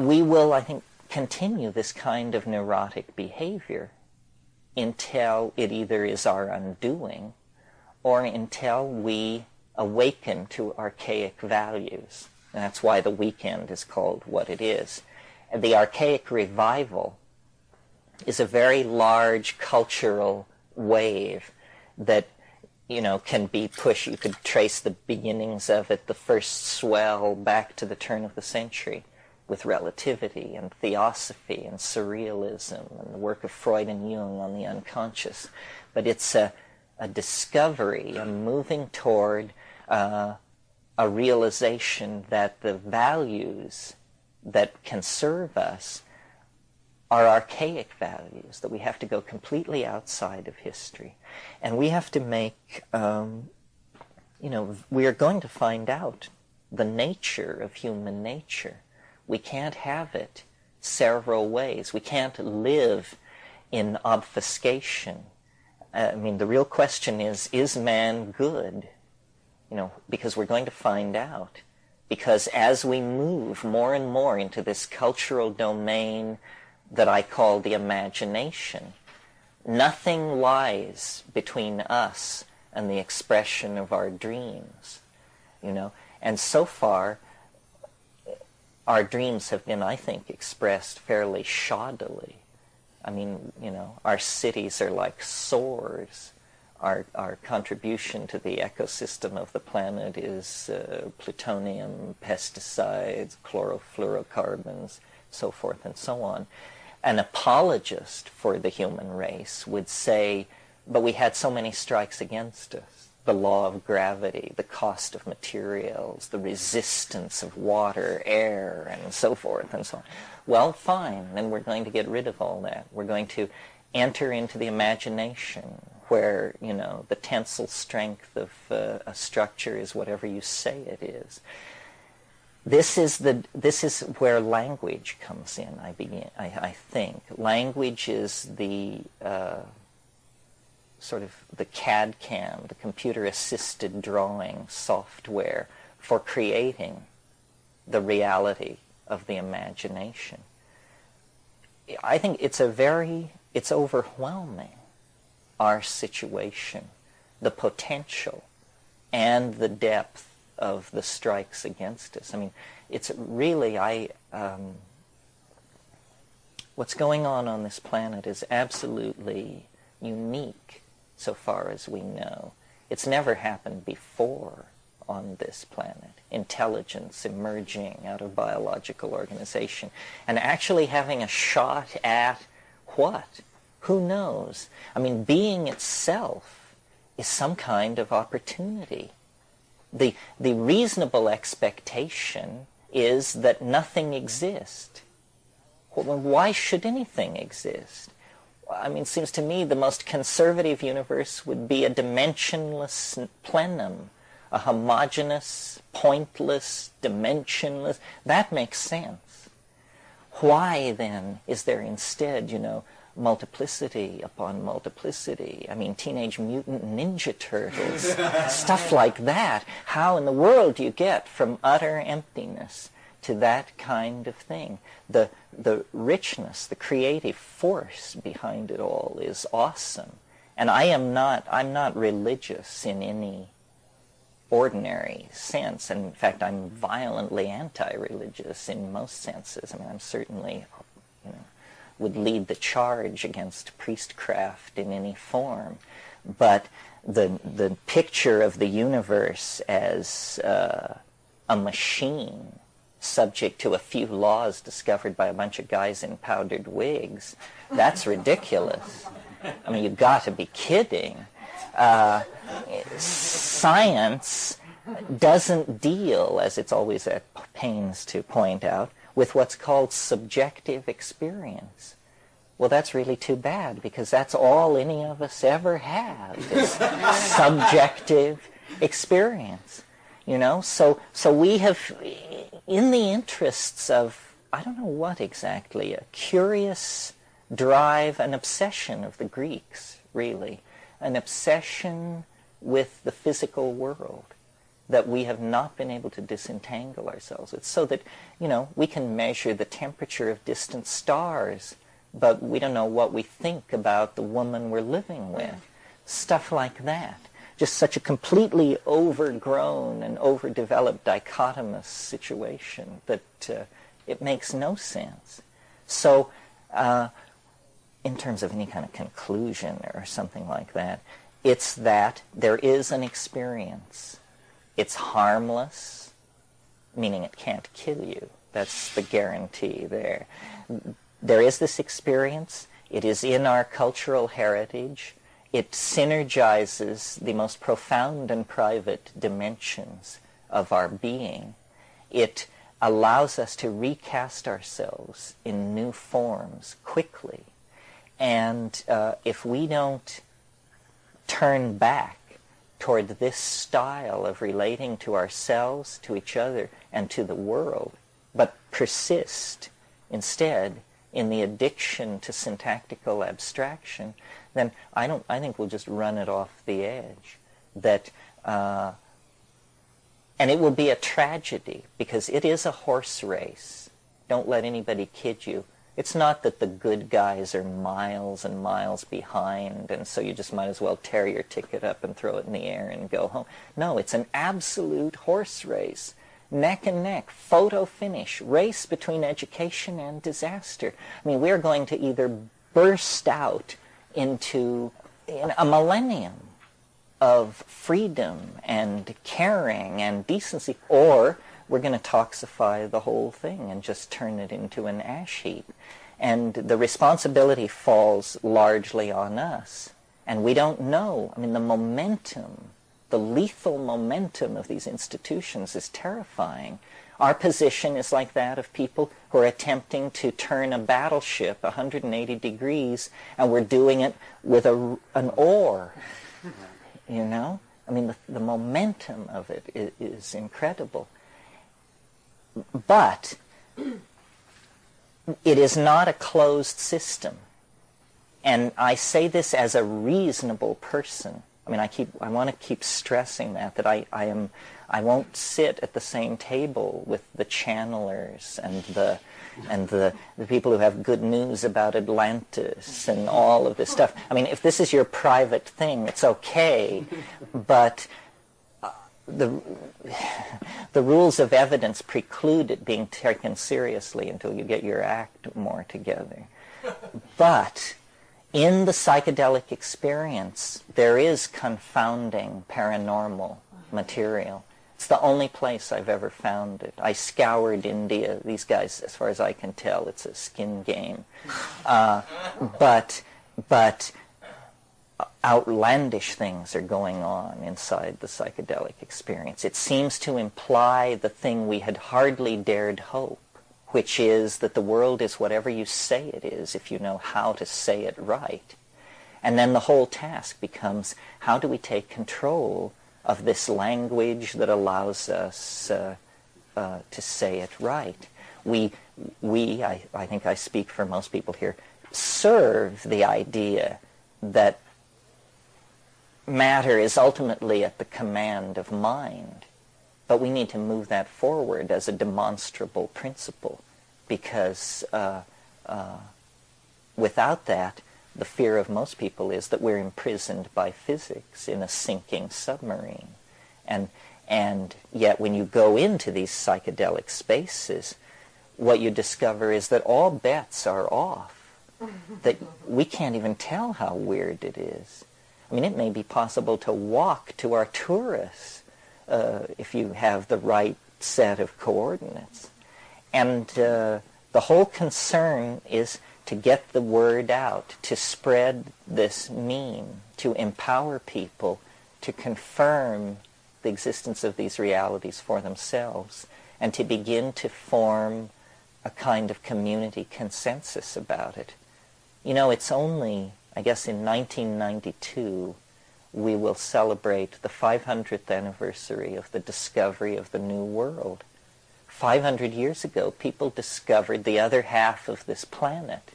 we will, I think, continue this kind of neurotic behavior until it either is our undoing or until we awaken to archaic values. And that's why the weekend is called what it is. And the archaic revival is a very large cultural wave that, can be pushed. You could trace the beginnings of it, the first swell, back to the turn of the century, with relativity and theosophy and surrealism and the work of Freud and Jung on the unconscious. But it's a discovery, a moving toward a realization that the values that can serve us are archaic values, that we have to go completely outside of history. And we have to make, we are going to find out the nature of human nature. We can't have it several ways. We can't live in obfuscation. The real question is man good? Because we're going to find out. Because as we move more and more into this cultural domain that I call the imagination, nothing lies between us and the expression of our dreams, And so far, our dreams have been, I think, expressed fairly shoddily. Our cities are like sores. Our contribution to the ecosystem of the planet is plutonium, pesticides, chlorofluorocarbons, so forth and so on. An apologist for the human race would say, but we had so many strikes against us. The law of gravity, the cost of materials, the resistance of water, air, and so forth and so on. Well, fine, then we're going to get rid of all that. We're going to enter into the imagination where, the tensile strength of a structure is whatever you say it is. This is where language comes in, I think. Language is the sort of the CAD/CAM, the computer-assisted drawing software for creating the reality of the imagination. I think it's overwhelming, our situation, the potential and the depth of the strikes against us. It's really, what's going on this planet is absolutely unique so far as we know. It's never happened before on this planet. Intelligence emerging out of biological organization and actually having a shot at what? Who knows? Being itself is some kind of opportunity. The reasonable expectation is that nothing exists. Why should anything exist? It seems to me the most conservative universe would be a dimensionless plenum, a homogeneous, pointless, dimensionless. That makes sense. Why, then, is there instead, multiplicity upon multiplicity? Teenage Mutant Ninja Turtles, stuff like that. How in the world do you get from utter emptiness to that kind of thing? The richness, the creative force behind it all is awesome. And I'm not religious in any ordinary sense. And in fact, I'm violently anti-religious in most senses. I'm certainly, would lead the charge against priestcraft in any form. But the picture of the universe as a machine subject to a few laws discovered by a bunch of guys in powdered wigs, that's ridiculous. You've got to be kidding. Science doesn't deal, as it's always at pains to point out, with what's called subjective experience. Well, that's really too bad, because that's all any of us ever have, is subjective experience. So we have, in the interests of, I don't know what exactly, a curious drive, an obsession of the Greeks, really, an obsession with the physical world, that we have not been able to disentangle ourselves. It's so that, we can measure the temperature of distant stars, but we don't know what we think about the woman we're living with. Stuff like that. Just such a completely overgrown and overdeveloped dichotomous situation that it makes no sense. So, in terms of any kind of conclusion or something like that, it's that there is an experience. It's harmless, meaning it can't kill you. That's the guarantee there. There is this experience. It is in our cultural heritage. It synergizes the most profound and private dimensions of our being. It allows us to recast ourselves in new forms quickly. And if we don't turn back toward this style of relating to ourselves, to each other, and to the world, but persist instead in the addiction to syntactical abstraction, then I think we'll just run it off the edge. And it will be a tragedy, because it is a horse race. Don't let anybody kid you. It's not that the good guys are miles and miles behind, and so you just might as well tear your ticket up and throw it in the air and go home. No, it's an absolute horse race. Neck and neck, photo finish, race between education and disaster. I mean, we're going to either burst out into a millennium of freedom and caring and decency, or we're going to toxify the whole thing and just turn it into an ash heap. And the responsibility falls largely on us. And we don't know. I mean, the momentum, the lethal momentum of these institutions is terrifying. Our position is like that of people who are attempting to turn a battleship 180 degrees, and we're doing it with an oar. I mean, the momentum of it is incredible. But it is not a closed system. And I say this as a reasonable person. I mean, I want to keep stressing that I won't sit at the same table with the channelers and the people who have good news about Atlantis and all of this stuff. I mean, if this is your private thing, it's okay, but the rules of evidence preclude it being taken seriously until you get your act more together. But in the psychedelic experience, there is confounding paranormal material. It's the only place I've ever found it. I scoured India. These guys, as far as I can tell, it's a skin game. But outlandish things are going on inside the psychedelic experience. It seems to imply the thing we had hardly dared hope, which is that the world is whatever you say it is if you know how to say it right. And then the whole task becomes, how do we take control of this language that allows us to say it right? I think I speak for most people here, serve the idea that matter is ultimately at the command of mind. But we need to move that forward as a demonstrable principle, because without that, the fear of most people is that we're imprisoned by physics in a sinking submarine. And yet when you go into these psychedelic spaces, what you discover is that all bets are off, that we can't even tell how weird it is. I mean, it may be possible to walk to Arcturus if you have the right set of coordinates. And the whole concern is to get the word out, to spread this meme, to empower people, to confirm the existence of these realities for themselves, and to begin to form a kind of community consensus about it. It's only, I guess, in 1992 we will celebrate the 500th anniversary of the discovery of the New World. 500 years ago, people discovered the other half of this planet.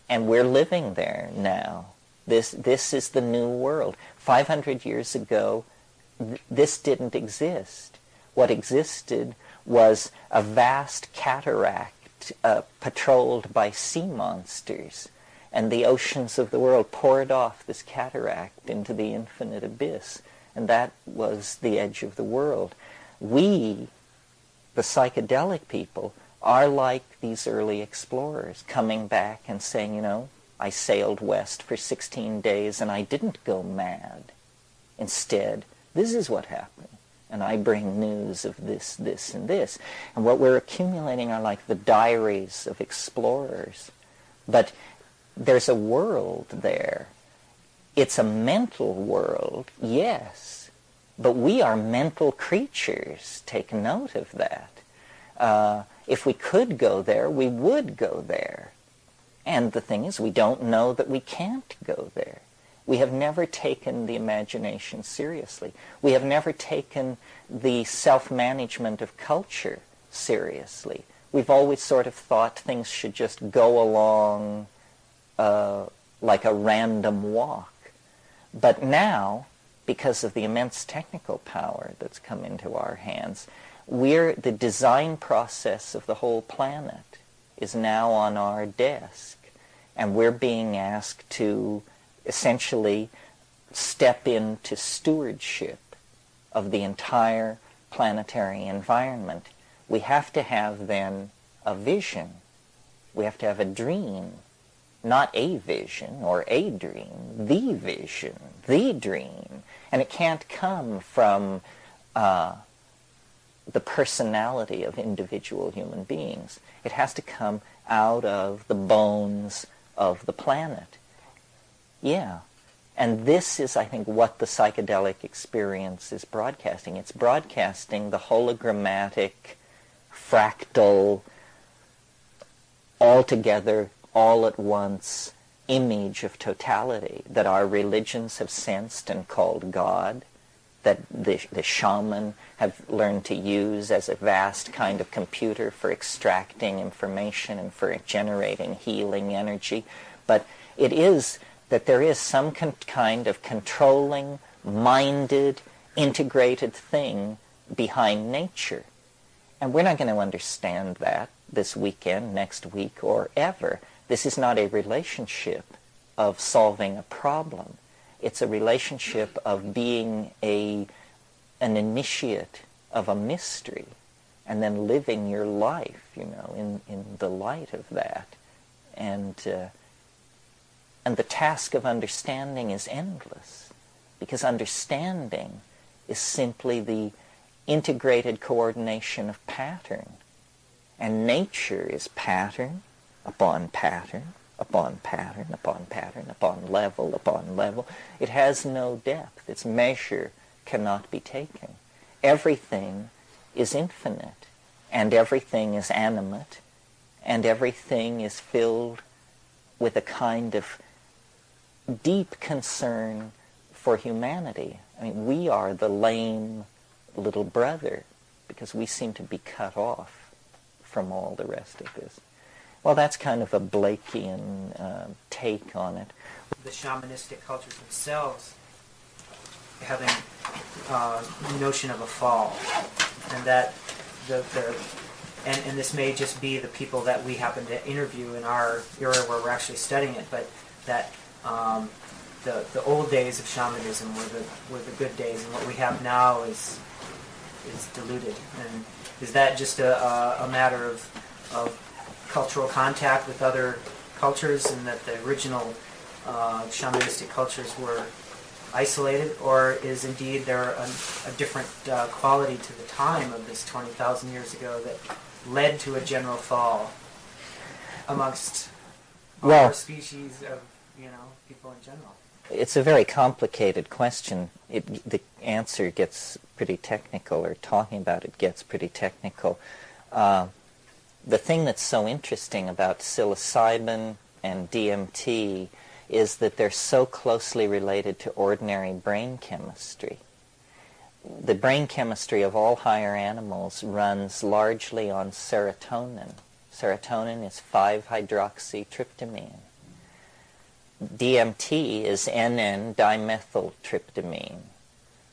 And we're living there now. This is the New World. 500 years ago, this didn't exist. What existed was a vast cataract patrolled by sea monsters, and the oceans of the world poured off this cataract into the infinite abyss, and that was the edge of the world. We, the psychedelic people, are like these early explorers, coming back and saying, you know, I sailed west for 16 days and I didn't go mad. Instead, this is what happened. And I bring news of this, this, and this. And what we're accumulating are like the diaries of explorers. But there's a world there. It's a mental world, yes. But we are mental creatures. Take note of that. If we could go there, we would go there. And the thing is, we don't know that we can't go there. We have never taken the imagination seriously. We have never taken the self-management of culture seriously. We've always sort of thought things should just go along like a random walk. But now, because of the immense technical power that's come into our hands, the design process of the whole planet is now on our desk, and we're being asked to essentially step into stewardship of the entire planetary environment. We have to have then a vision. We have to have a dream, not a vision or a dream, the vision, the dream. And it can't come from the personality of individual human beings. It has to come out of the bones of the planet. Yeah. And this is, I think, what the psychedelic experience is broadcasting. It's broadcasting the hologrammatic, fractal, altogether, all at once image of totality that our religions have sensed and called God, that the shaman have learned to use as a vast kind of computer for extracting information and for generating healing energy. But it is that there is some kind of controlling, minded, integrated thing behind nature. And we're not going to understand that this weekend, next week, or ever. This is not a relationship of solving a problem. It's a relationship of being an initiate of a mystery and then living your life, you know, in the light of that. And the task of understanding is endless, because understanding is simply the integrated coordination of pattern. And nature is pattern upon pattern, upon pattern, upon pattern, upon level, upon level. It has no depth. Its measure cannot be taken. Everything is infinite, and everything is animate, and everything is filled with a kind of deep concern for humanity. I mean, we are the lame little brother because we seem to be cut off from all the rest of this. Well, that's kind of a Blakean take on it. The shamanistic cultures themselves having the notion of a fall, and that and this may just be the people that we happen to interview in our area where we're actually studying it, but that the old days of shamanism were the good days, and what we have now is diluted. And is that just a matter of cultural contact with other cultures, and that the original shamanistic cultures were isolated, or is indeed there a different quality to the time of this 20,000 years ago that led to a general fall amongst our species of, people in general? It's a very complicated question. The answer gets pretty technical, or talking about it gets pretty technical. The thing that's so interesting about psilocybin and DMT is that they're so closely related to ordinary brain chemistry. The brain chemistry of all higher animals runs largely on serotonin. Serotonin is 5-hydroxytryptamine. DMT is NN-dimethyltryptamine.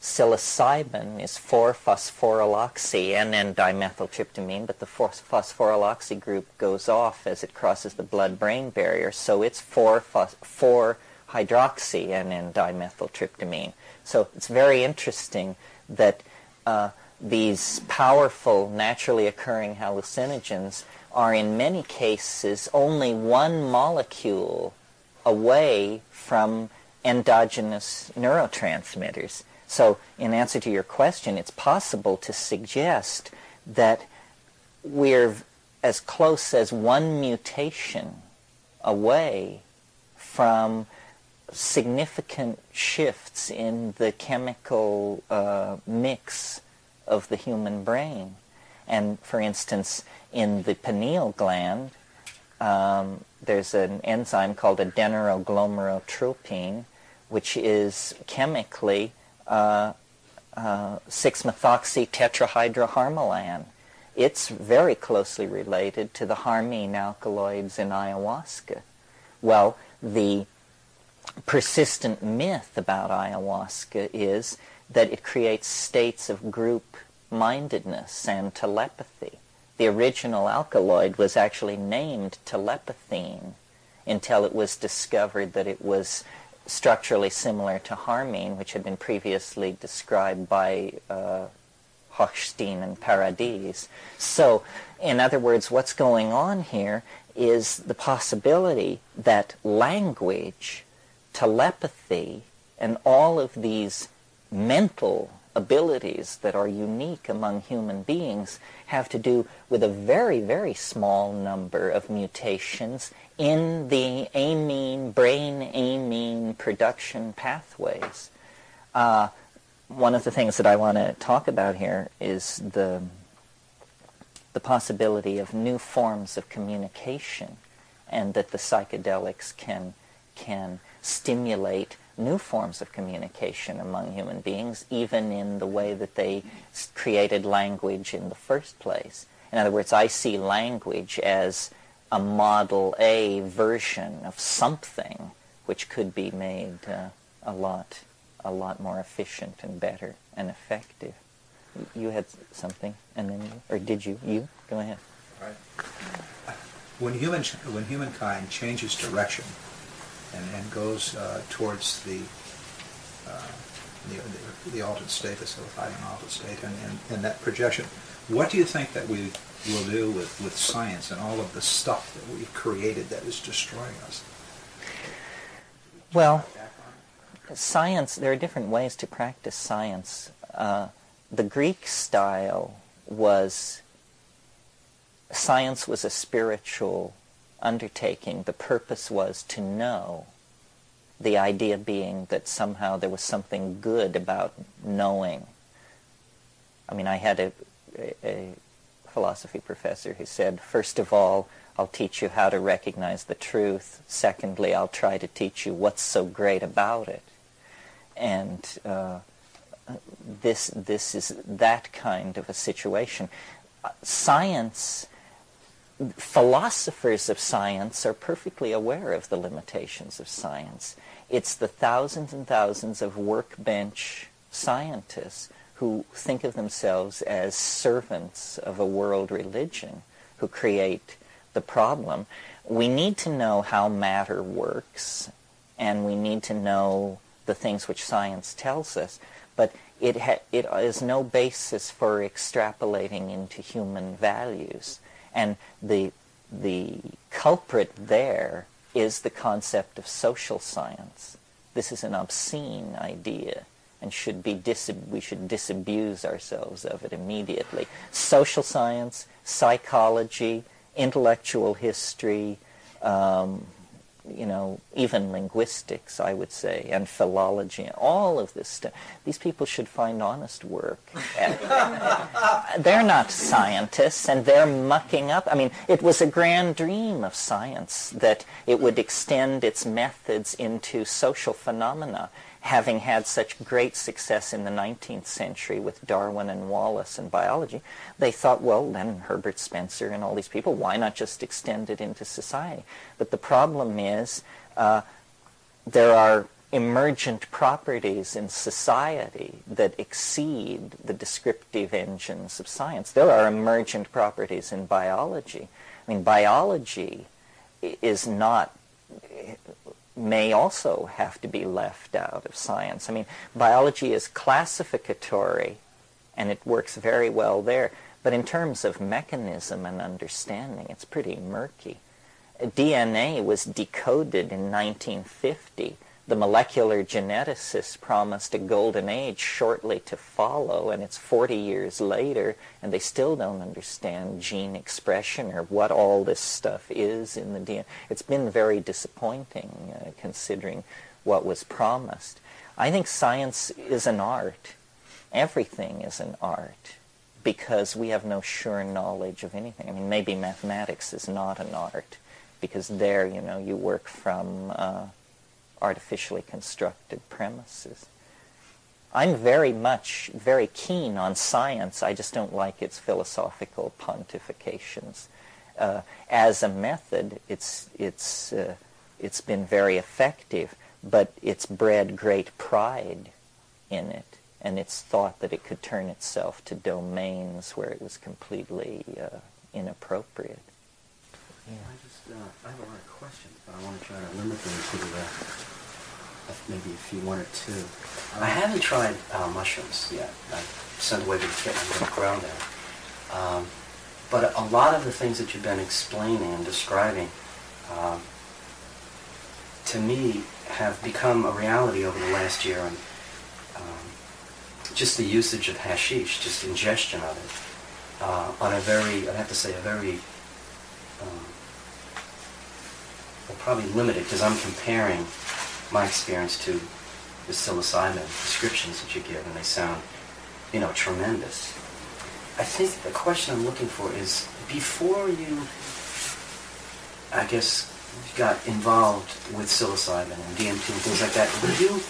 psilocybin is 4-phosphoryloxy N,N-dimethyltryptamine, but the 4-phosphoryloxy group goes off as it crosses the blood-brain barrier, so it's 4-hydroxy N,N-dimethyltryptamine. So it's very interesting that these powerful, naturally occurring hallucinogens are in many cases only one molecule away from endogenous neurotransmitters. So in answer to your question, it's possible to suggest that we're as close as one mutation away from significant shifts in the chemical mix of the human brain. And for instance, in the pineal gland, there's an enzyme called adenosine, which is chemically 6-methoxy-tetrahydroharmalan. It's very closely related to the harmine alkaloids in ayahuasca. Well, the persistent myth about ayahuasca is that it creates states of group-mindedness and telepathy. The original alkaloid was actually named telepathine until it was discovered that it was structurally similar to harmine, which had been previously described by Hochstein and Paradis. So, in other words, what's going on here is the possibility that language, telepathy, and all of these mental abilities that are unique among human beings have to do with a very, very small number of mutations in the brain-amine production pathways. One of the things that I want to talk about here is the possibility of new forms of communication, and that the psychedelics can stimulate new forms of communication among human beings, even in the way that they created language in the first place. In other words, I see language as a Model A version of something which could be made a lot more efficient and better and effective. You had something, and then or did you? You go ahead. Right. When humankind changes direction and goes towards the altered state, the psilocybin altered state, and that projection, what do you think that we will do with science and all of the stuff that we've created that is destroying us? Well, science, there are different ways to practice science. The Greek style was, science was a spiritual undertaking. The purpose was to know, the idea being that somehow there was something good about knowing. I mean, I had a philosophy professor who said, first of all, I'll teach you how to recognize the truth. Secondly, I'll try to teach you what's so great about it. And this is that kind of a situation. Science, philosophers of science are perfectly aware of the limitations of science. It's the thousands and thousands of workbench scientists who think of themselves as servants of a world religion who create the problem. We need to know how matter works, and we need to know the things which science tells us, but it is no basis for extrapolating into human values. And the culprit there is the concept of social science. This is an obscene idea, and we should disabuse ourselves of it immediately. Social science, psychology, intellectual history, even linguistics, I would say, and philology, all of this stuff. These people should find honest work. They're not scientists, and they're mucking up. I mean, it was a grand dream of science that it would extend its methods into social phenomena, having had such great success in the 19th century with Darwin and Wallace and biology. They thought, well, then Herbert Spencer and all these people, why not just extend it into society? But the problem is there are emergent properties in society that exceed the descriptive engines of science. There are emergent properties in biology. I mean, biology is not, may also have to be left out of science. I mean, biology is classificatory, and it works very well there. But in terms of mechanism and understanding, it's pretty murky. DNA was decoded in 1950. The molecular geneticists promised a golden age shortly to follow, and it's 40 years later, and they still don't understand gene expression or what all this stuff is in the DNA. It's been very disappointing, considering what was promised. I think science is an art. Everything is an art, because we have no sure knowledge of anything. I mean, maybe mathematics is not an art, because there, you work from artificially constructed premises. I'm very keen on science. I just don't like its philosophical pontifications. As a method, it's been very effective, but it's bred great pride in it, and it's thought that it could turn itself to domains where it was completely inappropriate. Yeah. I have a lot of questions, but I want to try to limit them to maybe a few, one or two. I haven't tried mushrooms yet. I sent away to get them to grow there. But a lot of the things that you've been explaining and describing, to me, have become a reality over the last year. And just the usage of hashish, just ingestion of it, on a very, I'd have to say, a very well, probably limited, because I'm comparing my experience to the psilocybin descriptions that you give, and they sound, tremendous. I think the question I'm looking for is, before you, I guess, got involved with psilocybin and DMT and things like that, were you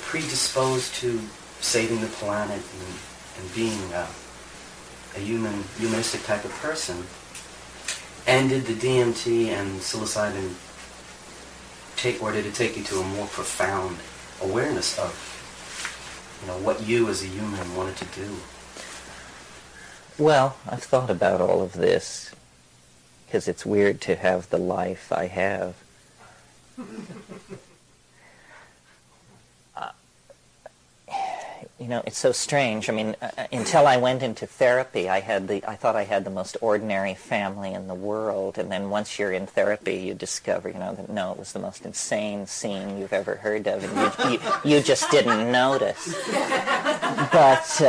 predisposed to saving the planet and being a humanistic type of person? And did the DMT and psilocybin did it take you to a more profound awareness of, what you as a human wanted to do? Well, I've thought about all of this, because it's weird to have the life I have. It's so strange. I mean, until I went into therapy, I thought I had the most ordinary family in the world, and then once you're in therapy, you discover, that no, it was the most insane scene you've ever heard of, and you just didn't notice. But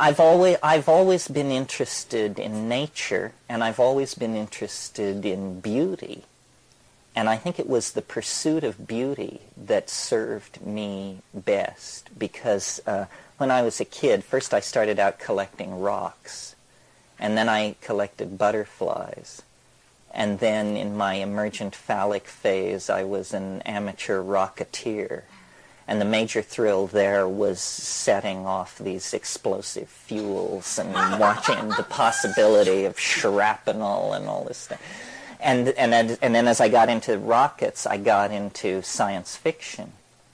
I've always been interested in nature, and I've always been interested in beauty. And I think it was the pursuit of beauty that served me best, because when I was a kid, first I started out collecting rocks, and then I collected butterflies. And then in my emergent phallic phase, I was an amateur rocketeer. And the major thrill there was setting off these explosive fuels and watching the possibility of shrapnel and all this stuff. And then as I got into rockets, I got into science fiction.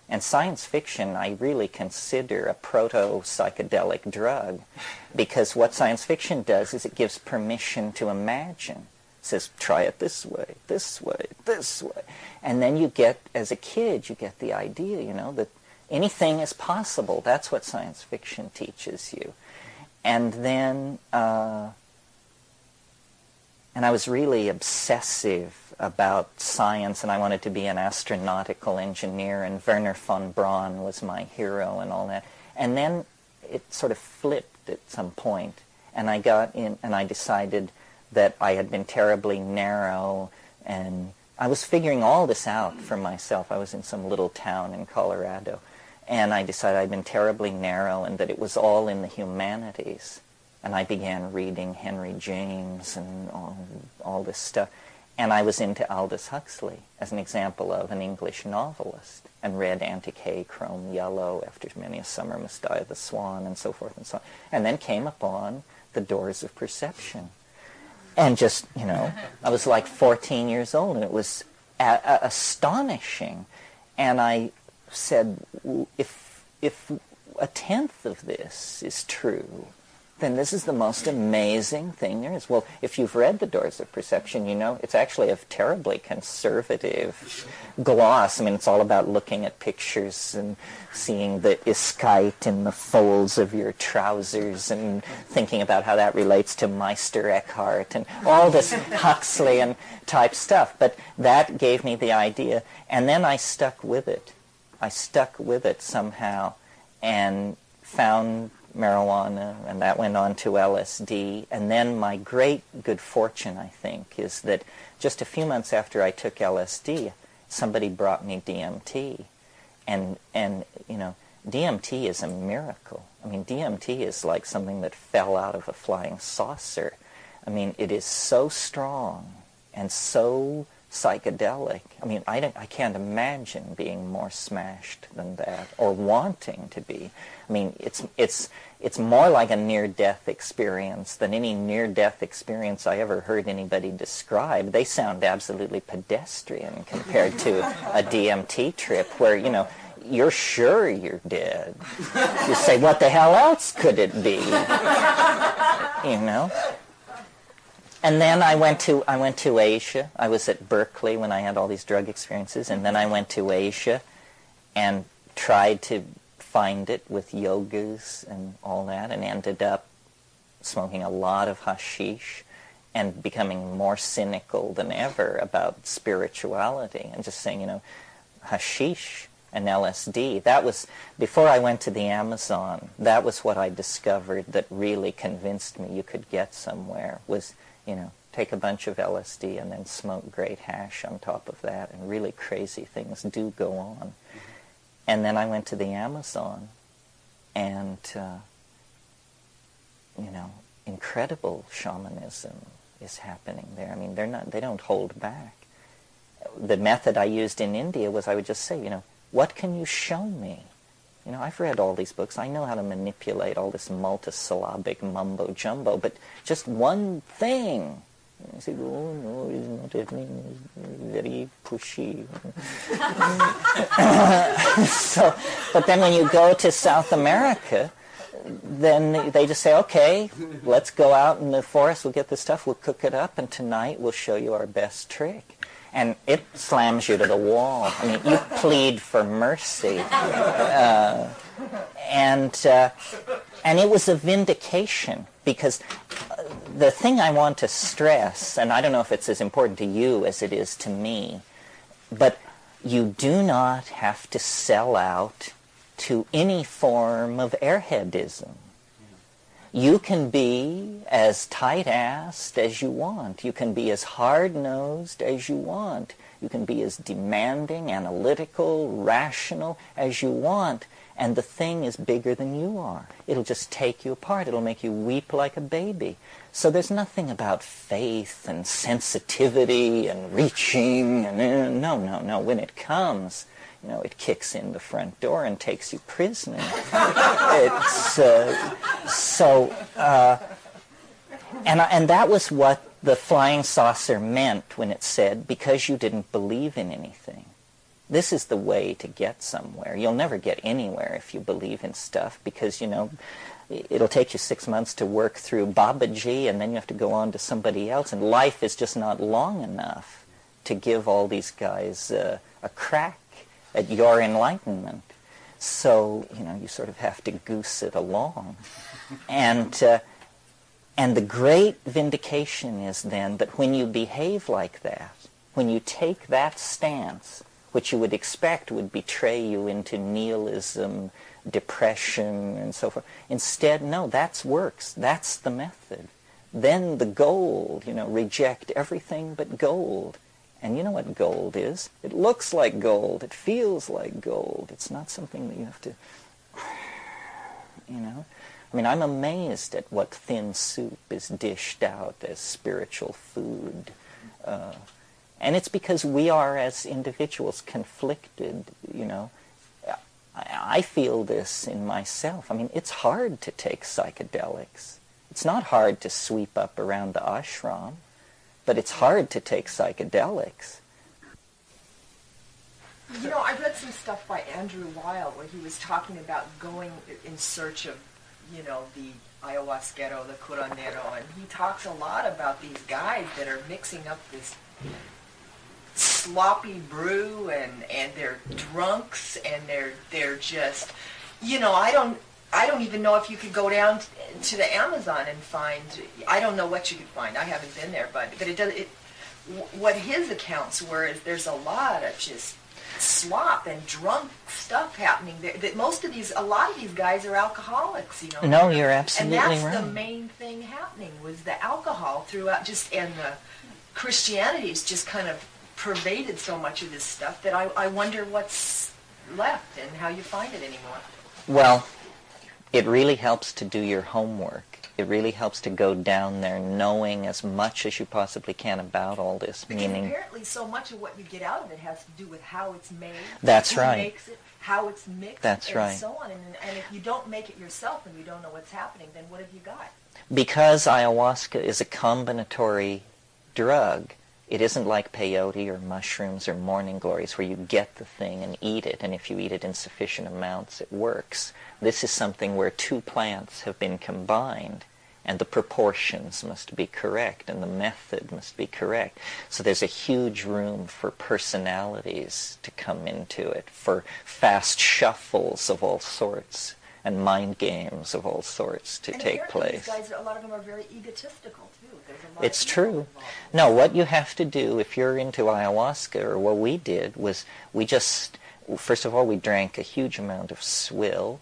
And science fiction I really consider a proto-psychedelic drug, because what science fiction does is it gives permission to imagine. It says, try it this way, this way, this way. And then you get, as a kid, you get the idea, that anything is possible. That's what science fiction teaches you. And then... And I was really obsessive about science, and I wanted to be an astronautical engineer, and Wernher von Braun was my hero and all that. And then it sort of flipped at some point, and I got in, and I decided that I had been terribly narrow, and I was figuring all this out for myself. I was in some little town in Colorado, and I decided I'd been terribly narrow and that it was all in the humanities. And I began reading Henry James and all this stuff. And I was into Aldous Huxley as an example of an English novelist, and read Antique Chrome Yellow, After Many a Summer Must Die the Swan, and so forth and so on. And then came upon The Doors of Perception. And just, I was like 14 years old, and it was astonishing. And I said, if a tenth of this is true, then this is the most amazing thing there is. Well, if you've read The Doors of Perception, you know it's actually a terribly conservative gloss. I mean, it's all about looking at pictures and seeing the iskite in the folds of your trousers and thinking about how that relates to Meister Eckhart and all this Huxleyan type stuff. But that gave me the idea, and then I stuck with it. I stuck with it somehow and found marijuana, and that went on to LSD. And then my great good fortune, I think, is that just a few months after I took LSD, somebody brought me DMT. And you know, DMT is a miracle. I mean, DMT is like something that fell out of a flying saucer. I mean, it is so strong and so psychedelic. I mean, I can't imagine being more smashed than that, or wanting to be. I mean, it's more like a near-death experience than any near-death experience I ever heard anybody describe. They sound absolutely pedestrian compared to a DMT trip where, you know, you're sure you're dead. You say, what the hell else could it be? You know? And then I went to Asia. I was at Berkeley when I had all these drug experiences, and then I went to Asia and tried to find it with yogas and all that, and ended up smoking a lot of hashish and becoming more cynical than ever about spirituality and just saying, you know, hashish and LSD, that was, before I went to the Amazon, that was what I discovered that really convinced me you could get somewhere, was, you know, take a bunch of LSD and then smoke great hash on top of that, and really crazy things do go on. Mm-hmm. And then I went to the Amazon, and, you know, incredible shamanism is happening there. I mean, they don't hold back. The method I used in India was I would just say, you know, what can you show me? You know, I've read all these books. I know how to manipulate all this multisyllabic mumbo-jumbo, but just one thing. And I said, oh, no, it's not happening. It's very pushy. So, but then when you go to South America, then they just say, okay, let's go out in the forest, we'll get this stuff, we'll cook it up, and tonight we'll show you our best trick. And it slams you to the wall. I mean, you plead for mercy. And it was a vindication, because the thing I want to stress, and I don't know if it's as important to you as it is to me, but you do not have to sell out to any form of airheadism. You can be as tight-assed as you want. You can be as hard-nosed as you want. You can be as demanding, analytical, rational as you want. And the thing is bigger than you are. It'll just take you apart. It'll make you weep like a baby. So there's nothing about faith and sensitivity and reaching. And no. When it comes, you know, it kicks in the front door and takes you prisoner. It's and that was what the flying saucer meant when it said, because you didn't believe in anything. This is the way to get somewhere. You'll never get anywhere if you believe in stuff, because, you know, it'll take you 6 months to work through Babaji, and then you have to go on to somebody else, and life is just not long enough to give all these guys a crack at your enlightenment. So, you know, you sort of have to goose it along. And the great vindication is then that when you behave like that, when you take that stance, which you would expect would betray you into nihilism, depression, and so forth, instead, no, that's works. That's the method. Then the gold, you know, reject everything but gold. And you know what gold is. It looks like gold. It feels like gold. It's not something that you have to, you know. I mean, I'm amazed at what thin soup is dished out as spiritual food. And it's because we are, as individuals, conflicted, you know. I feel this in myself. I mean, it's hard to take psychedelics. It's not hard to sweep up around the ashram. But it's hard to take psychedelics. You know, I read some stuff by Andrew Weil where he was talking about going in search of, you know, the ayahuasquero, the curandero, and he talks a lot about these guys that are mixing up this sloppy brew, and they're drunks, and they're just, you know, I don't even know if you could go down to the Amazon and find, I don't know what you could find. I haven't been there, but it does. What his accounts were is there's a lot of just slop and drunk stuff happening there. That a lot of these guys are alcoholics, you know. No, you're absolutely right. And that's the main thing happening, was the alcohol throughout, and the Christianity's just kind of pervaded so much of this stuff that I wonder what's left and how you find it anymore. Well, it really helps to do your homework. It really helps to go down there knowing as much as you possibly can about all this. Because meaning, apparently so much of what you get out of it has to do with how it's made, That's who right. makes it, how it's mixed, That's and right. so on. And if you don't make it yourself and you don't know what's happening, then what have you got? because ayahuasca is a combinatory drug, it isn't like peyote or mushrooms or morning glories where you get the thing and eat it, and if you eat it in sufficient amounts, it works. This is something where two plants have been combined, and the proportions must be correct, and the method must be correct. So there's a huge room for personalities to come into it, for fast shuffles of all sorts, and mind games of all sorts to take place. These guys, a lot of them are very egotistical, too. There's a lot It's of ego true. involved. No, what you have to do if you're into ayahuasca, or what we did, was first of all, we drank a huge amount of swill,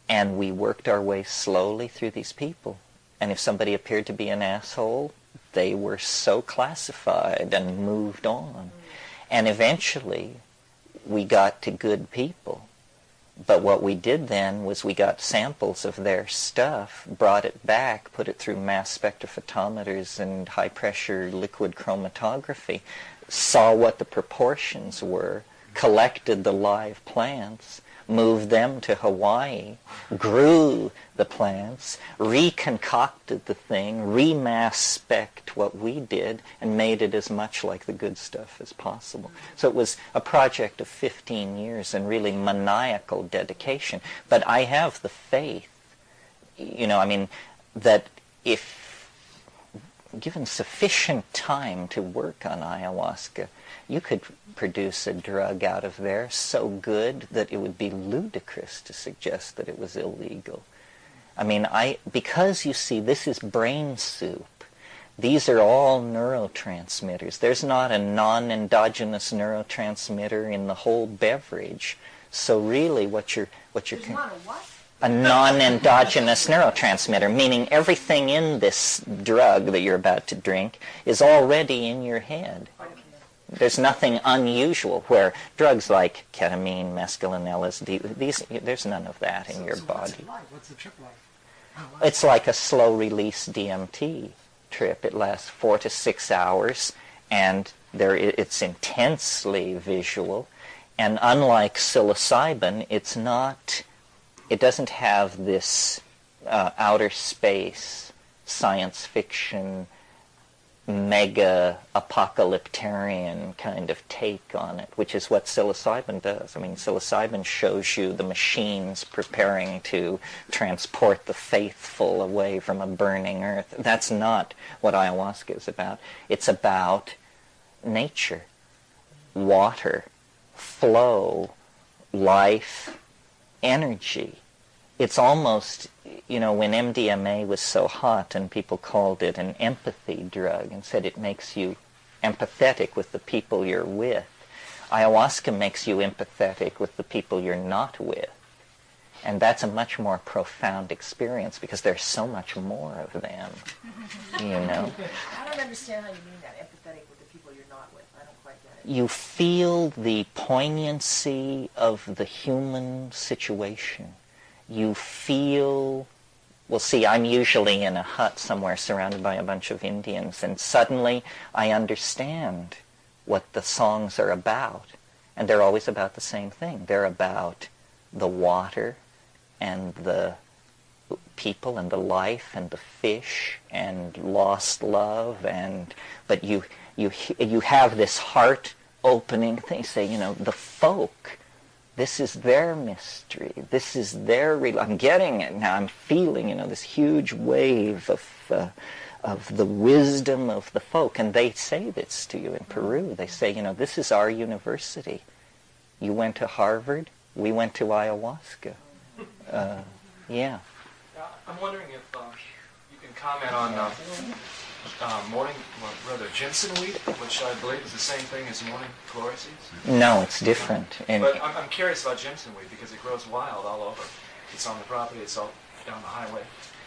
and we worked our way slowly through these people. And if somebody appeared to be an asshole, they were so classified and moved on. And eventually, we got to good people. But what we did then was we got samples of their stuff, brought it back, put it through mass spectrophotometers and high-pressure liquid chromatography, saw what the proportions were, collected the live plants, moved them to Hawaii, grew the plants, reconcocted the thing, remass spec'd what we did, and made it as much like the good stuff as possible. So it was a project of 15 years and really maniacal dedication. But I have the faith, that if given sufficient time to work on ayahuasca, you could produce a drug out of there so good that it would be ludicrous to suggest that it was illegal. Because you see, this is brain soup. These are all neurotransmitters. There's not a non-endogenous neurotransmitter in the whole beverage. So really what you're There's not a what? a non-endogenous neurotransmitter, meaning everything in this drug that you're about to drink is already in your head. There's nothing unusual, where drugs like ketamine, mescaline, LSD, there's none of that in your body. What's it like? What's the trip like? It's like a slow-release DMT trip. It lasts 4 to 6 hours, and it's intensely visual. And unlike psilocybin, it doesn't have this outer space, science fiction, mega apocalyptarian kind of take on it, which is what psilocybin does. Psilocybin shows you the machines preparing to transport the faithful away from a burning earth. That's not what ayahuasca is about. It's about nature, water, flow, life, energy. It's almost, when MDMA was so hot and people called it an empathy drug and said it makes you empathetic with the people you're with, ayahuasca makes you empathetic with the people you're not with. And that's a much more profound experience because there's so much more of them, I don't understand how you mean that, empathetic with the people you're not with. I don't quite get it. You feel the poignancy of the human situation. You feel, I'm usually in a hut somewhere surrounded by a bunch of Indians, and suddenly I understand what the songs are about. And they're always about the same thing. They're about the water and the people and the life and the fish and lost love, but you have this heart opening things, say, the folk, this is their mystery, this is their I'm getting it now, I'm feeling, this huge wave of the wisdom of the folk. And they say this to you in Peru. They say, this is our university. You went to Harvard, we went to ayahuasca. Yeah. I'm wondering if you can comment on ginseng weed, which I believe is the same thing as morning glory seeds. No, it's different. But I'm curious about ginseng weed because it grows wild all over. It's on the property, it's all down the highway.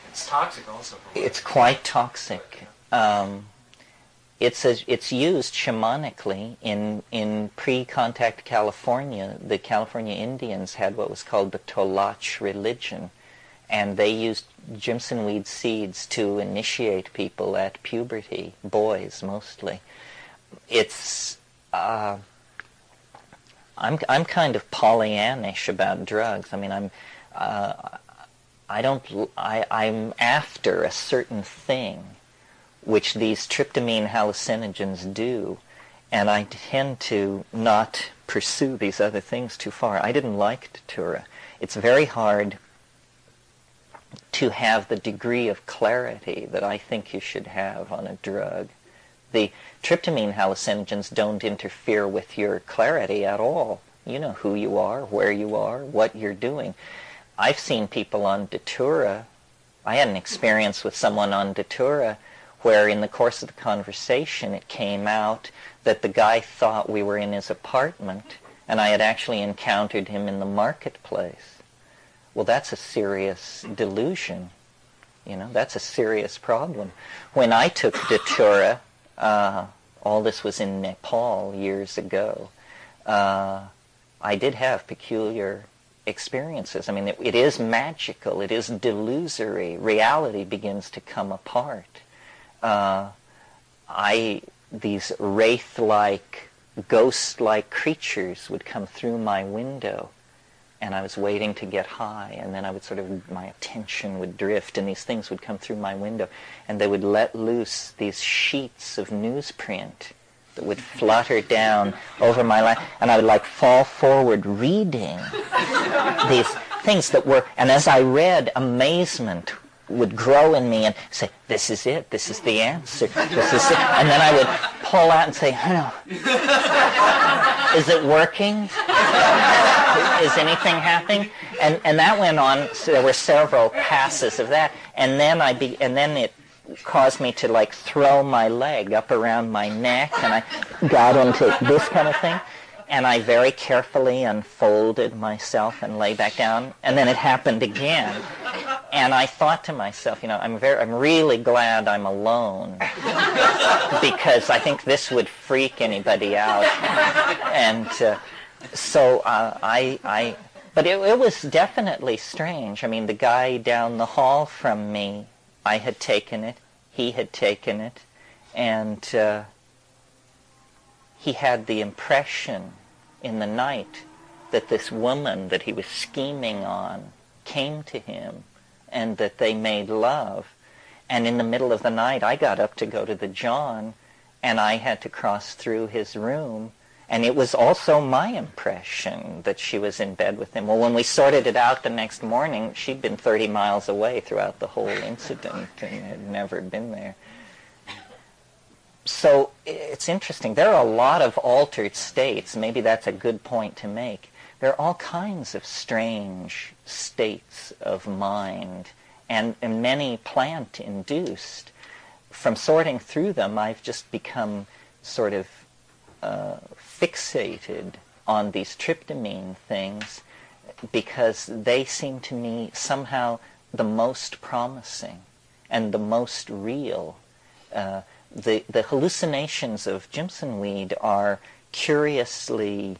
It's toxic also. It's quite toxic. It's used shamanically in pre-contact California. The California Indians had what was called the Tolach religion, and they used ginseng weed seeds to initiate people at puberty, boys mostly. It's I'm kind of Pollyannish about drugs. I mean, I'm after a certain thing, which these tryptamine hallucinogens do, and I tend to not pursue these other things too far. I didn't like Datura. It's very hard to have the degree of clarity that I think you should have on a drug. The tryptamine hallucinogens don't interfere with your clarity at all. You know who you are, where you are, what you're doing. I've seen people on Datura. I had an experience with someone on Datura where in the course of the conversation it came out that the guy thought we were in his apartment and I had actually encountered him in the marketplace. Well, that's a serious delusion. That's a serious problem. When I took Datura, all this was in Nepal years ago, I did have peculiar experiences. I mean, it is magical. It is delusory. Reality begins to come apart. These wraith-like, ghost-like creatures would come through my window, and I was waiting to get high, and then my attention would drift, and these things would come through my window, and they would let loose these sheets of newsprint that would flutter down over my life, and I would fall forward reading these things that were, and as I read, amazement would grow in me and say, this is it, this is the answer, this is it. And then I would pull out and say, is it working? Is anything happening? And that went on, so there were several passes of that, and then it caused me to throw my leg up around my neck, and I got into this kind of thing, and I very carefully unfolded myself and lay back down, and then it happened again, and I thought to myself, I'm really glad I'm alone, because I think this would freak anybody out, and but it was definitely strange. I mean, the guy down the hall from me, I had taken it, he had taken it, and he had the impression in the night that this woman that he was scheming on came to him and that they made love. And in the middle of the night, I got up to go to the John, and I had to cross through his room. And it was also my impression that she was in bed with him. Well, when we sorted it out the next morning, she'd been 30 miles away throughout the whole incident and had never been there. So it's interesting. There are a lot of altered states. Maybe that's a good point to make. There are all kinds of strange states of mind, and many plant-induced. From sorting through them, I've just become sort of fixated on these tryptamine things because they seem to me somehow the most promising and the most real. The hallucinations of ginseng weed are curiously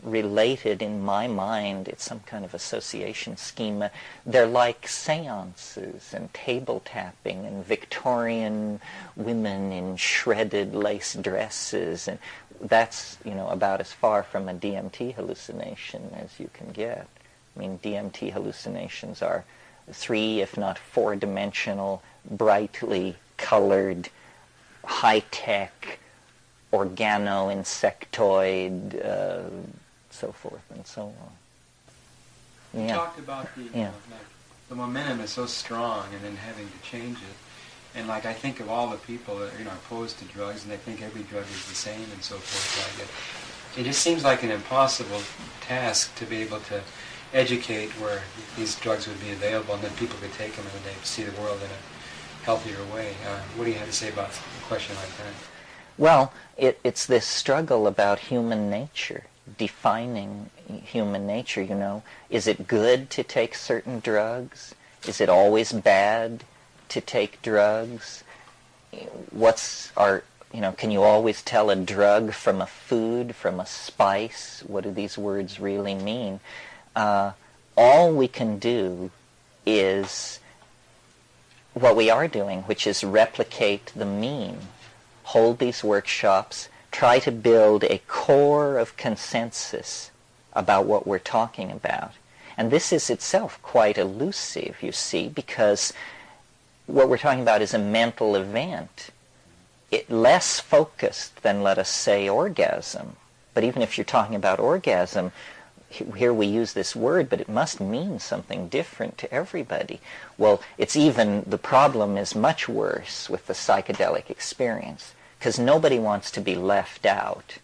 related in my mind. It's some kind of association schema. They're like seances and table tapping and Victorian women in shredded lace dresses, and that's about as far from a DMT hallucination as you can get. I mean, DMT hallucinations are 3, if not 4-dimensional, brightly colored, high-tech, organo-insectoid, so forth and so on. You Yeah. talked about the Yeah. like the momentum is so strong, and then having to change it. And like I think of all the people that are opposed to drugs, and they think every drug is the same and so forth. Like it just seems like an impossible task to be able to educate where these drugs would be available, and then people could take them and then they'd see the world in a healthier way. What do you have to say about a question like that? Well, it's this struggle about human nature, defining human nature, Is it good to take certain drugs? Is it always bad to take drugs? Can you always tell a drug from a food, from a spice? What do these words really mean? All we can do is what we are doing, which is replicate the mean. Hold these workshops, try to build a core of consensus about what we're talking about. And this is itself quite elusive, you see, because what we're talking about is a mental event. Less focused than, let us say, orgasm. But even if you're talking about orgasm, here we use this word, but it must mean something different to everybody. Well, the problem is much worse with the psychedelic experience, because nobody wants to be left out.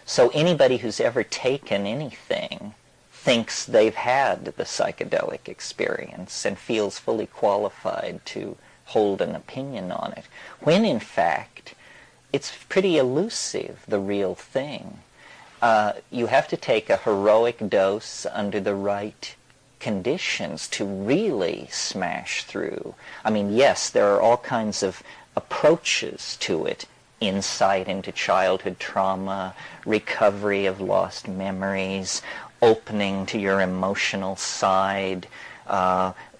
So anybody who's ever taken anything thinks they've had the psychedelic experience and feels fully qualified to hold an opinion on it, when in fact it's pretty elusive, the real thing. You have to take a heroic dose under the right conditions to really smash through. I mean, yes, there are all kinds of approaches to it. Insight into childhood trauma, recovery of lost memories, opening to your emotional side,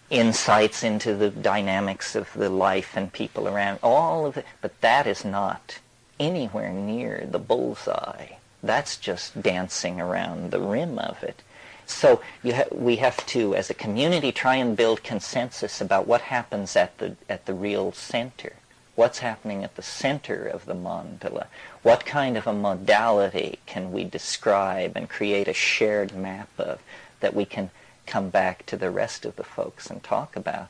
insights into the dynamics of the life and people around, all of it. But that is not anywhere near the bullseye. That's just dancing around the rim of it. So we have to, as a community, try and build consensus about what happens at the real center. What's happening at the center of the mandala? What kind of a modality can we describe and create a shared map of that we can come back to the rest of the folks and talk about?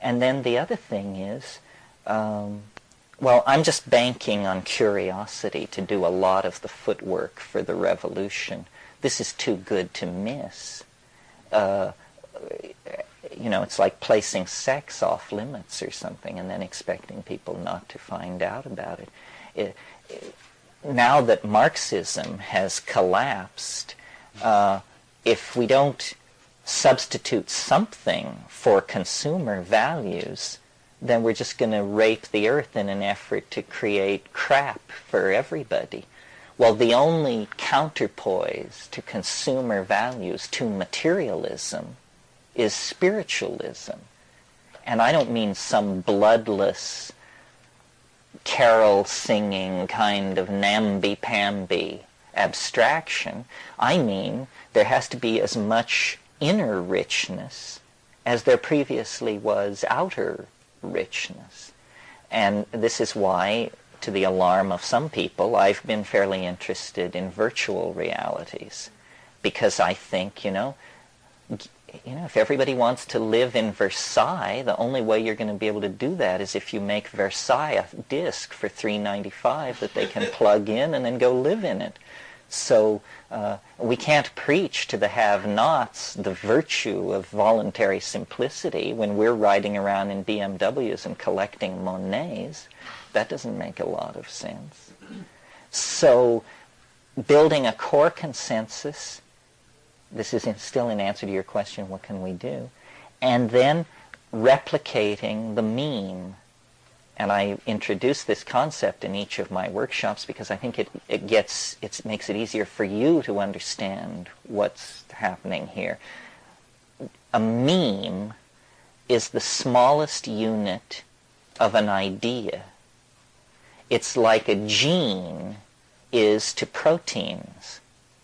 And then the other thing is, I'm just banking on curiosity to do a lot of the footwork for the revolution. This is too good to miss. It's like placing sex off limits or something and then expecting people not to find out about it. Now that Marxism has collapsed, if we don't substitute something for consumer values, then we're just going to rape the earth in an effort to create crap for everybody. Well, the only counterpoise to consumer values, to materialism, is spiritualism. And I don't mean some bloodless, carol-singing kind of namby-pamby abstraction. I mean there has to be as much inner richness as there previously was outer richness. And this is why, to the alarm of some people, I've been fairly interested in virtual realities. Because I think, if everybody wants to live in Versailles, the only way you're going to be able to do that is if you make Versailles a disc for $3.95 that they can plug in and then go live in it. So we can't preach to the have-nots the virtue of voluntary simplicity when we're riding around in BMWs and collecting Monets. That doesn't make a lot of sense. So building a core consensus, this is still in answer to your question, what can we do? And then replicating the mean. And I introduce this concept in each of my workshops because I think it makes it easier for you to understand what's happening here. A meme is the smallest unit of an idea. It's like a gene is to proteins.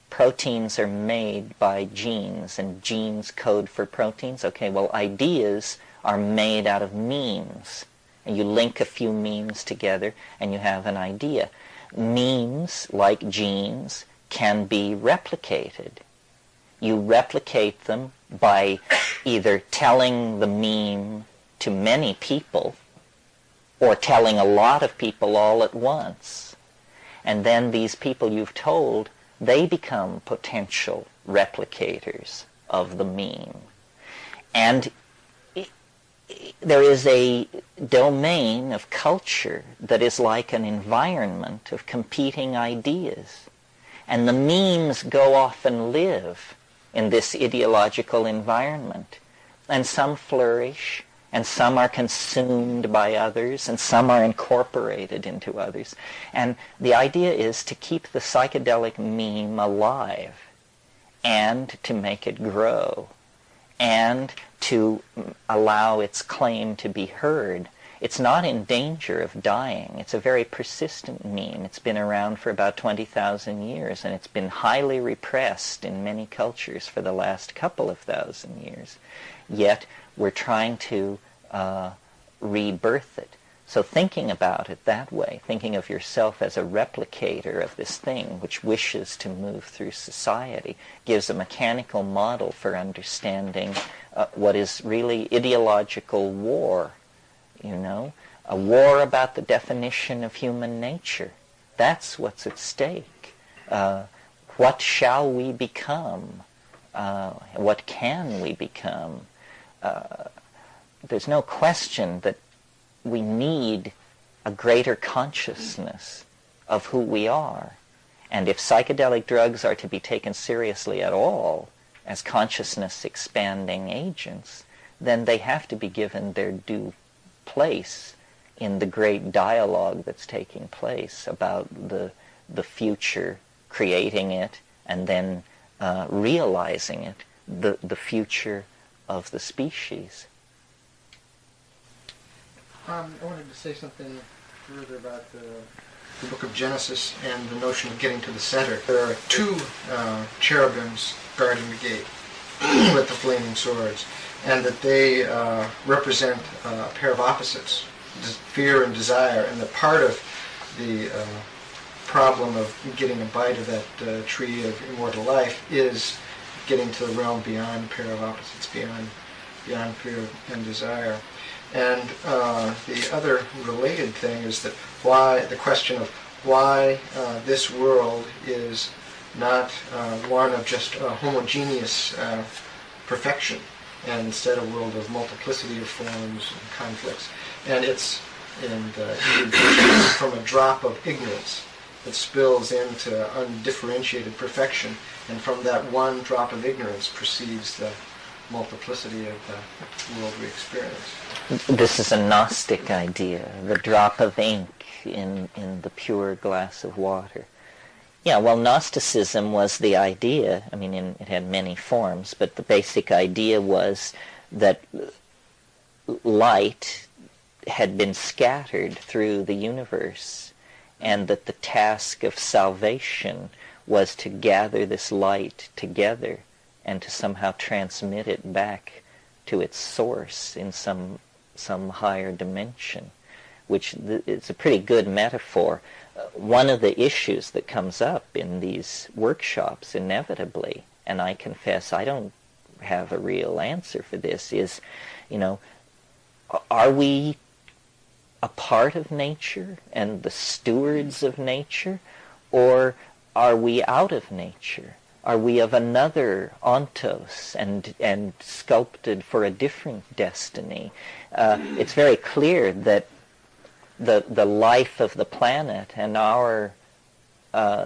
Proteins are made by genes, and genes code for proteins. Okay, well, ideas are made out of memes. And you link a few memes together, and you have an idea. memes, like genes, can be replicated. You replicate them by either telling the meme to many people or telling a lot of people all at once. And then these people you've told, they become potential replicators of the meme. And there is a domain of culture that is like an environment of competing ideas. And the memes go off and live in this ideological environment. And some flourish, and some are consumed by others, and some are incorporated into others. And the idea is to keep the psychedelic meme alive, and to make it grow, and to allow its claim to be heard. It's not in danger of dying. It's a very persistent meme. It's been around for about 20,000 years, and it's been highly repressed in many cultures for the last couple of thousand years. Yet we're trying to rebirth it. So thinking about it that way, thinking of yourself as a replicator of this thing which wishes to move through society, gives a mechanical model for understanding what is really ideological war. You know, a war about the definition of human nature. That's what's at stake. What shall we become? What can we become? There's no question that we need a greater consciousness of who we are. And if psychedelic drugs are to be taken seriously at all as consciousness expanding agents, then they have to be given their due place in the great dialogue that's taking place about the future, creating it, and then realizing it, the future of the species. I wanted to say something further about the book of Genesis and the notion of getting to the center. There are two cherubims guarding the gate with the flaming swords, and that they represent a pair of opposites, fear and desire, and that part of the problem of getting a bite of that tree of immortal life is getting to the realm beyond a pair of opposites, beyond fear and desire. And the other related thing is that the question of why this world is not one of just homogeneous perfection, and instead a world of multiplicity of forms and conflicts. And it's from a drop of ignorance that spills into undifferentiated perfection, and from that one drop of ignorance proceeds the multiplicity of the world we experience. This is a Gnostic idea, the drop of ink in the pure glass of water. Yeah, well, Gnosticism was the idea, I mean, it had many forms, but the basic idea was that light had been scattered through the universe, and that the task of salvation was to gather this light together and to somehow transmit it back to its source in some higher dimension, which is a pretty good metaphor. One of the issues that comes up in these workshops inevitably, and I confess I don't have a real answer for this, is, are we a part of nature and the stewards of nature, or are we out of nature? Are we of another ontos and sculpted for a different destiny? It's very clear that the life of the planet and our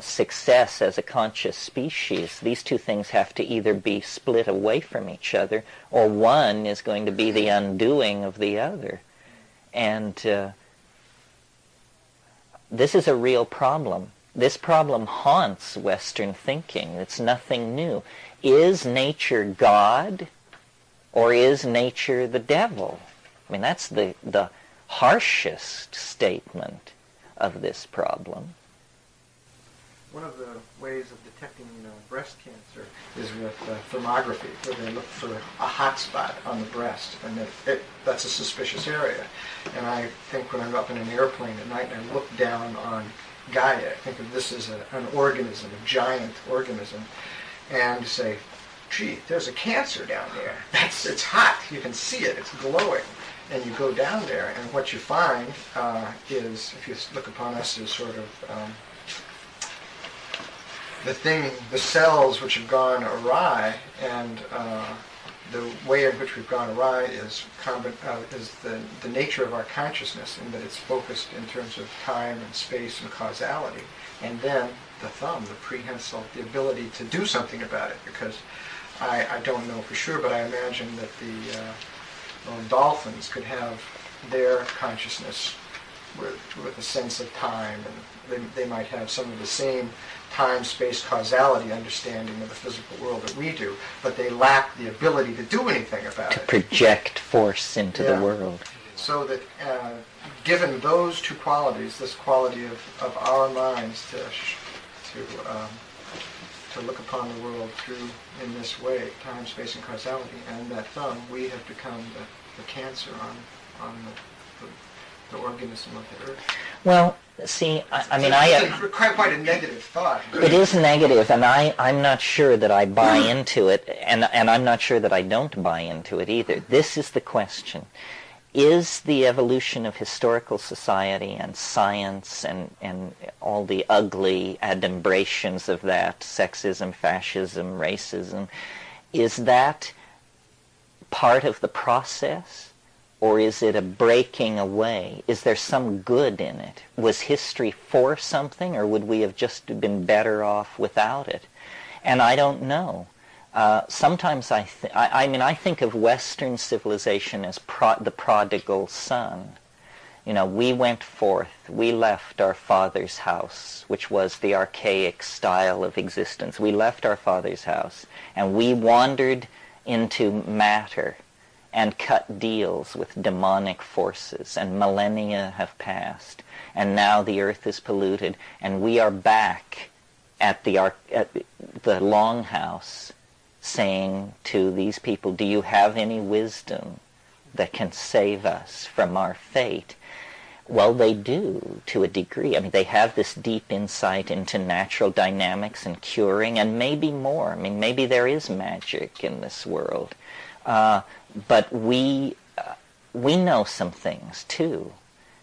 success as a conscious species, these two things have to either be split away from each other, or one is going to be the undoing of the other. And this is a real problem. This problem haunts Western thinking. It's nothing new. Is nature God, or is nature the devil? I mean, that's the harshest statement of this problem. One of the ways of detecting breast cancer is with thermography, where they look for a hot spot on the breast, and that's a suspicious area. And I think when I'm up in an airplane at night and I look down on Gaia. Think of this as an organism, a giant organism, and say, gee, there's a Cancer down there. It's hot. You can see it. It's glowing. And you go down there, and what you find is, if you look upon us as sort of the cells which have gone awry, and the way in which we've gone awry is the nature of our consciousness, in that it's focused in terms of time and space and causality. And then the thumb, the prehensile, the ability to do something about it, because I don't know for sure, but I imagine that the dolphins could have their consciousness with a sense of time, and they might have some of the same time, space, causality understanding of the physical world that we do, but they lack the ability to do anything about it. To project force into the world. So that given those two qualities, this quality of our minds to look upon the world through in this way, time, space, and causality, and that thumb, we have become the Cancer on the organism of the earth. Well, see, it's quite a negative thought. It is negative, and I'm not sure that I buy into it, and I'm not sure that I don't buy into it either. This is the question. Is the evolution of historical society and science and all the ugly adumbrations of that, sexism, fascism, racism, is that part of the process? Or is it a breaking away? Is there some good in it? Was history for something, or would we have just been better off without it? And I don't know. Sometimes I think of Western civilization as the prodigal son. You know, we went forth, we left our father's house, which was the archaic style of existence. We left our father's house, and we wandered into matter and cut deals with demonic forces, and millennia have passed, and now the earth is polluted, and we are back at the longhouse saying to these people, do you have any wisdom that can save us from our fate? Well, they do, to a degree. I mean, they have this deep insight into natural dynamics and curing, and maybe more. I mean, maybe there is magic in this world. But we know some things, too.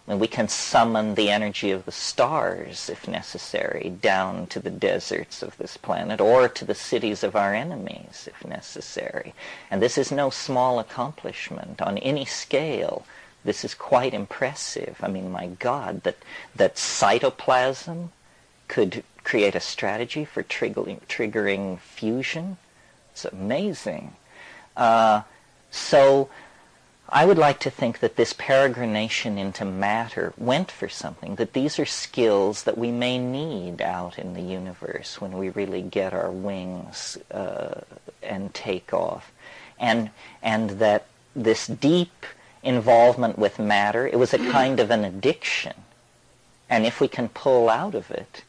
I mean, we can summon the energy of the stars, if necessary, down to the deserts of this planet, or to the cities of our enemies, if necessary. And this is no small accomplishment on any scale. This is quite impressive. I mean, my God, that cytoplasm could create a strategy for triggering fusion. It's amazing. So I would like to think that this peregrination into matter went for something, that these are skills that we may need out in the universe when we really get our wings and take off. And that this deep involvement with matter, it was a kind of an addiction. And if we can pull out of it,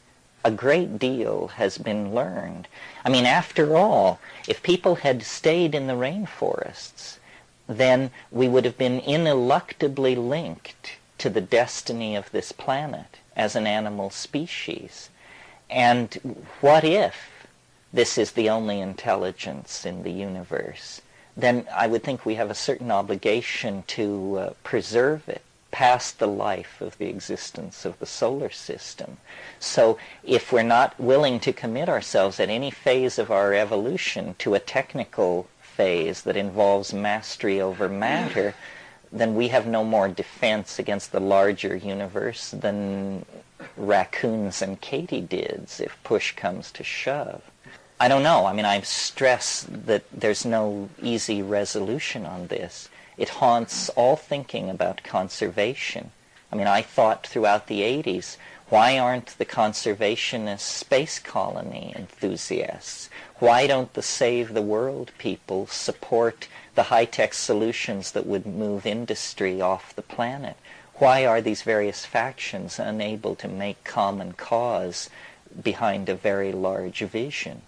a great deal has been learned. I mean, after all, if people had stayed in the rainforests, then we would have been ineluctably linked to the destiny of this planet as an animal species. And what if this is the only intelligence in the universe? Then I would think we have a certain obligation to preserve it past the life of the existence of the solar system. So if we're not willing to commit ourselves at any phase of our evolution to a technical phase that involves mastery over matter, then we have no more defense against the larger universe than raccoons and katydids if push comes to shove. I don't know. I mean, I stress that there's no easy resolution on this. It haunts all thinking about conservation. I mean, I thought throughout the 80s, why aren't the conservationist space colony enthusiasts? Why don't the Save the World people support the high-tech solutions that would move industry off the planet? Why are these various factions unable to make common cause behind a very large vision?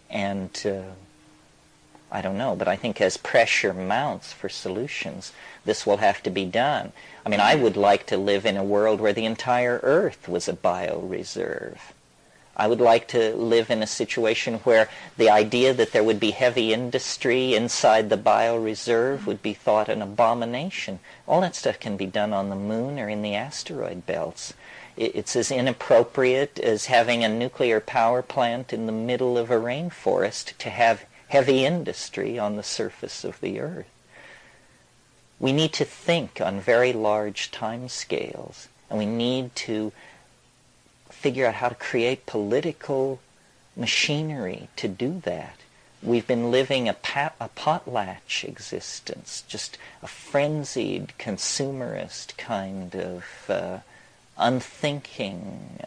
And I don't know, but I think as pressure mounts for solutions, this will have to be done. I mean, I would like to live in a world where the entire Earth was a bioreserve. I would like to live in a situation where the idea that there would be heavy industry inside the bioreserve would be thought an abomination. All that stuff can be done on the moon or in the asteroid belts. It's as inappropriate as having a nuclear power plant in the middle of a rainforest to have heavy industry on the surface of the Earth. We need to think on very large time scales, and we need to figure out how to create political machinery to do that. We've been living a potlatch existence, just a frenzied, consumerist kind of unthinking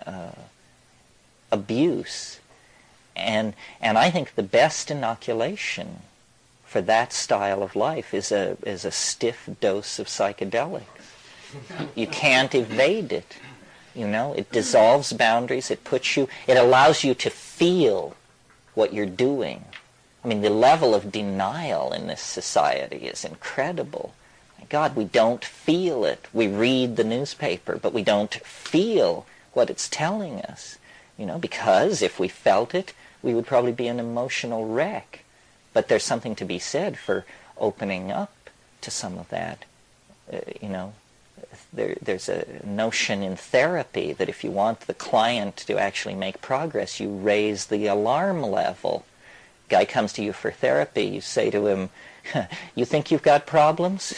abuse. And I think the best inoculation for that style of life is a stiff dose of psychedelics. You can't evade it. You know, it dissolves boundaries. It allows you to feel what you're doing. I mean, the level of denial in this society is incredible. My God, we don't feel it. We read the newspaper, but we don't feel what it's telling us. You know, because if we felt it, we would probably be an emotional wreck. But there's something to be said for opening up to some of that. You know, there's a notion in therapy that if you want the client to actually make progress, you raise the alarm level. Guy comes to you for therapy, you say to him, you think you've got problems?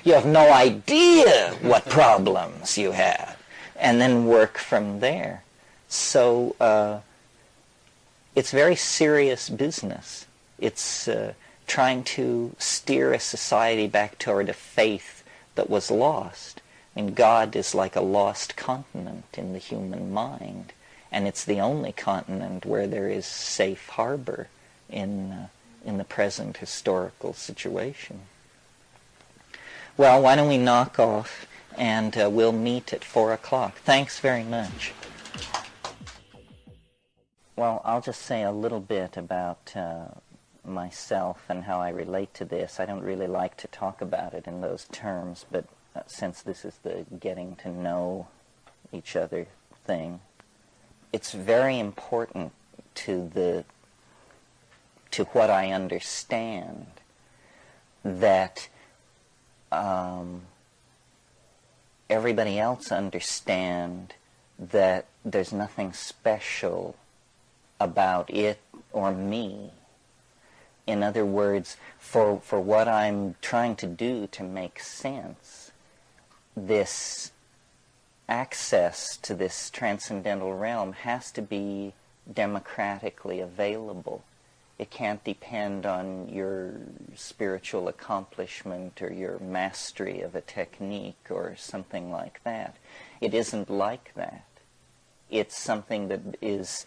You have no idea what problems you have. And then work from there. So it's very serious business. It's trying to steer a society back toward a faith that was lost. I mean, God is like a lost continent in the human mind, and it's the only continent where there is safe harbor in the present historical situation. Well, why don't we knock off, and we'll meet at 4 o'clock. Thanks very much. Well, I'll just say a little bit about myself and how I relate to this. I don't really like to talk about it in those terms, but since this is the getting to know each other thing, it's very important to what I understand that everybody else understand that there's nothing special about it or me. In other words, for what I'm trying to do to make sense, this access to this transcendental realm has to be democratically available. It can't depend on your spiritual accomplishment or your mastery of a technique or something like that. It isn't like that. It's something that is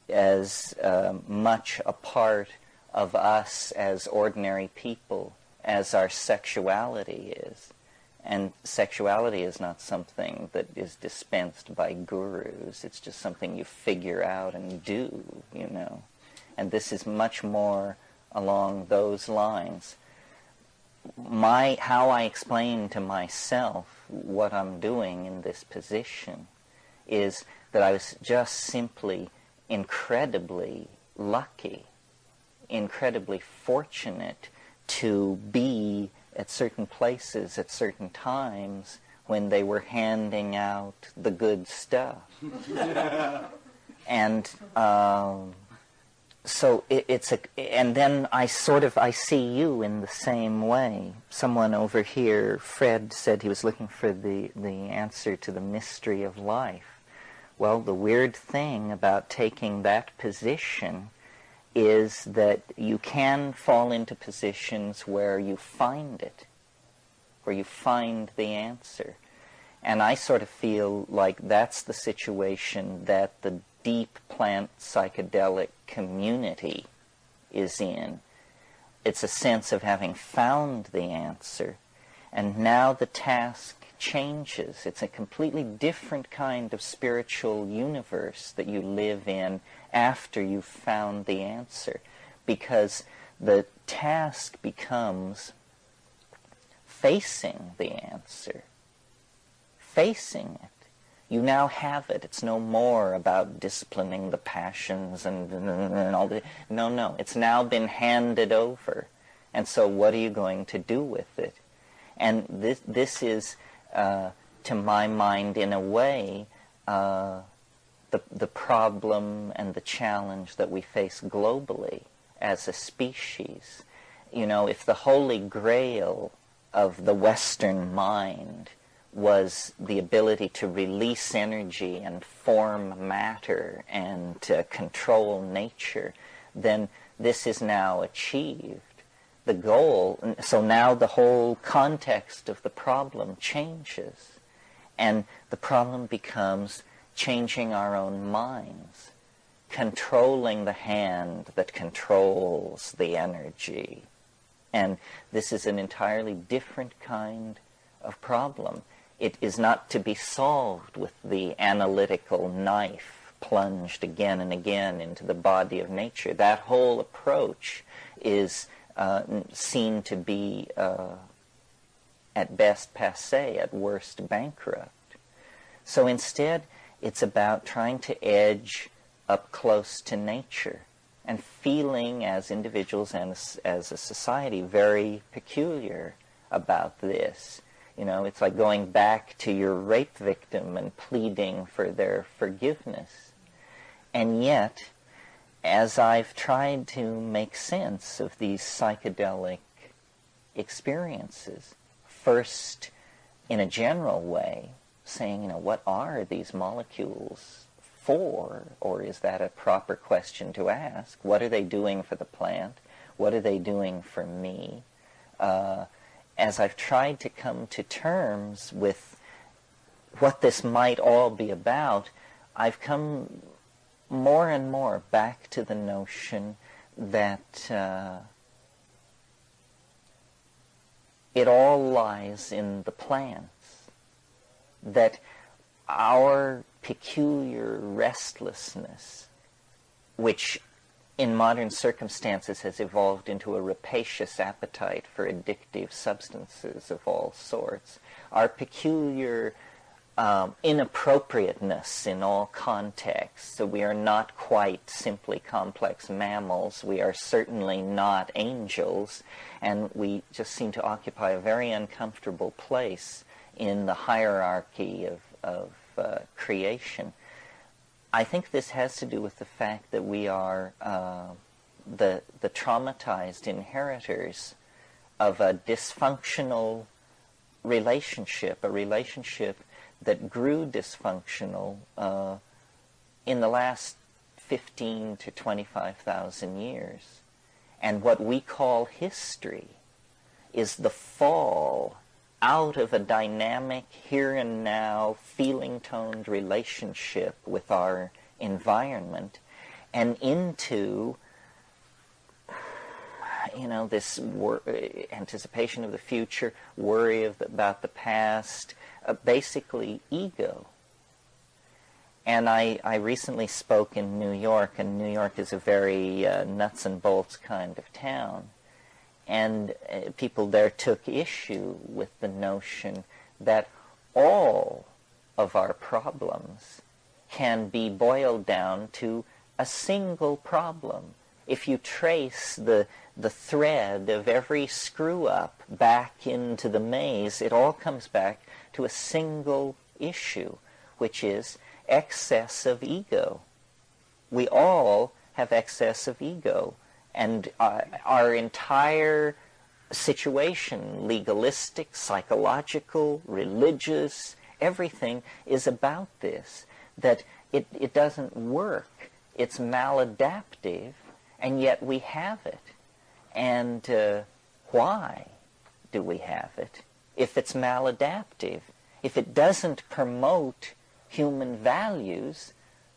as much a part of us as ordinary people as our sexuality is. And sexuality is not something that is dispensed by gurus. It's just something you figure out and do, you know. And this is much more along those lines. How I explain to myself what I'm doing in this position is that I was just simply incredibly lucky, incredibly fortunate to be at certain places at certain times when they were handing out the good stuff. And so and then I see you in the same way. Someone over here, Fred, said he was looking for the answer to the mystery of life. Well, the weird thing about taking that position is that you can fall into positions where you find it, where you find the answer. And I sort of feel like that's the situation that the deep plant psychedelic community is in. It's a sense of having found the answer, and now the task changes. It's a completely different kind of spiritual universe that you live in after you've found the answer, because the task becomes facing the answer, facing it. You now have it. It's no more about disciplining the passions and all the... No. It's now been handed over. And so what are you going to do with it? And this is, to my mind, in a way, the problem and the challenge that we face globally as a species. You know, if the holy grail of the Western mind was the ability to release energy and form matter and to control nature, then this is now achieved. The goal, so now the whole context of the problem changes, and the problem becomes changing our own minds, controlling the hand that controls the energy. And this is an entirely different kind of problem. It is not to be solved with the analytical knife plunged again and again into the body of nature. That whole approach is seen to be at best passé, at worst bankrupt. So instead, it's about trying to edge up close to nature and feeling as individuals and as a society very peculiar about this. You know, it's like going back to your rape victim and pleading for their forgiveness. And yet, as I've tried to make sense of these psychedelic experiences, first in a general way, saying, you know, what are these molecules for? Or is that a proper question to ask? What are they doing for the plant? What are they doing for me? As I've tried to come to terms with what this might all be about, I've come more and more back to the notion that it all lies in the plants, that our peculiar restlessness, which in modern circumstances has evolved into a rapacious appetite for addictive substances of all sorts, our peculiar inappropriateness in all contexts. So we are not quite simply complex mammals. We are certainly not angels, and we just seem to occupy a very uncomfortable place in the hierarchy of creation. I think this has to do with the fact that we are the traumatized inheritors of a dysfunctional relationship, a relationship that grew dysfunctional in the last 15 to 25,000 years. And what we call history is the fall out of a dynamic, here and now, feeling-toned relationship with our environment and into, you know, this anticipation of the future, worry about the past, basically ego. And I recently spoke in New York, and New York is a very nuts and bolts kind of town. And people there took issue with the notion that all of our problems can be boiled down to a single problem. If you trace the thread of every screw-up back into the maze, it all comes back to a single issue, which is excess of ego. We all have excess of ego. And our entire situation, legalistic, psychological, religious, everything is about this, that it doesn't work. It's maladaptive, and yet we have it. And why do we have it if it's maladaptive? If it doesn't promote human values,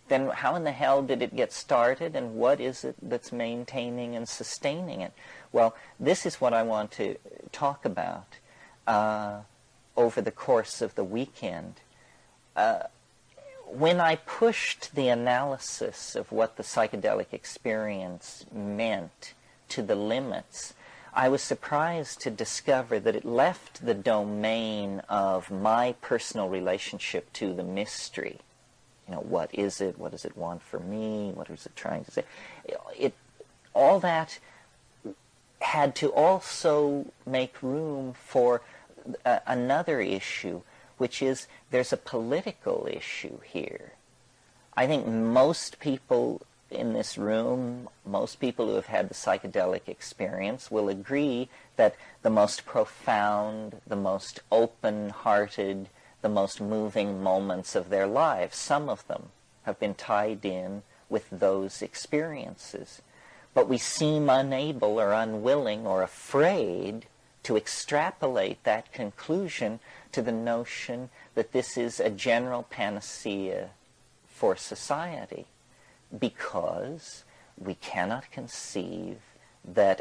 then how in the hell did it get started, and what is it that's maintaining and sustaining it? Well, this is what I want to talk about over the course of the weekend. When I pushed the analysis of what the psychedelic experience meant to the limits, I was surprised to discover that it left the domain of my personal relationship to the mystery. You know, what is it? What does it want from me? What is it trying to say? All that had to also make room for another issue, which is there's a political issue here. I think most people in this room, most people who have had the psychedelic experience will agree that the most profound, the most open-hearted, the most moving moments of their lives, some of them have been tied in with those experiences. But we seem unable or unwilling or afraid to extrapolate that conclusion to the notion that this is a general panacea for society, because we cannot conceive that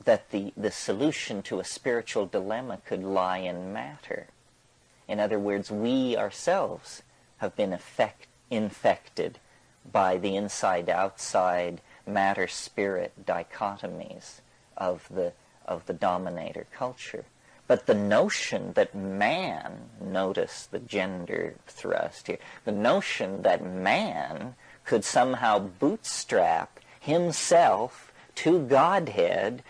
that the solution to a spiritual dilemma could lie in matter. In other words, we ourselves have been infected by the inside-outside matter-spirit dichotomies of the dominator culture. But the notion that man, notice the gender thrust here, the notion that man could somehow bootstrap himself to Godhead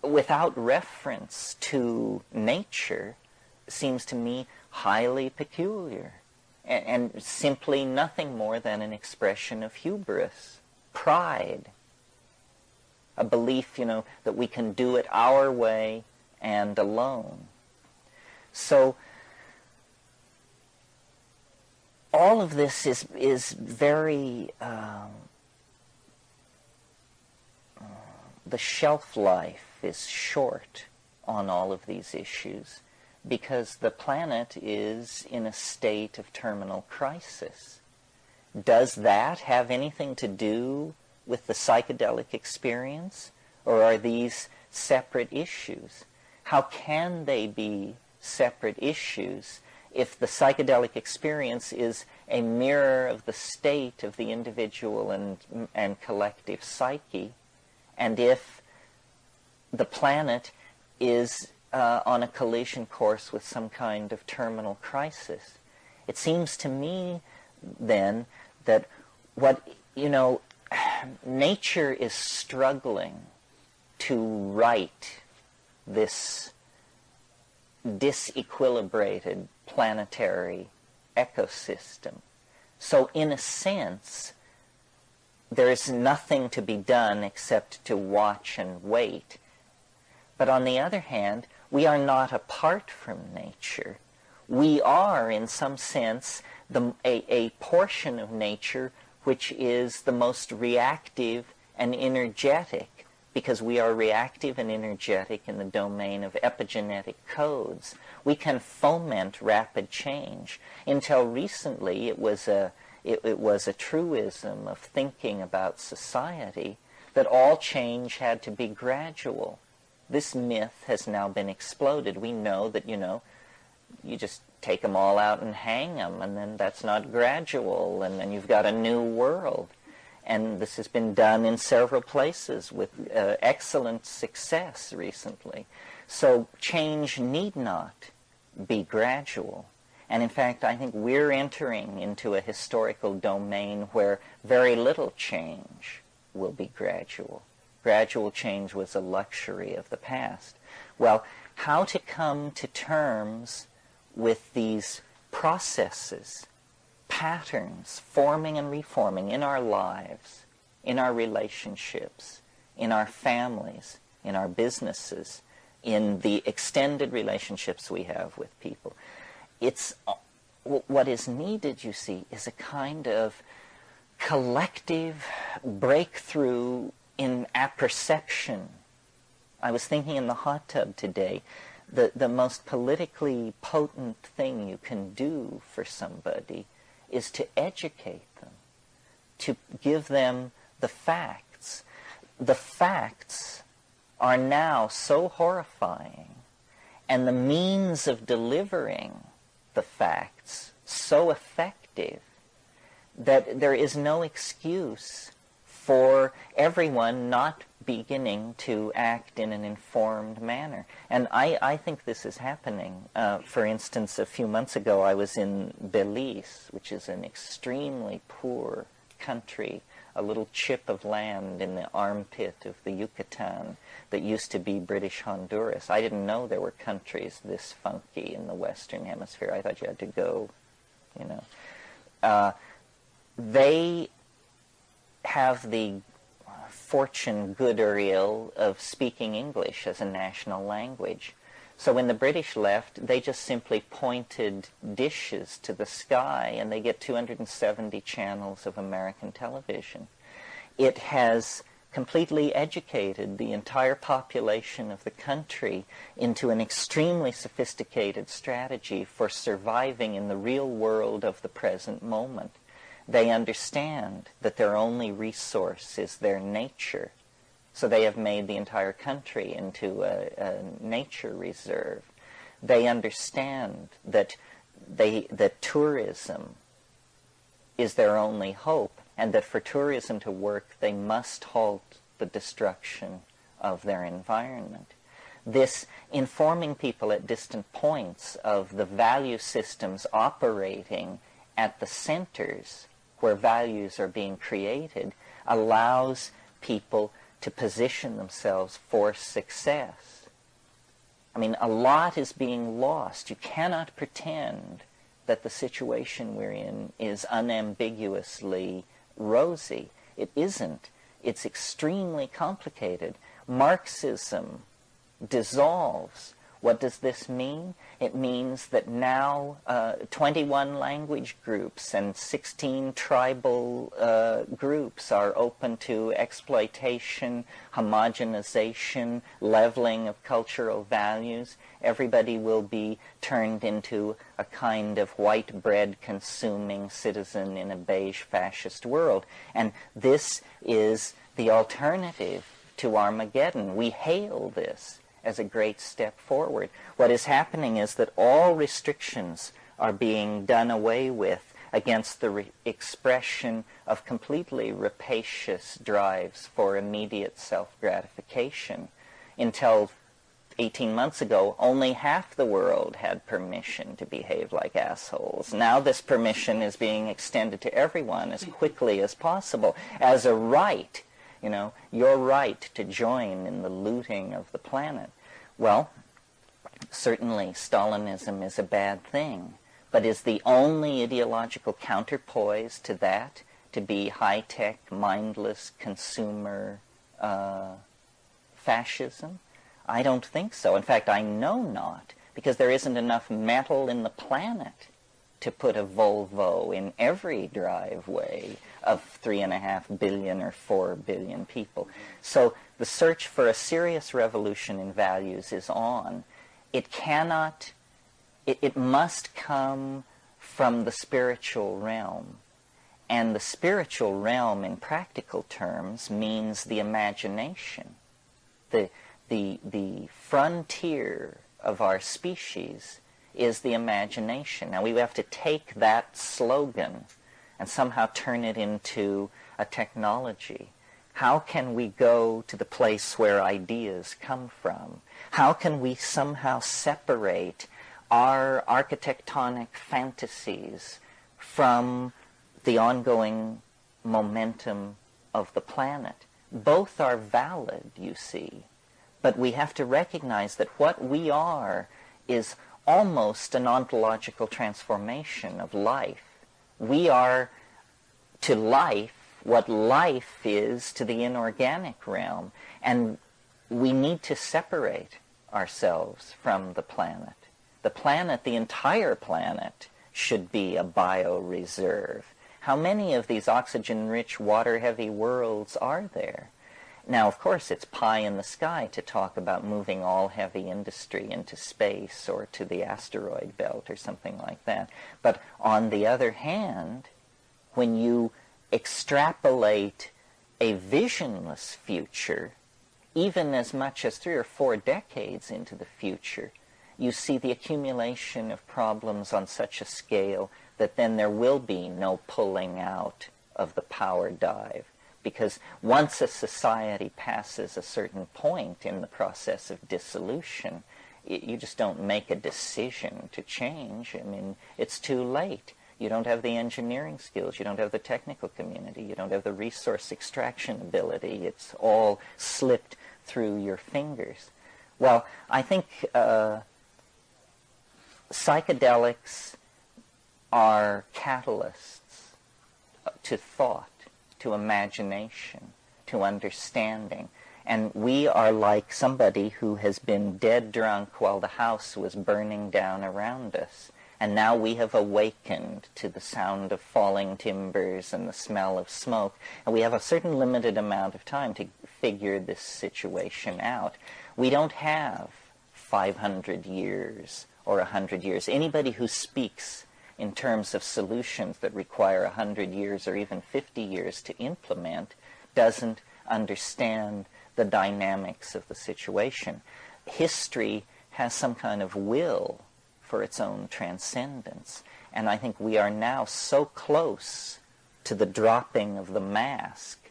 without reference to nature seems to me highly peculiar, and simply nothing more than an expression of hubris, pride, a belief, that we can do it our way and alone. So all of this is very the shelf life is short on all of these issues, because the planet is in a state of terminal crisis. Does that have anything to do with the psychedelic experience, or are these separate issues? How can they be separate issues if the psychedelic experience is a mirror of the state of the individual and collective psyche, and if the planet is on a collision course with some kind of terminal crisis? It seems to me then that nature is struggling to right this disequilibrated planetary ecosystem. So in a sense, there is nothing to be done except to watch and wait. But on the other hand, we are not apart from nature. We are, in some sense, a portion of nature which is the most reactive and energetic, because we are reactive and energetic in the domain of epigenetic codes. We can foment rapid change. Until recently, it was a truism of thinking about society that all change had to be gradual. This myth has now been exploded. We know that, you just take them all out and hang them, and then that's not gradual, and then you've got a new world. And this has been done in several places with excellent success recently. So change need not be gradual. And in fact, I think we're entering into a historical domain where very little change will be gradual. Gradual change was a luxury of the past. Well, how to come to terms with these processes, patterns, forming and reforming in our lives, in our relationships, in our families, in our businesses, in the extended relationships we have with people. What is needed, you see, is a kind of collective breakthrough in apperception. I was thinking in the hot tub today, the most politically potent thing you can do for somebody is to educate them, to give them the facts. The facts are now so horrifying, and the means of delivering the facts so effective, that there is no excuse for everyone not beginning to act in an informed manner. And I think this is happening. For instance, a few months ago I was in Belize, which is an extremely poor country, a little chip of land in the armpit of the Yucatan that used to be British Honduras. I didn't know there were countries this funky in the Western Hemisphere. I thought you had to go, you know. They have the fortune, good or ill, of speaking English as a national language. So when the British left, they just simply pointed dishes to the sky, and they get 270 channels of American television. It has completely educated the entire population of the country into an extremely sophisticated strategy for surviving in the real world of the present moment. They understand that their only resource is their nature. So they have made the entire country into a nature reserve. They understand that tourism is their only hope, and that for tourism to work, they must halt the destruction of their environment. This informing people at distant points of the value systems operating at the centers where values are being created allows people to position themselves for success. I mean, a lot is being lost. You cannot pretend that the situation we're in is unambiguously rosy. It isn't. It's extremely complicated. Marxism dissolves. What does this mean? It means that now 21 language groups and 16 tribal groups are open to exploitation, homogenization, leveling of cultural values. Everybody will be turned into a kind of white bread consuming citizen in a beige fascist world. And this is the alternative to Armageddon. We hail this as a great step forward. What is happening is that all restrictions are being done away with against the expression of completely rapacious drives for immediate self-gratification. Until 18 months ago, only half the world had permission to behave like assholes. Now this permission is being extended to everyone as quickly as possible as a right, you know, your right to join in the looting of the planet. Well, certainly Stalinism is a bad thing, but is the only ideological counterpoise to that to be high-tech, mindless consumer fascism? I don't think so. In fact, I know not, because there isn't enough metal in the planet to put a Volvo in every driveway of 3.5 billion or 4 billion people. So the search for a serious revolution in values is on. It cannot, it must come from the spiritual realm. And the spiritual realm, in practical terms, means the imagination. The frontier of our species is the imagination. Now we have to take that slogan and somehow turn it into a technology. How can we go to the place where ideas come from? How can we somehow separate our architectonic fantasies from the ongoing momentum of the planet? Both are valid, you see, but we have to recognize that what we are is almost an ontological transformation of life. We are to life what life is to the inorganic realm, and we need to separate ourselves from the planet. The planet, the entire planet, should be a bioreserve. How many of these oxygen-rich, water-heavy worlds are there? Now, of course, it's pie in the sky to talk about moving all heavy industry into space or to the asteroid belt or something like that. But on the other hand, when you extrapolate a visionless future, even as much as 3 or 4 decades into the future, you see the accumulation of problems on such a scale that then there will be no pulling out of the power dive. Because once a society passes a certain point in the process of dissolution, you just don't make a decision to change. I mean, it's too late. You don't have the engineering skills. You don't have the technical community. You don't have the resource extraction ability. It's all slipped through your fingers. Well, I think psychedelics are catalysts to thought, to imagination, to understanding. And we are like somebody who has been dead drunk while the house was burning down around us. And now we have awakened to the sound of falling timbers and the smell of smoke. And we have a certain limited amount of time to figure this situation out. We don't have 500 years or 100 years. Anybody who speaks in terms of solutions that require 100 years or even 50 years to implement doesn't understand the dynamics of the situation. History has some kind of will for its own transcendence. And I think we are now so close to the dropping of the mask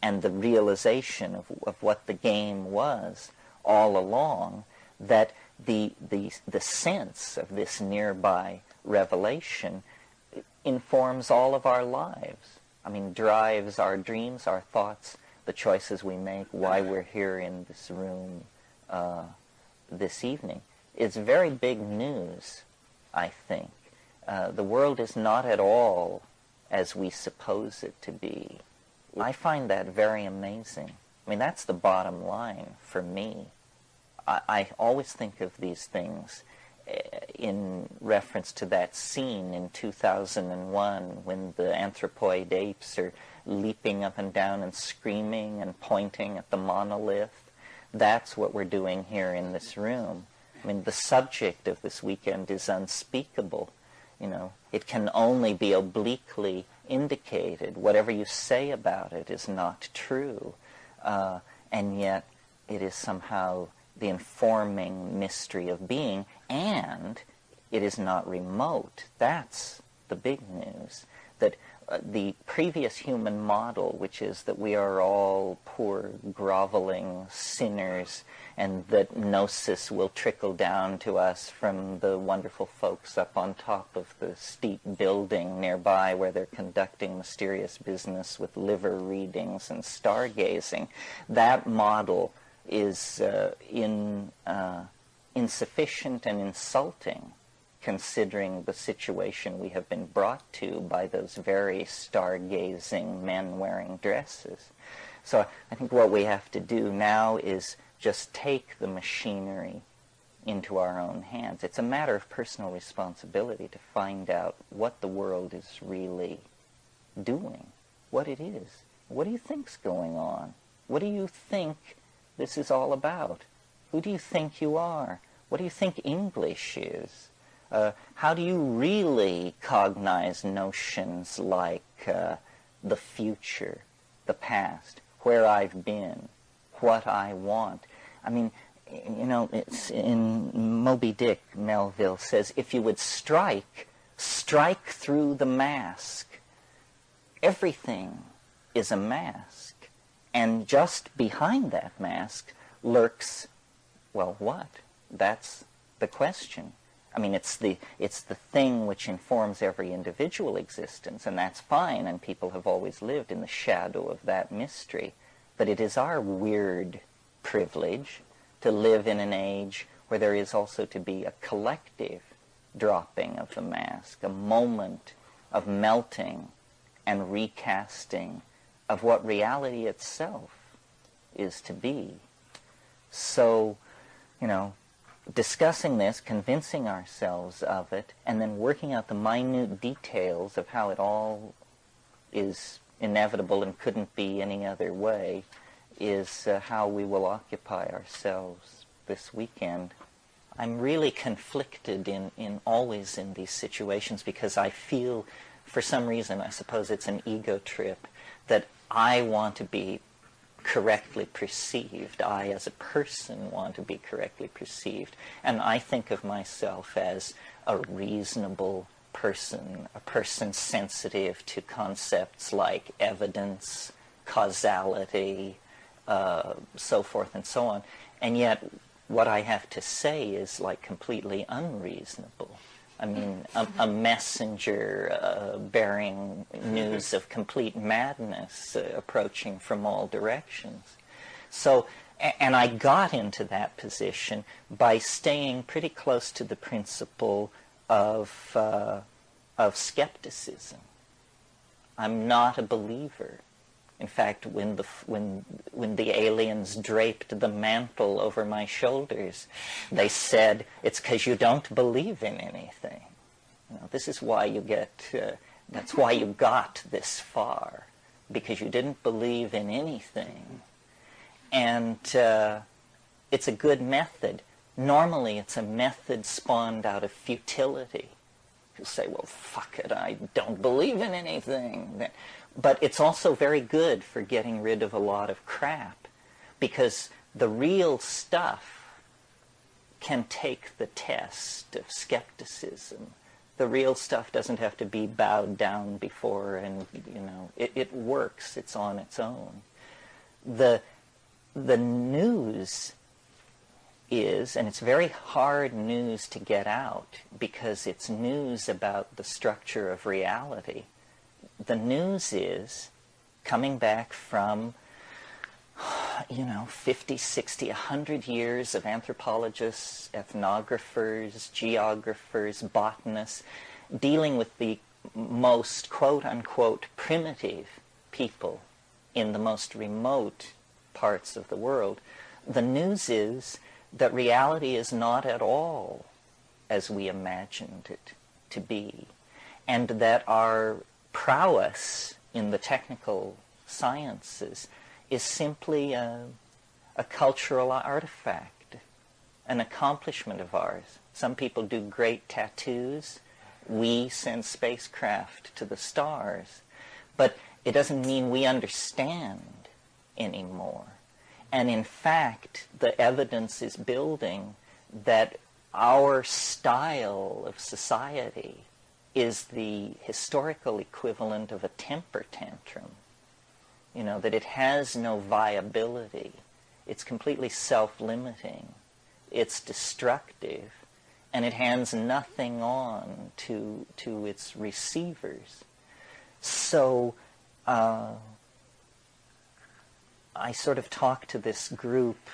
and the realization of what the game was all along, that the sense of this nearby revelation informs all of our lives. I mean, drives our dreams, our thoughts, the choices we make, why we're here in this room this evening. It's very big news, I think. The world is not at all as we suppose it to be. I find that very amazing. I mean, that's the bottom line for me. I always think of these things in reference to that scene in 2001 when the anthropoid apes are leaping up and down and screaming and pointing at the monolith. That's what we're doing here in this room. I mean, the subject of this weekend is unspeakable. You know, it can only be obliquely indicated. Whatever you say about it is not true. And yet it is somehow the informing mystery of being, and it is not remote. That's the big news. That the previous human model, which is that we are all poor, groveling sinners, and that gnosis will trickle down to us from the wonderful folks up on top of the steep building nearby where they're conducting mysterious business with liver readings and stargazing. That model is insufficient and insulting, considering the situation we have been brought to by those very stargazing men wearing dresses. So I think what we have to do now is just take the machinery into our own hands. It's a matter of personal responsibility to find out what the world is really doing, what it is. What do you think's going on? What do you think this is all about? Who do you think you are? What do you think English is? How do you really cognize notions like the future, the past, where I've been, what I want? I mean, you know, it's in Moby Dick, Melville says, if you would strike through the mask. Everything is a mask. And just behind that mask lurks, well, what? That's the question. I mean, it's the thing which informs every individual existence, and that's fine, and people have always lived in the shadow of that mystery. But it is our weird privilege to live in an age where there is also to be a collective dropping of the mask, a moment of melting and recasting of what reality itself is to be. So, you know, discussing this, convincing ourselves of it, and then working out the minute details of how it all is inevitable and couldn't be any other way is how we will occupy ourselves this weekend. I'm really conflicted in always in these situations because I feel, for some reason, I suppose it's an ego trip, that I want to be correctly perceived. I, as a person, want to be correctly perceived. And I think of myself as a reasonable person, a person sensitive to concepts like evidence, causality, so forth and so on. And yet, what I have to say is like completely unreasonable. I mean, a messenger bearing news of complete madness approaching from all directions. So, and I got into that position by staying pretty close to the principle of skepticism. I'm not a believer. In fact, when the aliens draped the mantle over my shoulders, they said, "It's because you don't believe in anything." You know, this is why you get. That's why you got this far, because you didn't believe in anything. And it's a good method. Normally, it's a method spawned out of futility. You say, "Well, fuck it, I don't believe in anything." But it's also very good for getting rid of a lot of crap, because the real stuff can take the test of skepticism. The real stuff doesn't have to be bowed down before, and it works. It's on its own. The news is, and it's very hard news to get out because it's news about the structure of reality. The news is coming back from, 50, 60, 100 years of anthropologists, ethnographers, geographers, botanists, dealing with the most quote-unquote primitive people in the most remote parts of the world. The news is that reality is not at all as we imagined it to be, and that our prowess in the technical sciences is simply a cultural artifact, an accomplishment of ours. Some people do great tattoos. We send spacecraft to the stars. But it doesn't mean we understand anymore. And in fact, the evidence is building that our style of society is the historical equivalent of a temper tantrum. That it has no viability. It's completely self-limiting. It's destructive. And it hands nothing on to its receivers. So I sort of talk to this group,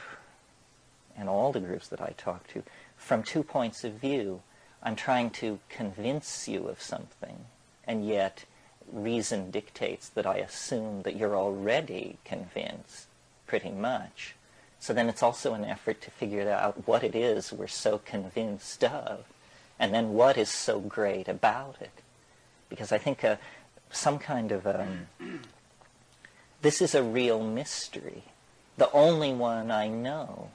and all the groups that I talk to, from two points of view. I'm trying to convince you of something, and yet reason dictates that I assume that you're already convinced, pretty much. So then it's also an effort to figure out what it is we're so convinced of, and then what is so great about it. Because I think some kind of this is a real mystery, the only one I know.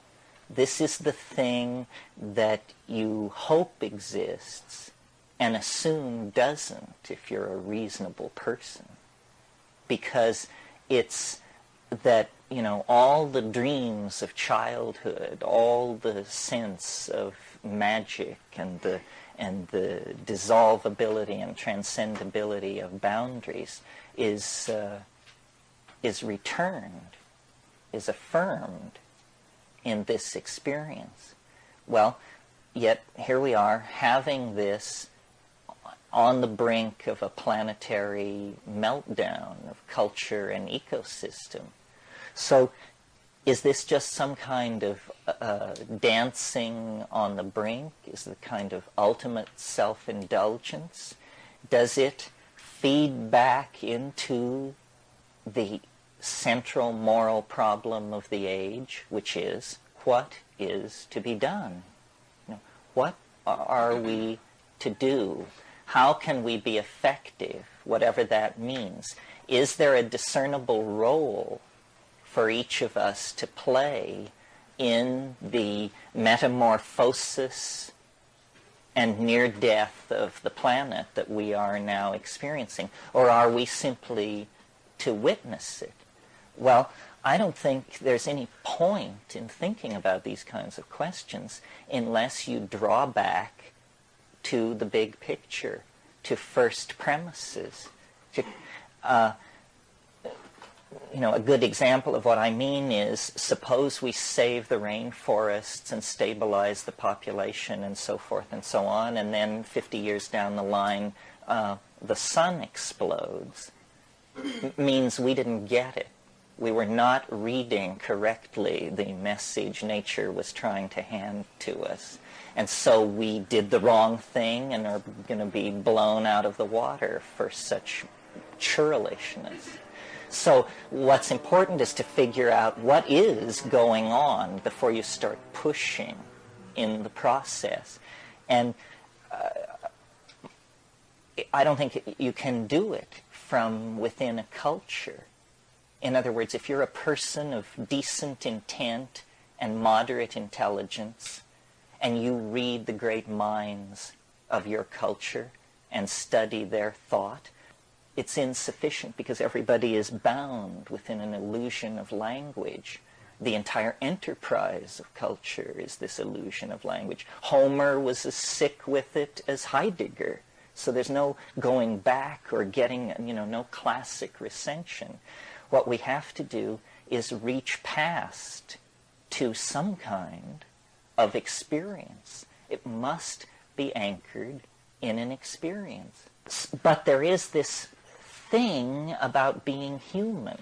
This is the thing that you hope exists and assume doesn't if you're a reasonable person. Because it's that, all the dreams of childhood, all the sense of magic and the dissolvability and transcendability of boundaries is returned, is affirmed in this experience. Well, yet here we are having this on the brink of a planetary meltdown of culture and ecosystem. So is this just some kind of dancing on the brink? Is the kind of ultimate self-indulgence? Does it feed back into the central moral problem of the age, which is, what is to be done? What are we to do? How can we be effective, whatever that means? Is there a discernible role for each of us to play in the metamorphosis and near death of the planet that we are now experiencing? Or are we simply to witness it? Well, I don't think there's any point in thinking about these kinds of questions unless you draw back to the big picture, to first premises. a good example of what I mean is, suppose we save the rainforests and stabilize the population and so forth and so on, and then 50 years down the line, the sun explodes. Means we didn't get it. We were not reading correctly the message nature was trying to hand to us. And so we did the wrong thing and are going to be blown out of the water for such churlishness. So what's important is to figure out what is going on before you start pushing in the process. And I don't think you can do it from within a culture. In other words, if you're a person of decent intent and moderate intelligence, and you read the great minds of your culture and study their thought, it's insufficient because everybody is bound within an illusion of language. The entire enterprise of culture is this illusion of language. Homer was as sick with it as Heidegger. So there's no going back or getting, no classic recension. What we have to do is reach past to some kind of experience. It must be anchored in an experience. But there is this thing about being human,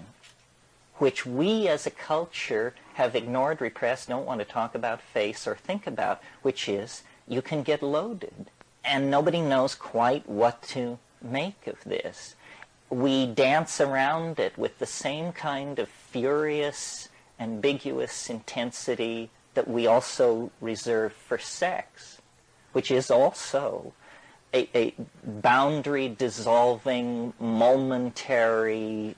which we as a culture have ignored, repressed, don't want to talk about, face, or think about, which is you can get loaded. And nobody knows quite what to make of this. We dance around it with the same kind of furious, ambiguous intensity that we also reserve for sex, which is also a boundary-dissolving, momentary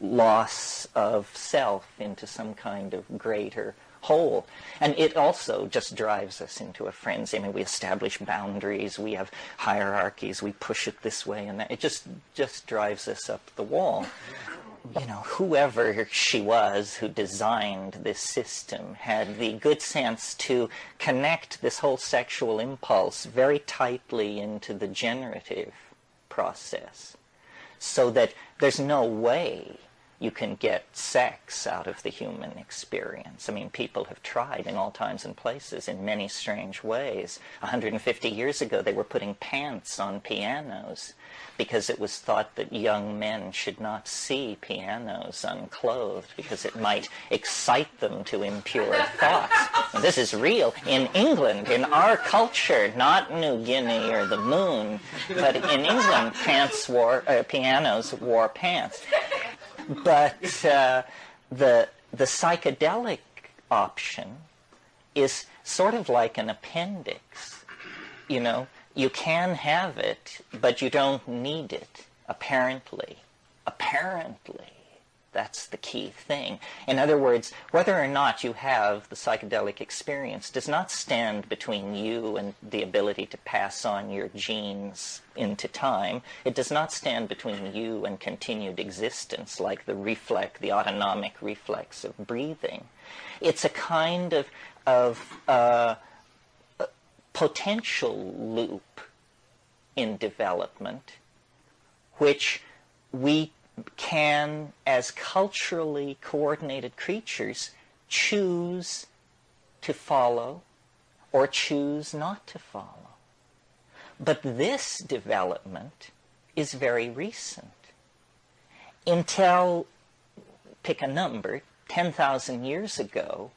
loss of self into some kind of greater whole. And it also just drives us into a frenzy. I mean, we establish boundaries, we have hierarchies, we push it this way and that. It just drives us up the wall. Whoever she was who designed this system had the good sense to connect this whole sexual impulse very tightly into the generative process, so that there's no way you can get sex out of the human experience. I mean, people have tried in all times and places in many strange ways. 150 years ago, they were putting pants on pianos because it was thought that young men should not see pianos unclothed because it might excite them to impure thoughts. And this is real. In England, in our culture, not New Guinea or the moon, but in England, pianos wore pants. But the psychedelic option is sort of like an appendix. You can have it, but you don't need it, apparently. Apparently. That's the key thing. In other words, whether or not you have the psychedelic experience does not stand between you and the ability to pass on your genes into time. It does not stand between you and continued existence, like the autonomic reflex of breathing. It's a kind of potential loop in development, which we can, as culturally coordinated creatures, choose to follow or choose not to follow. But this development is very recent. Until, pick a number, 10,000 years ago,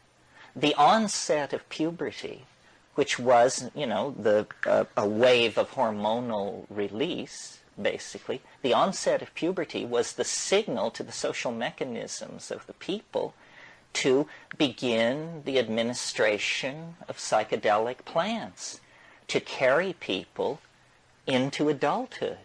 the onset of puberty, which was, a wave of hormonal release, basically, the onset of puberty was the signal to the social mechanisms of the people to begin the administration of psychedelic plants, to carry people into adulthood,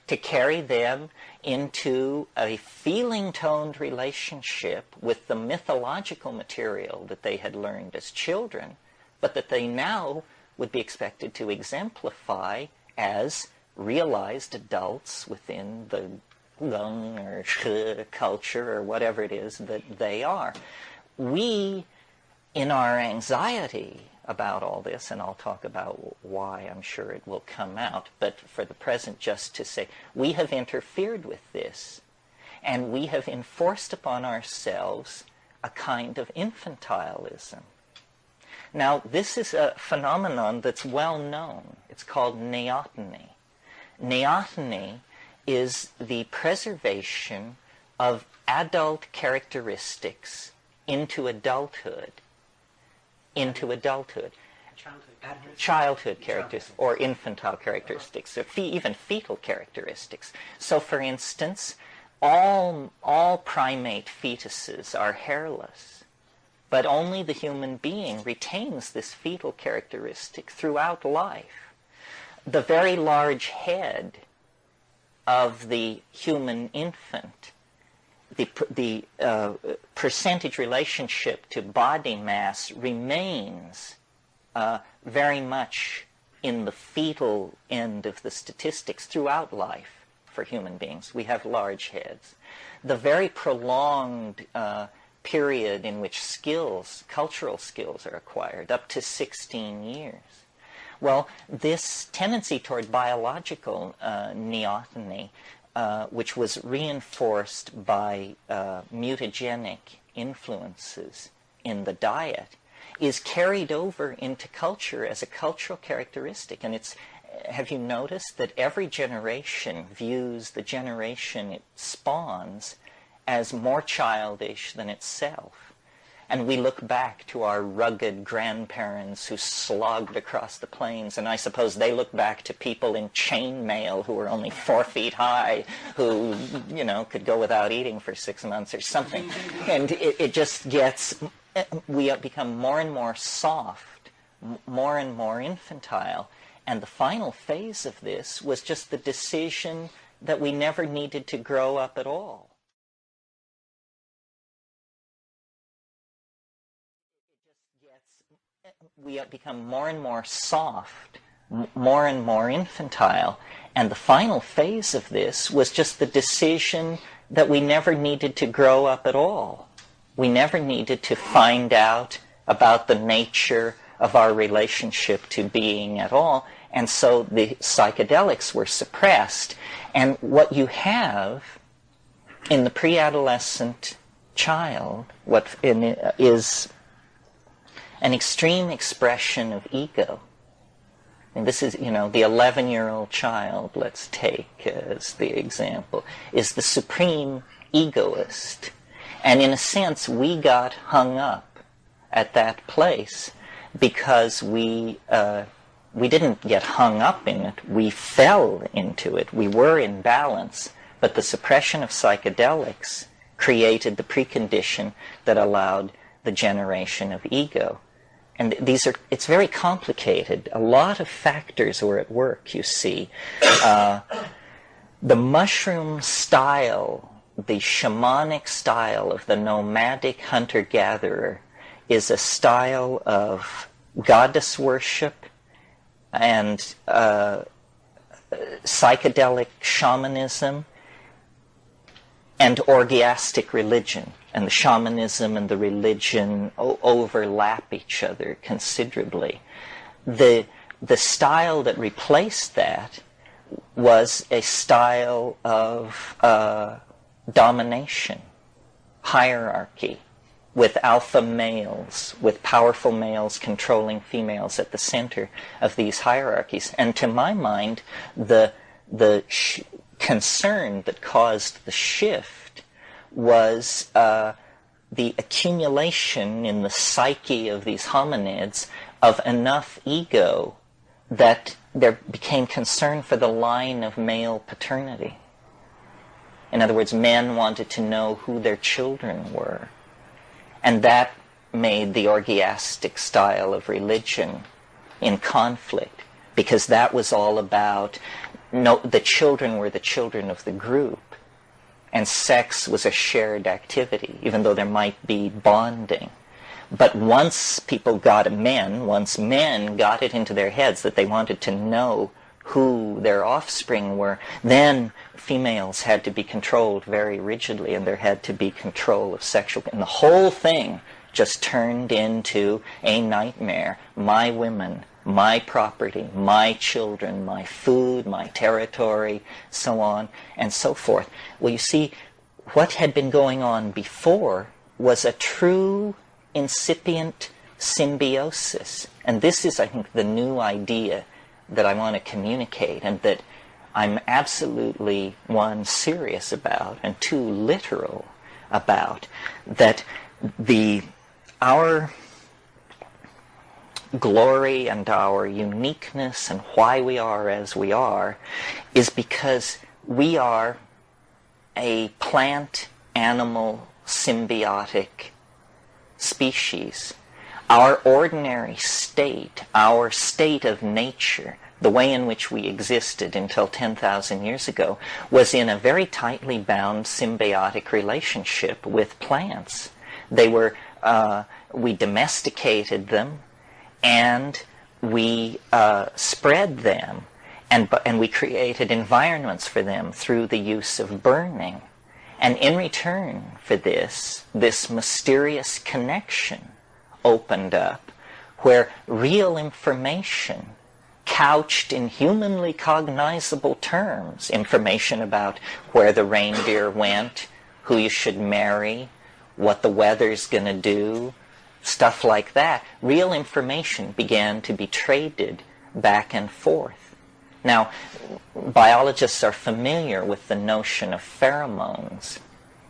to carry them into a feeling-toned relationship with the mythological material that they had learned as children, but that they now would be expected to exemplify as realized adults within the lung or culture or whatever it is that they are. We, in our anxiety about all this, and I'll talk about why I'm sure it will come out, but for the present just to say, we have interfered with this. And we have enforced upon ourselves a kind of infantilism. Now, this is a phenomenon that's well known. It's called neoteny. Neoteny is the preservation of adult characteristics into adulthood. Childhood characteristics, or infantile characteristics, or even fetal characteristics. So, for instance, all primate fetuses are hairless, but only the human being retains this fetal characteristic throughout life. The very large head of the human infant, the percentage relationship to body mass remains very much in the fetal end of the statistics throughout life for human beings. We have large heads. The very prolonged period in which skills, cultural skills, are acquired, up to 16 years. Well, this tendency toward biological neoteny, which was reinforced by mutagenic influences in the diet, is carried over into culture as a cultural characteristic. And have you noticed that every generation views the generation it spawns as more childish than itself? And we look back to our rugged grandparents who slogged across the plains, and I suppose they look back to people in chainmail who were only 4 feet high, who, could go without eating for 6 months or something. And it just gets, we become more and more soft, more and more infantile. And the final phase of this was just the decision that we never needed to grow up at all. We become more and more soft, more and more infantile. And the final phase of this was just the decision that we never needed to grow up at all. We never needed to find out about the nature of our relationship to being at all. And so the psychedelics were suppressed. And what you have in the pre-adolescent child is an extreme expression of ego. And this is, the 11-year-old child, let's take as the example, is the supreme egoist. And in a sense, we got hung up at that place because we didn't get hung up in it. We fell into it. We were in balance, but the suppression of psychedelics created the precondition that allowed the generation of ego. And it's very complicated. A lot of factors were at work, you see. The mushroom style, the shamanic style of the nomadic hunter-gatherer is a style of goddess worship and psychedelic shamanism and orgiastic religion. And the shamanism and the religion overlap each other considerably. The style that replaced that was a style of domination, hierarchy, with alpha males, with powerful males controlling females at the center of these hierarchies. And to my mind, the concern that caused the shift was the accumulation in the psyche of these hominids of enough ego that there became concern for the line of male paternity. In other words, men wanted to know who their children were. And that made the orgiastic style of religion in conflict, because that was all about, the children were the children of the group. And sex was a shared activity, even though there might be bonding. But once men got it into their heads that they wanted to know who their offspring were, then females had to be controlled very rigidly, and there had to be control of sexual. And the whole thing just turned into a nightmare. My women, my property, my children, my food, my territory, so on and so forth. Well, you see, what had been going on before was a true incipient symbiosis. And this is, I think, the new idea that I want to communicate, and that I'm absolutely, one, serious about, and two, literal about, that our glory and our uniqueness and why we are as we are is because we are a plant-animal symbiotic species. Our ordinary state, our state of nature, the way in which we existed until 10,000 years ago, was in a very tightly bound symbiotic relationship with plants. They were, we domesticated them, and we spread them, and we created environments for them through the use of burning. And in return for this mysterious connection opened up where real information couched in humanly cognizable terms, information about where the reindeer went, who you should marry, what the weather's going to do, stuff like that. Real information began to be traded back and forth. Now, biologists are familiar with the notion of pheromones,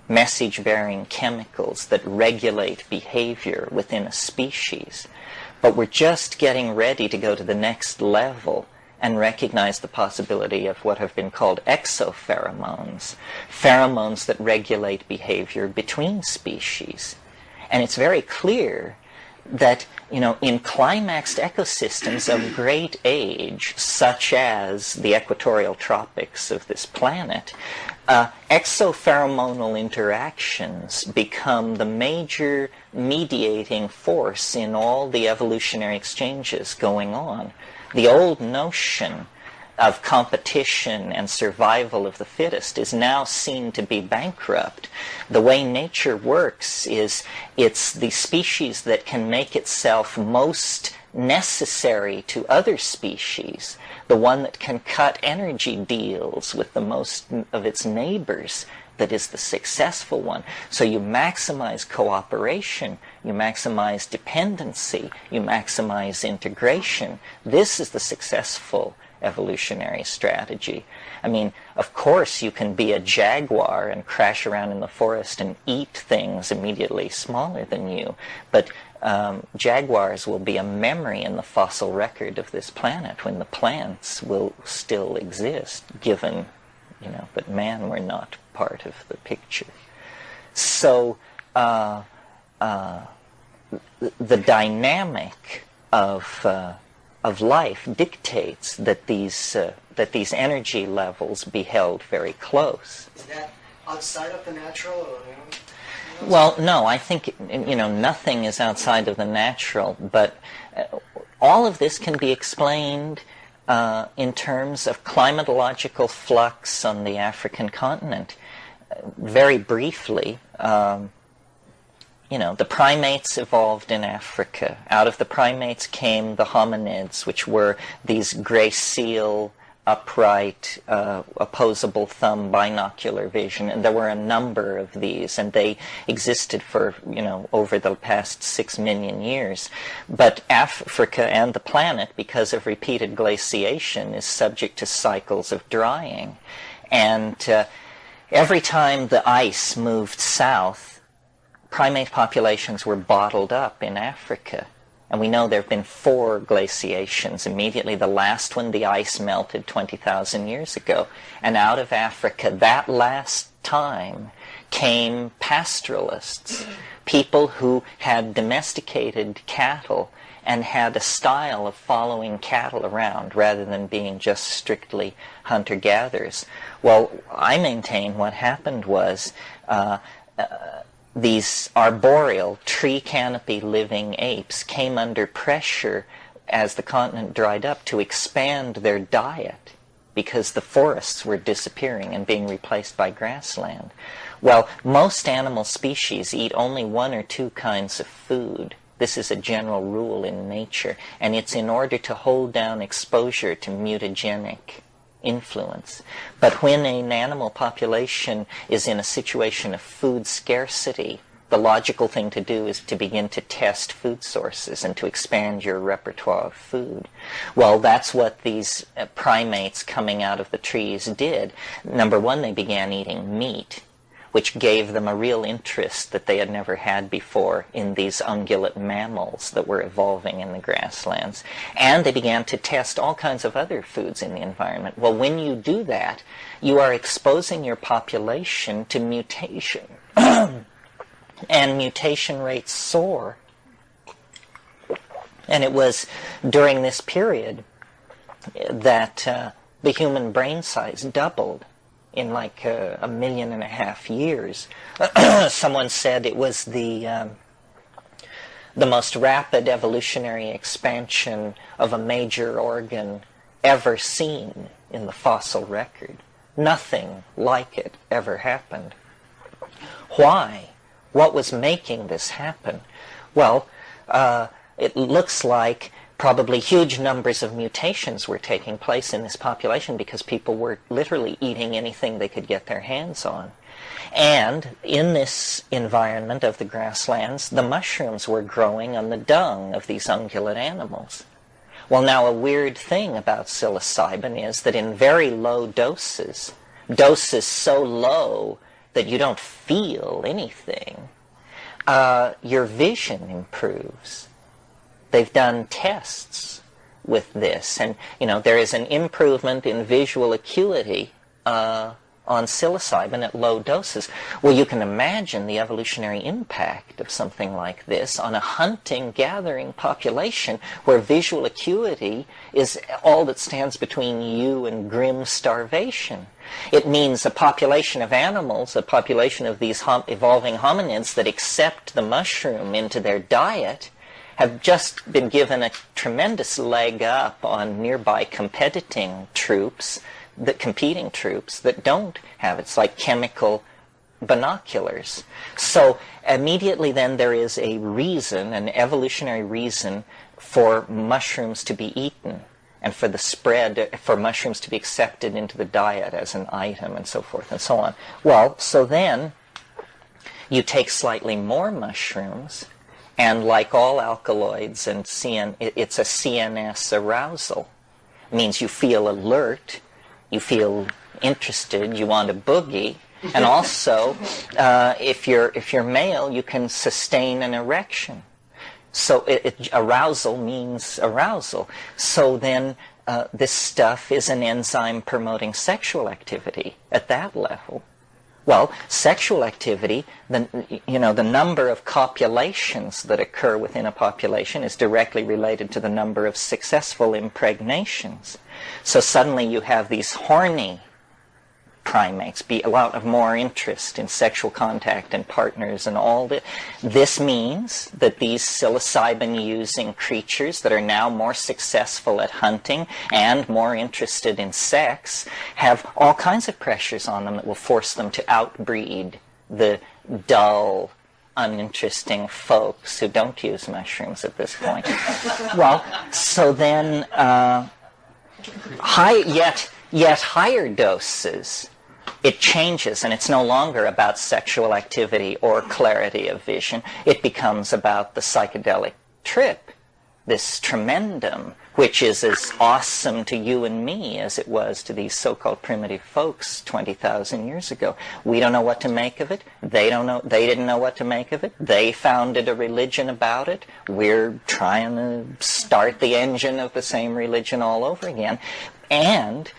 message-bearing chemicals that regulate behavior within a species. But we're just getting ready to go to the next level and recognize the possibility of what have been called exopheromones, pheromones that regulate behavior between species. And it's very clear that, in climaxed ecosystems of great age, such as the equatorial tropics of this planet, exopheromonal interactions become the major mediating force in all the evolutionary exchanges going on. The old notion of competition and survival of the fittest is now seen to be bankrupt. The way nature works is it's the species that can make itself most necessary to other species, the one that can cut energy deals with the most of its neighbors, that is the successful one. So you maximize cooperation, you maximize dependency, you maximize integration. This is the successful evolutionary strategy. I mean, of course you can be a jaguar and crash around in the forest and eat things immediately smaller than you, but jaguars will be a memory in the fossil record of this planet when the plants will still exist, given, that man were not part of the picture. So the dynamic of life dictates that these energy levels be held very close. Is that outside of the natural? Or, Well, no, I think, nothing is outside of the natural, but all of this can be explained in terms of climatological flux on the African continent. Very briefly, the primates evolved in Africa. Out of the primates came the hominids, which were these gracile, upright, opposable thumb, binocular vision, and there were a number of these, and they existed for, over the past 6 million years. But Africa and the planet, because of repeated glaciation, is subject to cycles of drying. And every time the ice moved south, primate populations were bottled up in Africa. And we know there have been 4 glaciations. Immediately the last one, the ice melted 20,000 years ago. And out of Africa, that last time, came pastoralists, people who had domesticated cattle and had a style of following cattle around rather than being just strictly hunter-gatherers. Well, I maintain what happened was these arboreal, tree canopy living apes came under pressure as the continent dried up to expand their diet because the forests were disappearing and being replaced by grassland. Well, most animal species eat only 1 or 2 kinds of food. This is a general rule in nature, and it's in order to hold down exposure to mutagenic influence. But when an animal population is in a situation of food scarcity, the logical thing to do is to begin to test food sources and to expand your repertoire of food. Well, that's what these primates coming out of the trees did. Number one, they began eating meat, which gave them a real interest that they had never had before in these ungulate mammals that were evolving in the grasslands. And they began to test all kinds of other foods in the environment. Well, when you do that, you are exposing your population to mutation. And mutation rates soar. And it was during this period that the human brain size doubled in like 1.5 million years. Someone said it was the most rapid evolutionary expansion of a major organ ever seen in the fossil record. Nothing like it ever happened. Why? What was making this happen? Well, it looks like probably huge numbers of mutations were taking place in this population because people were literally eating anything they could get their hands on. And in this environment of the grasslands, the mushrooms were growing on the dung of these ungulate animals. Well, now a weird thing about psilocybin is that in very low doses so low that you don't feel anything, your vision improves. They've done tests with this, and there is an improvement in visual acuity on psilocybin at low doses. Well, you can imagine the evolutionary impact of something like this on a hunting, gathering population where visual acuity is all that stands between you and grim starvation. It means a population of animals, a population of these evolving hominids that accept the mushroom into their diet, have just been given a tremendous leg up on nearby competing troops that don't have it. It's like chemical binoculars. So immediately then there is a reason, an evolutionary reason, for mushrooms to be eaten and for the spread, for mushrooms to be accepted into the diet as an item and so forth and so on. Well, so then you take slightly more mushrooms, and like all alkaloids and it's a CNS arousal. It means you feel alert, you feel interested, you want a boogie, and also if you're male, you can sustain an erection. So arousal means arousal. So then this stuff is an enzyme promoting sexual activity at that level. Well, sexual activity, the number of copulations that occur within a population is directly related to the number of successful impregnations. So suddenly you have these horny primates, be a lot of more interest in sexual contact and partners and all that. This means that these psilocybin-using creatures that are now more successful at hunting and more interested in sex have all kinds of pressures on them that will force them to outbreed the dull, uninteresting folks who don't use mushrooms at this point. Well, so then yet higher doses, it changes, and it's no longer about sexual activity or clarity of vision. It becomes about the psychedelic trip, this tremendum, which is as awesome to you and me as it was to these so-called primitive folks 20,000 years ago. We don't know what to make of it. They didn't know what to make of it. They founded a religion about it. We're trying to start the engine of the same religion all over again. And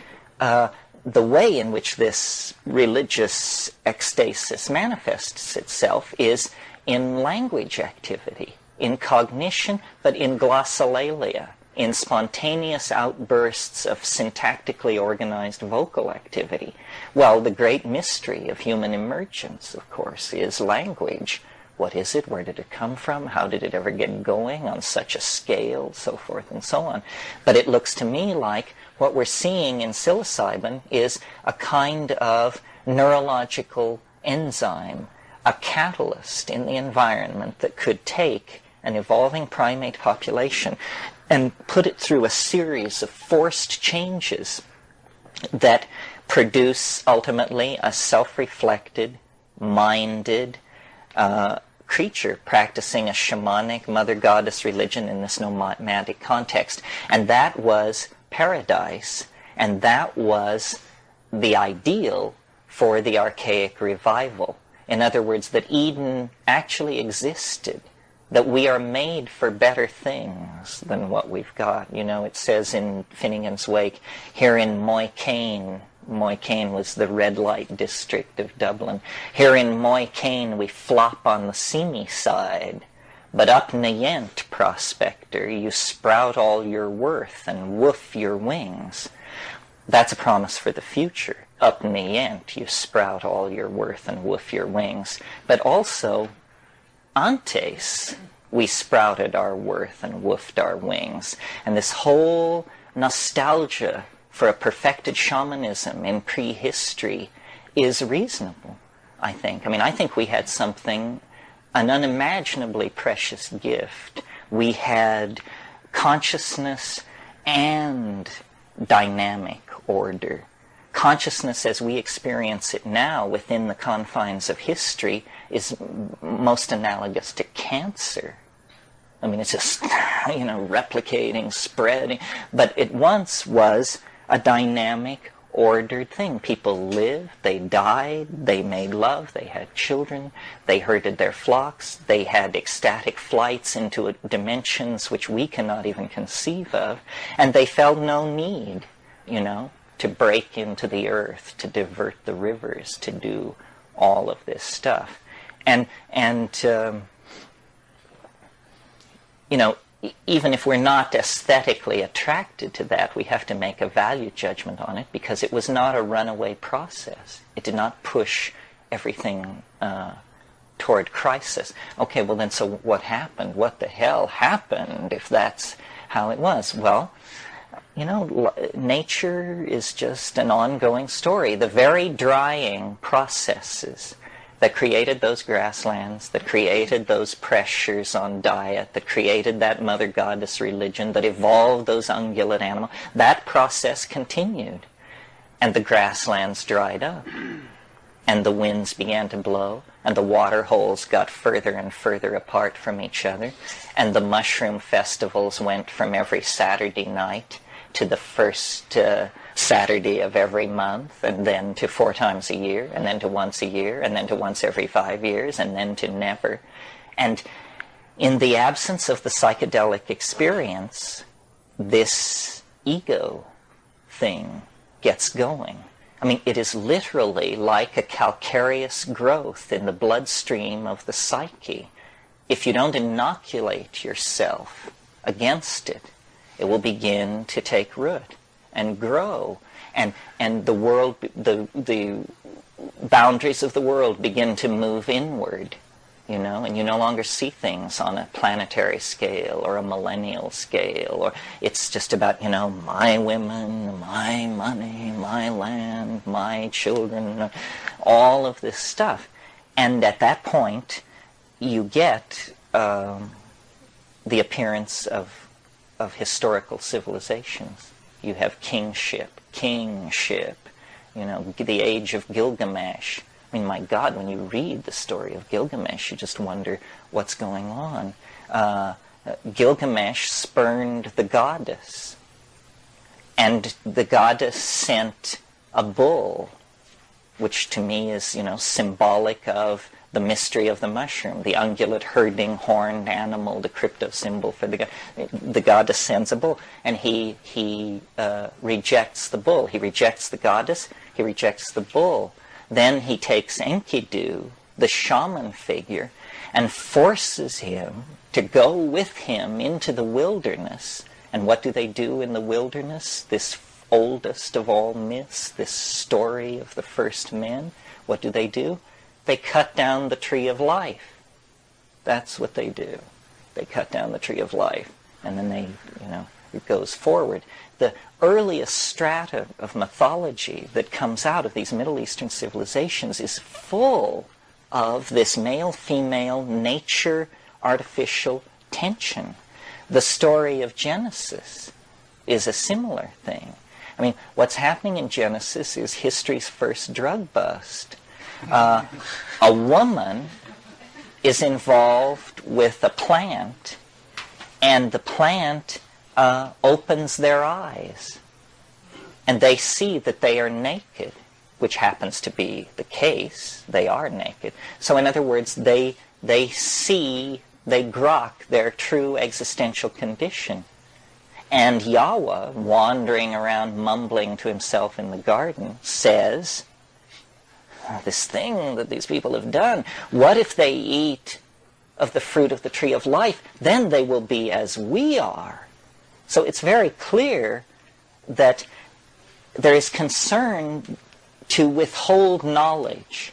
the way in which this religious ecstasis manifests itself is in language activity, in cognition, but in glossolalia, in spontaneous outbursts of syntactically organized vocal activity. Well, the great mystery of human emergence, of course, is language. What is it? Where did it come from? How did it ever get going on such a scale? So forth and so on. But it looks to me like what we're seeing in psilocybin is a kind of neurological enzyme, a catalyst in the environment that could take an evolving primate population and put it through a series of forced changes that produce ultimately a self-reflected, minded creature practicing a shamanic mother goddess religion in this nomadic context. And that was paradise, and that was the ideal for the Archaic revival. In other words, that Eden actually existed, that we are made for better things than what we've got. You know, it says in Finnegan's Wake, here in Mckenna was the red light district of Dublin. Here in Mckenna we flop on the seamy side, but up Nayent, prospector, you sprout all your worth and woof your wings. That's a promise for the future. Up Nayent you sprout all your worth and woof your wings. But also, antes, we sprouted our worth and woofed our wings. And this whole nostalgia for a perfected shamanism in prehistory is reasonable, I think. I mean, I think we had something, an unimaginably precious gift. We had consciousness and dynamic order. Consciousness as we experience it now within the confines of history is most analogous to cancer. I mean, it's just, you know, replicating, spreading. But it once was a dynamic, ordered thing. People lived, they died, they made love, they had children, they herded their flocks, they had ecstatic flights into dimensions which we cannot even conceive of, and they felt no need, you know, to break into the earth, to divert the rivers, to do all of this stuff. And you know, even if we're not aesthetically attracted to that, we have to make a value judgment on it, because it was not a runaway process. It did not push everything toward crisis. Okay, well then, so what happened? What the hell happened if that's how it was? Well, you know, nature is just an ongoing story. The very drying processes that created those grasslands, that created those pressures on diet, that created that mother goddess religion, that evolved those ungulate animals, that process continued. And the grasslands dried up. And the winds began to blow, and the water holes got further and further apart from each other, and the mushroom festivals went from every Saturday night to the first Saturday of every month, and then to 4 times a year, and then to once a year, and then to once every 5 years, and then to never. And in the absence of the psychedelic experience, this ego thing gets going. I mean, it is literally like a calcareous growth in the bloodstream of the psyche. If you don't inoculate yourself against it, it will begin to take root and grow, and the world, the boundaries of the world begin to move inward, you know, and you no longer see things on a planetary scale or a millennial scale, or it's just about, you know, my women, my money, my land, my children, all of this stuff. And at that point, you get the appearance of historical civilizations. You have kingship, you know, the age of Gilgamesh. I mean, my God, when you read the story of Gilgamesh, you just wonder what's going on. Gilgamesh spurned the goddess, and the goddess sent a bull, which to me is, you know, symbolic of the mystery of the mushroom, the ungulate herding horned animal, the crypto symbol for the god. The goddess sends a bull, and he rejects the bull. He rejects the goddess, he rejects the bull. Then he takes Enkidu, the shaman figure, and forces him to go with him into the wilderness. And what do they do in the wilderness? This oldest of all myths, this story of the first men. What do? They cut down the tree of life. That's what they do. They cut down the tree of life. And then they, you know, it goes forward. The earliest strata of mythology that comes out of these Middle Eastern civilizations is full of this male-female nature-artificial tension. The story of Genesis is a similar thing. I mean, what's happening in Genesis is history's first drug bust. A woman is involved with a plant, and the plant opens their eyes, and they see that they are naked, which happens to be the case. They are naked. So in other words, they see, they grok their true existential condition. And Yahweh, wandering around mumbling to himself in the garden, says, this thing that these people have done, what if they eat of the fruit of the tree of life? Then they will be as we are. So it's very clear that there is concern to withhold knowledge,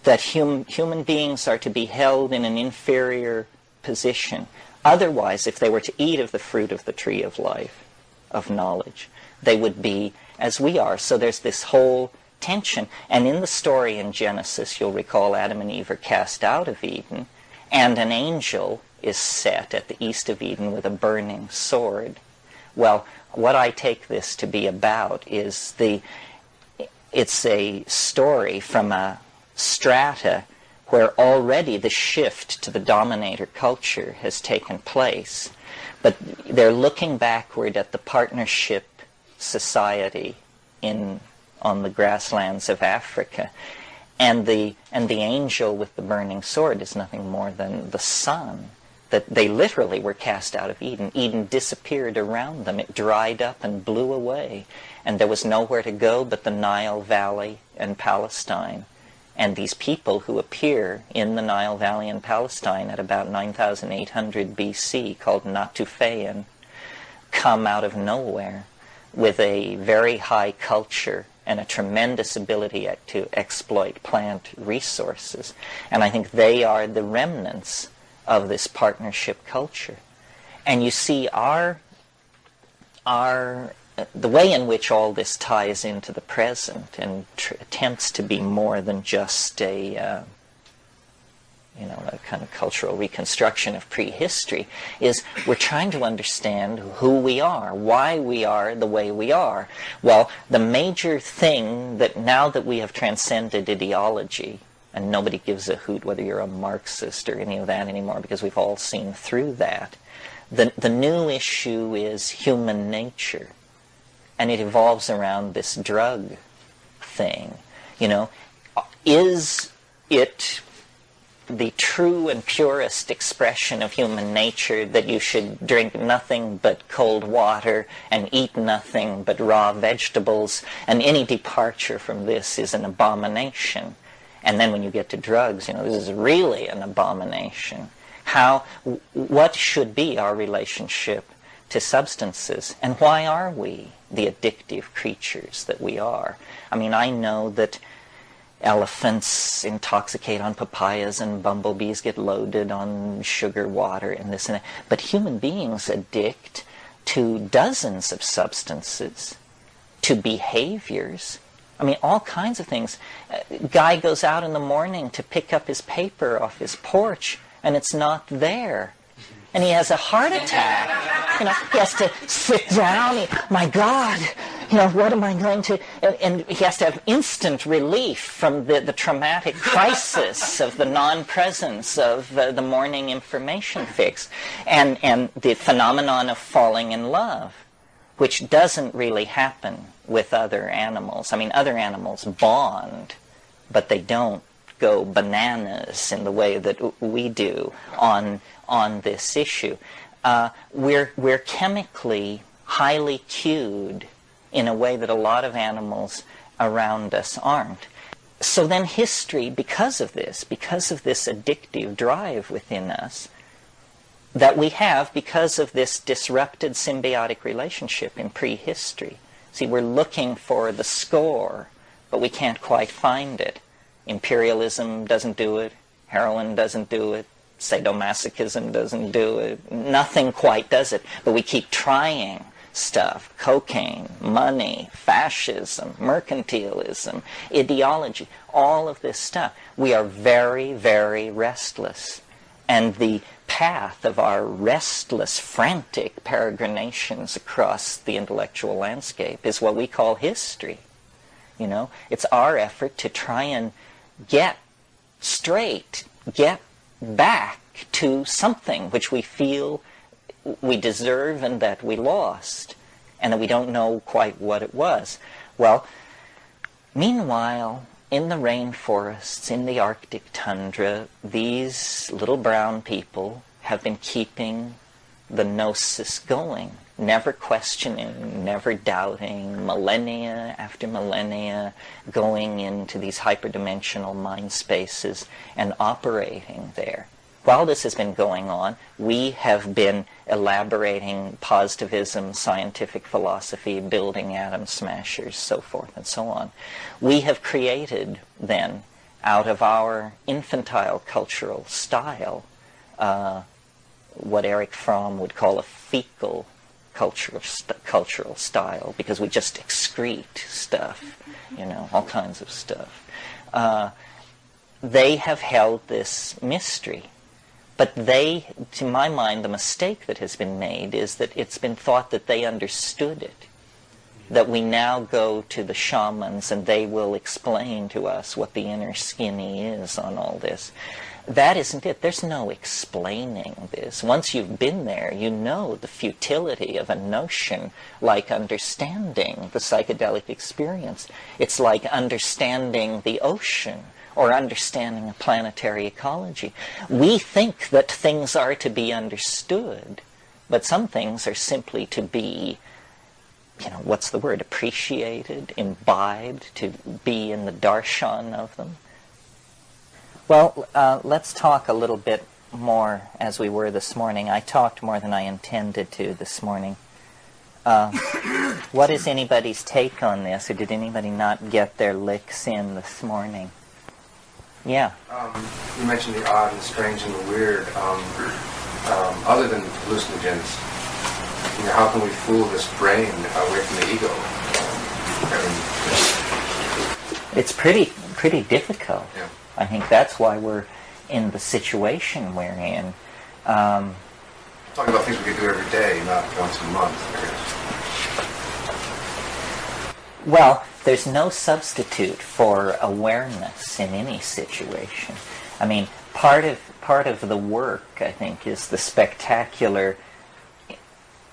that human beings are to be held in an inferior position. Otherwise, if they were to eat of the fruit of the tree of life, of knowledge, they would be as we are. So there's this whole tension. And in the story in Genesis, you'll recall Adam and Eve are cast out of Eden, and an angel is set at the east of Eden with a burning sword. Well, what I take this to be about is it's a story from a strata where already the shift to the dominator culture has taken place. But they're looking backward at the partnership society on the grasslands of Africa. And the angel with the burning sword is nothing more than the sun. That they literally were cast out of Eden. Eden disappeared around them. It dried up and blew away. And there was nowhere to go but the Nile Valley and Palestine. And these people who appear in the Nile Valley and Palestine at about 9,800 BC, called Natufean, come out of nowhere with a very high culture and a tremendous ability to exploit plant resources. And I think they are the remnants of this partnership culture. And you see the way in which all this ties into the present and attempts to be more than just a kind of cultural reconstruction of prehistory is we're trying to understand who we are, why we are the way we are. Well, the major thing that now that we have transcended ideology, and nobody gives a hoot whether you're a Marxist or any of that anymore because we've all seen through that, the new issue is human nature. And it evolves around this drug thing. Is it the true and purest expression of human nature that you should drink nothing but cold water and eat nothing but raw vegetables, and any departure from this is an abomination? And then when you get to drugs, this is really an abomination. What should be our relationship to substances, and why are we the addictive creatures that we are? I mean, I know that elephants intoxicate on papayas and bumblebees get loaded on sugar water and this and that, but human beings addict to dozens of substances, to behaviors. I mean, all kinds of things. A guy goes out in the morning to pick up his paper off his porch, and it's not there. And he has a heart attack. He has to sit down. My God, what am I going to... And he has to have instant relief from the traumatic crisis of the non-presence of the morning information fix. And the phenomenon of falling in love, which doesn't really happen with other animals. I mean, other animals bond, but they don't go bananas in the way that we do on this issue. We're chemically highly cued in a way that a lot of animals around us aren't. So then history, because of this addictive drive within us that we have, because of this disrupted symbiotic relationship in prehistory. See, we're looking for the score, but we can't quite find it. Imperialism doesn't do it. Heroin doesn't do it. Sadomasochism doesn't do it. Nothing quite does it. But we keep trying stuff. Cocaine, money, fascism, mercantilism, ideology, all of this stuff. We are very, very restless. And the path of our restless, frantic peregrinations across the intellectual landscape is what we call history. You know, it's our effort to try and get straight, get back to something which we feel we deserve and that we lost, and that we don't know quite what it was. Well, meanwhile, in the rainforests, in the Arctic tundra, these little brown people have been keeping the gnosis going, never questioning, never doubting, millennia after millennia, going into these hyperdimensional mind spaces and operating there. While this has been going on, we have been elaborating positivism, scientific philosophy, building atom smashers, so forth and so on. We have created, then, out of our infantile cultural style, what Erich Fromm would call a fecal cultural style, because we just excrete stuff, you know, all kinds of stuff. They have held this mystery. But they, to my mind, the mistake that has been made is that it's been thought that they understood it. That we now go to the shamans and they will explain to us what the inner skinny is on all this. That isn't it. There's no explaining this. Once you've been there, you know the futility of a notion like understanding the psychedelic experience. It's like understanding the ocean, or understanding a planetary ecology. We think that things are to be understood, but some things are simply to be, you know, what's the word, appreciated, imbibed, to be in the darshan of them. Well, let's talk a little bit more as we were this morning. I talked more than I intended to this morning. What is anybody's take on this, or did anybody not get their licks in this morning? Yeah. You mentioned the odd and strange and the weird. Other than hallucinogens, you know, how can we fool this brain away from the ego? It's pretty difficult. Yeah. I think that's why we're in the situation we're in. Talking about things we could do every day, not once a month, I guess. Well, there's no substitute for awareness in any situation. I mean, part of the work, I think, is the spectacular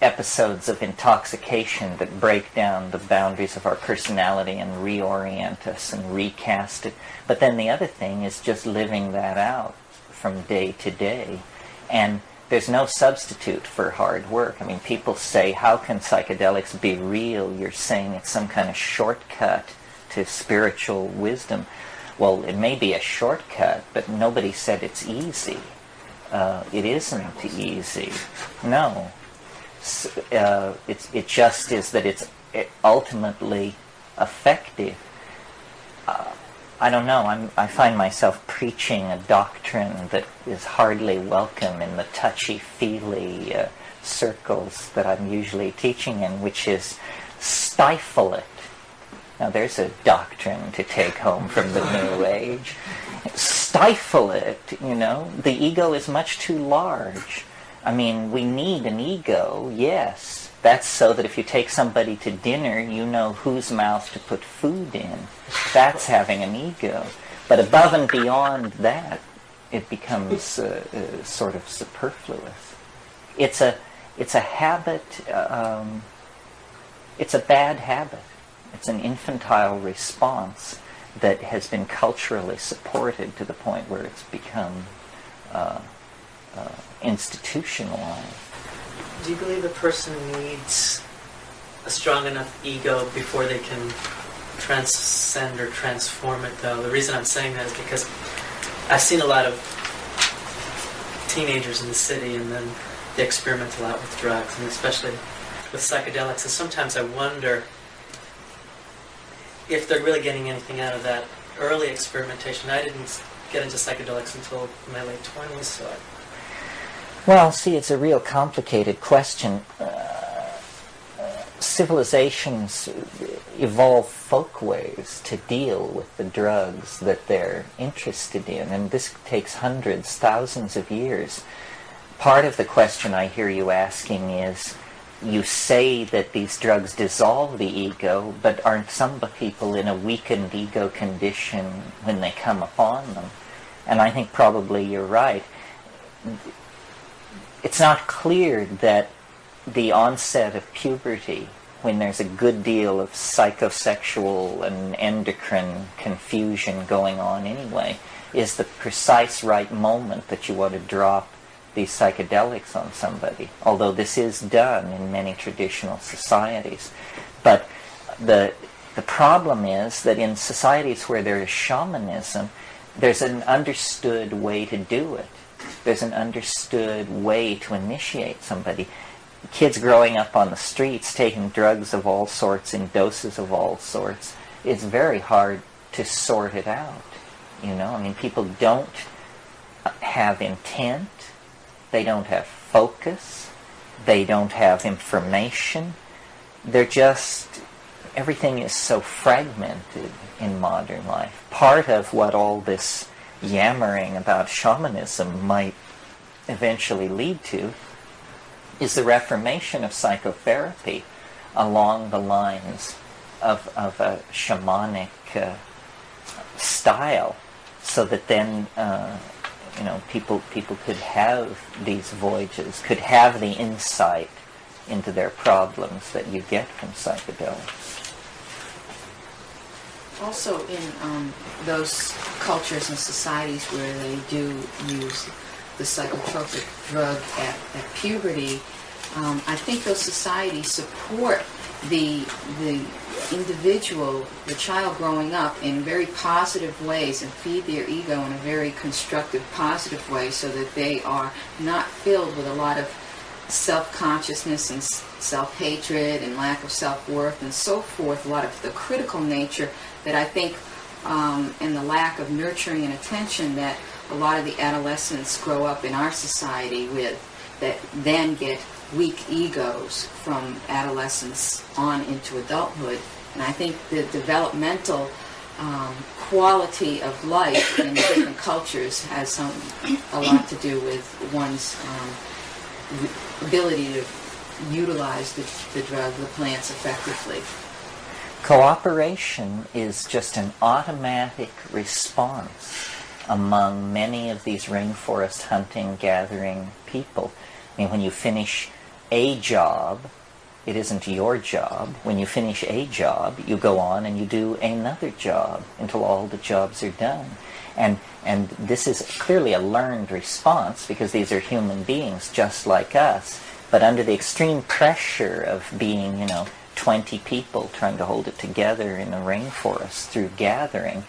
episodes of intoxication that break down the boundaries of our personality and reorient us and recast it. But then the other thing is just living that out from day to day. And there's no substitute for hard work. I mean, people say, how can psychedelics be real? You're saying it's some kind of shortcut to spiritual wisdom. Well, it may be a shortcut, but nobody said it's easy. It isn't easy. No. It just is that it's ultimately effective. I don't know, I find myself preaching a doctrine that is hardly welcome in the touchy-feely circles that I'm usually teaching in, which is stifle it. Now there's a doctrine to take home from the New Age. Stifle it, you know. The ego is much too large. I mean, we need an ego, yes. That's so that if you take somebody to dinner, you know whose mouth to put food in. That's having an ego. But above and beyond that, it becomes sort of superfluous. It's a habit. It's a bad habit. It's an infantile response that has been culturally supported to the point where it's become institutionalized. Do you believe a person needs a strong enough ego before they can transcend or transform it, though? The reason I'm saying that is because I've seen a lot of teenagers in the city, and then they experiment a lot with drugs, and especially with psychedelics. And sometimes I wonder if they're really getting anything out of that early experimentation. I didn't get into psychedelics until my late 20s, so Well, see, it's a real complicated question. civilizations evolve folkways to deal with the drugs that they're interested in, and this takes hundreds, thousands of years. Part of the question I hear you asking is, you say that these drugs dissolve the ego, but aren't some people in a weakened ego condition when they come upon them? And I think probably you're right. It's not clear that the onset of puberty, when there's a good deal of psychosexual and endocrine confusion going on anyway, is the precise right moment that you want to drop these psychedelics on somebody, although this is done in many traditional societies. But the problem is that in societies where there is shamanism, there's an understood way to do it. There's an understood way to initiate somebody. Kids growing up on the streets taking drugs of all sorts in doses of all sorts, it's very hard to sort it out. You know, I mean, people don't have intent, they don't have focus, they don't have information. They're just, everything is so fragmented in modern life. Part of what all this yammering about shamanism might eventually lead to is the reformation of psychotherapy along the lines of a shamanic style, so that then people could have these voyages, could have the insight into their problems that you get from psychedelics. Also in those cultures and societies where they do use the psychotropic drug at puberty, I think those societies support the individual, the child growing up in very positive ways and feed their ego in a very constructive, positive way, so that they are not filled with a lot of self-consciousness and self-hatred and lack of self-worth and so forth, a lot of the critical nature that I think, and the lack of nurturing and attention that a lot of the adolescents grow up in our society with, that then get weak egos from adolescence on into adulthood. And I think the developmental quality of life in different cultures has a lot to do with one's ability to utilize the drug, the plants effectively. Cooperation is just an automatic response among many of these rainforest hunting, gathering people. I mean, when you finish a job, it isn't your job. When you finish a job, you go on and you do another job until all the jobs are done. And this is clearly a learned response, because these are human beings just like us. But under the extreme pressure of being, 20 people trying to hold it together in a rainforest through gathering,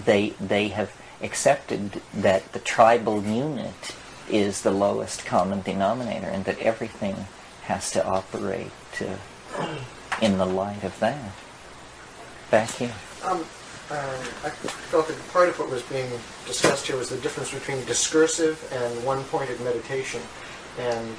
they have accepted that the tribal unit is the lowest common denominator, and that everything has to operate in the light of that. Back here. I felt that part of what was being discussed here was the difference between discursive and one-pointed meditation. And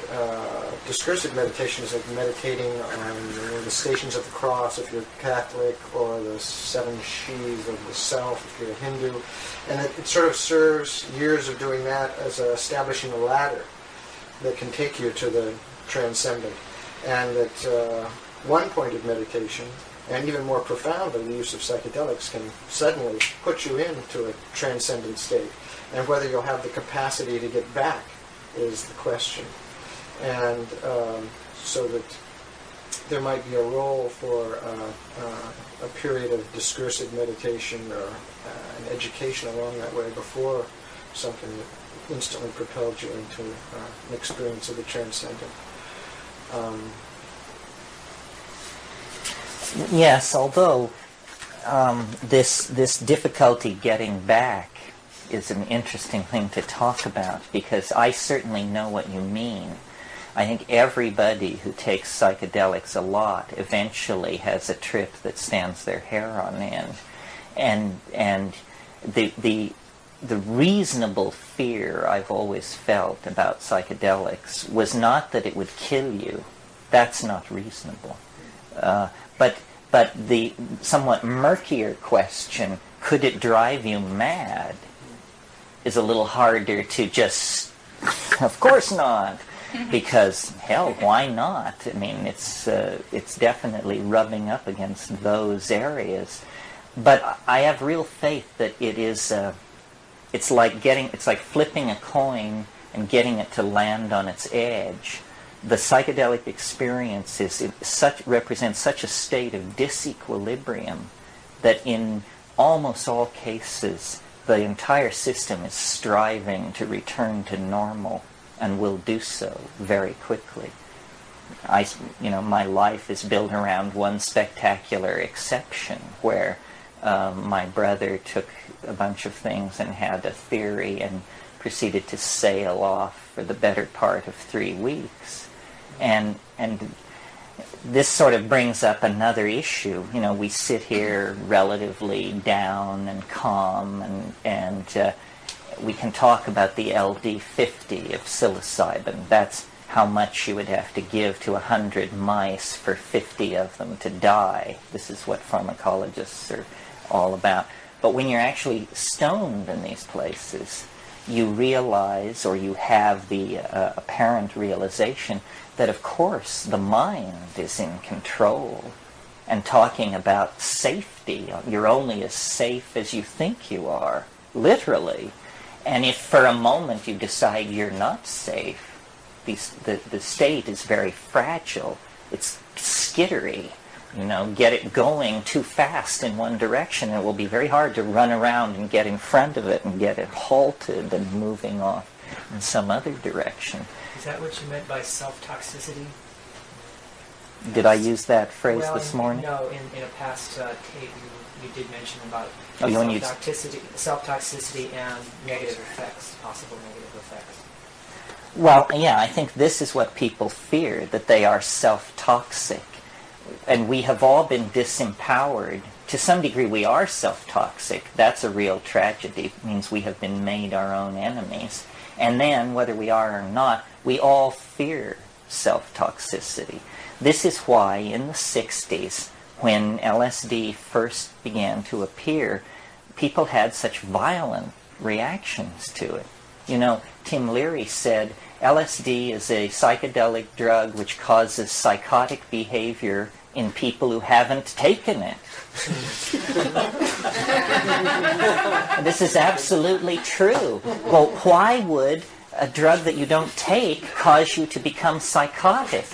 discursive meditation is like meditating on the Stations of the Cross if you're Catholic, or the seven sheaths of the self if you're a Hindu. And it sort of serves years of doing that as establishing a ladder that can take you to the transcendent. And that one-pointed meditation, and even more profoundly the use of psychedelics, can suddenly put you into a transcendent state. And whether you'll have the capacity to get back is the question. And so that there might be a role for a period of discursive meditation or an education along that way before something that instantly propelled you into an experience of the transcendent. Yes, although this difficulty getting back is an interesting thing to talk about, because I certainly know what you mean. I think everybody who takes psychedelics a lot eventually has a trip that stands their hair on end. And the reasonable fear I've always felt about psychedelics was not that it would kill you. That's not reasonable. But the somewhat murkier question, could it drive you mad, is a little harder to just, of course not, because, hell, why not? I mean, it's definitely rubbing up against those areas. But I have real faith that it is, it's like flipping a coin and getting it to land on its edge. The psychedelic experience represents such a state of disequilibrium that in almost all cases the entire system is striving to return to normal and will do so very quickly. My life is built around one spectacular exception where my brother took a bunch of things and had a theory and proceeded to sail off for the better part of 3 weeks. And this sort of brings up another issue. We sit here relatively down and calm, and we can talk about the LD50 of psilocybin. That's how much you would have to give to 100 mice for 50 of them to die. This is what pharmacologists are all about. But when you're actually stoned in these places, you realize, or you have the apparent realization, that of course the mind is in control. And talking about safety, you're only as safe as you think you are, literally. And if for a moment you decide you're not safe, the state is very fragile. It's skittery. Get it going too fast in one direction, and it will be very hard to run around and get in front of it and get it halted and moving off in some other direction. Is that what you meant by self-toxicity? Did I use that phrase this morning? No, in a past tape you did mention about self-toxicity and negative effects, possible negative effects. Well, yeah, I think this is what people fear, that they are self-toxic. And we have all been disempowered. To some degree, we are self-toxic. That's a real tragedy. It means we have been made our own enemies. And then, whether we are or not, we all fear self-toxicity. This is why in the 60s, when LSD first began to appear, people had such violent reactions to it. Tim Leary said, LSD is a psychedelic drug which causes psychotic behavior in people who haven't taken it. This is absolutely true. Well, why would a drug that you don't take cause you to become psychotic?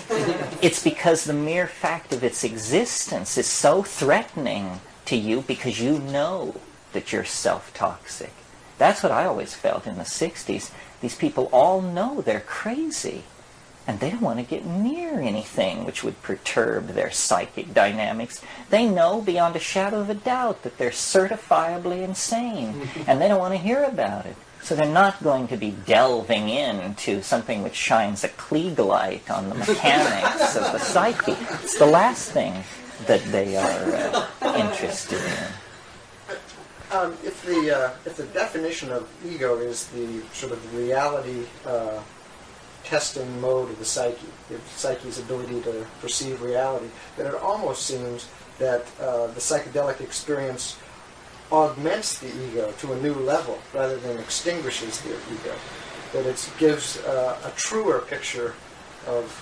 It's because the mere fact of its existence is so threatening to you because you know that you're self-toxic. That's what I always felt in the 60s. These people all know they're crazy, and they don't want to get near anything which would perturb their psychic dynamics. They know beyond a shadow of a doubt that they're certifiably insane, and they don't want to hear about it. So they're not going to be delving into something which shines a Klieg light on the mechanics of the psyche. It's the last thing that they are interested in. If the definition of ego is the sort of reality testing mode of the psyche's ability to perceive reality, then it almost seems that the psychedelic experience augments the ego to a new level rather than extinguishes the ego. That it gives a truer picture of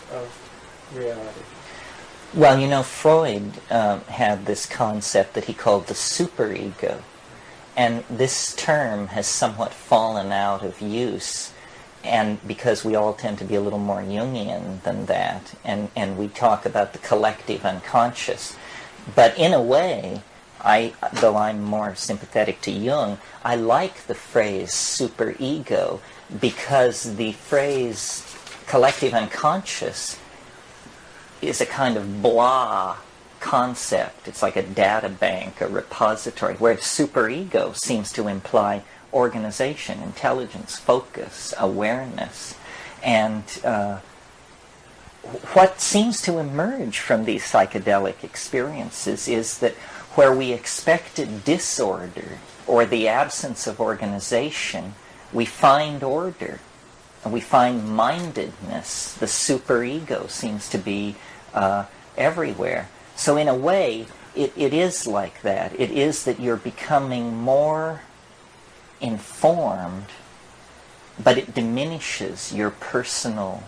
reality. Well, Freud had this concept that he called the superego. And this term has somewhat fallen out of use, and because we all tend to be a little more Jungian than that, and we talk about the collective unconscious. But in a way, though I'm more sympathetic to Jung, I like the phrase superego because the phrase collective unconscious is a kind of blah concept. It's like a data bank, a repository, whereas superego seems to imply organization, intelligence, focus, awareness. And what seems to emerge from these psychedelic experiences is that where we expected disorder or the absence of organization, we find order, and we find mindedness. The superego seems to be everywhere. So in a way, it is like that. It is that you're becoming more informed, but it diminishes your personal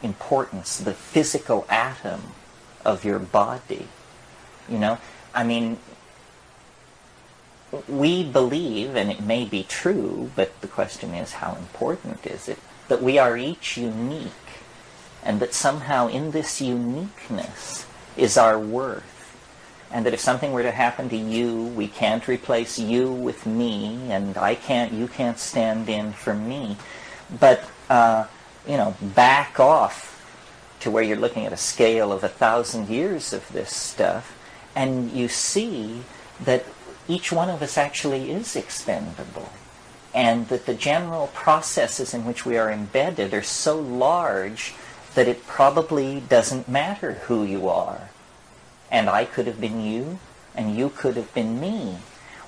importance, the physical atom of your body. You know, I mean, we believe, and it may be true, but the question is how important is it, that we are each unique, and that somehow in this uniqueness is our worth. And that if something were to happen to you, we can't replace you with me, and you can't stand in for me. But, back off to where you're looking at a scale of 1,000 years of this stuff, and you see that each one of us actually is expendable. And that the general processes in which we are embedded are so large that it probably doesn't matter who you are. And I could have been you, and you could have been me.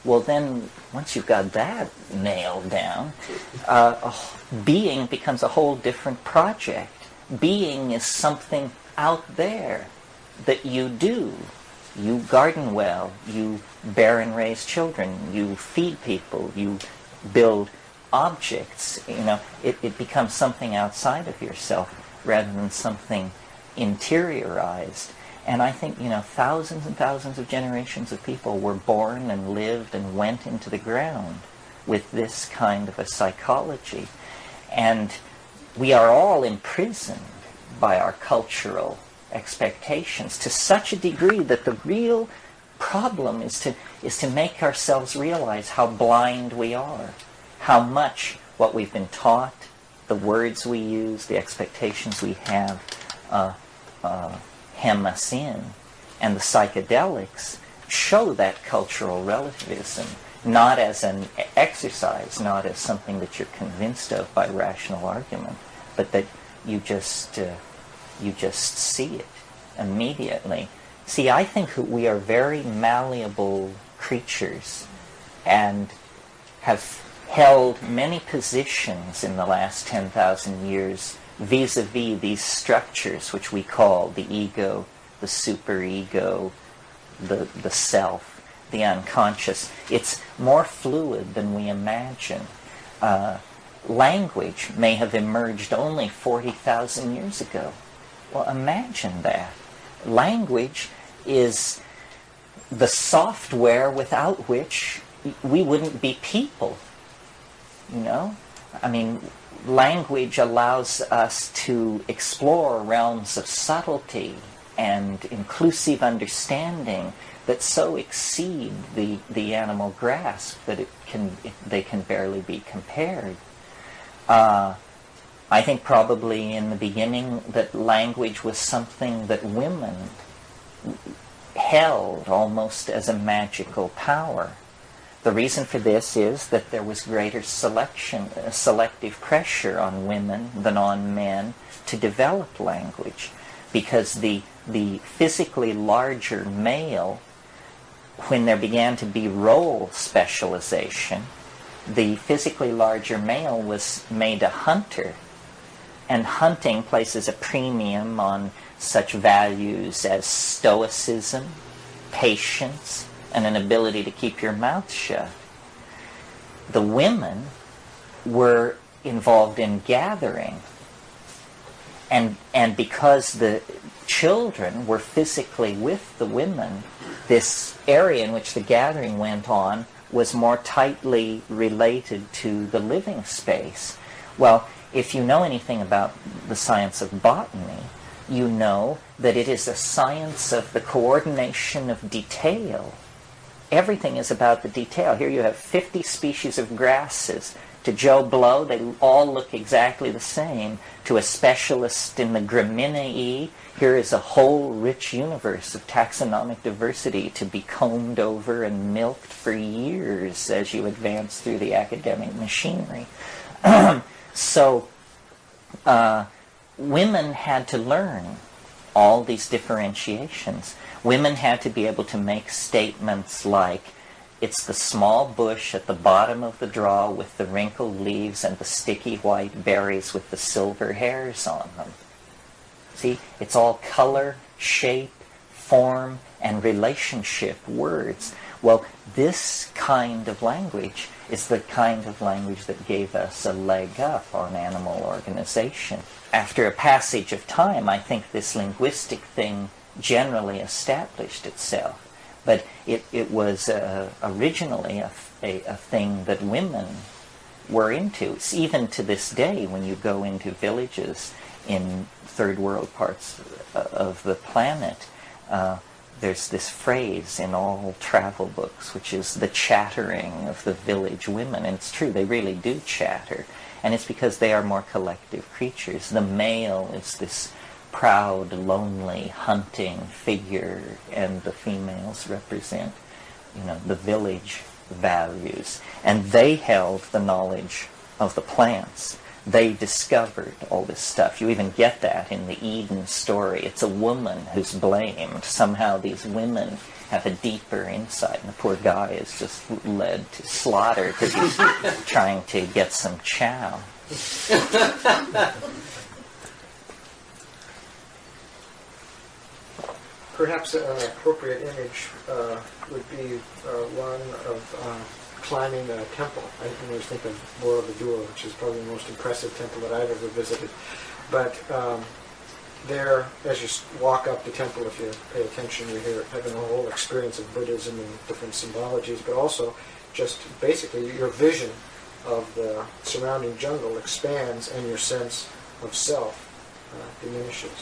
Well then, once you've got that nailed down, being becomes a whole different project. Being is something out there that you do. You garden well, you bear and raise children, you feed people, you build objects. It becomes something outside of yourself rather than something interiorized. And I think, thousands and thousands of generations of people were born and lived and went into the ground with this kind of a psychology. And we are all imprisoned by our cultural expectations to such a degree that the real problem is to make ourselves realize how blind we are, how much what we've been taught, the words we use, the expectations we have, hem us in. And the psychedelics show that cultural relativism, not as an exercise, not as something that you're convinced of by rational argument, but that you just see it immediately. See, I think that we are very malleable creatures and have held many positions in the last 10,000 years vis-a-vis these structures which we call the ego, the superego, the self, the unconscious. It's more fluid than we imagine. Language may have emerged only 40,000 years ago. Well, imagine that. Language is the software without which we wouldn't be people. I mean, language allows us to explore realms of subtlety and inclusive understanding that so exceed the animal grasp that they can barely be compared. I think probably in the beginning that language was something that women held almost as a magical power. The reason for this is that there was greater selective pressure on women than on men to develop language, because the physically larger male, when there began to be role specialization, the physically larger male was made a hunter, and hunting places a premium on such values as stoicism, patience, and an ability to keep your mouth shut. The women were involved in gathering, and because the children were physically with the women, this area in which the gathering went on was more tightly related to the living space. Well, if you know anything about the science of botany, you know that it is a science of the coordination of detail. Everything is about the detail. Here you have 50 species of grasses. To Joe Blow, they all look exactly the same. To a specialist in the Gramineae, here is a whole rich universe of taxonomic diversity to be combed over and milked for years as you advance through the academic machinery. So women had to learn all these differentiations. Women had to be able to make statements like, it's the small bush at the bottom of the draw with the wrinkled leaves and the sticky white berries with the silver hairs on them. See, it's all color, shape, form and relationship words. Well, this kind of language is the kind of language that gave us a leg up on animal organization. After a passage of time, I think this linguistic thing generally established itself. But it was originally a thing that women were into. It's even to this day, when you go into villages in third world parts of the planet, there's this phrase in all travel books, which is the chattering of the village women. And it's true, they really do chatter. And it's because they are more collective creatures. The male is this proud, lonely, hunting figure, and the females represent, the village values. And they held the knowledge of the plants. They discovered all this stuff. You even get that in the Eden story. It's a woman who's blamed. Somehow these women have a deeper insight, and the poor guy is just led to slaughter because he's trying to get some chow. Perhaps an appropriate image would be one of climbing a temple. I can always think of Borobudur, which is probably the most impressive temple that I've ever visited. But there, as you walk up the temple, if you pay attention, you're having a whole experience of Buddhism and different symbologies, but also just basically your vision of the surrounding jungle expands and your sense of self diminishes.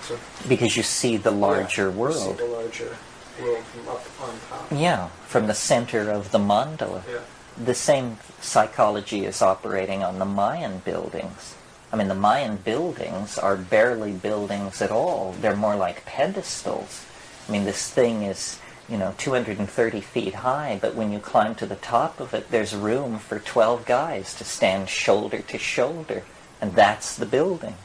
So, because you see the larger world. You see the larger world from up on top. Yeah, from the center of the mandala. Yeah. The same psychology is operating on the Mayan buildings. I mean, the Mayan buildings are barely buildings at all. They're more like pedestals. I mean, this thing is, 230 feet high, but when you climb to the top of it, there's room for 12 guys to stand shoulder to shoulder, and that's the building.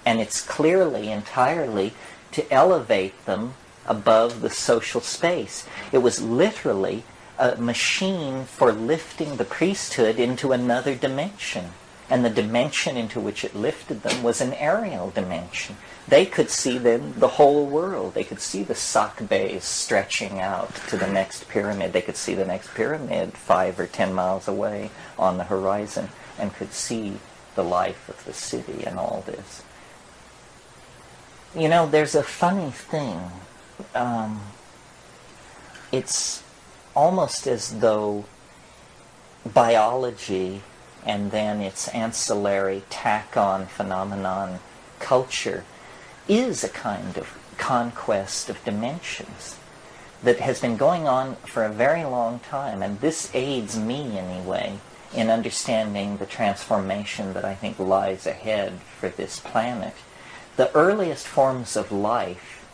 And it's clearly, entirely, to elevate them above the social space. It was literally a machine for lifting the priesthood into another dimension. And the dimension into which it lifted them was an aerial dimension. They could see then the whole world. They could see the Sak bays stretching out to the next pyramid. They could see the next pyramid 5 or 10 miles away on the horizon and could see the life of the city and all this. There's a funny thing. It's almost as though biology and then its ancillary tack-on phenomenon, culture, is a kind of conquest of dimensions that has been going on for a very long time. And this aids me, anyway, in understanding the transformation that I think lies ahead for this planet. The earliest forms of life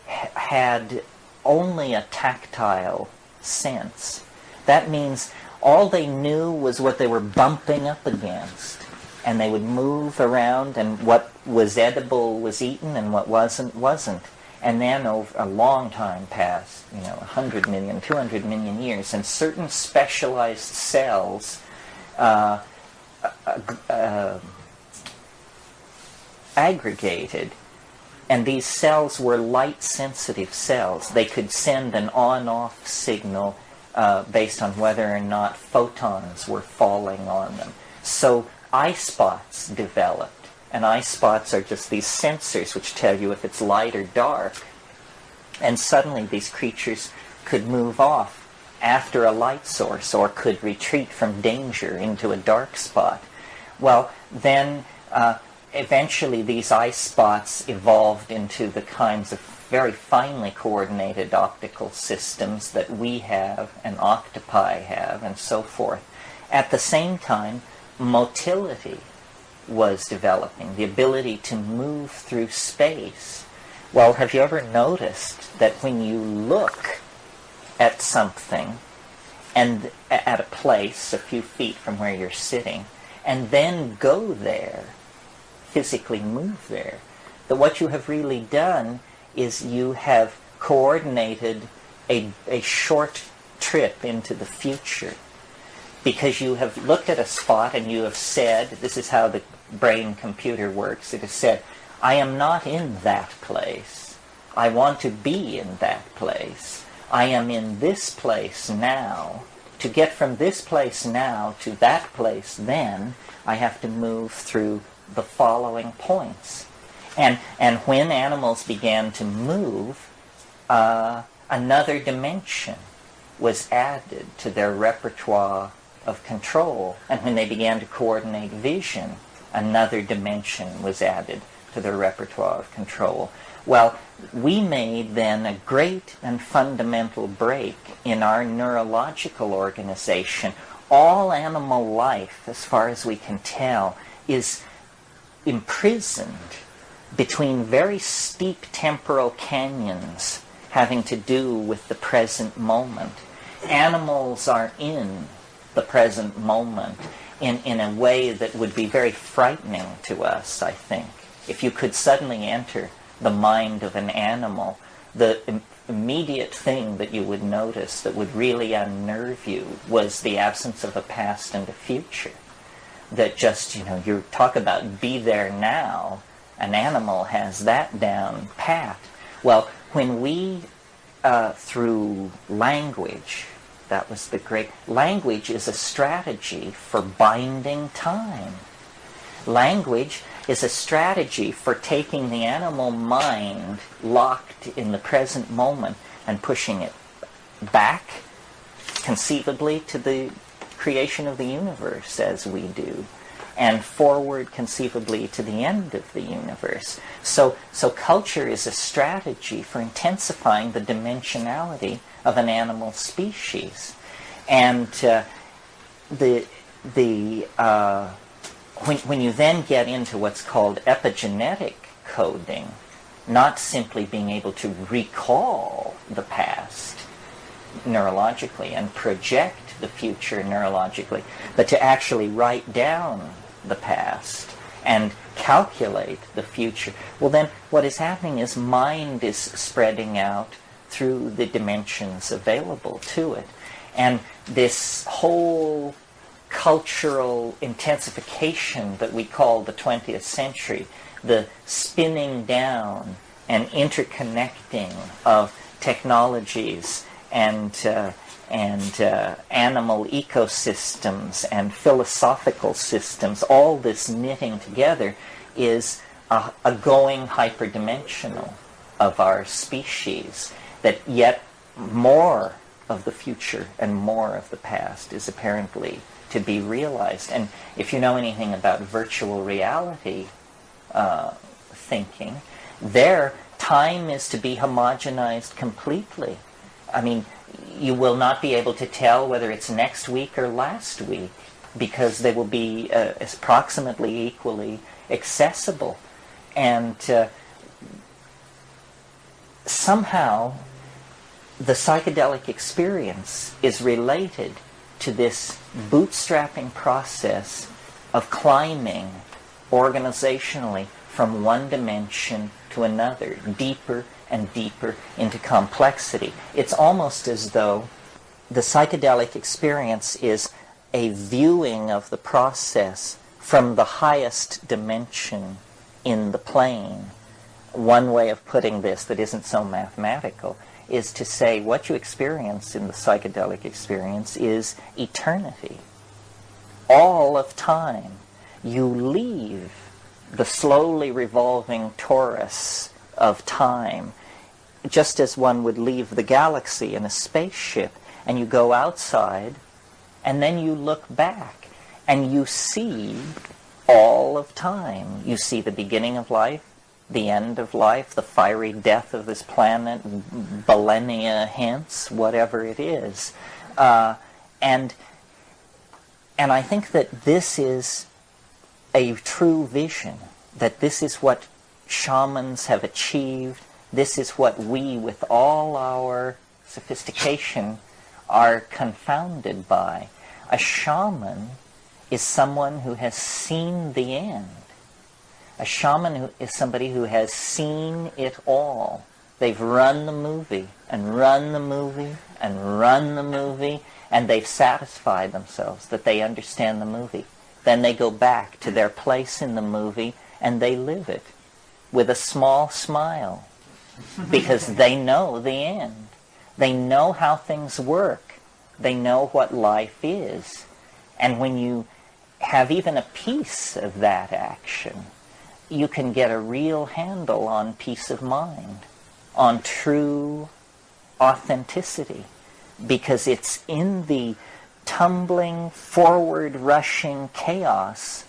had only a tactile sense. That means all they knew was what they were bumping up against. And they would move around, and what was edible was eaten, and what wasn't, wasn't. And then over a long time passed, 100 million, 200 million years, and certain specialized cells aggregated, and these cells were light-sensitive cells. They could send an on-off signal based on whether or not photons were falling on them. So eye spots developed, and eye spots are just these sensors which tell you if it's light or dark. And suddenly these creatures could move off after a light source or could retreat from danger into a dark spot. Well, then eventually these eye spots evolved into the kinds of very finely coordinated optical systems that we have and octopi have and so forth. At the same time, motility was developing, the ability to move through space. Well, have you ever noticed that when you look at something and at a place a few feet from where you're sitting and then go there, physically move there, that what you have really done is you have coordinated a short trip into the future, because you have looked at a spot and you have said, this is how the brain computer works, it has said, I am not in that place, I want to be in that place. I am in this place now. To get from this place now to that place then, I have to move through the following points. And when animals began to move, another dimension was added to their repertoire of control. And when they began to coordinate vision, another dimension was added to their repertoire of control. Well, we made then a great and fundamental break in our neurological organization. All animal life, as far as we can tell, is imprisoned between very steep temporal canyons having to do with the present moment. Animals are in the present moment in a way that would be very frightening to us, I think. If you could suddenly enter the mind of an animal, the immediate thing that you would notice that would really unnerve you was the absence of a past and a future. That just, you talk about be there now, an animal has that down pat. Well, when we, through language, that was the great... Language is a strategy for binding time. Language is a strategy for taking the animal mind locked in the present moment and pushing it back, conceivably, to the creation of the universe as we do, and forward, conceivably, to the end of the universe. So culture is a strategy for intensifying the dimensionality of an animal species. And when you then get into what's called epigenetic coding, not simply being able to recall the past neurologically and project the future neurologically, but to actually write down the past and calculate the future, well then what is happening is mind is spreading out through the dimensions available to it. And this whole cultural intensification that we call the 20th century, the spinning down and interconnecting of technologies and animal ecosystems and philosophical systems, all this knitting together is a going hyperdimensional of our species, that yet more of the future and more of the past is apparently to be realized. And if you know anything about virtual reality thinking, there time is to be homogenized completely. I mean, you will not be able to tell whether it's next week or last week, because they will be approximately equally accessible. And somehow the psychedelic experience is related to this bootstrapping process of climbing organizationally from one dimension to another, deeper and deeper into complexity. It's almost as though the psychedelic experience is a viewing of the process from the highest dimension in the plane. One way of putting this that isn't so mathematical is to say what you experience in the psychedelic experience is eternity. All of time. You leave the slowly revolving torus of time, just as one would leave the galaxy in a spaceship, and you go outside, and then you look back, and you see all of time. You see the beginning of life, the end of life, the fiery death of this planet, millennia hence, whatever it is. And I think that this is a true vision, that this is what shamans have achieved. This is what we, with all our sophistication, are confounded by. A shaman is someone who has seen the end. A shaman is somebody who has seen it all. They've run the movie, and run the movie, and run the movie, and they've satisfied themselves that they understand the movie. Then they go back to their place in the movie, and they live it with a small smile. because they know the end. They know how things work. They know what life is. And when you have even a piece of that action, you can get a real handle on peace of mind, on true authenticity, because it's in the tumbling, forward-rushing chaos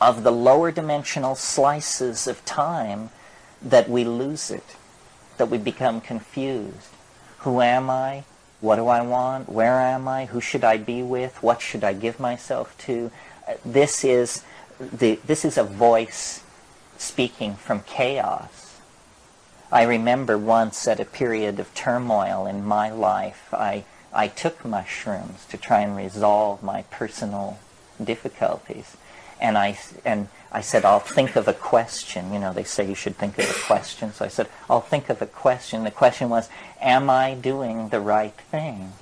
of the lower dimensional slices of time that we lose it, that we become confused. Who am I? What do I want? Where am I? Who should I be with? What should I give myself to? This is a voice speaking from chaos. I remember once at a period of turmoil in my life, I took mushrooms to try and resolve my personal difficulties. And I said, I'll think of a question. You know, they say you should think of a question. So I said, I'll think of a question. The question was, am I doing the right thing?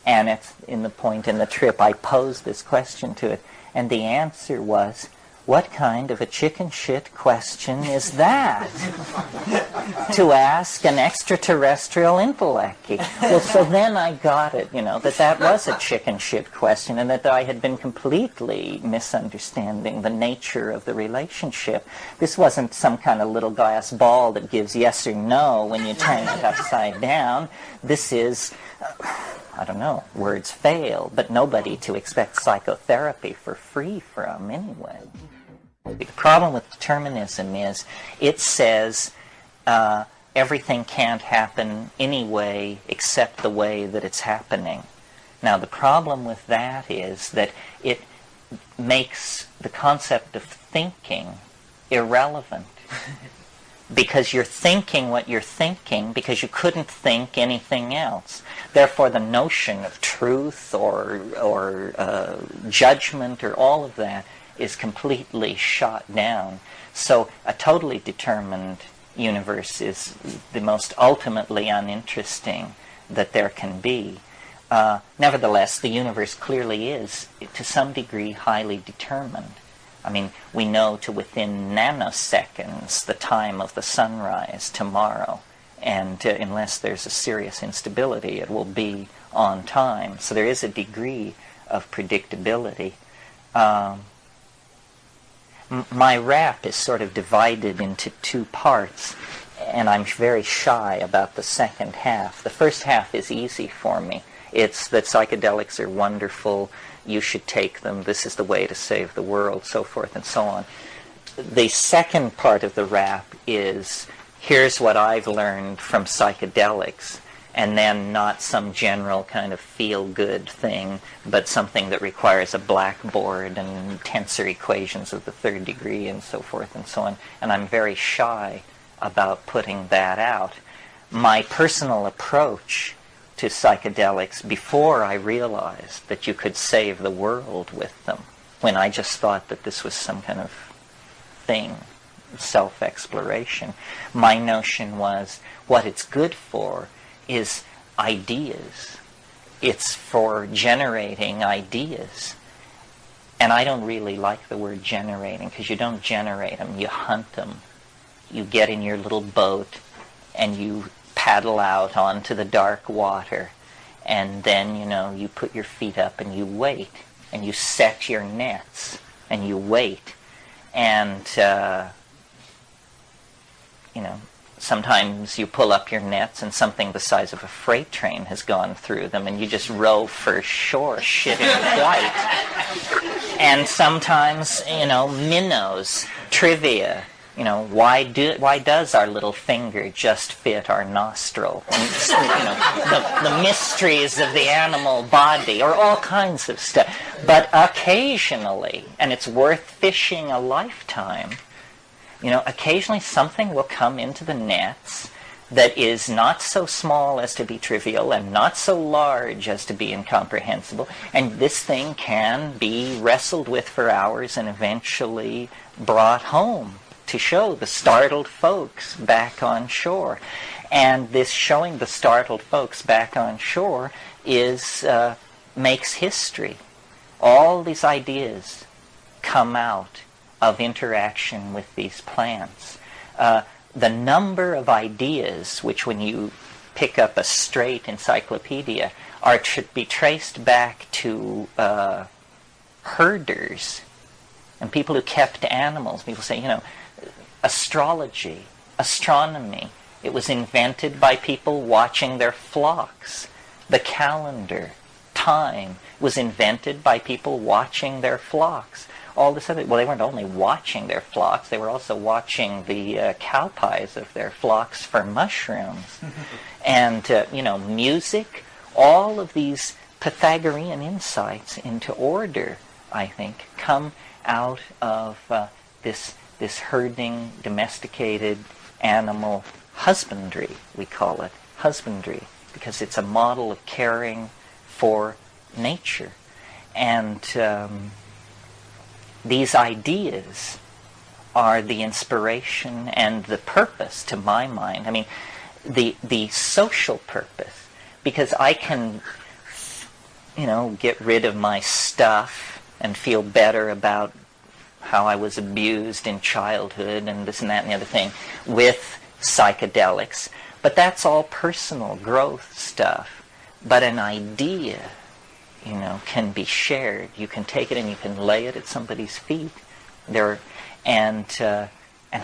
And it's in the point in the trip, I posed this question to it. And the answer was, what kind of a chicken shit question is that to ask an extraterrestrial intellect? Well, so then I got it, that was a chicken shit question, and that I had been completely misunderstanding the nature of the relationship. This wasn't some kind of little glass ball that gives yes or no when you turn it upside down. This is, I don't know, words fail, but nobody to expect psychotherapy for free from anyway. The problem with determinism is it says everything can't happen anyway except the way that it's happening. Now the problem with that is that it makes the concept of thinking irrelevant. Because you're thinking what you're thinking because you couldn't think anything else. Therefore, the notion of truth or judgment or all of that is completely shot down. So a totally determined universe is the most ultimately uninteresting that there can be. Nevertheless, the universe clearly is, to some degree, highly determined. I mean, we know to within nanoseconds the time of the sunrise tomorrow, and unless there's a serious instability, it will be on time. So there is a degree of predictability. My rap is sort of divided into two parts, and I'm very shy about the second half. The first half is easy for me. It's that psychedelics are wonderful, you should take them, this is the way to save the world, so forth and so on. The second part of the rap is, here's what I've learned from psychedelics, and then not some general kind of feel-good thing, but something that requires a blackboard and tensor equations of the third degree and so forth and so on. And I'm very shy about putting that out. My personal approach to psychedelics, before I realized that you could save the world with them, when I just thought that this was some kind of thing, self-exploration, my notion was what it's good for is ideas. It's for generating ideas. And I don't really like the word generating, because you don't generate them, you hunt them. You get in your little boat and you paddle out onto the dark water, and then, you put your feet up and you wait, and you set your nets and you wait. And, sometimes you pull up your nets and something the size of a freight train has gone through them, and you just row for shore, shit in flight. And sometimes, minnows, trivia, why does our little finger just fit our nostril? And, the mysteries of the animal body, or all kinds of stuff. But occasionally, and it's worth fishing a lifetime, occasionally something will come into the nets that is not so small as to be trivial and not so large as to be incomprehensible. And this thing can be wrestled with for hours and eventually brought home to show the startled folks back on shore. And this showing the startled folks back on shore makes history. All these ideas come out of interaction with these plants. the number of ideas which, when you pick up a straight encyclopedia, should be traced back to herders and people who kept animals. People say, astrology, astronomy, it was invented by people watching their flocks. The calendar, time, was invented by people watching their flocks. All this other, well, they weren't only watching their flocks, they were also watching the cow pies of their flocks for mushrooms. And, music, all of these Pythagorean insights into order, I think, come out of this herding, domesticated animal husbandry, we call it, husbandry, because it's a model of caring for nature. And these ideas are the inspiration and the purpose, to my mind. I mean, the social purpose, because I can, get rid of my stuff and feel better about how I was abused in childhood and this and that and the other thing with psychedelics. But that's all personal growth stuff. But an idea, can be shared. You can take it and you can lay it at somebody's feet. And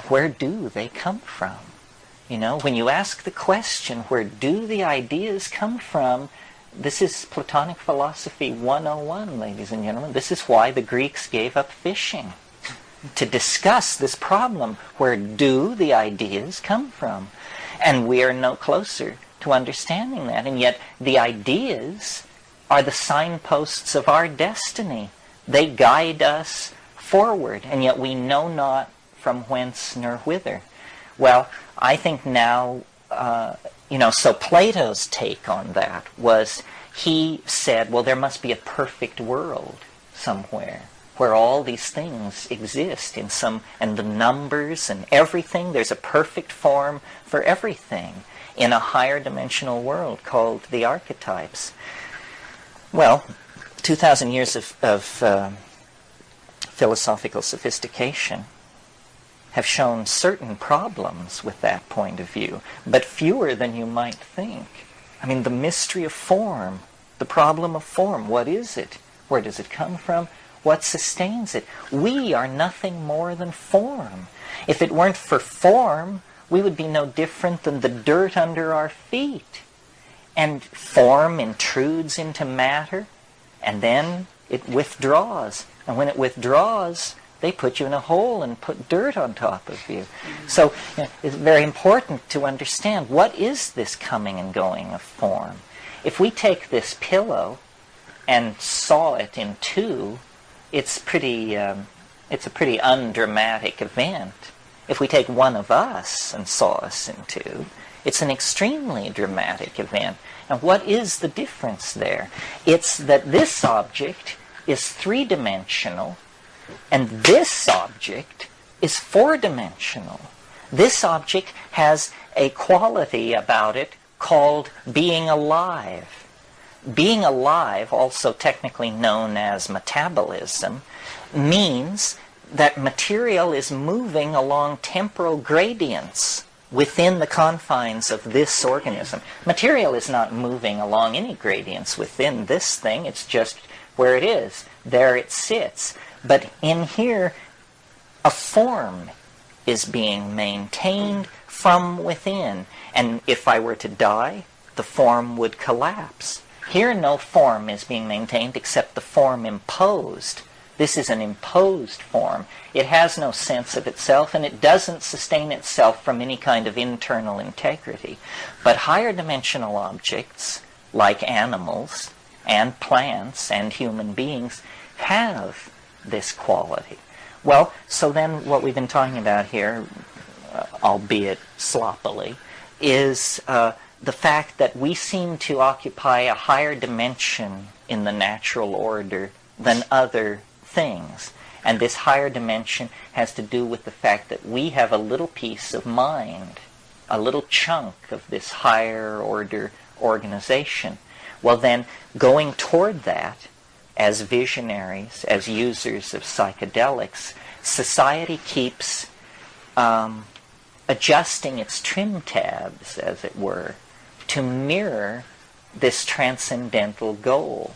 where do they come from? When you ask the question, where do the ideas come from? This is Platonic Philosophy 101, ladies and gentlemen. This is why the Greeks gave up fishing, to discuss this problem. Where do the ideas come from? And we are no closer to understanding that. And yet the ideas are the signposts of our destiny. They guide us forward, and yet we know not from whence nor whither. Well, I think now, so Plato's take on that was, he said, well, there must be a perfect world somewhere where all these things exist and the numbers and everything, there's a perfect form for everything in a higher dimensional world called the archetypes. Well, 2,000 years of philosophical sophistication have shown certain problems with that point of view, but fewer than you might think. I mean, the mystery of form, the problem of form, what is it? Where does it come from? What sustains it? We are nothing more than form. If it weren't for form, we would be no different than the dirt under our feet. And form intrudes into matter, and then it withdraws. And when it withdraws, they put you in a hole and put dirt on top of you. So it's very important to understand, what is this coming and going of form? If we take this pillow and saw it in two, it's a pretty undramatic event. If we take one of us and saw us in two, it's an extremely dramatic event. And what is the difference there? It's that this object is three-dimensional, and this object is four-dimensional. This object has a quality about it called being alive. Being alive, also technically known as metabolism, means that material is moving along temporal gradients within the confines of this organism. Material is not moving along any gradients within this thing. It's just where it is. There it sits. But in here, a form is being maintained from within. And if I were to die, the form would collapse. Here, no form is being maintained except the form imposed. This is an imposed form. It has no sense of itself, and it doesn't sustain itself from any kind of internal integrity. But higher dimensional objects, like animals and plants and human beings, have this quality. Well, so then what we've been talking about here, albeit sloppily, is the fact that we seem to occupy a higher dimension in the natural order than other things. And this higher dimension has to do with the fact that we have a little piece of mind, a little chunk of this higher order organization. Well then, going toward that, as visionaries, as users of psychedelics, society keeps adjusting its trim tabs, as it were, to mirror this transcendental goal.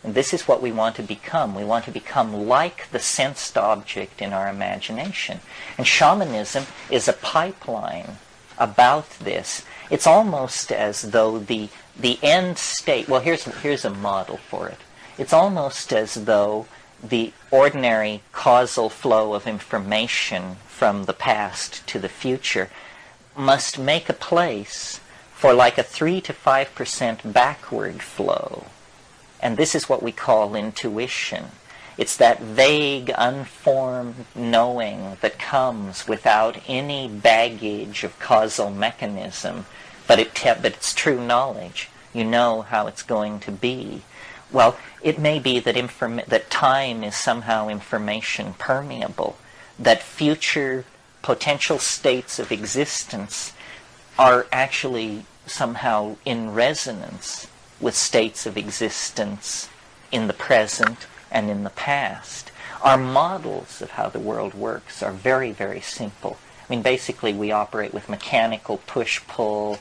And this is what we want to become. We want to become like the sensed object in our imagination. And shamanism is a pipeline about this. It's almost as though the end state, well, here's a model for it. It's almost as though the ordinary causal flow of information from the past to the future must make a place for like a 3 to 5% backward flow. And this is what we call intuition. It's that vague, unformed knowing that comes without any baggage of causal mechanism, but it's true knowledge. You know how it's going to be. Well, it may be that time is somehow information permeable, that future potential states of existence are actually somehow in resonance with states of existence in the present and in the past. Our models of how the world works are very, very simple. I mean, basically we operate with mechanical push-pull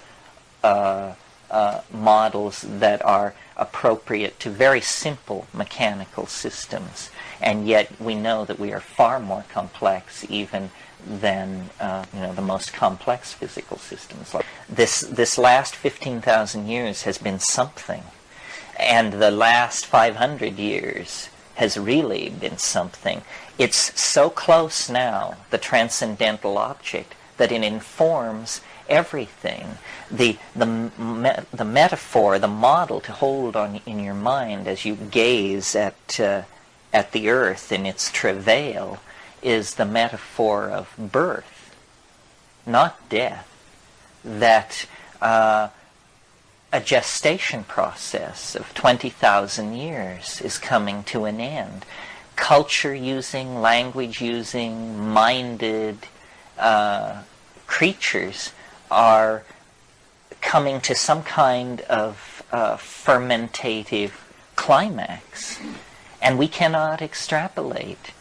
models that are appropriate to very simple mechanical systems. And yet we know that we are far more complex even than the most complex physical systems. Like this last 15,000 years has been something, and the last 500 years has really been something. It's so close now, the transcendental object, that it informs everything. The metaphor, the model to hold on in your mind as you gaze at the earth in its travail is the metaphor of birth, not death. That a gestation process of 20,000 years is coming to an end. Culture using, language using, minded creatures are coming to some kind of fermentative climax. And we cannot extrapolate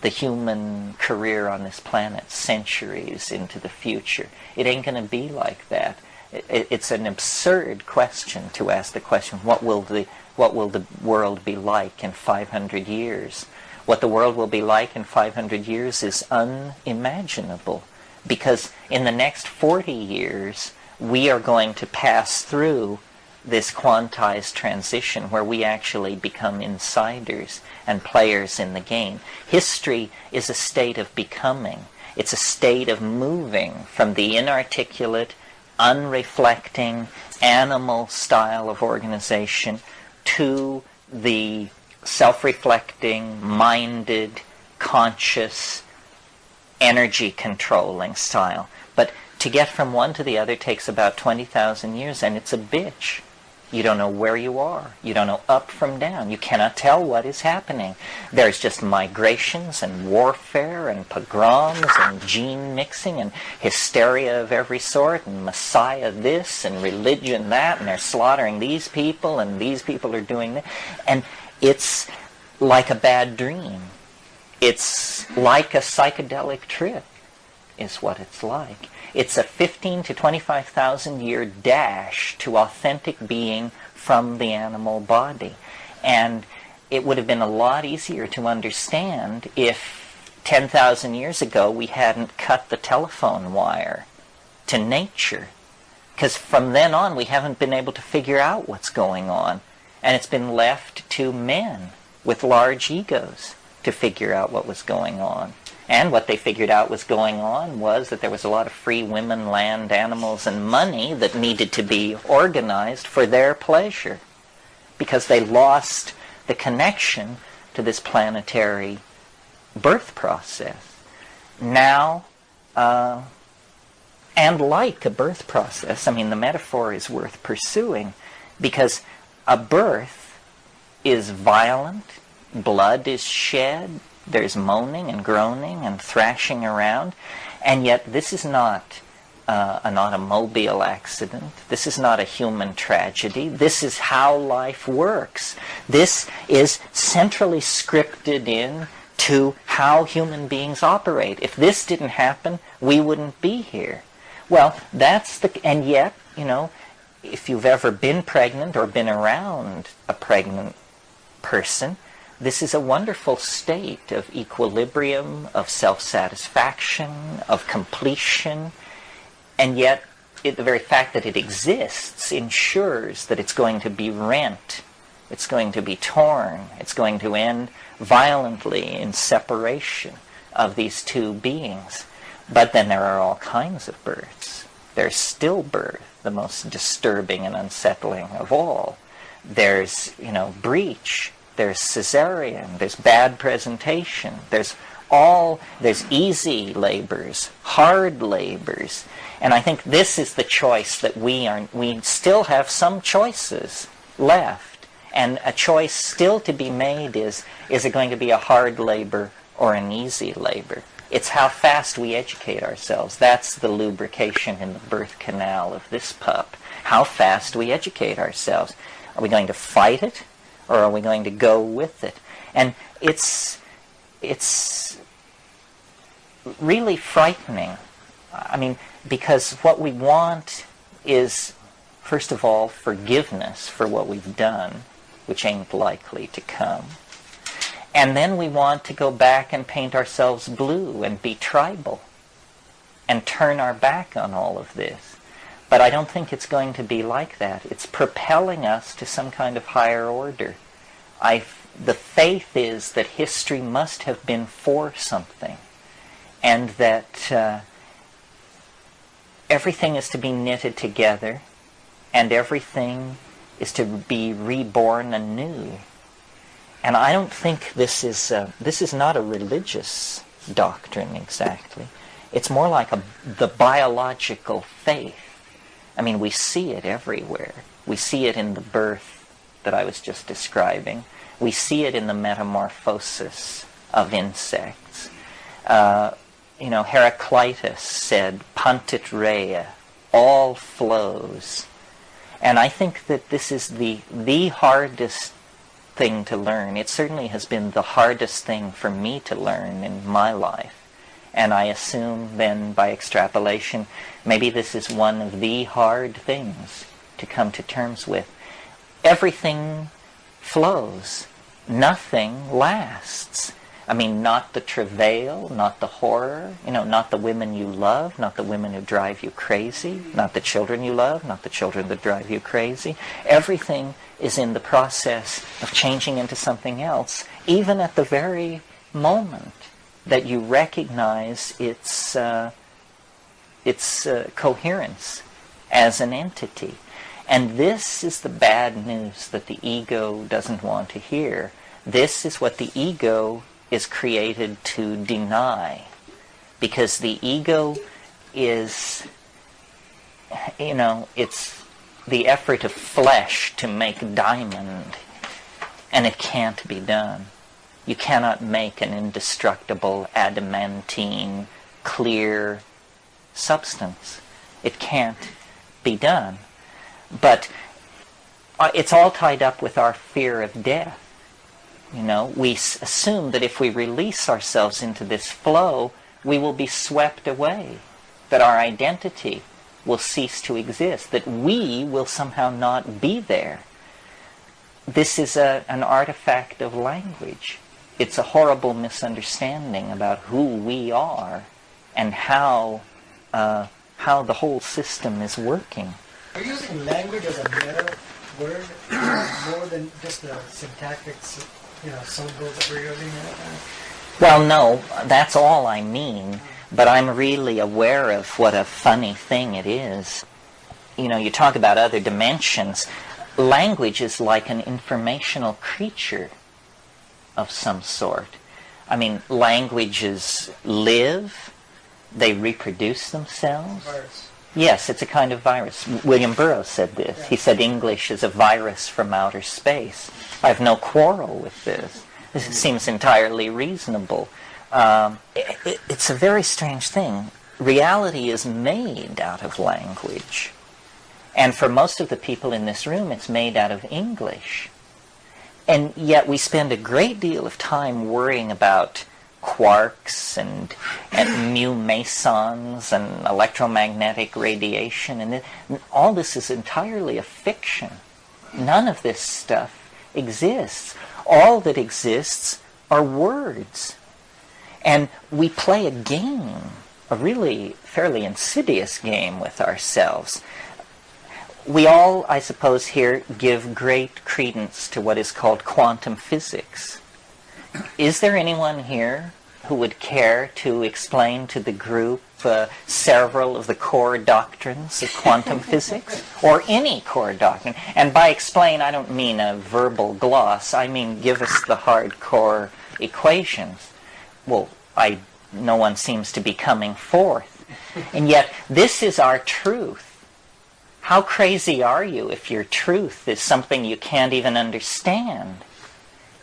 the human career on this planet centuries into the future. It ain't going to be like that. It's an absurd question to ask the question, what will the world be like in 500 years? What the world will be like in 500 years is unimaginable, because in the next 40 years we are going to pass through this quantized transition where we actually become insiders and players in the game. History is a state of becoming. It's a state of moving from the inarticulate, unreflecting, animal style of organization to the self-reflecting, minded, conscious, energy-controlling style. But to get from one to the other takes about 20,000 years, and it's a bitch. You don't know where you are. You don't know up from down. You cannot tell what is happening. There's just migrations and warfare and pogroms and gene mixing and hysteria of every sort and Messiah this and religion that, and they're slaughtering these people and these people are doing that. And it's like a bad dream. It's like a psychedelic trip is what it's like. It's a 15 to 25,000 year dash to authentic being from the animal body. And it would have been a lot easier to understand if 10,000 years ago we hadn't cut the telephone wire to nature. Because from then on we haven't been able to figure out what's going on. And it's been left to men with large egos to figure out what was going on. And what they figured out was going on was that there was a lot of free women, land, animals, and money that needed to be organized for their pleasure, because they lost the connection to this planetary birth process. Now, and like a birth process, I mean, the metaphor is worth pursuing, because a birth is violent, blood is shed, there's moaning and groaning and thrashing around, and yet this is not an automobile accident. This is not a human tragedy. This is how life works. This is centrally scripted in to how human beings operate. If this didn't happen, we wouldn't be here. Well, and yet, if you've ever been pregnant or been around a pregnant person, this is a wonderful state of equilibrium, of self-satisfaction, of completion, and yet the very fact that it exists ensures that it's going to be rent, it's going to be torn, it's going to end violently in separation of these two beings. But then there are all kinds of births. There's stillbirth, the most disturbing and unsettling of all. There's, breech. There's cesarean. There's bad presentation. There's easy labors, hard labors. And I think this is the choice that we still have some choices left. And a choice still to be made is it going to be a hard labor or an easy labor? It's how fast we educate ourselves. That's the lubrication in the birth canal of this pup. How fast we educate ourselves. Are we going to fight it, or are we going to go with it? And it's really frightening. I mean, because what we want is, first of all, forgiveness for what we've done, which ain't likely to come. And then we want to go back and paint ourselves blue and be tribal and turn our back on all of this. But I don't think it's going to be like that. It's propelling us to some kind of higher order. The faith is that history must have been for something, and that everything is to be knitted together, and everything is to be reborn anew. And I don't think this is not a religious doctrine exactly. It's more like the biological faith. I mean, we see it everywhere. We see it in the birth that I was just describing. We see it in the metamorphosis of insects. Heraclitus said, "Puntit rea," all flows. And I think that this is the hardest thing to learn. It certainly has been the hardest thing for me to learn in my life. And I assume then, by extrapolation, maybe this is one of the hard things to come to terms with. Everything flows. Nothing lasts. I mean, not the travail, not the horror, not the women you love, not the women who drive you crazy, not the children you love, not the children that drive you crazy. Everything is in the process of changing into something else, even at the very moment that you recognize its coherence as an entity. And this is the bad news that the ego doesn't want to hear. This is what the ego is created to deny, because the ego is, it's the effort of flesh to make diamond, and it can't be done. You cannot make an indestructible, adamantine, clear substance. It can't be done. But it's all tied up with our fear of death. We assume that if we release ourselves into this flow, we will be swept away, that our identity will cease to exist, that we will somehow not be there. This is an artifact of language. It's a horrible misunderstanding about who we are and how the whole system is working. Are you using language as a meta word more than just the syntactic syllables that we're using? Well, no, that's all I mean. But I'm really aware of what a funny thing it is. You talk about other dimensions. Language is like an informational creature of some sort. I mean, languages live, they reproduce themselves. Virus. Yes, it's a kind of virus. William Burroughs said this. Yeah. He said English is a virus from outer space. I have no quarrel with this. This seems entirely reasonable. It's a very strange thing. Reality is made out of language. And for most of the people in this room, it's made out of English. And yet we spend a great deal of time worrying about quarks and mu mesons and electromagnetic radiation, and all this is entirely a fiction. None of this stuff exists. All that exists are words. And we play a game, a really fairly insidious game with ourselves. We all, I suppose, here give great credence to what is called quantum physics. Is there anyone here who would care to explain to the group several of the core doctrines of quantum physics, or any core doctrine? And by explain, I don't mean a verbal gloss. I mean give us the hardcore equations. Well, no one seems to be coming forth. And yet, this is our truth. How crazy are you if your truth is something you can't even understand?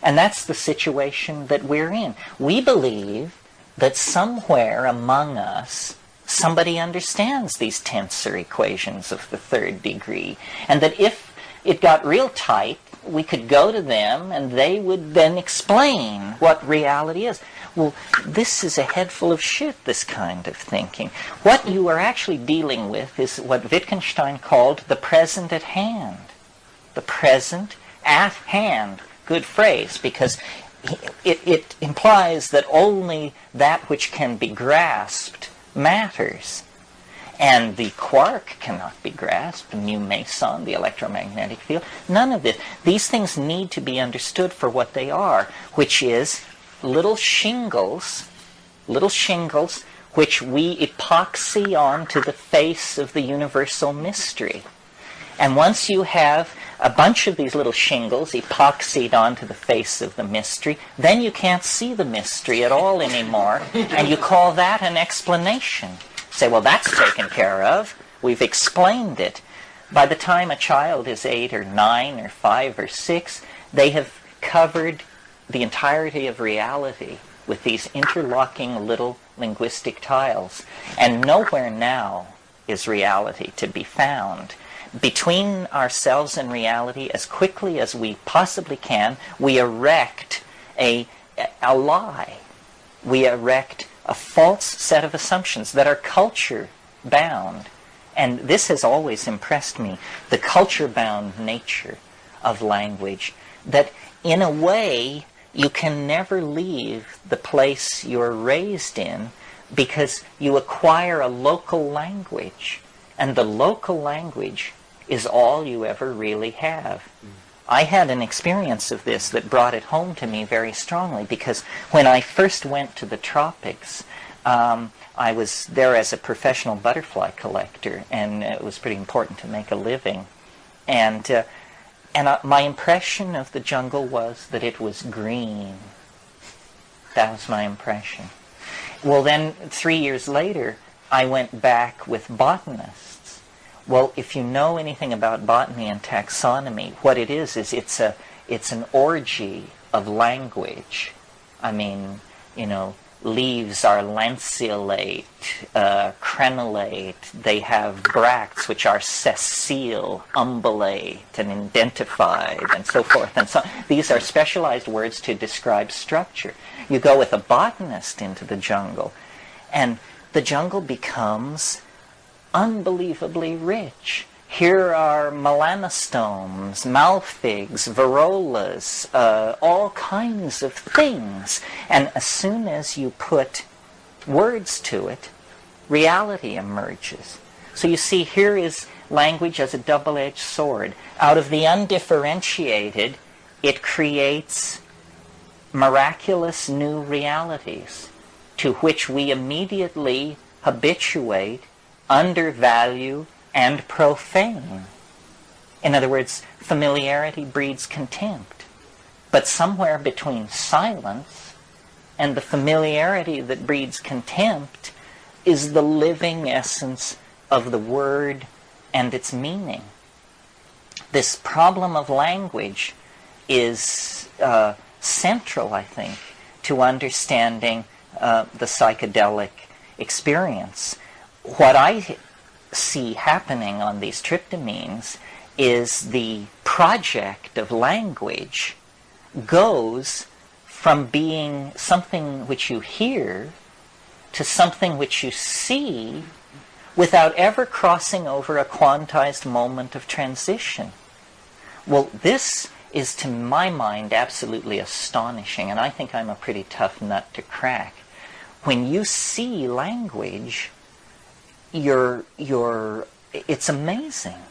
And that's the situation that we're in. We believe that somewhere among us, somebody understands these tensor equations of the third degree, and that if it got real tight, we could go to them and they would then explain what reality is. Well, this is a head full of shit, this kind of thinking. What you are actually dealing with is what Wittgenstein called the present at hand. The present at hand. Good phrase, because it implies that only that which can be grasped matters. And the quark cannot be grasped, the mu meson, the electromagnetic field, none of this. These things need to be understood for what they are, which is little shingles which we epoxy onto the face of the universal mystery. And once you have a bunch of these little shingles epoxied onto the face of the mystery, then you can't see the mystery at all anymore, and you call that an explanation. Say, well, that's taken care of. We've explained it. By the time a child is 8 or 9 or 5 or 6, they have covered the entirety of reality with these interlocking little linguistic tiles. And nowhere now is reality to be found. Between ourselves and reality, as quickly as we possibly can, we erect a lie. We erect a false set of assumptions that are culture-bound. And this has always impressed me, the culture-bound nature of language, that in a way you can never leave the place you're raised in because you acquire a local language. And the local language is all you ever really have. I had an experience of this that brought it home to me very strongly, because when I first went to the tropics, I was there as a professional butterfly collector, and it was pretty important to make a living. And my impression of the jungle was that it was green. That was my impression. Well, then 3 years later, I went back with botanists. Well, if you know anything about botany and taxonomy, what it is it's an orgy of language. I mean, leaves are lanceolate, crenellate. They have bracts, which are sessile, umbellate, and indentified, and so forth. And so these are specialized words to describe structure. You go with a botanist into the jungle, and the jungle becomes unbelievably rich. Here are melanostomes, malfigs, varrolas, all kinds of things. And as soon as you put words to it, reality emerges. So you see, here is language as a double-edged sword. Out of the undifferentiated, it creates miraculous new realities to which we immediately habituate, undervalue, and profane. In other words, familiarity breeds contempt. But somewhere between silence and the familiarity that breeds contempt is the living essence of the word and its meaning. This problem of language is central, I think, to understanding the psychedelic experience. What I see happening on these tryptamines is the project of language goes from being something which you hear to something which you see without ever crossing over a quantized moment of transition. Well, this is, to my mind, absolutely astonishing, and I think I'm a pretty tough nut to crack. When you see language, it's amazing,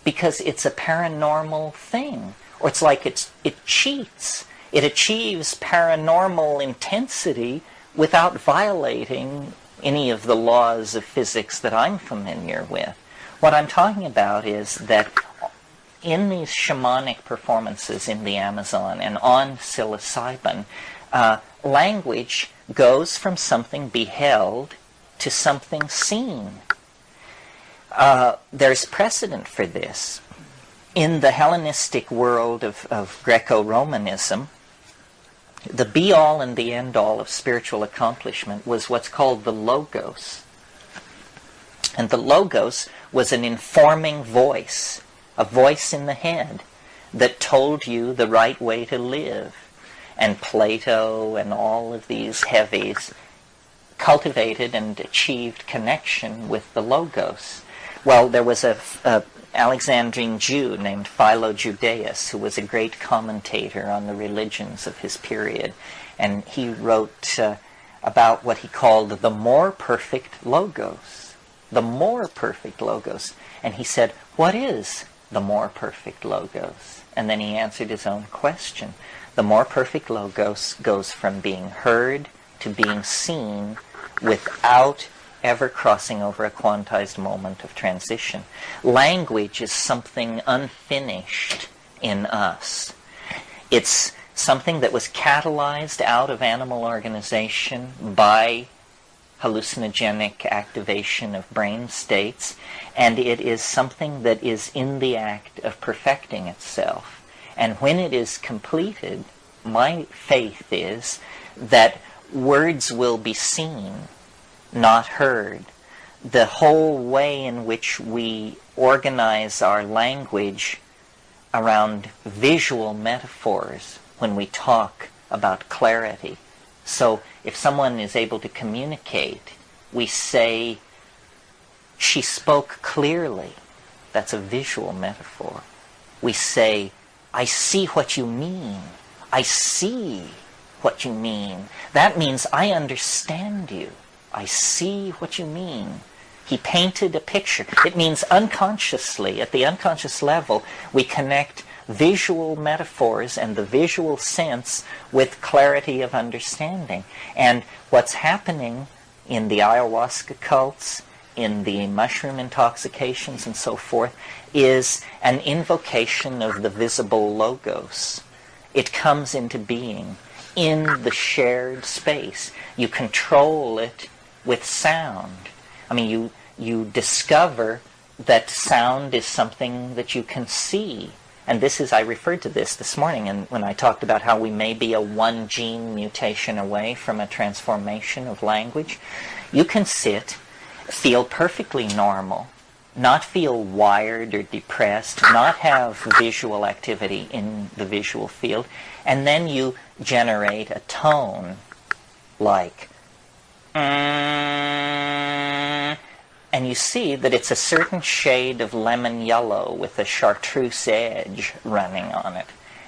because it's a paranormal thing. Or it's like it cheats. It achieves paranormal intensity without violating any of the laws of physics that I'm familiar with. What I'm talking about is that in these shamanic performances in the Amazon and on psilocybin, language goes from something beheld to something seen. There's precedent for this. In the Hellenistic world of Greco-Romanism, the be-all and the end-all of spiritual accomplishment was what's called the logos. And the logos was an informing voice, a voice in the head that told you the right way to live. And Plato and all of these heavies cultivated and achieved connection with the logos. Well, there was a Alexandrine Jew named Philo-Judaeus, who was a great commentator on the religions of his period. And he wrote about what he called the more perfect logos. The more perfect logos. And he said, what is the more perfect logos? And then he answered his own question. The more perfect logos goes from being heard to being seen without ever crossing over a quantized moment of transition. Language is something unfinished in us. It's something that was catalyzed out of animal organization by hallucinogenic activation of brain states, and it is something that is in the act of perfecting itself. And when it is completed, my faith is that words will be seen, not heard. The whole way in which we organize our language around visual metaphors when we talk about clarity. So if someone is able to communicate, we say, she spoke clearly. That's a visual metaphor. We say, I see what you mean. I see what you mean. That means I understand you. I see what you mean. He painted a picture. It means unconsciously, at the unconscious level, we connect visual metaphors and the visual sense with clarity of understanding. And what's happening in the ayahuasca cults, in the mushroom intoxications and so forth, is an invocation of the visible logos. It comes into being in the shared space. You control it with sound. I mean, you discover that sound is something that you can see. And this is, I referred to this morning and when I talked about how we may be a one gene mutation away from a transformation of language. You can sit, feel perfectly normal, not feel wired or depressed, not have visual activity in the visual field, and then you generate a tone like and you see that it's a certain shade of lemon yellow with a chartreuse edge running on it.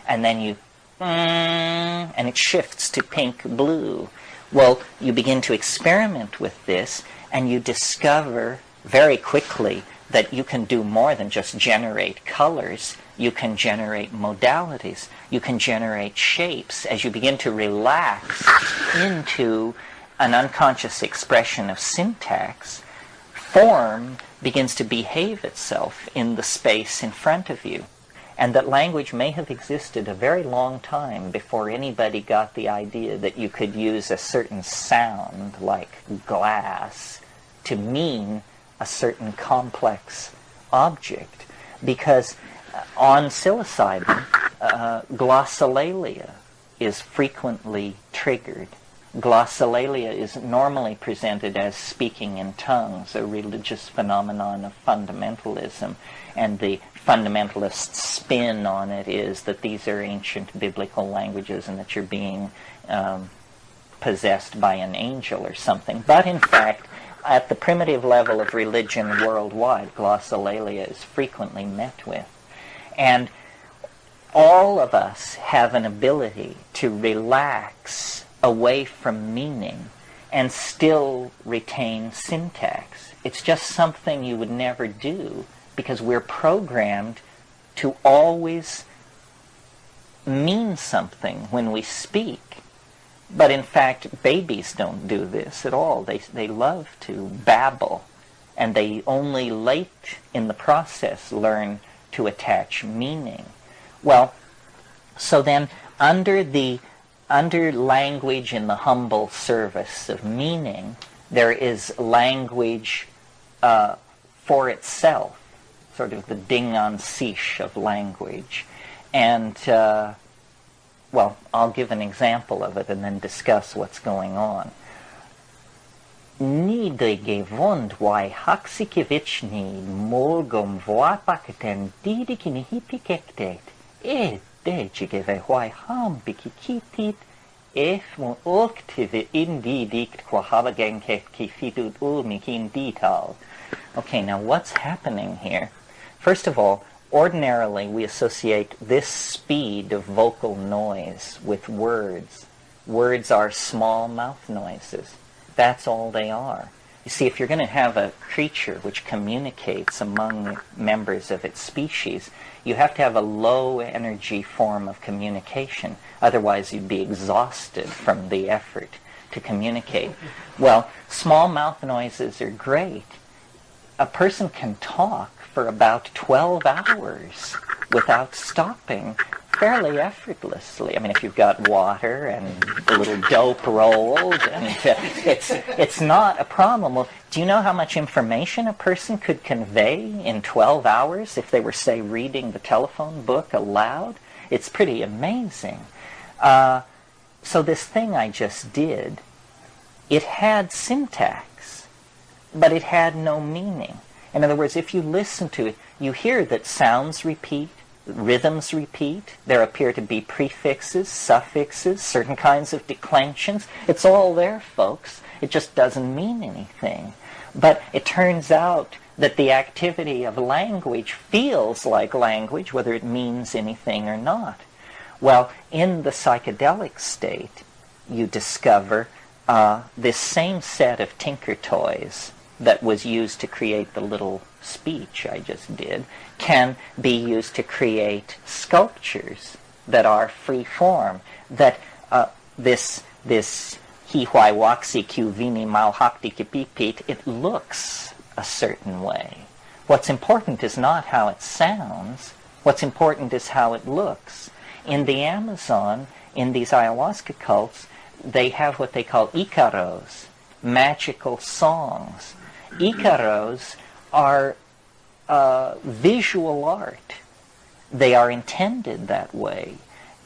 And then you and it shifts to pink blue. Well, you begin to experiment with this and you discover very quickly that you can do more than just generate colors. You can generate modalities. You can generate shapes. As you begin to relax into an unconscious expression of syntax, form begins to behave itself in the space in front of you. And that language may have existed a very long time before anybody got the idea that you could use a certain sound, like glass, to mean a certain complex object. Because on psilocybin, glossolalia is frequently triggered. glossolalia is normally presented as speaking in tongues, a religious phenomenon of fundamentalism, and the fundamentalist spin on it is that these are ancient biblical languages and that you're being possessed by an angel or something. But in fact, at the primitive level of religion worldwide, glossolalia is frequently met with. And all of us have an ability to relax away from meaning and still retain syntax. It's just something you would never do because we're programmed to always mean something when we speak. But in fact, babies don't do this at all. They love to babble, and they only late in the process learn to attach meaning. Well, so then under language in the humble service of meaning, there is language for itself, sort of the ding-on-siche of language. And well, I'll give an example of it and then discuss what's going on. Ni de gewund wai haxikevitchni morgum voapaketen didikin hipikektet e dejigeve wai ham bikikitit ef mo oktive indidikt quahabagenket kifidut ulmikin dital. Okay, now what's happening here? First of all, ordinarily, we associate this speed of vocal noise with words. Words are small mouth noises. That's all they are. You see, if you're going to have a creature which communicates among members of its species, you have to have a low energy form of communication. Otherwise, you'd be exhausted from the effort to communicate. Well, small mouth noises are great. A person can talk for about 12 hours without stopping fairly effortlessly. I mean, if you've got water and a little dope rolled, and it's not a problem. Well, do you know how much information a person could convey in 12 hours if they were, say, reading the telephone book aloud? It's pretty amazing. So this thing I just did, it had syntax, but it had no meaning. In other words, if you listen to it, you hear that sounds repeat, rhythms repeat, there appear to be prefixes, suffixes, certain kinds of declensions. It's all there, folks. It just doesn't mean anything. But it turns out that the activity of language feels like language, whether it means anything or not. Well, in the psychedelic state, you discover this same set of tinker toys that was used to create the little speech I just did can be used to create sculptures that are free form, that this hi huai waxi q vini mau hakti kipipit, it looks a certain way. What's important is not how it sounds. What's important is how it looks. In the Amazon, in these ayahuasca cults, they have what they call icaros, magical songs. Icaros are visual art. They are intended that way,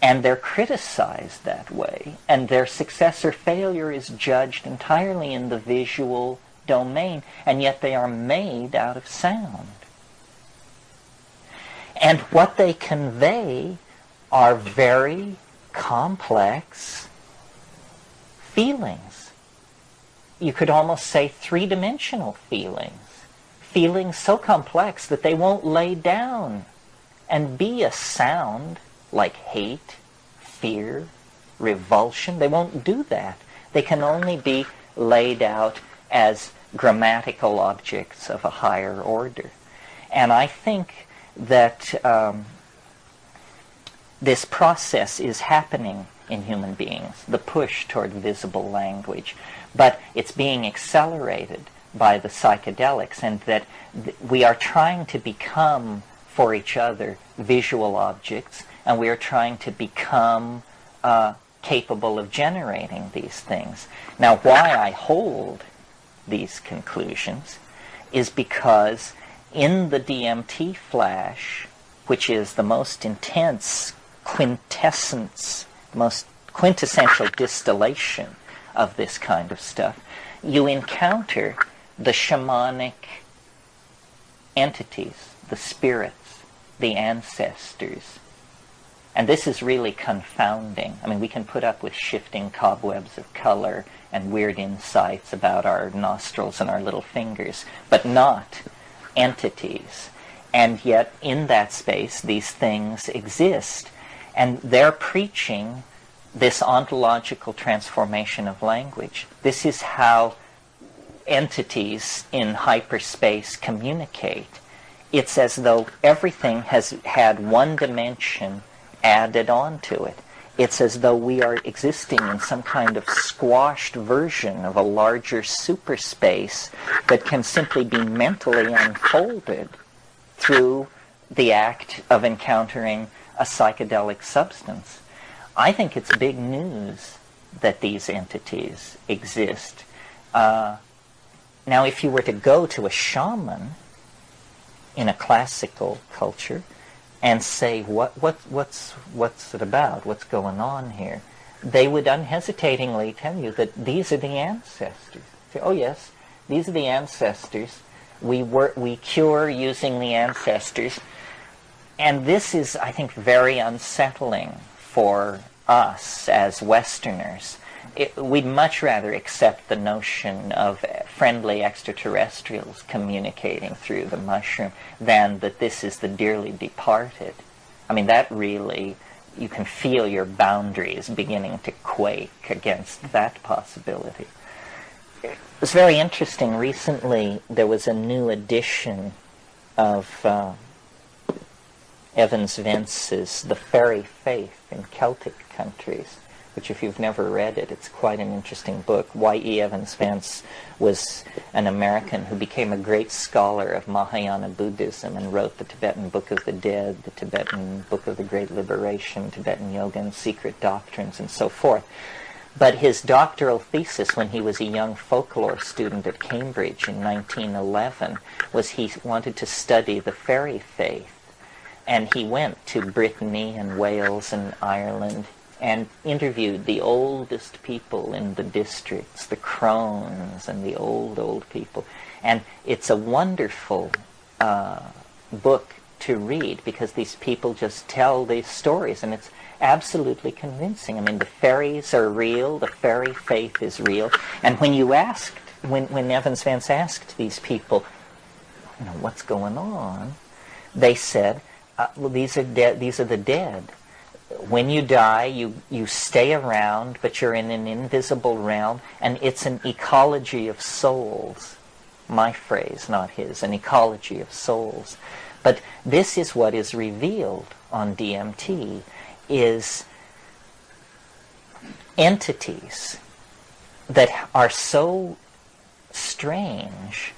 and they're criticized that way, and their success or failure is judged entirely in the visual domain, and yet they are made out of sound. And what they convey are very complex feelings. You could almost say three-dimensional feelings. Feelings so complex that they won't lay down and be a sound like hate, fear, revulsion. They won't do that. They can only be laid out as grammatical objects of a higher order. And I think that this process is happening in human beings, the push toward visible language. But it's being accelerated by the psychedelics, and that we are trying to become for each other visual objects, and we are trying to become capable of generating these things. Now, why I hold these conclusions is because in the DMT flash, which is the most intense quintessence, most quintessential distillation of this kind of stuff, you encounter the shamanic entities, the spirits, the ancestors. And this is really confounding. I mean, we can put up with shifting cobwebs of color and weird insights about our nostrils and our little fingers, but not entities. And yet, in that space, these things exist. And they're preaching this ontological transformation of language. This is how entities in hyperspace communicate. It's as though everything has had one dimension added onto it. It's as though we are existing in some kind of squashed version of a larger superspace that can simply be mentally unfolded through the act of encountering a psychedelic substance. I think it's big news that these entities exist. Now, if you were to go to a shaman in a classical culture and say, what's it about? What's going on here? They would unhesitatingly tell you that these are the ancestors. Say, oh yes, these are the ancestors. We cure using the ancestors. And this is, I think, very unsettling for us as Westerners. We'd much rather accept the notion of friendly extraterrestrials communicating through the mushroom than that this is the dearly departed. I mean, that really, you can feel your boundaries beginning to quake against that possibility. It was very interesting. Recently, there was a new edition of Evans Vence's The Fairy Faith in Celtic Countries, which if you've never read it, it's quite an interesting book. Y.E. Evans Vance was an American who became a great scholar of Mahayana Buddhism and wrote the Tibetan Book of the Dead, the Tibetan Book of the Great Liberation, Tibetan Yoga and Secret Doctrines, and so forth. But his doctoral thesis when he was a young folklore student at Cambridge in 1911 was he wanted to study the fairy faith. And he went to Brittany and Wales and Ireland and interviewed the oldest people in the districts, the crones and the old people. And it's a wonderful book to read because these people just tell these stories, and it's absolutely convincing. I mean, the fairies are real, the fairy faith is real. And when you asked, when Evans Vance asked these people, you know, what's going on, they said, well, these are the dead. When you die, you stay around, but you're in an invisible realm, and it's an ecology of souls. My phrase, not his, an ecology of souls. But this is what is revealed on DMT, is entities that are so strange.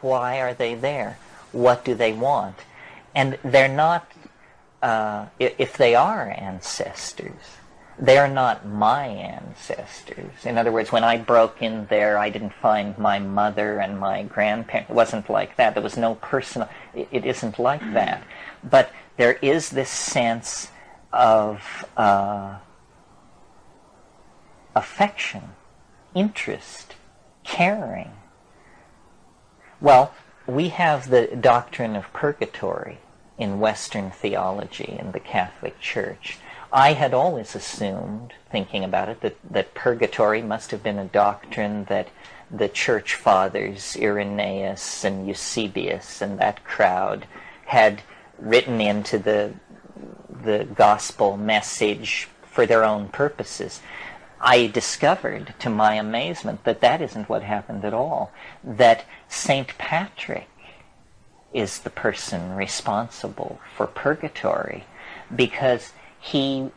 Why are they there? What do they want? And they're not, if they are ancestors, they're not my ancestors. In other words, when I broke in there, I didn't find my mother and my grandparents. It wasn't like that. There was no personal, it isn't like that. But there is this sense of affection, interest, caring. Well, we have the doctrine of purgatory in Western theology in the Catholic Church. I had always assumed, thinking about it, that purgatory must have been a doctrine that the church fathers, Irenaeus and Eusebius and that crowd, had written into the gospel message for their own purposes. I discovered, to my amazement, that that isn't what happened at all. That St. Patrick is the person responsible for purgatory, because he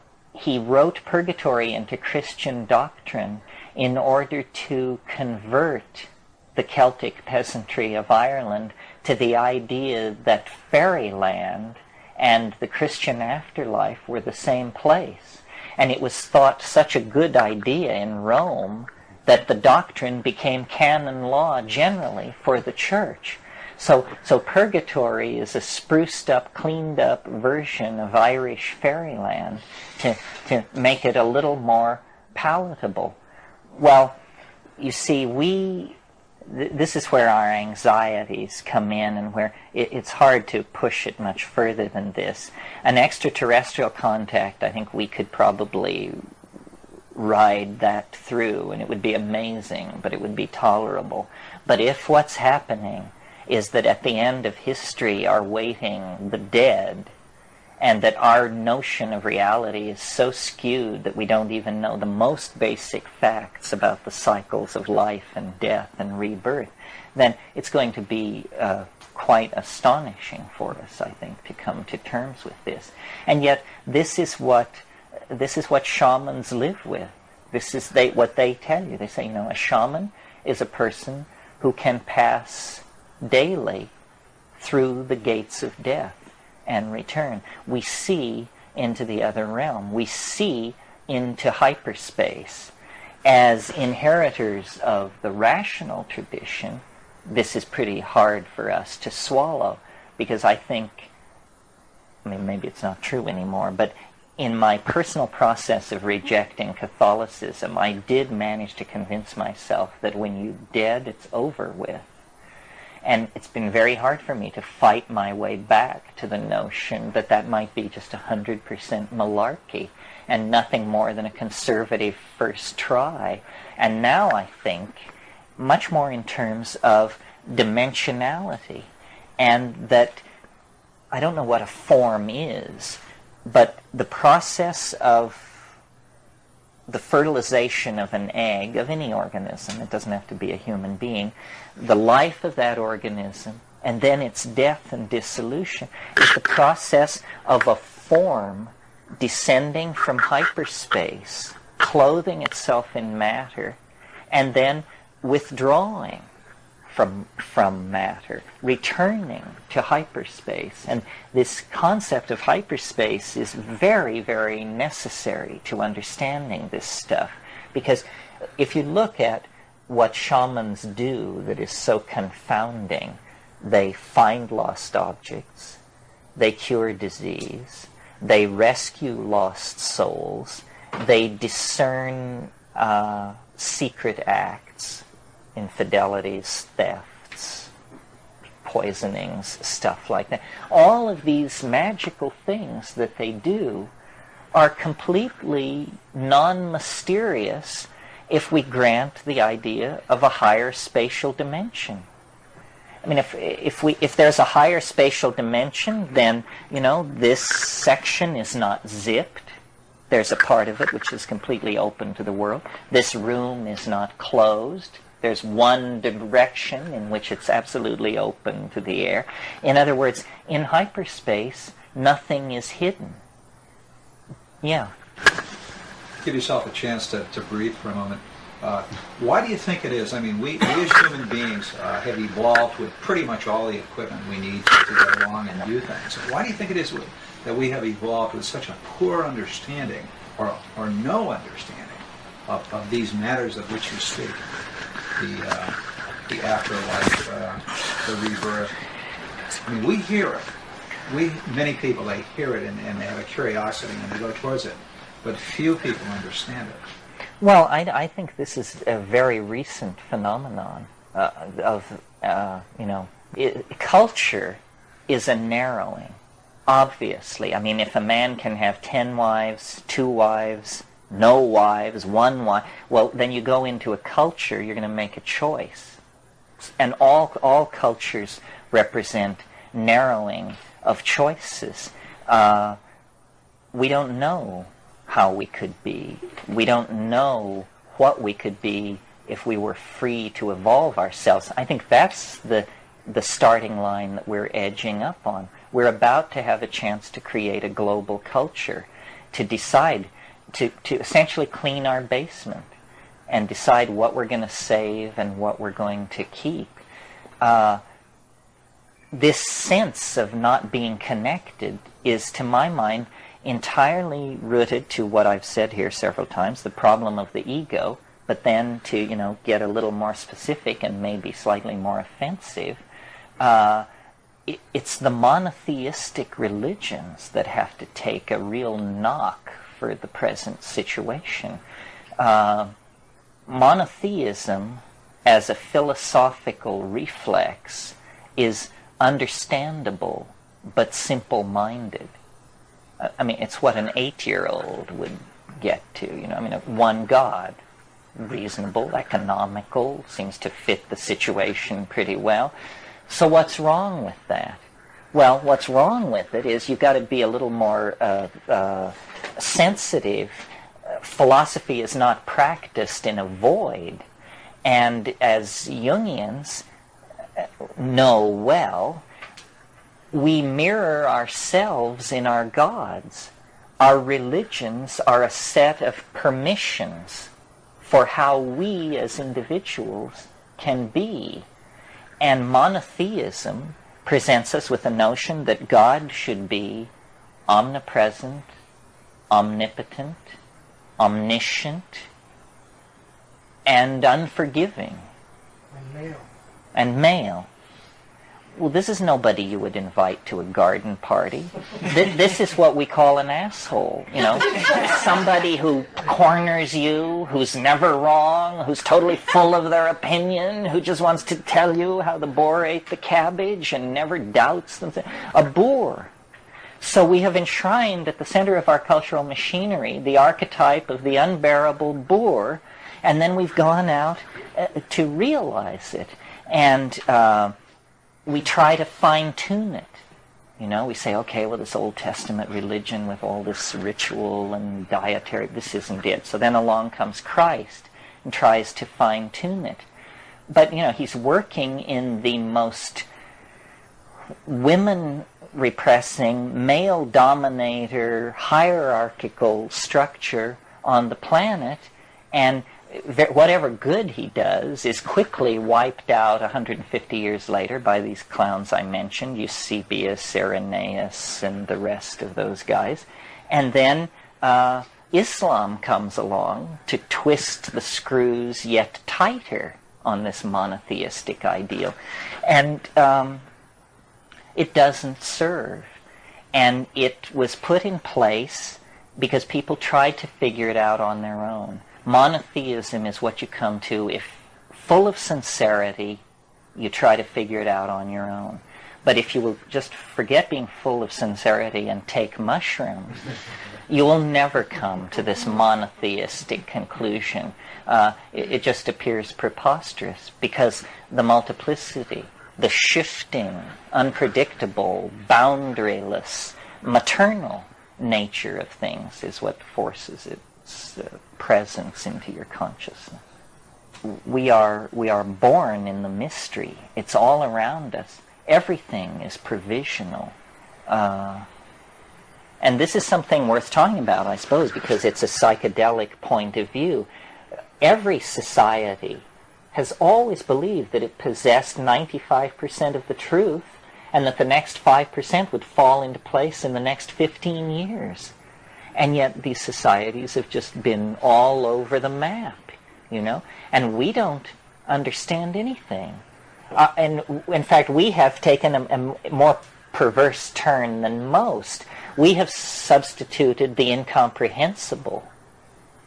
wrote purgatory into Christian doctrine in order to convert the Celtic peasantry of Ireland to the idea that fairyland and the Christian afterlife were the same place. And it was thought such a good idea in Rome that the doctrine became canon law generally for the church. So purgatory is a spruced up, cleaned up version of Irish fairyland to make it a little more palatable. Well, you see, this is where our anxieties come in, and where it's hard to push it much further than this. An extraterrestrial contact, I think we could probably ride that through, and it would be amazing, but it would be tolerable. But if what's happening is that at the end of history are waiting the dead, and that our notion of reality is so skewed that we don't even know the most basic facts about the cycles of life and death and rebirth, then it's going to be quite astonishing for us, I think, to come to terms with this. And yet, this is what shamans live with. This is what they tell you. They say, a shaman is a person who can pass daily through the gates of death and return. We see into the other realm. We see into hyperspace. As inheritors of the rational tradition, this is pretty hard for us to swallow, because I think, maybe it's not true anymore, but in my personal process of rejecting Catholicism, I did manage to convince myself that when you're dead, it's over with. And it's been very hard for me to fight my way back to the notion that that might be just 100% malarkey and nothing more than a conservative first try. And now I think much more in terms of dimensionality, and that I don't know what a form is, but the process of the fertilization of an egg, of any organism, it doesn't have to be a human being, the life of that organism, and then its death and dissolution, is the process of a form descending from hyperspace, clothing itself in matter, and then withdrawing from matter, returning to hyperspace. And this concept of hyperspace is very, very necessary to understanding this stuff. Because if you look at what shamans do that is so confounding, they find lost objects, they cure disease, they rescue lost souls, they discern secret acts, infidelities, thefts, poisonings, stuff like that. All of these magical things that they do are completely non-mysterious if we grant the idea of a higher spatial dimension. I mean, if there's a higher spatial dimension, then, this section is not zipped. There's a part of it which is completely open to the world. This room is not closed. There's one direction in which it's absolutely open to the air. In other words, in hyperspace, nothing is hidden. Yeah. Give yourself a chance to breathe for a moment. Why do you think it is? I mean, we as human beings have evolved with pretty much all the equipment we need to get along and do things. Why do you think it is that we have evolved with such a poor understanding or no understanding of these matters of which you speak? The afterlife, the rebirth. I mean, we hear it. Many people, they hear it and they have a curiosity and they go towards it. But few people understand it. Well, I think this is a very recent phenomenon culture is a narrowing, obviously. I mean, if a man can have 10 wives, 2 wives, no wives, 1 wife, well, then you go into a culture, you're going to make a choice. And all cultures represent narrowing of choices. We don't know how we could be. We don't know what we could be if we were free to evolve ourselves. I think that's the starting line that we're edging up on. We're about to have a chance to create a global culture, to decide, to essentially clean our basement and decide what we're going to save and what we're going to keep. This sense of not being connected is, to my mind, entirely rooted to what I've said here several times, the problem of the ego, but then to, get a little more specific and maybe slightly more offensive, it's the monotheistic religions that have to take a real knock for the present situation. Monotheism as a philosophical reflex is understandable but simple-minded. I mean, it's what an 8-year-old would get to, I mean, one God, reasonable, economical, seems to fit the situation pretty well. So what's wrong with that? Well, what's wrong with it is you've got to be a little more sensitive. Philosophy is not practiced in a void. And as Jungians know well, we mirror ourselves in our gods. Our religions are a set of permissions for how we as individuals can be. And monotheism presents us with a notion that God should be omnipresent, omnipotent, omniscient, and unforgiving. And male. Well, this is nobody you would invite to a garden party. This is what we call an asshole, Somebody who corners you, who's never wrong, who's totally full of their opinion, who just wants to tell you how the boar ate the cabbage and never doubts them. A boor. So we have enshrined at the center of our cultural machinery the archetype of the unbearable boor, and then we've gone out to realize it. And we try to fine-tune it. We say, okay, well, this Old Testament religion with all this ritual and dietary, this isn't it. So then along comes Christ and tries to fine-tune it. But, he's working in the most women-repressing, male-dominator, hierarchical structure on the planet, and whatever good he does is quickly wiped out 150 years later by these clowns I mentioned, Eusebius, Irenaeus, and the rest of those guys. And then Islam comes along to twist the screws yet tighter on this monotheistic ideal. And it doesn't serve. And it was put in place because people tried to figure it out on their own. Monotheism is what you come to if, full of sincerity, you try to figure it out on your own. But if you will just forget being full of sincerity and take mushrooms, you will never come to this monotheistic conclusion. It just appears preposterous because the multiplicity, the shifting, unpredictable, boundaryless, maternal nature of things is what forces its presence into your consciousness. We are born in the mystery. It's all around us. Everything is provisional. And this is something worth talking about, I suppose, because it's a psychedelic point of view. Every society has always believed that it possessed 95% of the truth and that the next 5% would fall into place in the next 15 years. And yet these societies have just been all over the map, and we don't understand anything. And in fact, we have taken a more perverse turn than most. We have substituted the incomprehensible.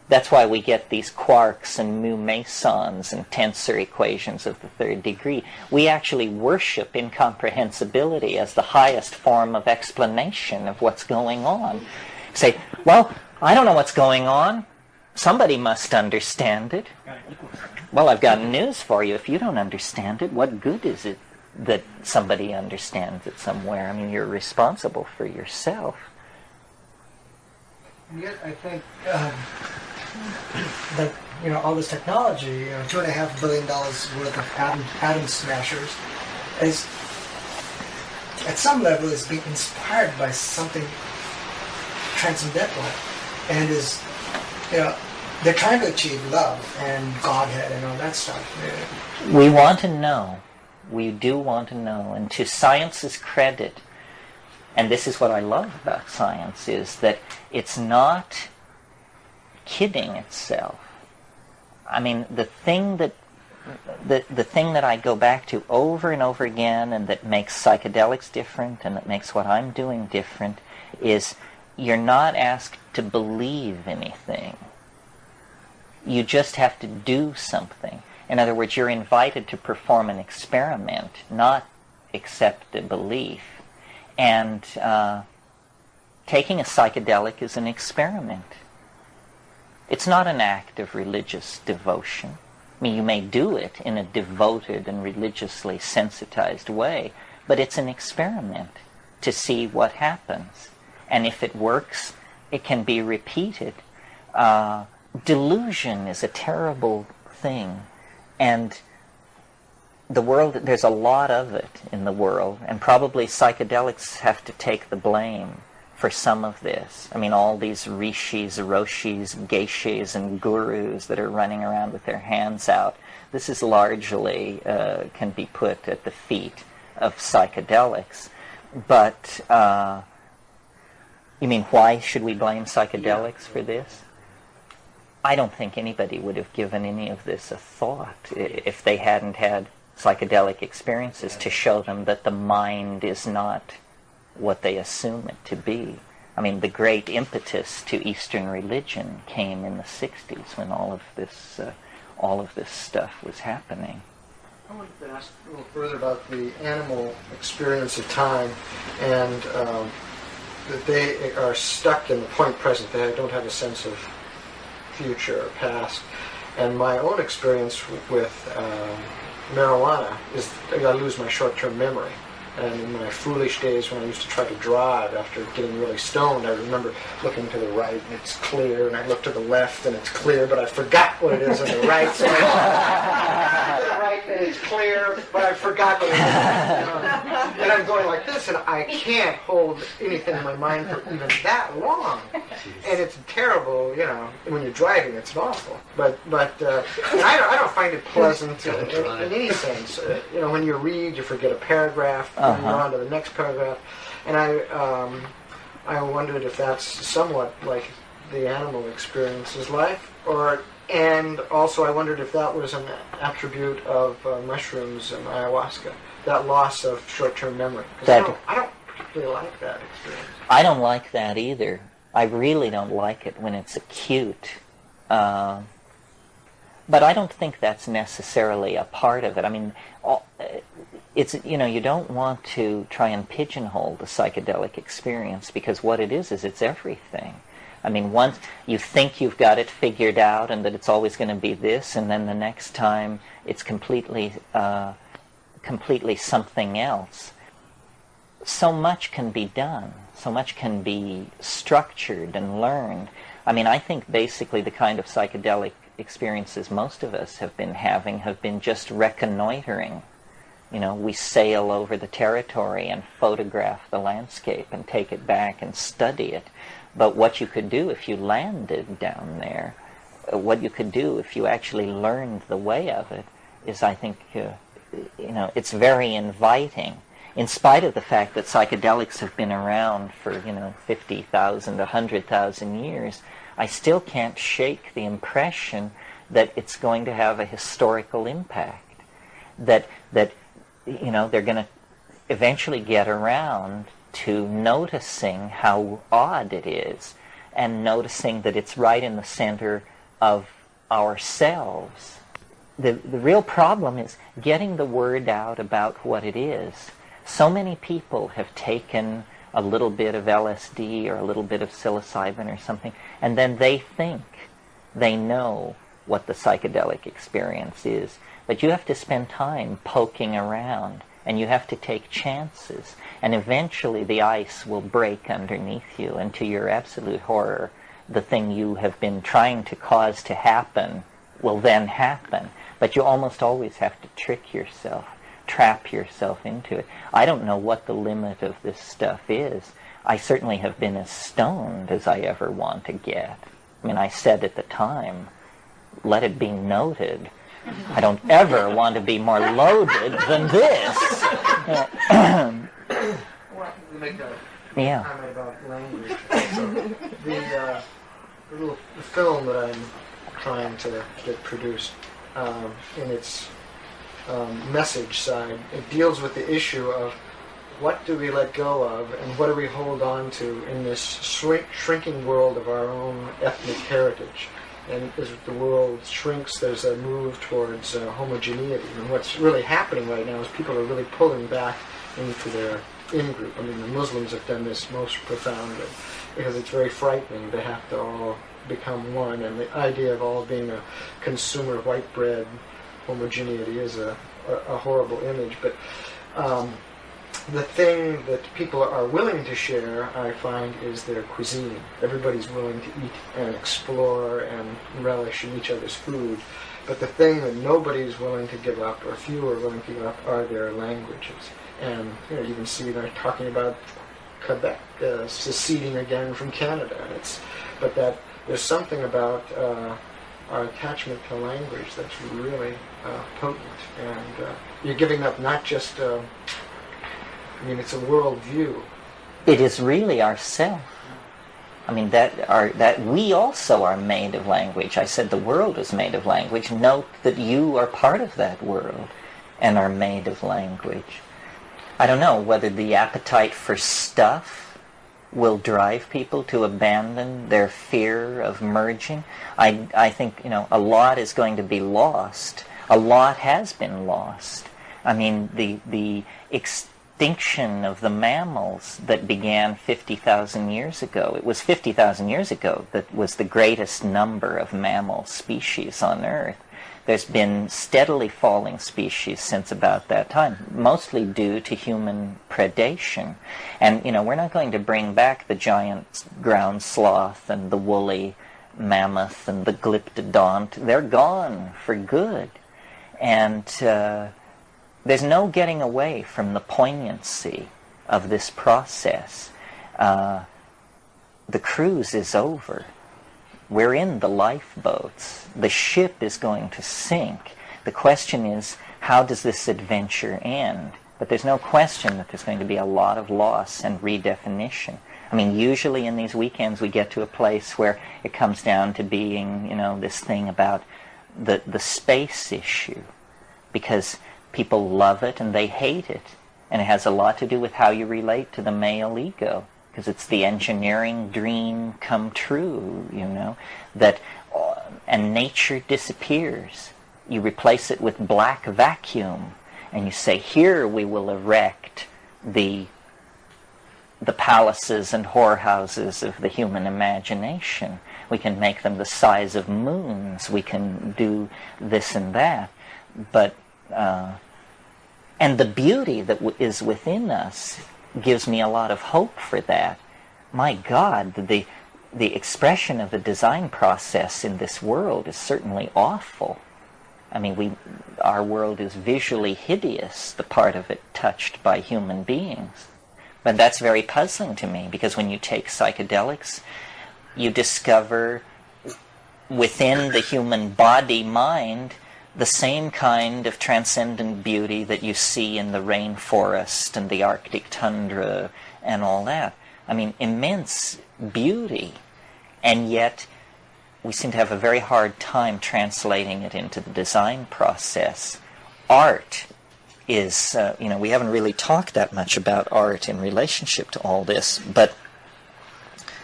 That's why we get these quarks and mu mesons and tensor equations of the third degree. We actually worship incomprehensibility as the highest form of explanation of what's going on. Say, well, I don't know what's going on. Somebody must understand it. Well, I've got news for you. If you don't understand it, what good is it that somebody understands it somewhere? I mean, you're responsible for yourself. And yet, I think that all this technology, $2.5 billion worth of atom smashers, is at some level is being inspired by something transcendental, and is they're trying to achieve love and Godhead and all that stuff. We want to know. We do want to know. And to science's credit, and this is what I love about science, is that it's not kidding itself. I mean, the thing that the thing that I go back to over and over again, and that makes psychedelics different, and that makes what I'm doing different, is you're not asked to believe anything. You just have to do something. In other words, you're invited to perform an experiment, not accept a belief. And taking a psychedelic is an experiment. It's not an act of religious devotion. I mean, you may do it in a devoted and religiously sensitized way, but it's an experiment to see what happens. And if it works, it can be repeated. Delusion is a terrible thing, and the world, there's a lot of it in the world, and probably psychedelics have to take the blame for some of this. I mean, all these rishis, roshis, geishas, and gurus that are running around with their hands out, this is largely can be put at the feet of psychedelics. But you mean, why should we blame psychedelics for this? I don't think anybody would have given any of this a thought if they hadn't had psychedelic experiences to show them that the mind is not what they assume it to be. I mean, the great impetus to Eastern religion came in the 60s when all of this stuff was happening. I wanted to ask a little further about the animal experience of time, and that they are stuck in the point present. They don't have a sense of future or past. And my own experience with marijuana is I lose my short-term memory. And in my foolish days when I used to try to drive after getting really stoned, I remember looking to the right and it's clear, and I look to the left and it's clear, but I forgot what it is on the right. So I look to the right and it's clear, but I forgot what it is. And I'm going like this, and I can't hold anything in my mind for even that long. And it's terrible, you know, when you're driving, it's awful. But I don't find it pleasant in any sense. You know, when you read, you forget a paragraph. And you're on to the next paragraph, and I wondered if that's somewhat like the animal experience is like, and also I wondered if that was an attribute of mushrooms and ayahuasca, that loss of short-term memory. Because I don't particularly like that experience. I don't like that either. I really don't like it when it's acute. But I don't think that's necessarily a part of it. I mean, it's, you know, you don't want to try and pigeonhole the psychedelic experience, because what it is it's everything. I mean, once you think you've got it figured out and that it's always going to be this, and then the next time it's completely something else. So much can be done. So much can be structured and learned. I mean, I think basically the kind of psychedelic experiences most of us have been having have been just reconnoitering. You know, we sail over the territory and photograph the landscape and take it back and study it. But what you could do if you landed down there, what you could do if you actually learned the way of it, is, I think, you know, it's very inviting. In spite of the fact that psychedelics have been around for, 50,000, 100,000 years, I still can't shake the impression that it's going to have a historical impact. That they're going to eventually get around to noticing how odd it is, and noticing that it's right in the center of ourselves. The real problem is getting the word out about what it is. So many people have taken a little bit of LSD or a little bit of psilocybin or something, and then they think they know what the psychedelic experience is. But you have to spend time poking around, and you have to take chances, and eventually the ice will break underneath you, and to your absolute horror, the thing you have been trying to cause to happen will then happen. But you almost always have to trick yourself, trap yourself into it. I don't know what the limit of this stuff is. I certainly have been as stoned as I ever want to get. I mean, I said at the time, let it be noted, I don't ever want to be more loaded than this. Make a Yeah. comment about language. So the film that I'm trying to get produced in its message side. It deals with the issue of what do we let go of and what do we hold on to in this shrinking world of our own ethnic heritage. And as the world shrinks, there's a move towards homogeneity. And what's really happening right now is people are really pulling back into their in-group. I mean, the Muslims have done this most profoundly because it's very frightening to have to all become one. And the idea of all being a consumer of white bread homogeneity is a horrible image. But the thing that people are willing to share, I find, is their cuisine. Everybody's willing to eat and explore and relish in each other's food. But the thing that nobody's willing to give up, or few are willing to give up, are their languages. And you can see they're talking about Quebec seceding again from Canada. But that there's something about our attachment to language that's really potent. And you're giving up not just... it's a worldview. It is really ourself. I mean, that we also are made of language. I said the world is made of language. Note that you are part of that world and are made of language. I don't know whether the appetite for stuff will drive people to abandon their fear of merging. I think, a lot is going to be lost. A lot has been lost. I mean, the extinction of the mammals that began 50,000 years ago. It was 50,000 years ago that was the greatest number of mammal species on Earth. There's been steadily falling species since about that time, mostly due to human predation. And, we're not going to bring back the giant ground sloth and the woolly mammoth and the glyptodont. They're gone for good. And there's no getting away from the poignancy of this process. The cruise is over. We're in the lifeboats. The ship is going to sink. The question is, how does this adventure end? But there's no question that there's going to be a lot of loss and redefinition. I mean, usually in these weekends we get to a place where it comes down to being, this thing about the space issue. Because people love it and they hate it. And it has a lot to do with how you relate to the male ego. Because it's the engineering dream come true, and nature disappears. You replace it with black vacuum. And you say, here we will erect the palaces and whorehouses of the human imagination. We can make them the size of moons. We can do this and that. But and the beauty that is within us gives me a lot of hope for that. My God, the expression of the design process in this world is certainly awful. I mean, our world is visually hideous, the part of it touched by human beings. But that's very puzzling to me, because when you take psychedelics, you discover within the human body-mind the same kind of transcendent beauty that you see in the rainforest and the Arctic tundra and all that. I mean, immense beauty. And yet, we seem to have a very hard time translating it into the design process. Art is, we haven't really talked that much about art in relationship to all this, but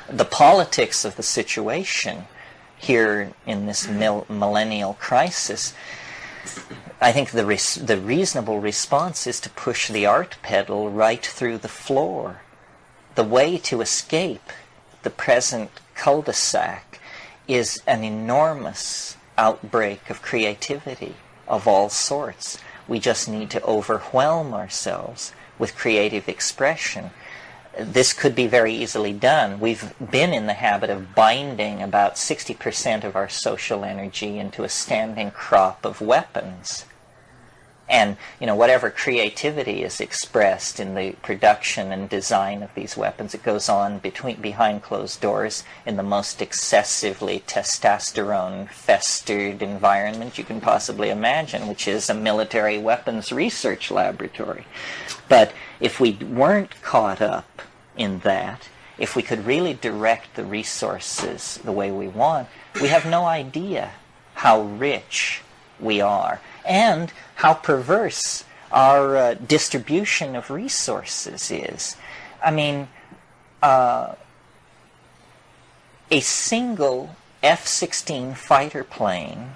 the politics of the situation here in this millennial crisis, I think the reasonable response is to push the art pedal right through the floor. The way to escape the present cul-de-sac is an enormous outbreak of creativity of all sorts. We just need to overwhelm ourselves with creative expression. This could be very easily done. We've been in the habit of binding about 60% of our social energy into a standing crop of weapons. And, whatever creativity is expressed in the production and design of these weapons, it goes on behind closed doors in the most excessively testosterone-festered environment you can possibly imagine, which is a military weapons research laboratory. But if we weren't caught up in that, if we could really direct the resources the way we want, we have no idea how rich we are, and how perverse our distribution of resources is. I mean, a single F-16 fighter plane,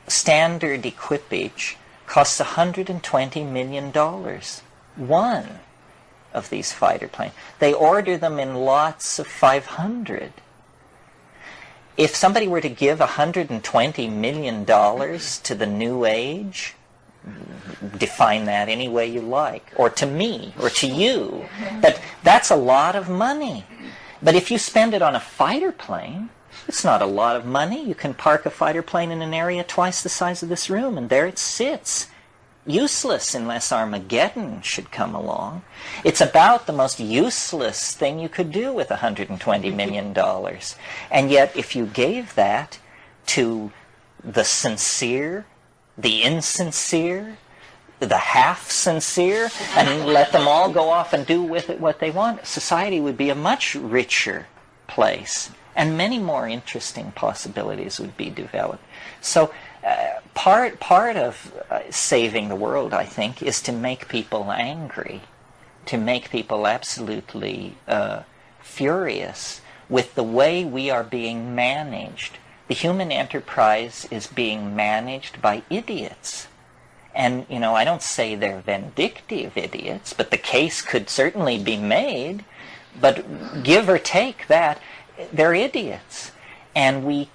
standard equipage, costs $120 million. One of these fighter planes. They order them in lots of 500. If somebody were to give $120 million to the New Age, define that any way you like, or to me, or to you, but that's a lot of money. But if you spend it on a fighter plane, it's not a lot of money. You can park a fighter plane in an area twice the size of this room, and there it sits. Useless unless Armageddon should come along. It's about the most useless thing you could do with $120 million. And yet, if you gave that to the sincere, the insincere, the half-sincere, and let them all go off and do with it what they want, society would be a much richer place, and many more interesting possibilities would be developed. So, part of saving the world, I think, is to make people angry, to make people absolutely furious with the way we are being managed. The human enterprise is being managed by idiots. And, I don't say they're vindictive idiots, but the case could certainly be made. But give or take that, they're idiots. And we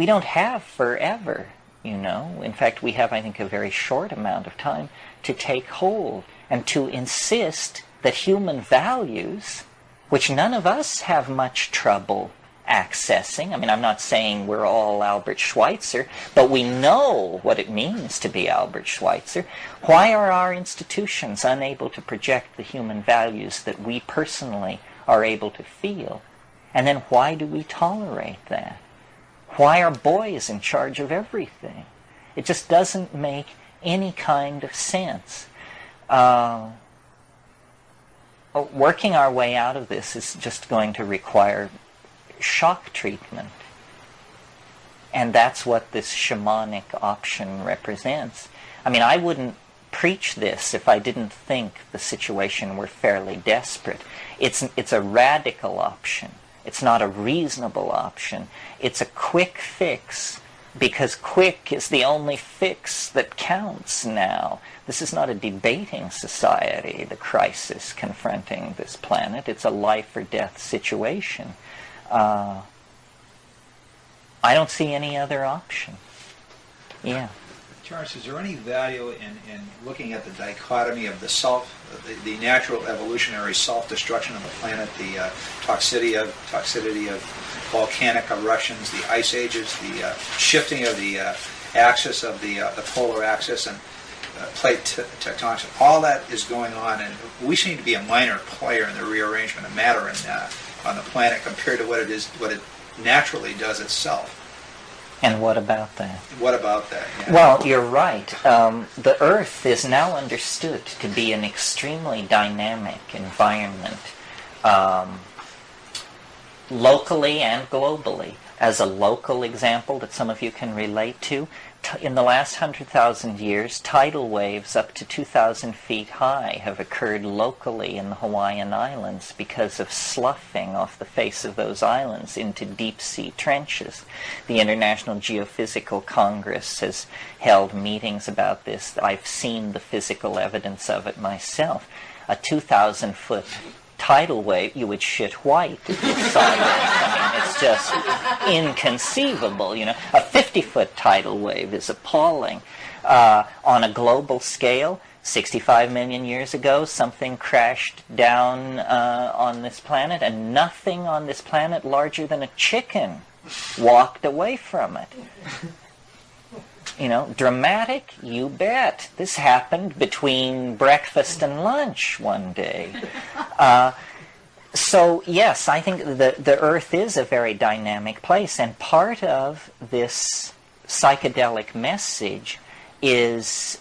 don't have forever, In fact, we have, I think, a very short amount of time to take hold and to insist that human values, which none of us have much trouble accessing. I mean, I'm not saying we're all Albert Schweitzer, but we know what it means to be Albert Schweitzer. Why are our institutions unable to project the human values that we personally are able to feel? And then why do we tolerate that? Why are boys in charge of everything? It just doesn't make any kind of sense. Working our way out of this is just going to require shock treatment. And that's what this shamanic option represents. I mean, I wouldn't preach this if I didn't think the situation were fairly desperate. It's a radical option. It's not a reasonable option. It's a quick fix, because quick is the only fix that counts now. This is not a debating society, the crisis confronting this planet. It's a life or death situation. I don't see any other option. Yeah. Terence, is there any value in looking at the dichotomy of the natural evolutionary self-destruction of the planet, the toxicity of volcanic eruptions, the ice ages, the shifting of the axis of the polar axis, and plate tectonics? All that is going on, and we seem to be a minor player in the rearrangement of matter on the planet compared to what it naturally does itself. And what about that? What about that? Yeah. Well, you're right. The Earth is now understood to be an extremely dynamic environment, locally and globally. As a local example that some of you can relate to, in the last 100,000 years, tidal waves up to 2,000 feet high have occurred locally in the Hawaiian Islands because of sloughing off the face of those islands into deep-sea trenches. The International Geophysical Congress has held meetings about this. I've seen the physical evidence of it myself. A 2,000-foot tidal wave, you would shit white if you saw that. I mean, it's just inconceivable. A 50-foot tidal wave is appalling. On a global scale, 65 million years ago, something crashed down on this planet, and nothing on this planet larger than a chicken walked away from it. Dramatic? You bet. This happened between breakfast and lunch one day. So, yes, I think the Earth is a very dynamic place, and part of this psychedelic message is,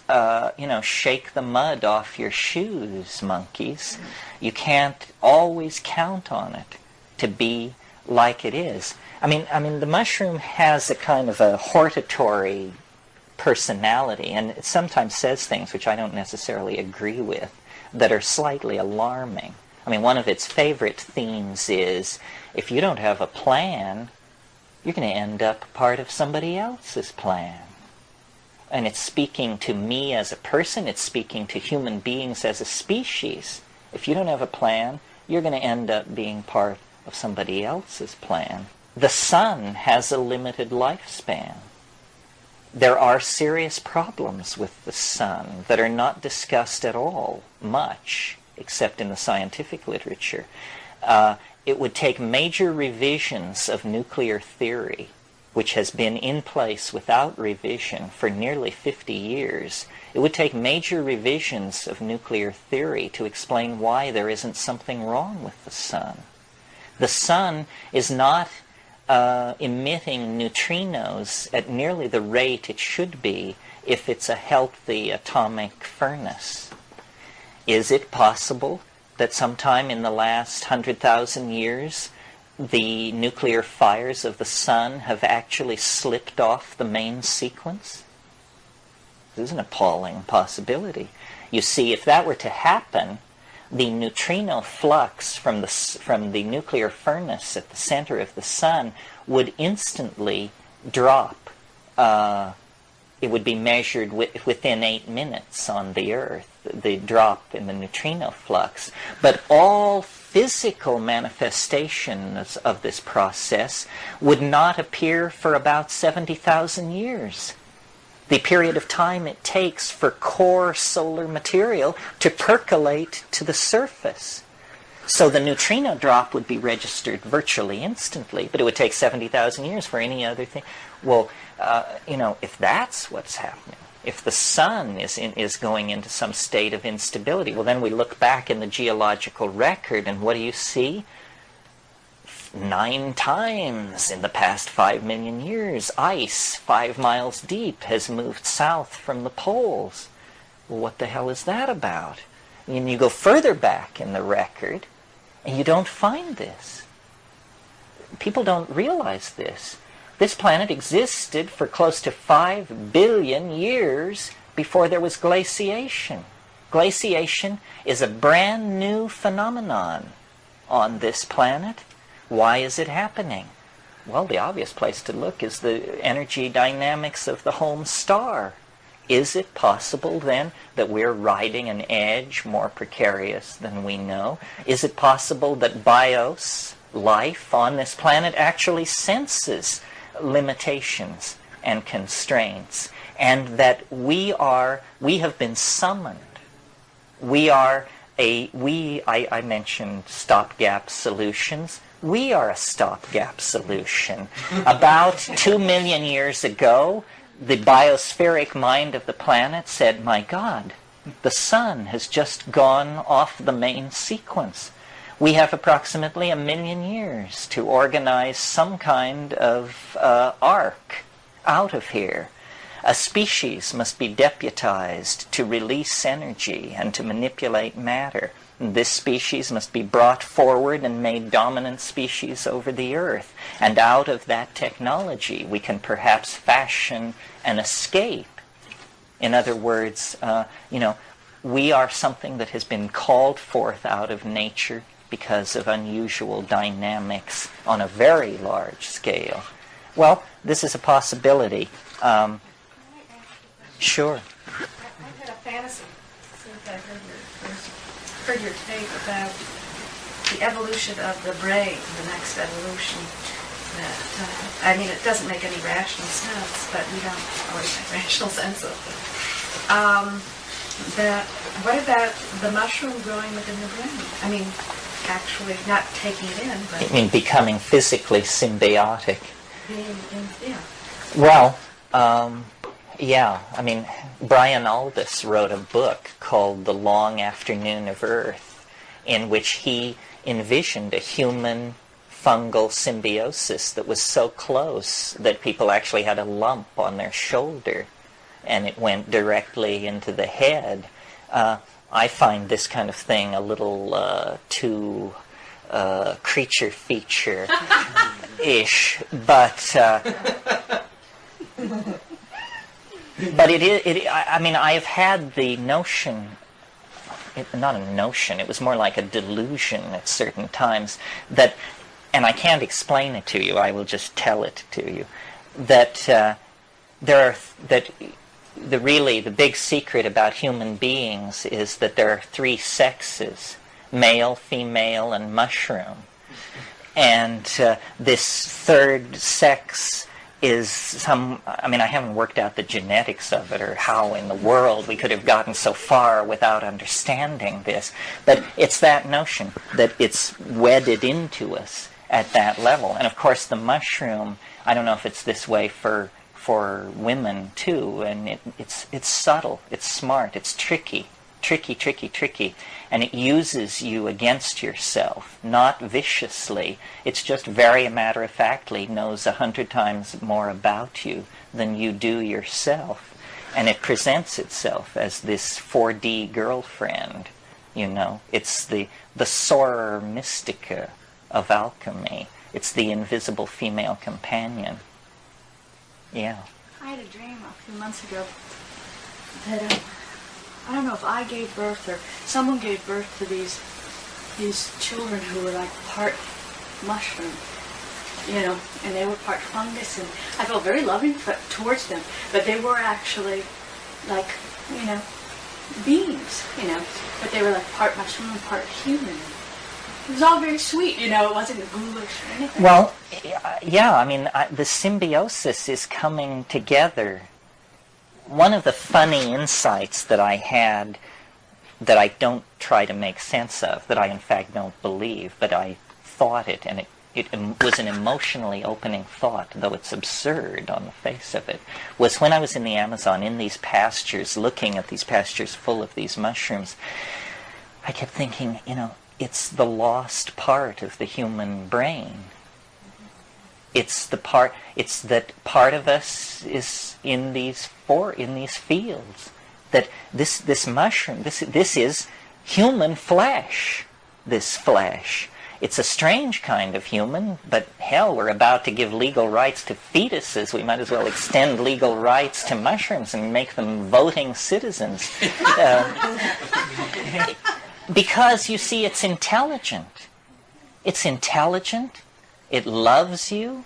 shake the mud off your shoes, monkeys. You can't always count on it to be like it is. I mean, the mushroom has a kind of a hortatory personality, and it sometimes says things which I don't necessarily agree with that are slightly alarming. I mean, one of its favorite themes is, if you don't have a plan, you're going to end up part of somebody else's plan. And it's speaking to me as a person, it's speaking to human beings as a species. If you don't have a plan, you're going to end up being part of somebody else's plan. The sun has a limited lifespan. There are serious problems with the sun that are not discussed at all, much, except in the scientific literature. It would take major revisions of nuclear theory, which has been in place without revision for nearly 50 years. It would take major revisions of nuclear theory to explain why there isn't something wrong with the sun. The sun is not emitting neutrinos at nearly the rate it should be if it's a healthy atomic furnace. Is it possible that sometime in the last 100,000 years the nuclear fires of the sun have actually slipped off the main sequence? This is an appalling possibility. You see, if that were to happen, the neutrino flux from the nuclear furnace at the center of the sun would instantly drop. It would be measured within 8 minutes on the Earth, the drop in the neutrino flux. But all physical manifestations of this process would not appear for about 70,000 years. The period of time it takes for core solar material to percolate to the surface. So the neutrino drop would be registered virtually instantly, but it would take 70,000 years for any other thing. Well, if that's what's happening, if the sun is going into some state of instability, well, then we look back in the geological record, and what do you see? 9 times in the past 5 million years, ice 5 miles deep has moved south from the poles. Well, what the hell is that about? And you go further back in the record, and you don't find this. People don't realize this. This planet existed for close to 5 billion years before there was glaciation. Glaciation is a brand new phenomenon on this planet. Why is it happening? Well, the obvious place to look is the energy dynamics of the home star. Is it possible, then, that we're riding an edge more precarious than we know? Is it possible that bios, life on this planet, actually senses limitations and constraints, and that we have been summoned? I mentioned stopgap solutions. We are a stopgap solution. About 2 million years ago, the biospheric mind of the planet said, my God, the sun has just gone off the main sequence. We have approximately 1 million years to organize some kind of arc out of here. A species must be deputized to release energy and to manipulate matter. This species must be brought forward and made dominant species over the earth. And out of that technology, we can perhaps fashion an escape. In other words, we are something that has been called forth out of nature because of unusual dynamics on a very large scale. Well, this is a possibility. Sure. I've had a fantasy since I heard your tape about the evolution of the brain, the next evolution. That it doesn't make any rational sense, but we don't always make rational sense of it. What about the mushroom growing within the brain? Actually not taking it in, but... I mean, becoming physically symbiotic. Yeah. Well, yeah. Brian Aldiss wrote a book called The Long Afternoon of Earth, in which he envisioned a human fungal symbiosis that was so close that people actually had a lump on their shoulder, and it went directly into the head. I find this kind of thing a little too creature feature-ish, but it is. I mean, I have had the notion. Not a notion. It was more like a delusion at certain times that, and I can't explain it to you. I will just tell it to you. That the big secret about human beings is that there are three sexes: male, female, and mushroom. And this third sex is I haven't worked out the genetics of it or how in the world we could have gotten so far without understanding this. But it's that notion that it's wedded into us at that level. And of course the mushroom, I don't know if it's this way for women too, and it's subtle, it's smart, it's tricky, and it uses you against yourself, not viciously. It's just very matter-of-factly knows 100 times more about you than you do yourself, and it presents itself as this 4D girlfriend. It's the soror mystica of alchemy. It's the invisible female companion. Yeah. I had a dream a few months ago that I don't know if I gave birth or someone gave birth to these children who were like part mushroom, and they were part fungus, and I felt very loving towards them, but they were actually like, beings, but they were like part mushroom and part human. It was all very sweet, it wasn't ghoulish or anything. Well, yeah, the symbiosis is coming together. One of the funny insights that I had that I don't try to make sense of, that I in fact don't believe, but I thought it, and it was an emotionally opening thought, though it's absurd on the face of it, was when I was in the Amazon, in these pastures, looking at these pastures full of these mushrooms, I kept thinking, it's the lost part of the human brain. It's that part of us is in these fields. That this mushroom, this is human flesh. This flesh. It's a strange kind of human, but hell, we're about to give legal rights to fetuses. We might as well extend legal rights to mushrooms and make them voting citizens. Because, you see, it's intelligent. It's intelligent. It loves you.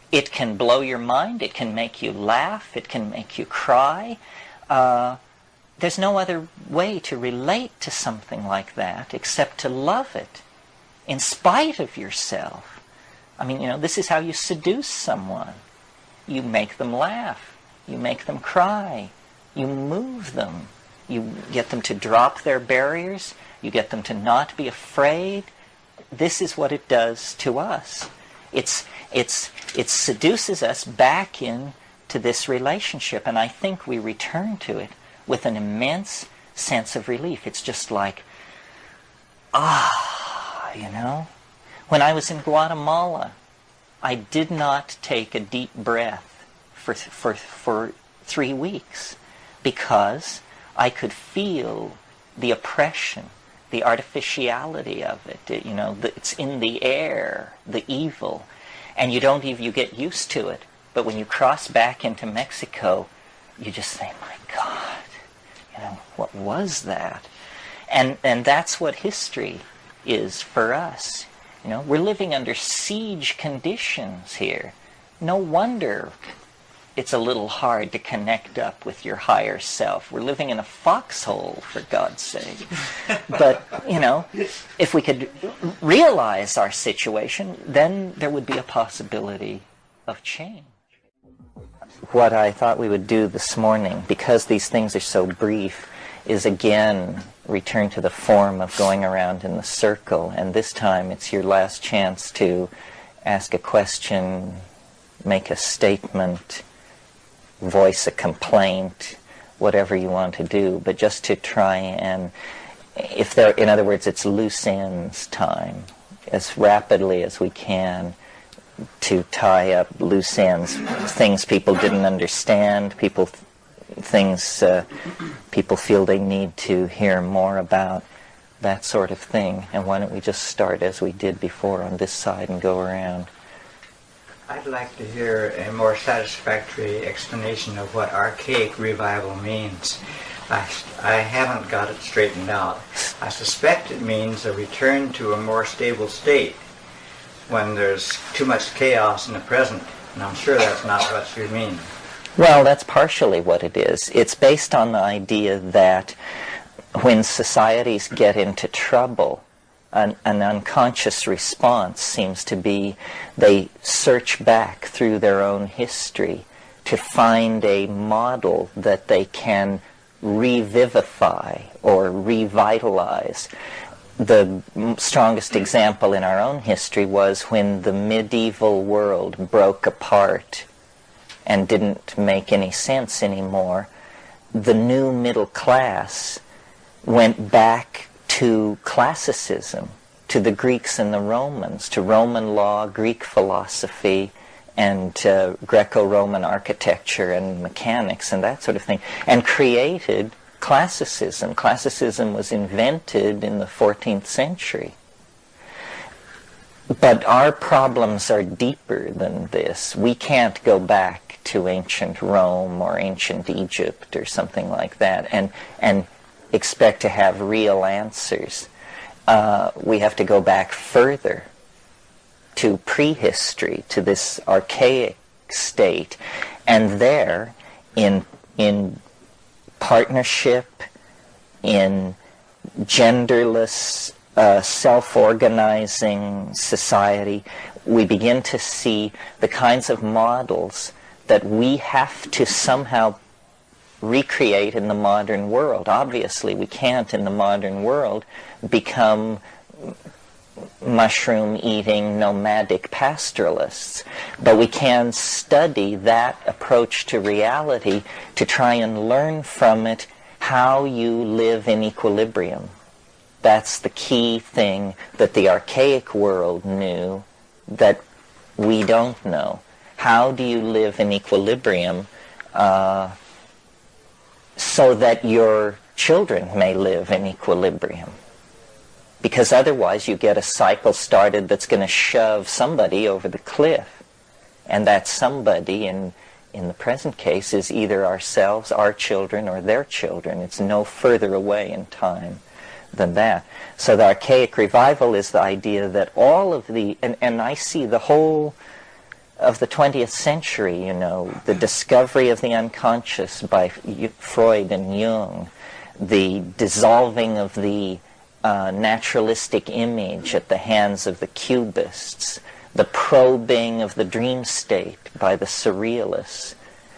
It can blow your mind. It can make you laugh. It can make you cry. There's no other way to relate to something like that except to love it in spite of yourself. This is how you seduce someone. You make them laugh. You make them cry. You move them. You get them to drop their barriers. You get them to not be afraid. This is what it does to us. It seduces us back into this relationship, and I think we return to it with an immense sense of relief. It's just like, When I was in Guatemala, I did not take a deep breath for 3 weeks because I could feel the oppression, the artificiality of it. It's in the air, the evil, and you get used to it. But when you cross back into Mexico, you just say, my God, what was that? And that's what history is for us. We're living under siege conditions here. No wonder it's a little hard to connect up with your higher self. We're living in a foxhole, for God's sake. But, if we could realize our situation, then there would be a possibility of change. What I thought we would do this morning, because these things are so brief, is again return to the form of going around in the circle. And this time it's your last chance to ask a question, make a statement, voice a complaint, whatever you want to do, but just to try and, in other words, it's loose ends time, as rapidly as we can, to tie up loose ends, things people didn't understand, things people feel they need to hear more about. that sort of thing. And why don't we just start as we did before on this side and go around. I'd like to hear a more satisfactory explanation of what archaic revival means. I haven't got it straightened out. I suspect it means a return to a more stable state when there's too much chaos in the present, and I'm sure that's not what you mean. Well, that's partially what it is. It's based on the idea that when societies get into trouble, an unconscious response seems to be they search back through their own history to find a model that they can revivify or revitalize. The strongest example in our own history was when the medieval world broke apart and didn't make any sense anymore. The new middle class went back to classicism, to the Greeks and the Romans, to Roman law, Greek philosophy, and Greco-Roman architecture and mechanics and that sort of thing, and created classicism. Classicism was invented in the 14th century. But our problems are deeper than this. We can't go back to ancient Rome or ancient Egypt or something like that and expect to have real answers. We have to go back further to prehistory, to this archaic state, and there, in partnership, in genderless, self-organizing society, we begin to see the kinds of models that we have to somehow recreate in the modern world. Obviously, we can't in the modern world become mushroom-eating nomadic pastoralists, but we can study that approach to reality to try and learn from it how you live in equilibrium. That's the key thing that the archaic world knew that we don't know. How do you live in equilibrium so that your children may live in equilibrium? Because otherwise you get a cycle started that's going to shove somebody over the cliff. And that somebody, in the present case, is either ourselves, our children, or their children. It's no further away in time than that. So the archaic revival is the idea that all of the, and I see the whole of the 20th century, the discovery of the unconscious by Freud and Jung, the dissolving of the naturalistic image at the hands of the Cubists, the probing of the dream state by the Surrealists,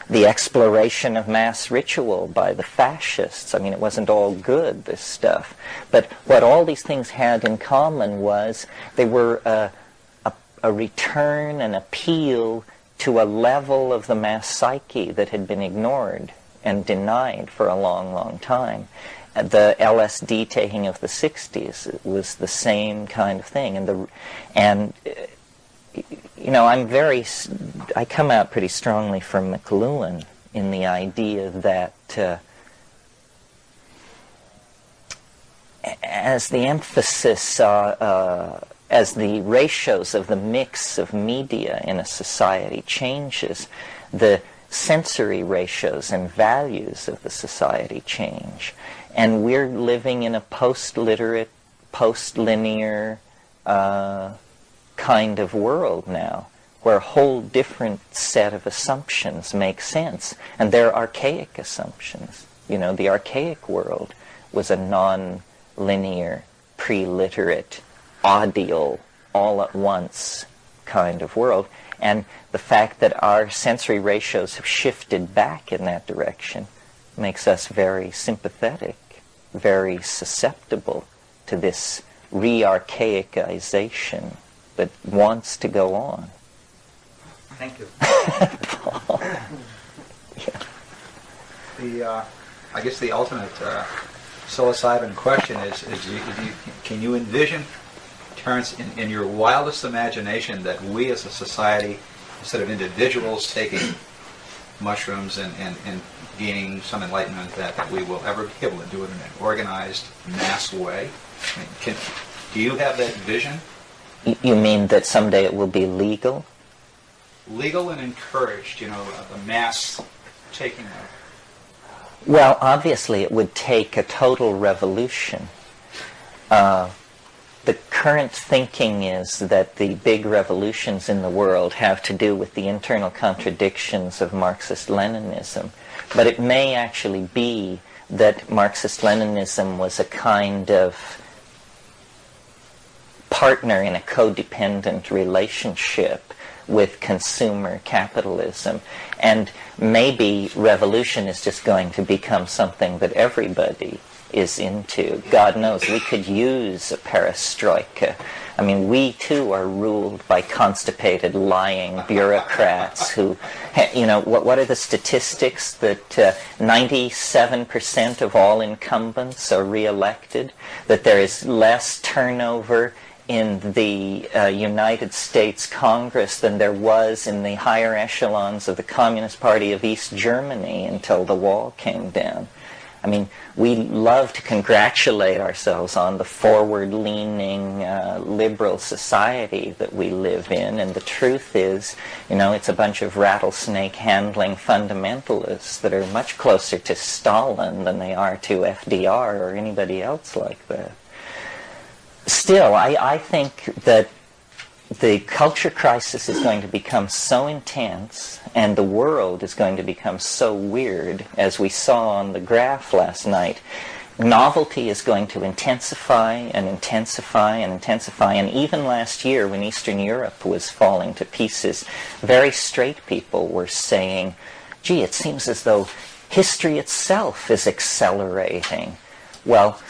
the exploration of mass ritual by the fascists. I mean, it wasn't all good, this stuff. But what all these things had in common was they were a return, an appeal to a level of the mass psyche that had been ignored and denied for a long, long time. The LSD taking of the 60s was the same kind of thing. I come out pretty strongly from McLuhan in the idea that as the emphasis, as the ratios of the mix of media in a society changes, the sensory ratios and values of the society change. And we're living in a post-literate, post-linear kind of world now, where a whole different set of assumptions make sense. And they're archaic assumptions. The archaic world was a non-linear, pre-literate, audial, all-at-once kind of world. And the fact that our sensory ratios have shifted back in that direction makes us very sympathetic, very susceptible to this re-archaicization that wants to go on. Thank you. Paul. Yeah. I guess the ultimate psilocybin question is can you envision, Terence, in your wildest imagination, that we as a society, instead of individuals taking mushrooms and gaining some enlightenment that we will ever be able to do it in an organized, mass way? I mean, do you have that vision? You mean that someday it will be legal? Legal and encouraged, the mass taking of. Well, obviously it would take a total revolution. The current thinking is that the big revolutions in the world have to do with the internal contradictions of Marxist-Leninism. But it may actually be that Marxist-Leninism was a kind of partner in a codependent relationship with consumer capitalism. And maybe revolution is just going to become something that everybody is into. God knows, we could use a perestroika. I mean, we too are ruled by constipated, lying bureaucrats who, what are the statistics that 97% of all incumbents are re-elected, that there is less turnover in the United States Congress than there was in the higher echelons of the Communist Party of East Germany until the wall came down. I mean, we love to congratulate ourselves on the forward-leaning liberal society that we live in, and the truth is, it's a bunch of rattlesnake-handling fundamentalists that are much closer to Stalin than they are to FDR or anybody else like that. Still, I think that the culture crisis is going to become so intense and the world is going to become so weird, as we saw on the graph last night. Novelty is going to intensify and intensify and intensify. And even last year, when Eastern Europe was falling to pieces, very straight people were saying, gee, it seems as though history itself is accelerating. Well,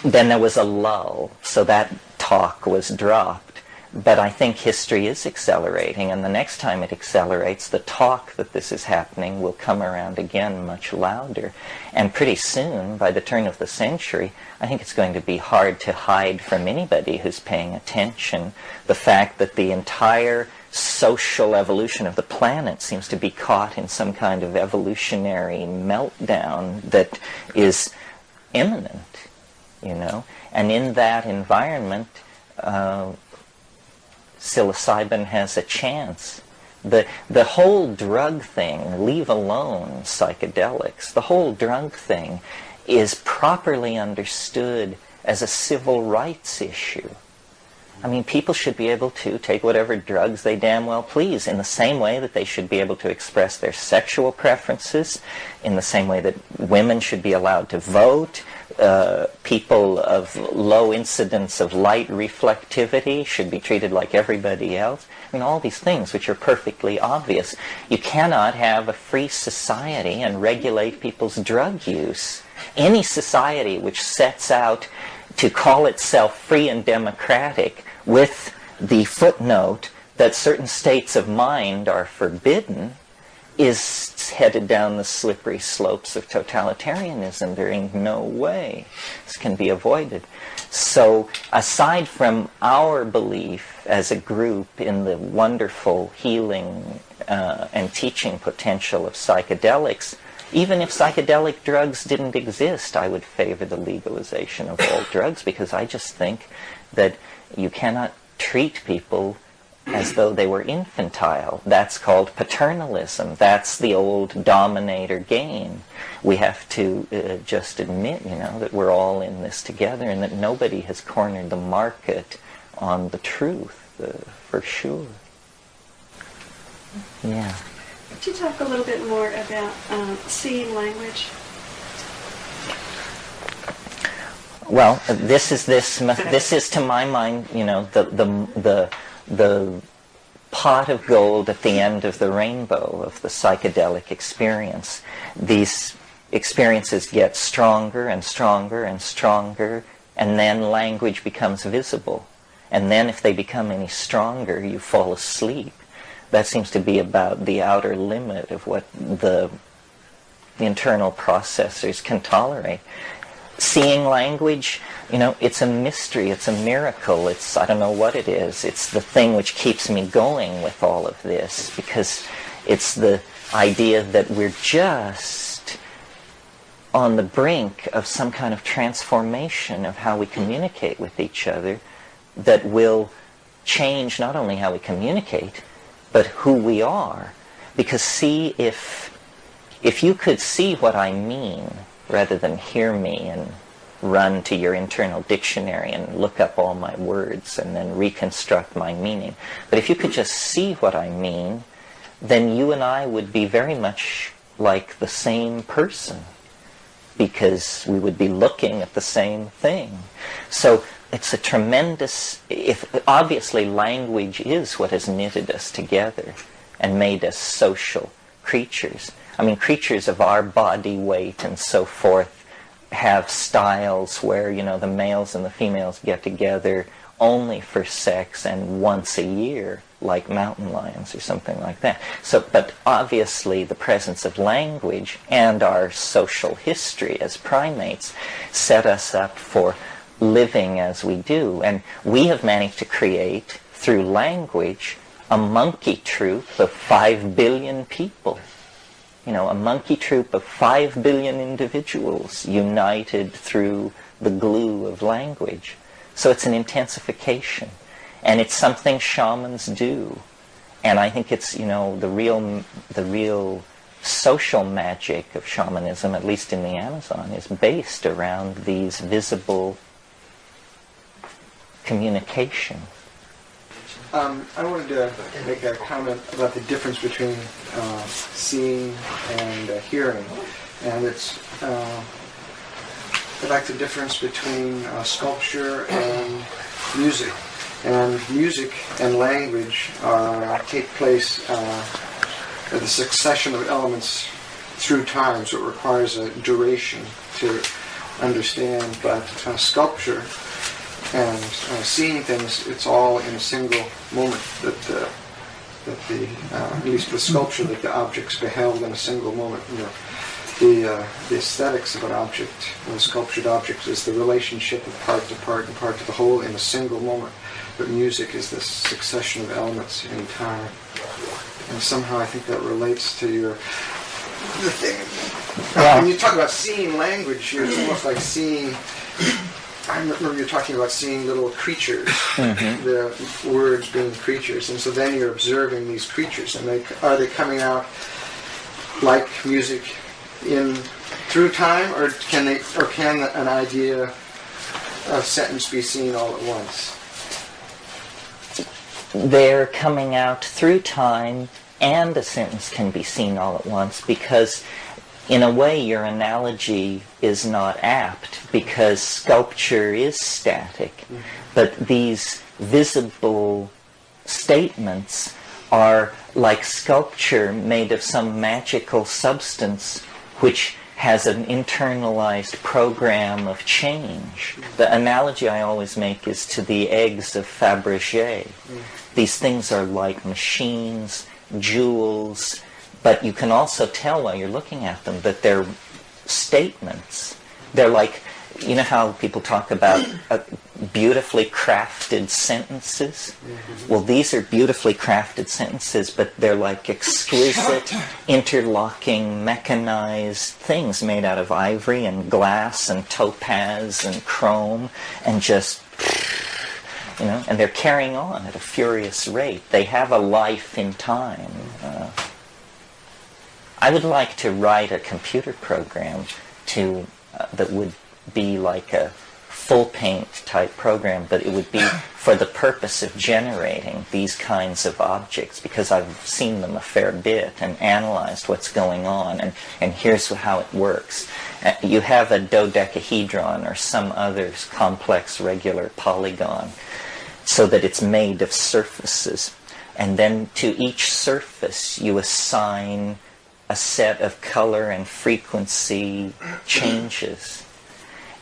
then there was a lull, so that talk was dropped. But I think history is accelerating, and the next time it accelerates, the talk that this is happening will come around again much louder. And pretty soon, by the turn of the century, I think it's going to be hard to hide from anybody who's paying attention the fact that the entire social evolution of the planet seems to be caught in some kind of evolutionary meltdown that is imminent, And in that environment, psilocybin has a chance. The whole drug thing, leave alone psychedelics, the whole drug thing is properly understood as a civil rights issue. I mean, people should be able to take whatever drugs they damn well please, in the same way that they should be able to express their sexual preferences, in the same way that women should be allowed to vote. People of low incidence of light reflectivity should be treated like everybody else. I mean, all these things which are perfectly obvious. You cannot have a free society and regulate people's drug use. Any society which sets out to call itself free and democratic with the footnote that certain states of mind are forbidden is headed down the slippery slopes of totalitarianism. There ain't no way this can be avoided. So aside from our belief as a group in the wonderful healing and teaching potential of psychedelics, even if psychedelic drugs didn't exist, I would favor the legalization of all drugs, because I just think that you cannot treat people as though they were infantile. That's called paternalism. That's the old dominator game. We have to just admit, that we're all in this together and that nobody has cornered the market on the truth, for sure. Yeah. Could you talk a little bit more about seeing language? Well, this is to my mind, the pot of gold at the end of the rainbow of the psychedelic experience. These experiences get stronger and stronger and stronger, and then language becomes visible. And then if they become any stronger, you fall asleep. That seems to be about the outer limit of what the internal processors can tolerate. Seeing language, it's a mystery, it's a miracle, I don't know what it is. It's the thing which keeps me going with all of this, because It's the idea that we're just on the brink of some kind of transformation of how we communicate with each other that will change not only how we communicate, but who we are. Because see, if you could see what I mean, rather than hear me and run to your internal dictionary and look up all my words and then reconstruct my meaning, but if you could just see what I mean, then you and I would be very much like the same person, because we would be looking at the same thing. So it's a tremendous, obviously language is what has knitted us together and made us social creatures. I mean, creatures of our body weight and so forth have styles where, the males and the females get together only for sex and once a year, like mountain lions or something like that. So, but obviously the presence of language and our social history as primates set us up for living as we do. And we have managed to create, through language, a monkey troop of 5 billion people. A monkey troop of 5 billion individuals united through the glue of language. So it's an intensification. And it's something shamans do. And I think it's, the real social magic of shamanism, at least in the Amazon, is based around these visible communication. I wanted to make a comment about the difference between seeing and hearing. And it's like the difference between sculpture and music. And music and language take place as a succession of elements through time, so it requires a duration to understand. But sculpture and seeing things, it's all in a single moment, that at least with sculpture, that the object's beheld in a single moment. The aesthetics of an object, a sculptured object, is the relationship of part to part and part to the whole in a single moment. But music is this succession of elements in time. And somehow I think that relates to the thing. When you talk about seeing language, it's almost like seeing... I remember you talking about seeing little creatures, the words being creatures, and so then you're observing these creatures, and are they coming out like music through time, or can an idea, a sentence, be seen all at once? They're coming out through time, and a sentence can be seen all at once, because in a way your analogy is not apt, because sculpture is static, but these visible statements are like sculpture made of some magical substance which has an internalized program of change. The analogy I always make is to the eggs of Fabergé. These things are like machines, jewels, but you can also tell while you're looking at them that they're statements. They're like, you know how people talk about beautifully crafted sentences? Well, these are beautifully crafted sentences, but they're like exquisite, interlocking, mechanized things made out of ivory and glass and topaz and chrome, and just, and they're carrying on at a furious rate. They have a life in time. I would like to write a computer program that would be like a full paint type program, but it would be for the purpose of generating these kinds of objects, because I've seen them a fair bit and analyzed what's going on, and here's how it works. You have a dodecahedron or some other complex regular polygon so that it's made of surfaces, and then to each surface you assign a set of color and frequency changes.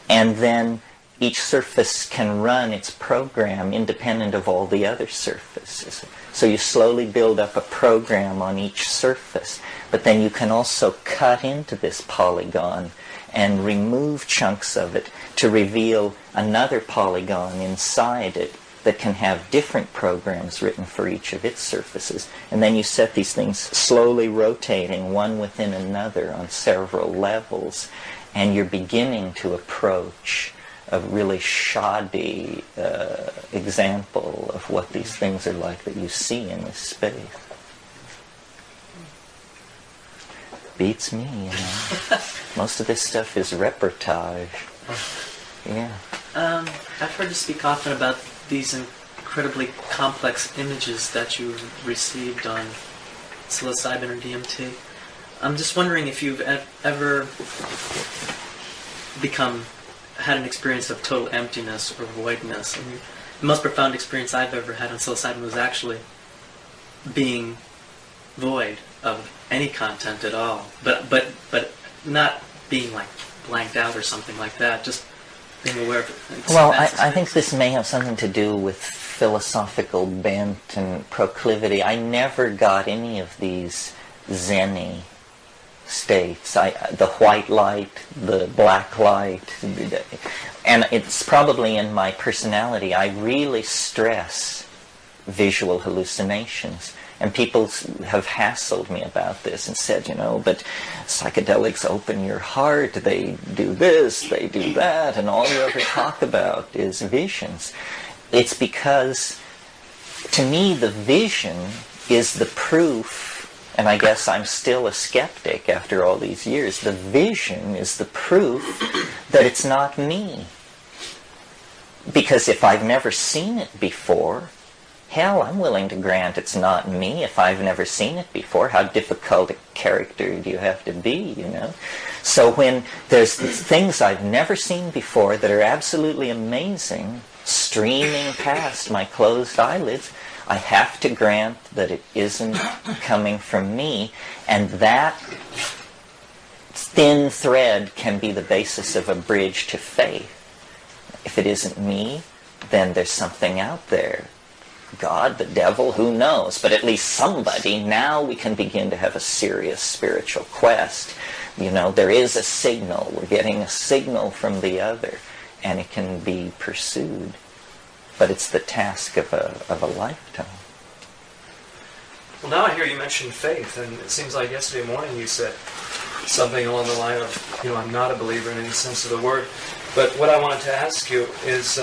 And then each surface can run its program independent of all the other surfaces. So you slowly build up a program on each surface, but then you can also cut into this polygon and remove chunks of it to reveal another polygon inside it, that can have different programs written for each of its surfaces. And then you set these things slowly rotating one within another on several levels, and you're beginning to approach a really shoddy example of what these things are like that you see in this space. Beats me, you know. Most of this stuff is reportage. Yeah. I've heard you speak often about these incredibly complex images that you received on psilocybin or DMT. I'm just wondering if you've ever had an experience of total emptiness or voidness. And the most profound experience I've ever had on psilocybin was actually being void of any content at all, but not being like blanked out or something like that. Just being aware of it. Well, I think this may have something to do with philosophical bent and proclivity. I never got any of these Zen-y states. The white light, the black light, and it's probably in my personality. I really stress visual hallucinations. And people have hassled me about this and said, you know, but psychedelics open your heart, they do this, they do that, and all you ever talk about is visions. It's because, to me, the vision is the proof, and I guess I'm still a skeptic after all these years, the vision is the proof that it's not me. Because if I've never seen it before, hell, I'm willing to grant it's not me if I've never seen it before. How difficult a character do you have to be, you know? So when there's things I've never seen before that are absolutely amazing, streaming past my closed eyelids, I have to grant that it isn't coming from me, and that thin thread can be the basis of a bridge to faith. If it isn't me, then there's something out there. God, the devil, who knows? But at least somebody. Now we can begin to have a serious spiritual quest. You know, there is a signal. We're getting a signal from the other, and it can be pursued. But it's the task of a lifetime. Well, now I hear you mention faith, and it seems like yesterday morning you said something along the line of, you know, I'm not a believer in any sense of the word. But what I wanted to ask you is,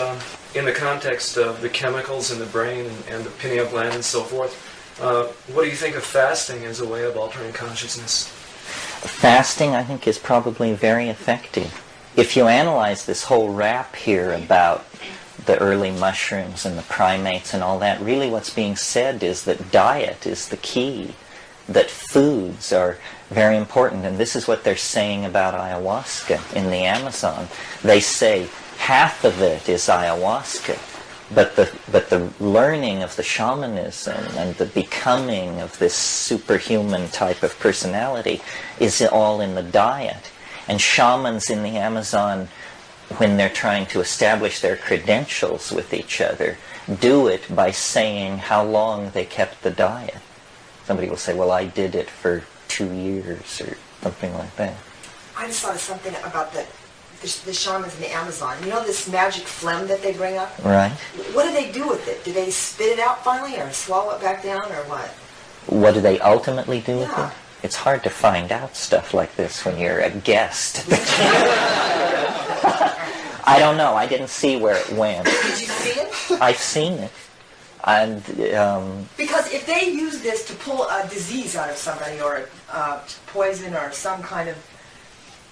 in the context of the chemicals in the brain and the pineal gland and so forth, what do you think of fasting as a way of altering consciousness? Fasting, I think, is probably very effective. If you analyze this whole rap here about the early mushrooms and the primates and all that, really what's being said is that diet is the key, that foods are very important. And this is what they're saying about ayahuasca in the Amazon. They say half of it is ayahuasca, but the learning of the shamanism and the becoming of this superhuman type of personality is all in the diet. And shamans in the Amazon, when they're trying to establish their credentials with each other, do it by saying how long they kept the diet. Somebody will say, well, I did it for 2 years or something like that. I just thought of something about the shamans in the Amazon. You know this magic phlegm that they bring up? Right. What do they do with it? Do they spit it out finally or swallow it back down or what? What do they ultimately do with it? It's hard to find out stuff like this when you're a guest. I don't know. I didn't see where it went. Did you see it? I've seen it. And because if they use this to pull a disease out of somebody or poison or some kind of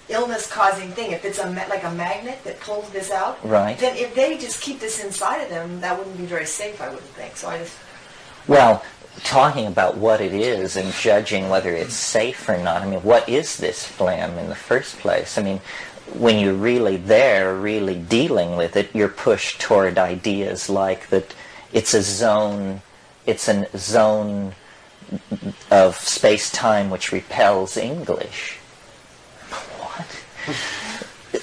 illness-causing thing, if it's like a magnet that pulls this out, right, then if they just keep this inside of them, that wouldn't be very safe, I wouldn't think. So I just... Well, talking about what it is and judging whether it's safe or not, I mean, what is this phlegm in the first place? I mean, when you're really there, really dealing with it, you're pushed toward ideas like that it's a zone of space-time which repels English. What?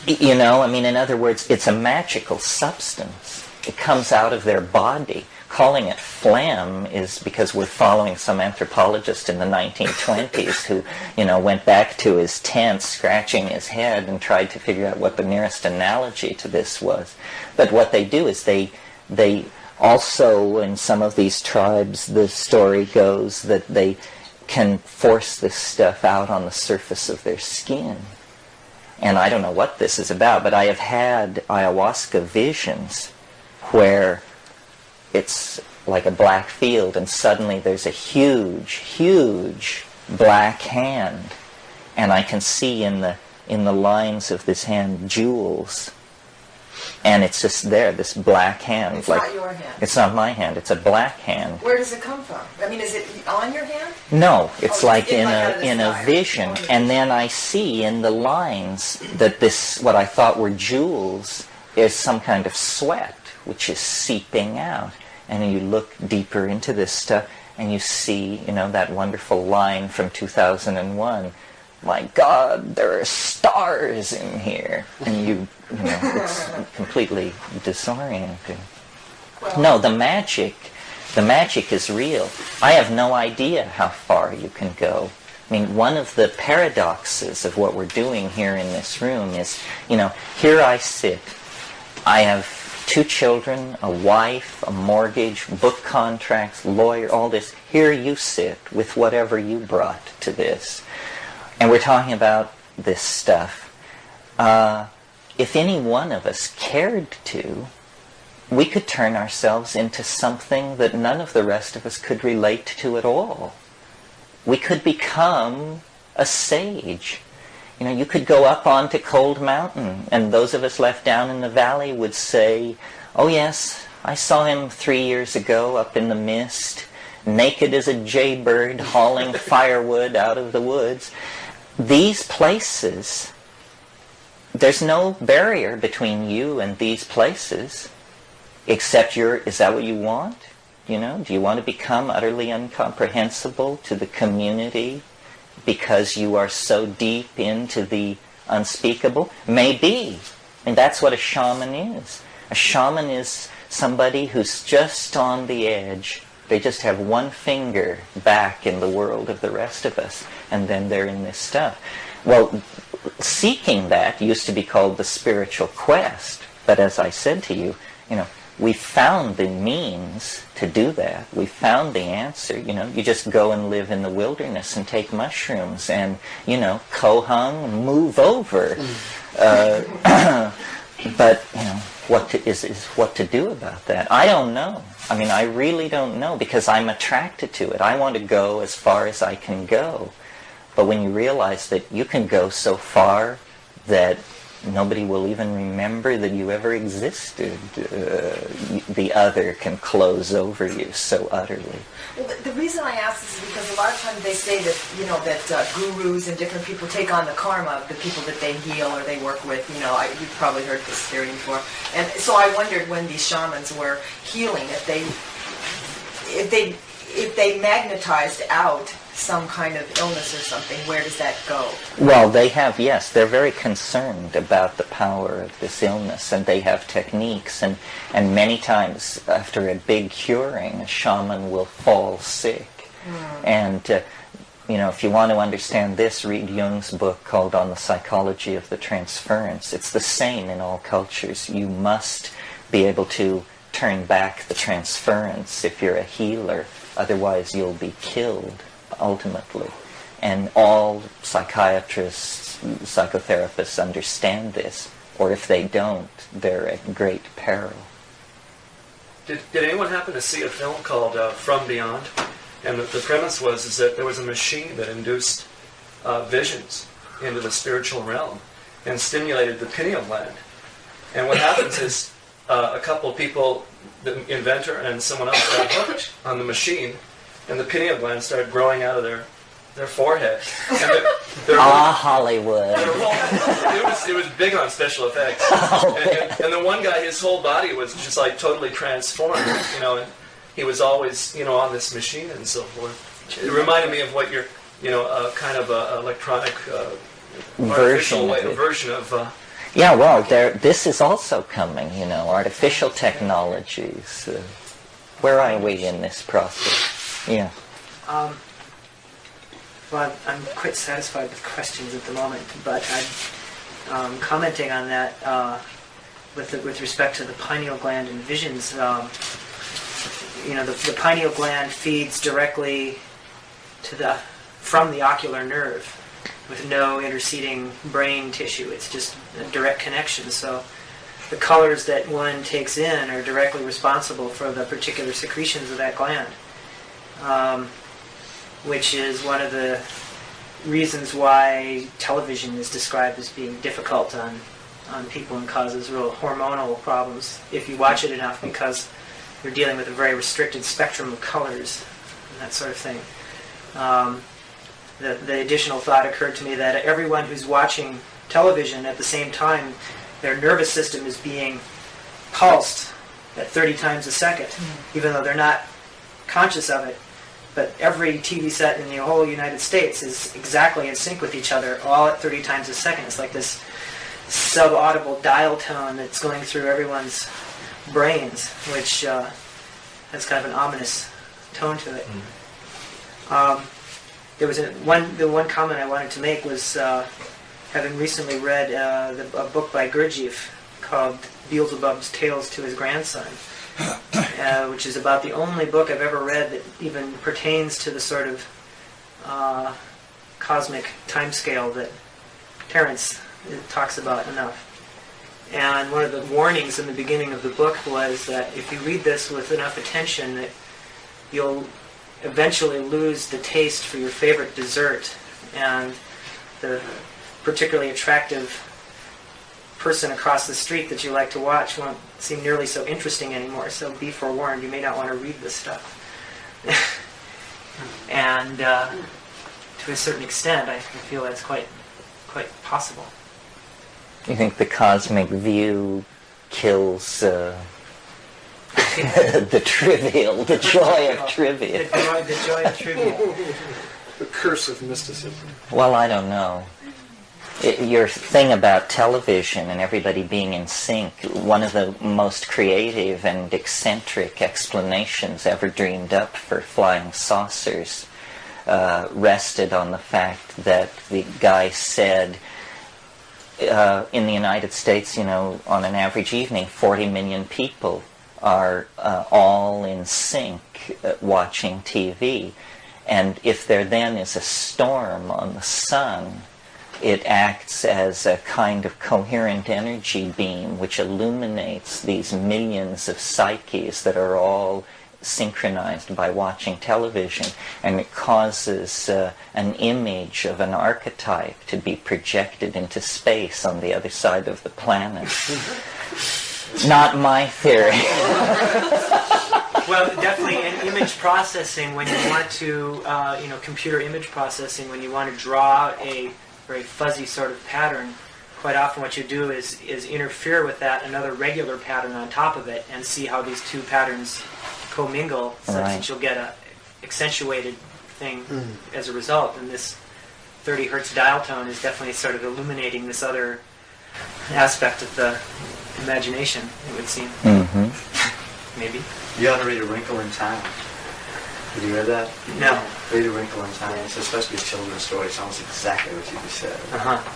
You know, I mean, in other words, it's a magical substance. It comes out of their body. Calling it phlegm is because we're following some anthropologist in the 1920s who, you know, went back to his tent scratching his head and tried to figure out what the nearest analogy to this was. But what they do is they Also, in some of these tribes, the story goes that they can force this stuff out on the surface of their skin. And I don't know what this is about, but I have had ayahuasca visions where it's like a black field and suddenly there's a huge, huge black hand. And I can see in the lines of this hand jewels. And it's just there, this black hand. It's not your hand. It's not my hand. It's a black hand. Where does it come from? I mean, is it on your hand? No, it's like in a a vision. And then I see in the lines that this, what I thought were jewels, is some kind of sweat, which is seeping out. And you look deeper into this stuff, and you see, that wonderful line from 2001. My God, there are stars in here. And it's completely disorienting. Well, No, the magic is real. I have no idea how far you can go. I mean, one of the paradoxes of what we're doing here in this room is, here I sit. I have 2 children, a wife, a mortgage, book contracts, lawyer, all this. Here you sit with whatever you brought to this. And we're talking about this stuff. If any one of us cared to, we could turn ourselves into something that none of the rest of us could relate to at all. We could become a sage. You could go up onto Cold Mountain, and those of us left down in the valley would say, oh yes, I saw him 3 years ago up in the mist, naked as a jaybird, hauling firewood out of the woods. These places, there's no barrier between you and these places, except is that what you want? Do you want to become utterly incomprehensible to the community because you are so deep into the unspeakable? Maybe. And that's what a shaman is. A shaman is somebody who's just on the edge. They just have one finger back in the world of the rest of us, and then they're in this stuff. Well, seeking that used to be called the spiritual quest. But as I said to you, we found the means to do that. We found the answer. You just go and live in the wilderness and take mushrooms and, kohung, move over. But, what to do about that? I don't know. I mean, I really don't know because I'm attracted to it. I want to go as far as I can go. But when you realize that you can go so far that nobody will even remember that you ever existed, the other can close over you so utterly. Well, the reason I ask this is because a lot of times they say that, that gurus and different people take on the karma of the people that they heal or they work with. You've probably heard this theory before. And so I wondered when these shamans were healing, if they magnetized out some kind of illness or something, where does that go? Well, they have, yes. They're very concerned about the power of this illness, and they have techniques. And many times, after a big curing, a shaman will fall sick. And, if you want to understand this, read Jung's book called On the Psychology of the Transference. It's the same in all cultures. You must be able to turn back the transference if you're a healer. Otherwise, you'll be killed. Ultimately. And all psychiatrists, psychotherapists understand this, or if they don't, they're at great peril. Did anyone happen to see a film called From Beyond? And the premise was that there was a machine that induced visions into the spiritual realm and stimulated the pineal gland. And what happens is a couple of people, the inventor and someone else, got hooked on the machine, and the pineal gland started growing out of their forehead. And Hollywood. It was big on special effects. And the one guy, his whole body was just like totally transformed, and he was always, on this machine and so forth. It reminded me of what you're, kind of a electronic artificial version of... Yeah, well, this is also coming, artificial technologies. Where are we in this process? Yeah. Well, I'm quite satisfied with questions at the moment, but I'm commenting on that with respect to the pineal gland and visions. the pineal gland feeds directly from the ocular nerve with no interceding brain tissue. It's just a direct connection. So the colors that one takes in are directly responsible for the particular secretions of that gland, which is one of the reasons why television is described as being difficult on people and causes real hormonal problems if you watch it enough, because you're dealing with a very restricted spectrum of colors and that sort of thing. The additional thought occurred to me that everyone who's watching television at the same time, their nervous system is being pulsed at 30 times a second, even though they're not conscious of it. But every TV set in the whole United States is exactly in sync with each other, all at 30 times a second. It's like this sub-audible dial tone that's going through everyone's brains, which has kind of an ominous tone to it. There was the one comment I wanted to make was, having recently read a book by Gurdjieff called Beelzebub's Tales to His Grandson, which is about the only book I've ever read that even pertains to the sort of cosmic timescale that Terence talks about enough. And one of the warnings in the beginning of the book was that if you read this with enough attention, that you'll eventually lose the taste for your favorite dessert, and the particularly attractive person across the street that you like to watch won't seem nearly so interesting anymore. So be forewarned, you may not want to read this stuff. And to a certain extent, I feel that's quite possible. You think the cosmic view kills the trivial, the joy of trivia? The joy of trivia. The curse of mysticism. Well, I don't know. Your thing about television and everybody being in sync, one of the most creative and eccentric explanations ever dreamed up for flying saucers rested on the fact that the guy said, in the United States, on an average evening, 40 million people are all in sync watching TV. And if there then is a storm on the sun, it acts as a kind of coherent energy beam which illuminates these millions of psyches that are all synchronized by watching television, and it causes an image of an archetype to be projected into space on the other side of the planet. Not my theory. Well, definitely in image processing, when you want to, computer image processing, when you want to draw out a very fuzzy sort of pattern, quite often what you do is interfere with that another regular pattern on top of it, and see how these two patterns commingle, such that you'll get a accentuated thing as a result. And this 30 hertz dial tone is definitely sort of illuminating this other aspect of the imagination, it would seem. Maybe. You ought to read A Wrinkle in Time. Have you read that? No. Read A Wrinkle in Time. It's supposed to be a children's story. It's almost exactly what you just said.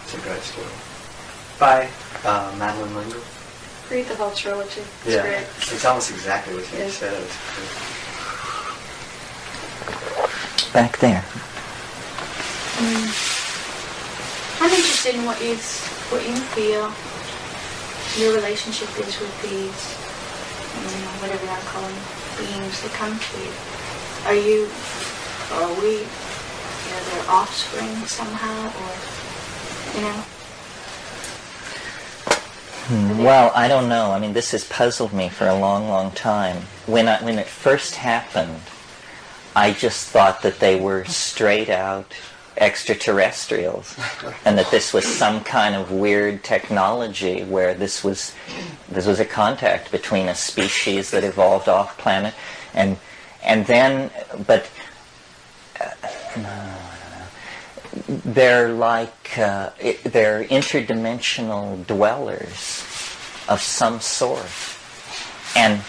It's a great story. By? Madeline L'Engle. Read the whole trilogy. It's Yeah, great. it's almost exactly what you just said. Back there. I'm interested in what you feel your relationship is with these, whatever I'm calling beings that come to you. Are we their offspring somehow, or Well, I don't know. I mean, this has puzzled me for a long, long time. When it first happened, I just thought that they were straight out extraterrestrials, and that this was some kind of weird technology where this was a contact between a species that evolved off planet, and then, but they're like they're interdimensional dwellers of some sort, and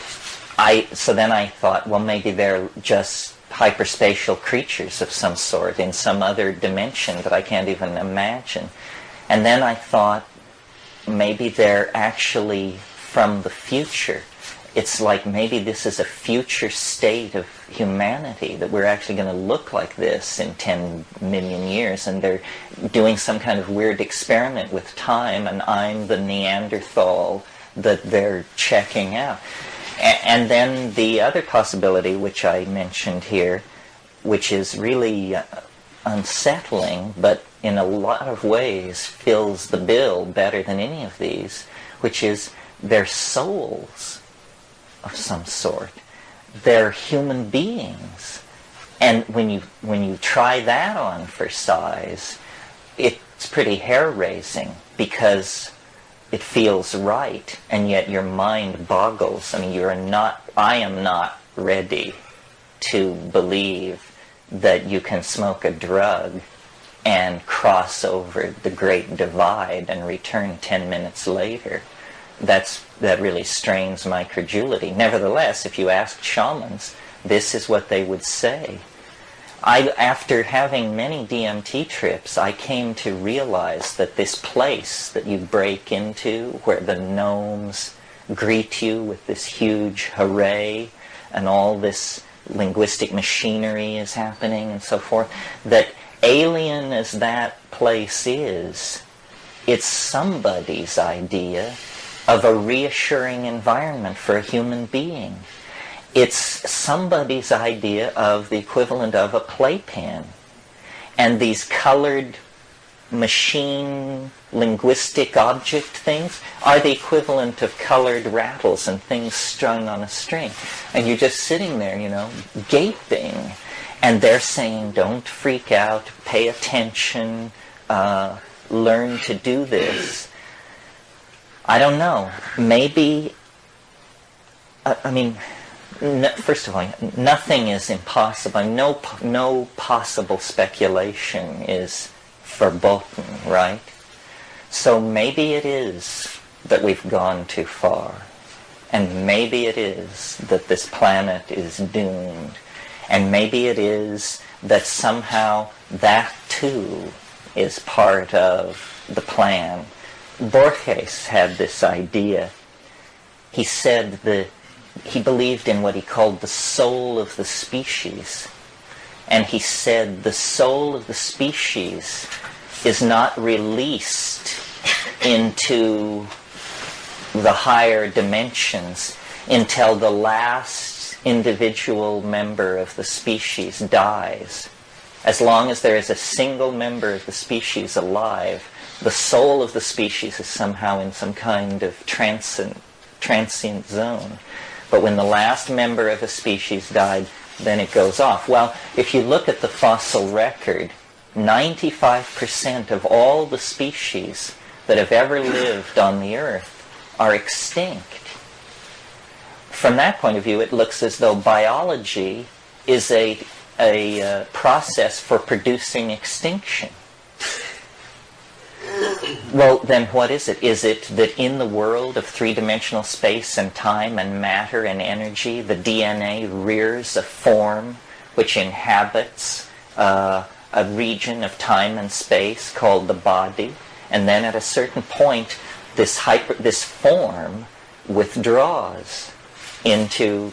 so then I thought, well, maybe they're just hyperspatial creatures of some sort in some other dimension that I can't even imagine. And then I thought maybe they're actually from the future, it's like maybe this is a future state of humanity, that we're actually going to look like this in 10 million years, and they're doing some kind of weird experiment with time, and I'm the Neanderthal that they're checking out. And then the other possibility, which I mentioned here, which is really unsettling, but in a lot of ways fills the bill better than any of these, which is they're souls of some sort. They're human beings. And when you try that on for size, it's pretty hair-raising, because it feels right, and yet your mind boggles. I mean, I am not ready to believe that you can smoke a drug and cross over the Great Divide and return 10 minutes later. That really strains my credulity. Nevertheless, if you ask shamans, this is what they would say. After having many DMT trips, I came to realize that this place that you break into, where the gnomes greet you with this huge hooray, and all this linguistic machinery is happening and so forth, that alien as that place is, it's somebody's idea of a reassuring environment for a human being. It's somebody's idea of the equivalent of a playpen. And these colored machine linguistic object things are the equivalent of colored rattles and things strung on a string. And you're just sitting there, gaping. And they're saying, don't freak out, pay attention, learn to do this. I don't know. Maybe, first of all, nothing is impossible. No possible speculation is verboten, right? So maybe it is that we've gone too far. And maybe it is that this planet is doomed. And maybe it is that somehow that too is part of the plan. Borges had this idea. He said that he believed in what he called the soul of the species. And he said the soul of the species is not released into the higher dimensions until the last individual member of the species dies. As long as there is a single member of the species alive, the soul of the species is somehow in some kind of transient zone. But when the last member of a species died, then it goes off. Well, if you look at the fossil record, 95% of all the species that have ever lived on the Earth are extinct. From that point of view, it looks as though biology is a process for producing extinction. Well, then what is it? Is it that in the world of three-dimensional space and time and matter and energy, the DNA rears a form which inhabits a region of time and space called the body, and then at a certain point, this form withdraws into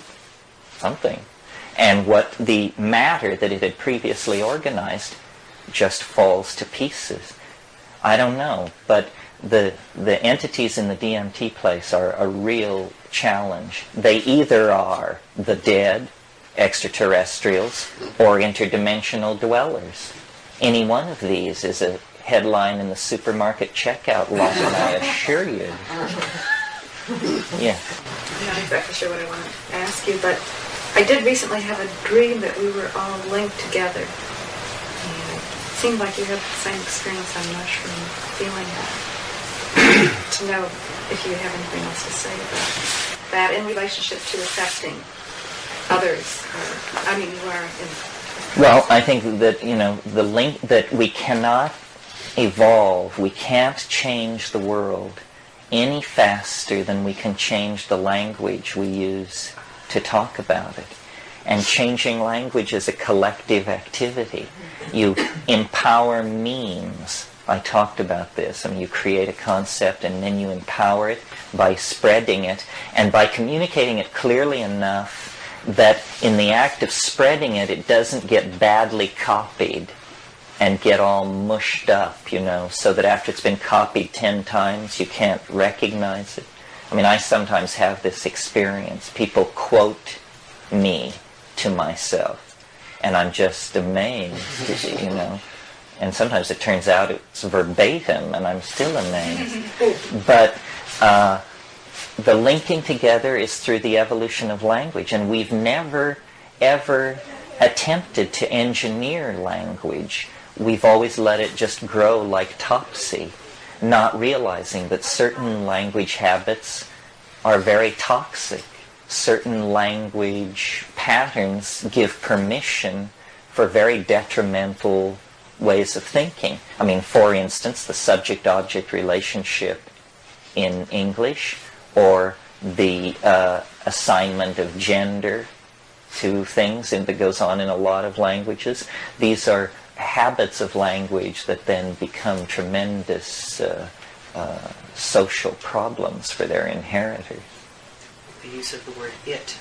something, and what the matter that it had previously organized just falls to pieces. I don't know, but the entities in the DMT place are a real challenge. They either are the dead, extraterrestrials, or interdimensional dwellers. Any one of these is a headline in the supermarket checkout line, I assure you. Yeah. I'm not exactly sure what I want to ask you, but I did recently have a dream that we were all linked together. It seemed like you had the same experience. I'm not sure I'm feeling that. To know if you have anything else to say about that in relationship to affecting others. You are in... Well, I think that, the link that we cannot evolve, we can't change the world any faster than we can change the language we use to talk about it. And changing language is a collective activity. You empower memes I talked about this. I mean, you create a concept and then you empower it by spreading it and by communicating it clearly enough that in the act of spreading it, it doesn't get badly copied and get all mushed up, you know, so that after it's been copied 10 times, you can't recognize it. I mean, I sometimes have this experience. People quote me to myself, and I'm just amazed, you know. And sometimes it turns out it's verbatim, and I'm still amazed. But the linking together is through the evolution of language, and we've never, ever attempted to engineer language. We've always let it just grow like topsy, not realizing that certain language habits are very toxic. Certain language patterns give permission for very detrimental ways of thinking. I mean, for instance, the subject-object relationship in English, or the assignment of gender to things, and that goes on in a lot of languages. These are habits of language that then become tremendous social problems for their inheritors. The use of the word it.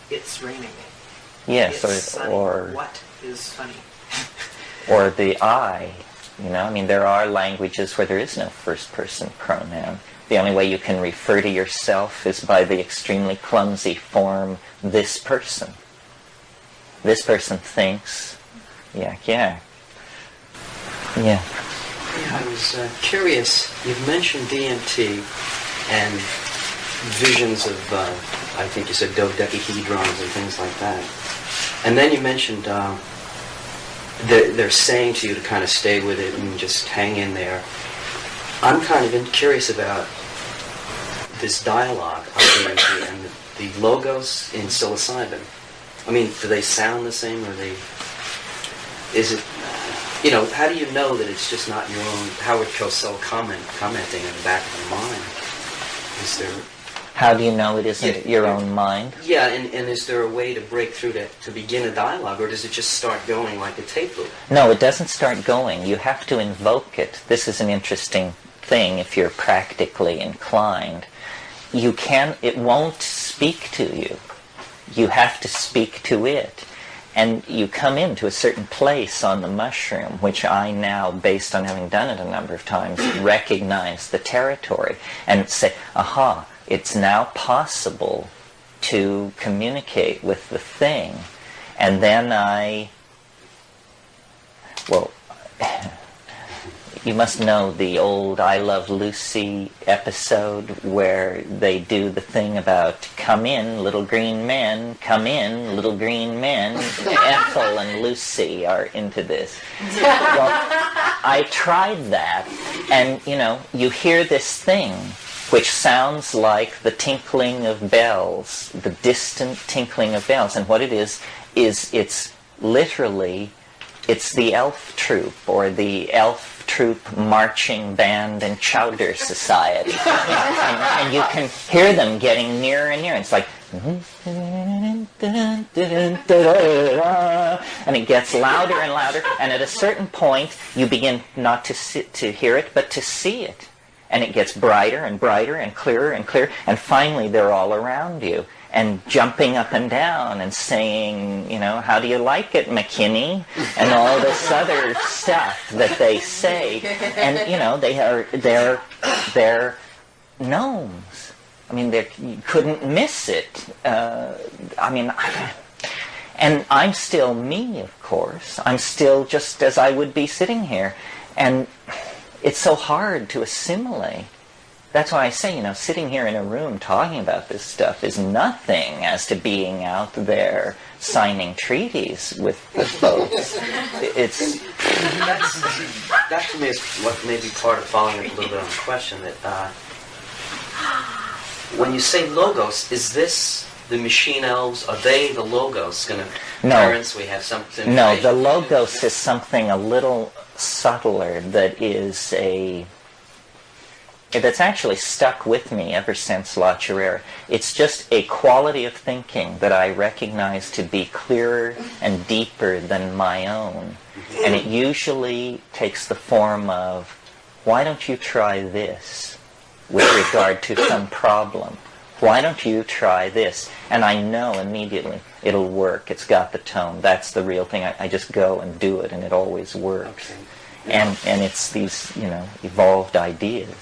It's raining. Yes, it's sunny. or what is funny? or the I. You know, I mean, there are languages where there is no first-person pronoun. The only way you can refer to yourself is by the extremely clumsy form, this person. This person thinks, yak, yak. Yeah. Yeah, I was curious. You've mentioned DMT and visions of, I think you said dodecahedrons and things like that. And then you mentioned they're saying to you to kind of stay with it and just hang in there. I'm kind of curious about this dialogue of DMT and the logos in psilocybin. I mean, do they sound the same, or is it, you know, how do you know that it's just not your own Howard Cosell commenting in the back of the mind? Is there... How do you know it isn't your own mind? Yeah, and is there a way to break through to begin a dialogue, or does it just start going like a tape loop? No, it doesn't start going. You have to invoke it. This is an interesting thing if you're practically inclined. It won't speak to you. You have to speak to it. And you come into a certain place on the mushroom, which I now, based on having done it a number of times, recognize the territory and say, aha, it's now possible to communicate with the thing. And then you must know the old I Love Lucy episode where they do the thing about come in, little green men, come in, little green men. Ethel and Lucy are into this. Well, I tried that, and you hear this thing which sounds like the tinkling of bells, the distant tinkling of bells. And what it is it's literally, it's the elf troupe, or the elf troupe marching band and chowder society. and you can hear them getting nearer and nearer. It's like, and it gets louder and louder, and at a certain point you begin not to hear it, but to see it. And it gets brighter and brighter and clearer, and finally they're all around you and jumping up and down and saying, how do you like it, Mckenna? And all this other stuff that they say. And, they're gnomes. I mean, you couldn't miss it. And I'm still me, of course. I'm still just as I would be sitting here. And it's so hard to assimilate. That's why I say, sitting here in a room talking about this stuff is nothing as to being out there signing treaties with the folks. That to me is what may be part of following up a little bit on the question, that when you say logos, is this the machine elves? Are they the logos? Terence, we have something. No, the logos is something a little subtler that is that's actually stuck with me ever since La Chorrera. It's just a quality of thinking that I recognize to be clearer and deeper than my own. And it usually takes the form of, why don't you try this with regard to some problem? Why don't you try this? And I know immediately it'll work. It's got the tone. That's the real thing. I just go and do it, and it always works. Okay. And it's these, evolved ideas.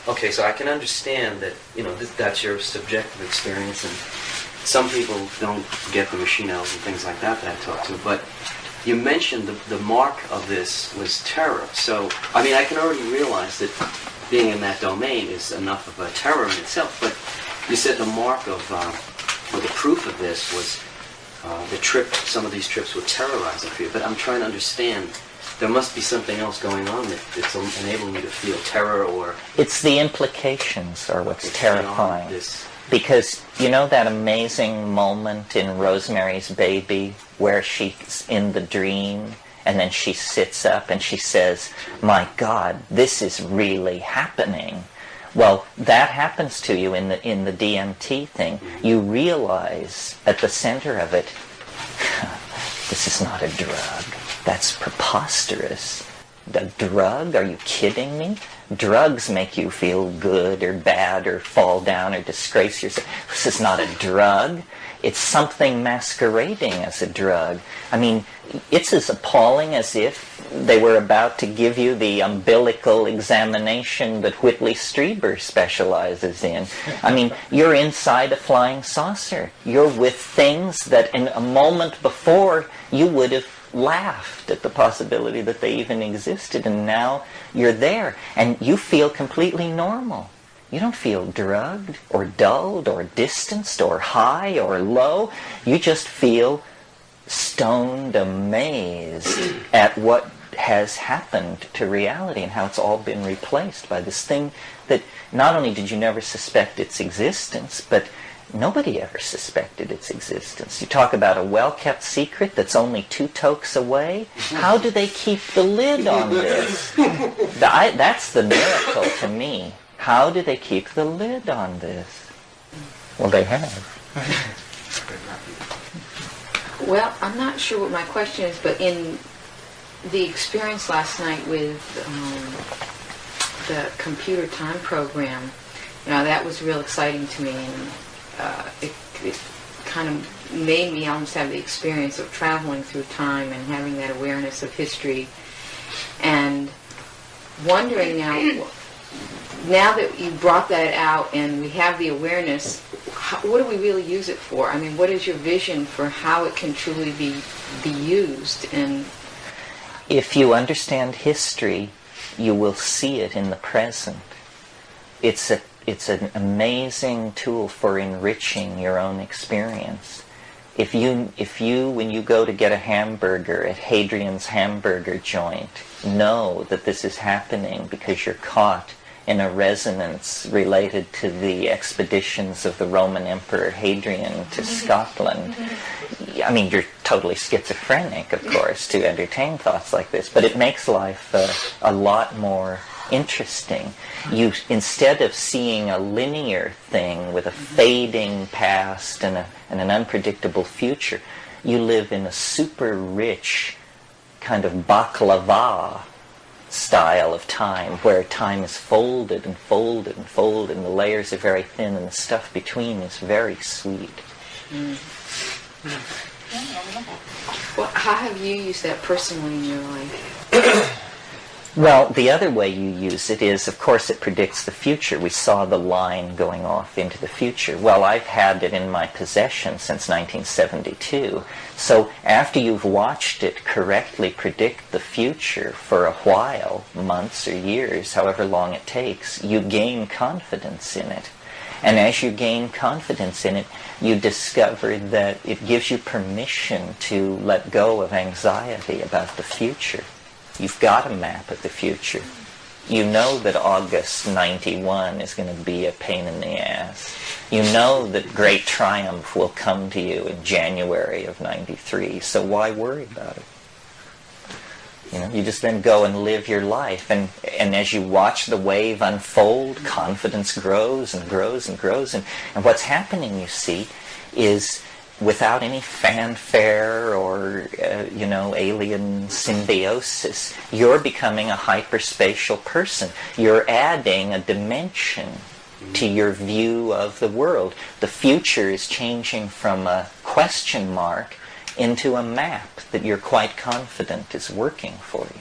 Okay, so I can understand that, that's your subjective experience, and some people don't get the machine elves and things like that I talk to, but you mentioned the mark of this was terror. So, I can already realize that being in that domain is enough of a terror in itself, but you said the mark of, or the proof of this was some of these trips were terrorizing for you, but I'm trying to understand, there must be something else going on that's enabling you to feel terror, or... It's the implications are what's terrifying. Because that amazing moment in Rosemary's Baby where she's in the dream and then she sits up and she says, my God, this is really happening. Well, that happens to you in the DMT thing. You realize at the center of it, this is not a drug. That's preposterous. A drug? Are you kidding me? Drugs make you feel good or bad or fall down or disgrace yourself. This is not a drug. It's something masquerading as a drug. It's as appalling as if they were about to give you the umbilical examination that Whitley Strieber specializes in. You're inside a flying saucer. You're with things that in a moment before you would have laughed at the possibility that they even existed, and now you're there and you feel completely normal. You don't feel drugged or dulled or distanced or high or low. You just feel stoned, amazed at what has happened to reality and how it's all been replaced by this thing that not only did you never suspect its existence, but nobody ever suspected its existence. You talk about a well-kept secret that's only 2 tokes away. How do they keep the lid on this? That's the miracle to me. How do they keep the lid on this? Well, they have. Well, I'm not sure what my question is, but in the experience last night with the computer time program, that was real exciting to me, and it kind of made me almost have the experience of traveling through time and having that awareness of history, and wondering now that you brought that out and we have the awareness, what do we really use it for? What is your vision for how it can truly be used? And if you understand history, you will see it in the present. It's an amazing tool for enriching your own experience. If you, when you go to get a hamburger at Hadrian's hamburger joint, know that this is happening because you're caught in a resonance related to the expeditions of the Roman Emperor Hadrian to Scotland. You're totally schizophrenic, of course, to entertain thoughts like this, but it makes life a lot more interesting. You, instead of seeing a linear thing with a fading past and an unpredictable future, you live in a super rich kind of baklava style of time, where time is folded and folded and folded, and the layers are very thin, and the stuff between is very sweet. Well, how have you used that personally in your life? Well, the other way you use it is, of course, it predicts the future. We saw the line going off into the future. Well, I've had it in my possession since 1972. So after you've watched it correctly predict the future for a while, months or years, however long it takes, you gain confidence in it. And as you gain confidence in it, you discover that it gives you permission to let go of anxiety about the future. You've got a map of the future. You know that August 91 is going to be a pain in the ass. You know that great triumph will come to you in January of 93, so why worry about it? You just then go and live your life, and as you watch the wave unfold, confidence grows and grows and grows, and what's happening, you see, is without any fanfare or alien symbiosis, you're becoming a hyperspatial person. You're adding a dimension to your view of the world. The future is changing from a question mark into a map that you're quite confident is working for you.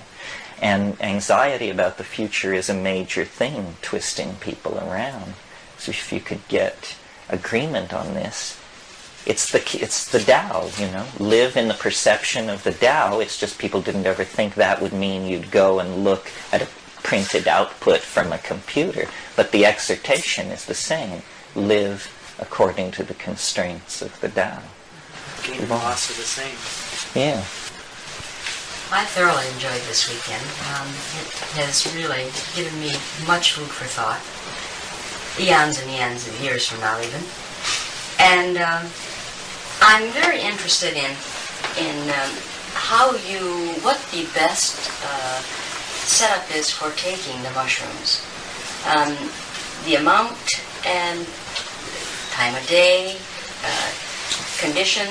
And anxiety about the future is a major thing twisting people around. So if you could get agreement on this, it's the Tao, Live in the perception of the Tao. It's just people didn't ever think that would mean you'd go and look at a printed output from a computer. But the exhortation is the same. Live according to the constraints of the Tao. Gain and loss are the same. Yeah. I thoroughly enjoyed this weekend. It has really given me much food for thought. Eons and eons of years from now even. And I'm very interested in what the best setup is for taking the mushrooms. The amount and time of day, condition,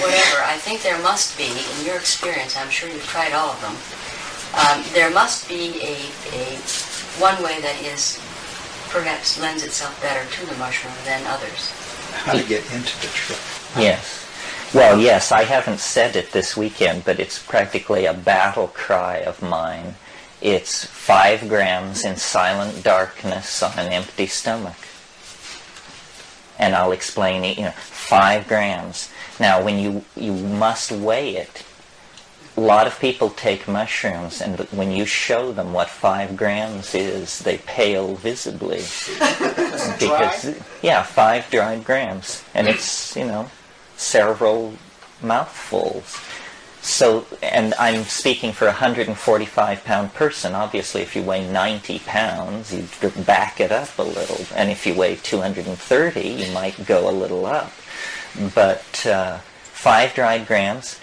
whatever. I think there must be, in your experience, I'm sure you've tried all of them, there must be a one way that is perhaps lends itself better to the mushroom than others. How to get into the trip. Yes. Well, yes, I haven't said it this weekend, but it's practically a battle cry of mine. It's 5 grams in silent darkness on an empty stomach. And I'll explain it, 5 grams. Now, when you must weigh it, a lot of people take mushrooms, and when you show them what 5 grams is, they pale visibly. Because, yeah, 5 dried grams. And it's, several mouthfuls. So, and I'm speaking for a 145-pound person. Obviously, if you weigh 90 pounds, you back it up a little. And if you weigh 230, you might go a little up. But 5 dried grams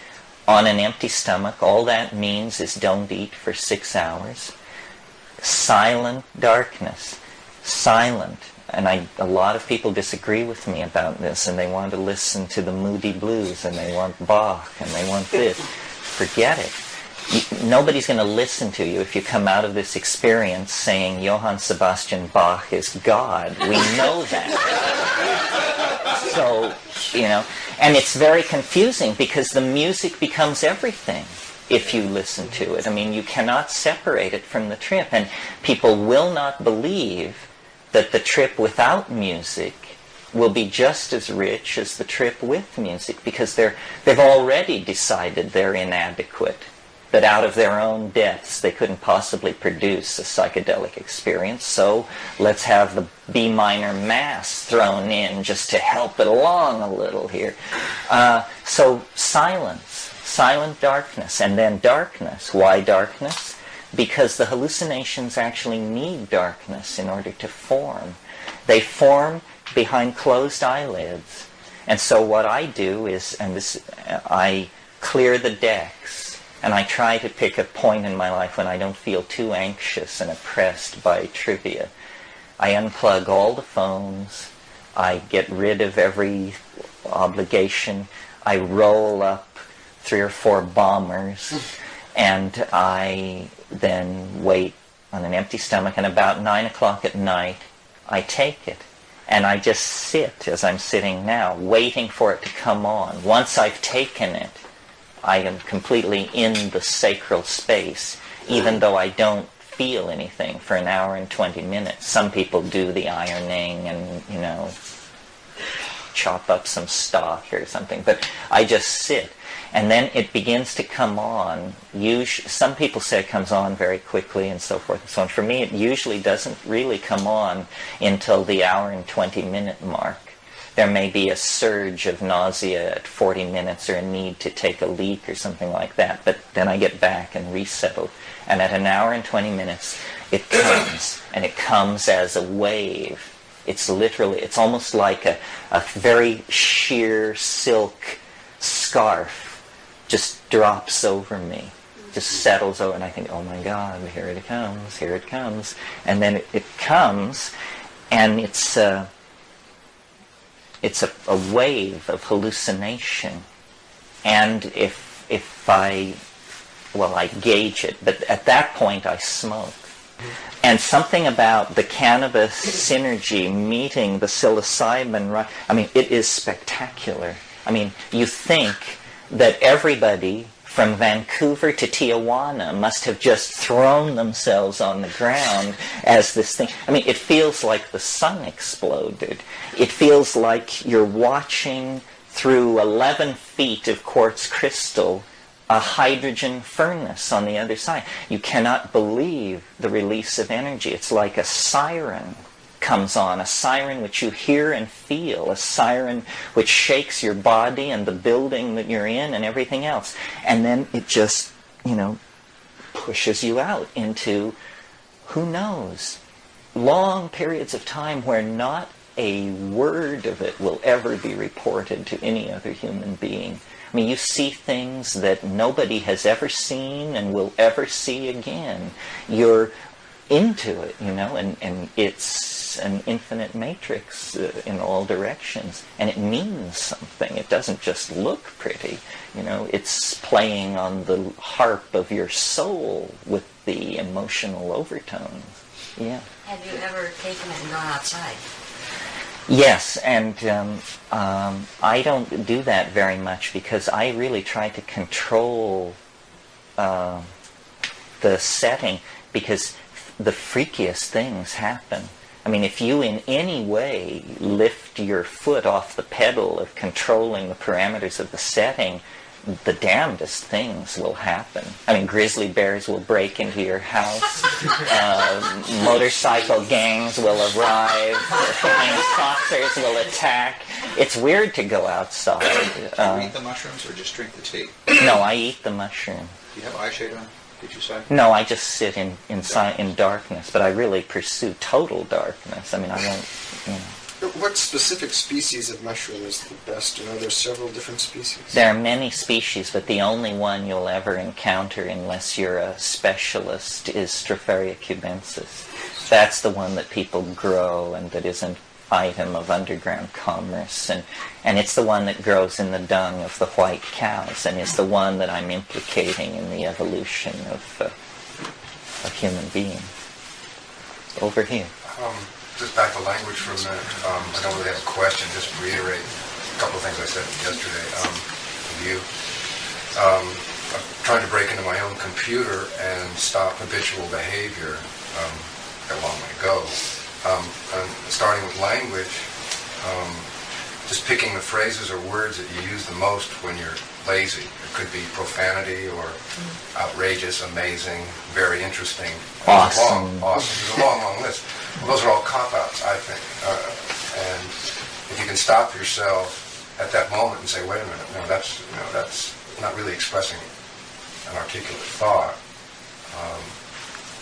on an empty stomach, all that means is don't eat for 6 hours. Silent darkness. Silent. And a lot of people disagree with me about this, and they want to listen to the Moody Blues, and they want Bach, and they want this. Forget it. Nobody's going to listen to you if you come out of this experience saying Johann Sebastian Bach is God. We know that. So, and it's very confusing because the music becomes everything if you listen to it. I mean, you cannot separate it from the trip, and people will not believe that the trip without music will be just as rich as the trip with music, because they've already decided they're inadequate, that out of their own depths they couldn't possibly produce a psychedelic experience, so let's have the B minor mass thrown in just to help it along a little here. So silence, silent darkness, and then darkness. Why darkness? Because the hallucinations actually need darkness in order to form. They form behind closed eyelids. And so what I do is, I clear the decks, and I try to pick a point in my life when I don't feel too anxious and oppressed by trivia. I unplug all the phones. I get rid of every obligation. I roll up 3 or 4 bombers, and I then wait on an empty stomach, and about 9 o'clock at night, I take it. And I just sit, as I'm sitting now, waiting for it to come on. Once I've taken it, I am completely in the sacral space, even though I don't feel anything for an hour and 20 minutes. Some people do the ironing and, chop up some stock or something, but I just sit. And then it begins to come on. Some people say it comes on very quickly and so forth and so on. For me, it usually doesn't really come on until the hour and 20-minute mark. There may be a surge of nausea at 40 minutes or a need to take a leak or something like that, but then I get back and resettle. And at an hour and 20 minutes, it comes, and it comes as a wave. It's almost like a very sheer silk scarf just drops over me. just settles over, and I think, oh my God, here it comes, and then it comes, and it's a wave of hallucination, and if I gauge it, but at that point I smoke. And something about the cannabis synergy meeting the psilocybin, I mean, it is spectacular. I mean, you think that everybody from Vancouver to Tijuana must have just thrown themselves on the ground as this thing. I mean, it feels like the sun exploded. It feels like you're watching through 11 feet of quartz crystal a hydrogen furnace on the other side. You cannot believe the release of energy. It's like a siren comes on, a siren which you hear and feel, a siren which shakes your body and the building that you're in and everything else. And then it just, pushes you out into, who knows, long periods of time where not a word of it will ever be reported to any other human being. I mean, you see things that nobody has ever seen and will ever see again. You're into it, and it's an infinite matrix in all directions. And it means something. It doesn't just look pretty. It's playing on the harp of your soul with the emotional overtones. Yeah. Have you ever taken it and gone outside? Yes, and I don't do that very much because I really try to control the setting, because the freakiest things happen. I mean, if you in any way lift your foot off the pedal of controlling the parameters of the setting, the damnedest things will happen. I mean, grizzly bears will break into your house, motorcycle gangs will arrive, flying saucers will attack. It's weird to go outside. Do you eat the mushrooms or just drink the tea? No, I eat the mushroom. Do you have eye shade on, did you say? No, I just sit in darkness, but I really pursue total darkness. I mean, I won't, What specific species of mushroom is the best? There's several different species. There are many species, but the only one you'll ever encounter unless you're a specialist is Stropharia cubensis. That's the one that people grow and that is an item of underground commerce. And it's the one that grows in the dung of the white cows and is the one that I'm implicating in the evolution of human beings. Over here. Just back to language for a minute. I don't really have a question, just reiterate a couple of things I said yesterday with you. I'm trying to break into my own computer and stop habitual behavior. Got a long way to go. And starting with language, just picking the phrases or words that you use the most when you're lazy. It could be profanity or outrageous, amazing, very interesting. Awesome. There's a long, long list. Well, those are all cop-outs, I think. And if you can stop yourself at that moment and say, wait a minute, that's not really expressing an articulate thought.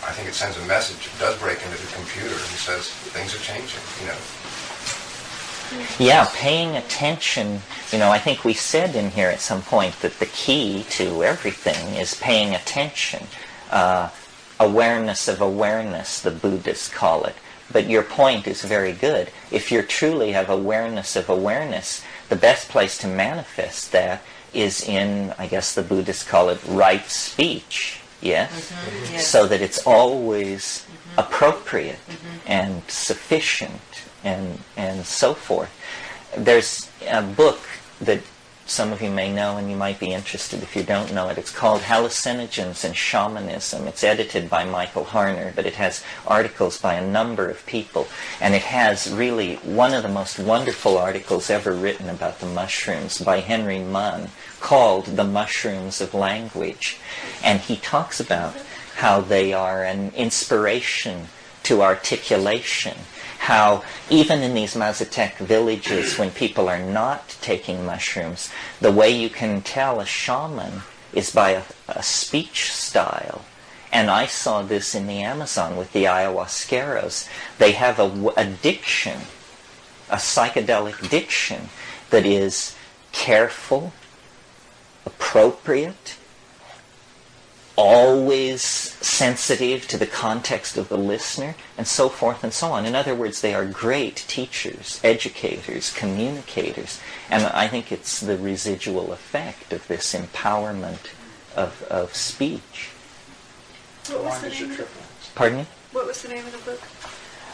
I think it sends a message. It does break into the computer and says things are changing. Yeah, paying attention. I think we said in here at some point that the key to everything is paying attention. Awareness of awareness, the Buddhists call it. But your point is very good. If you truly have awareness of awareness, the best place to manifest that is in, I guess the Buddhists call it right speech. Yes? Mm-hmm. Yes. So that it's always appropriate and sufficient and so forth. There's a book that some of you may know, and you might be interested if you don't know it. It's called Hallucinogens and Shamanism. It's edited by Michael Harner, but it has articles by a number of people. And it has really one of the most wonderful articles ever written about the mushrooms by Henry Munn, called The Mushrooms of Language. And he talks about how they are an inspiration to articulation. How even in these Mazatec villages, when people are not taking mushrooms, the way you can tell a shaman is by a speech style. And I saw this in the Amazon with the ayahuasqueros. They have a diction, a psychedelic diction that is careful, appropriate, always sensitive to the context of the listener, and so forth and so on. In other words, they are great teachers, educators, communicators, and I think it's the residual effect of this empowerment of speech. What was the name of the book? Pardon me? What was the name of the book?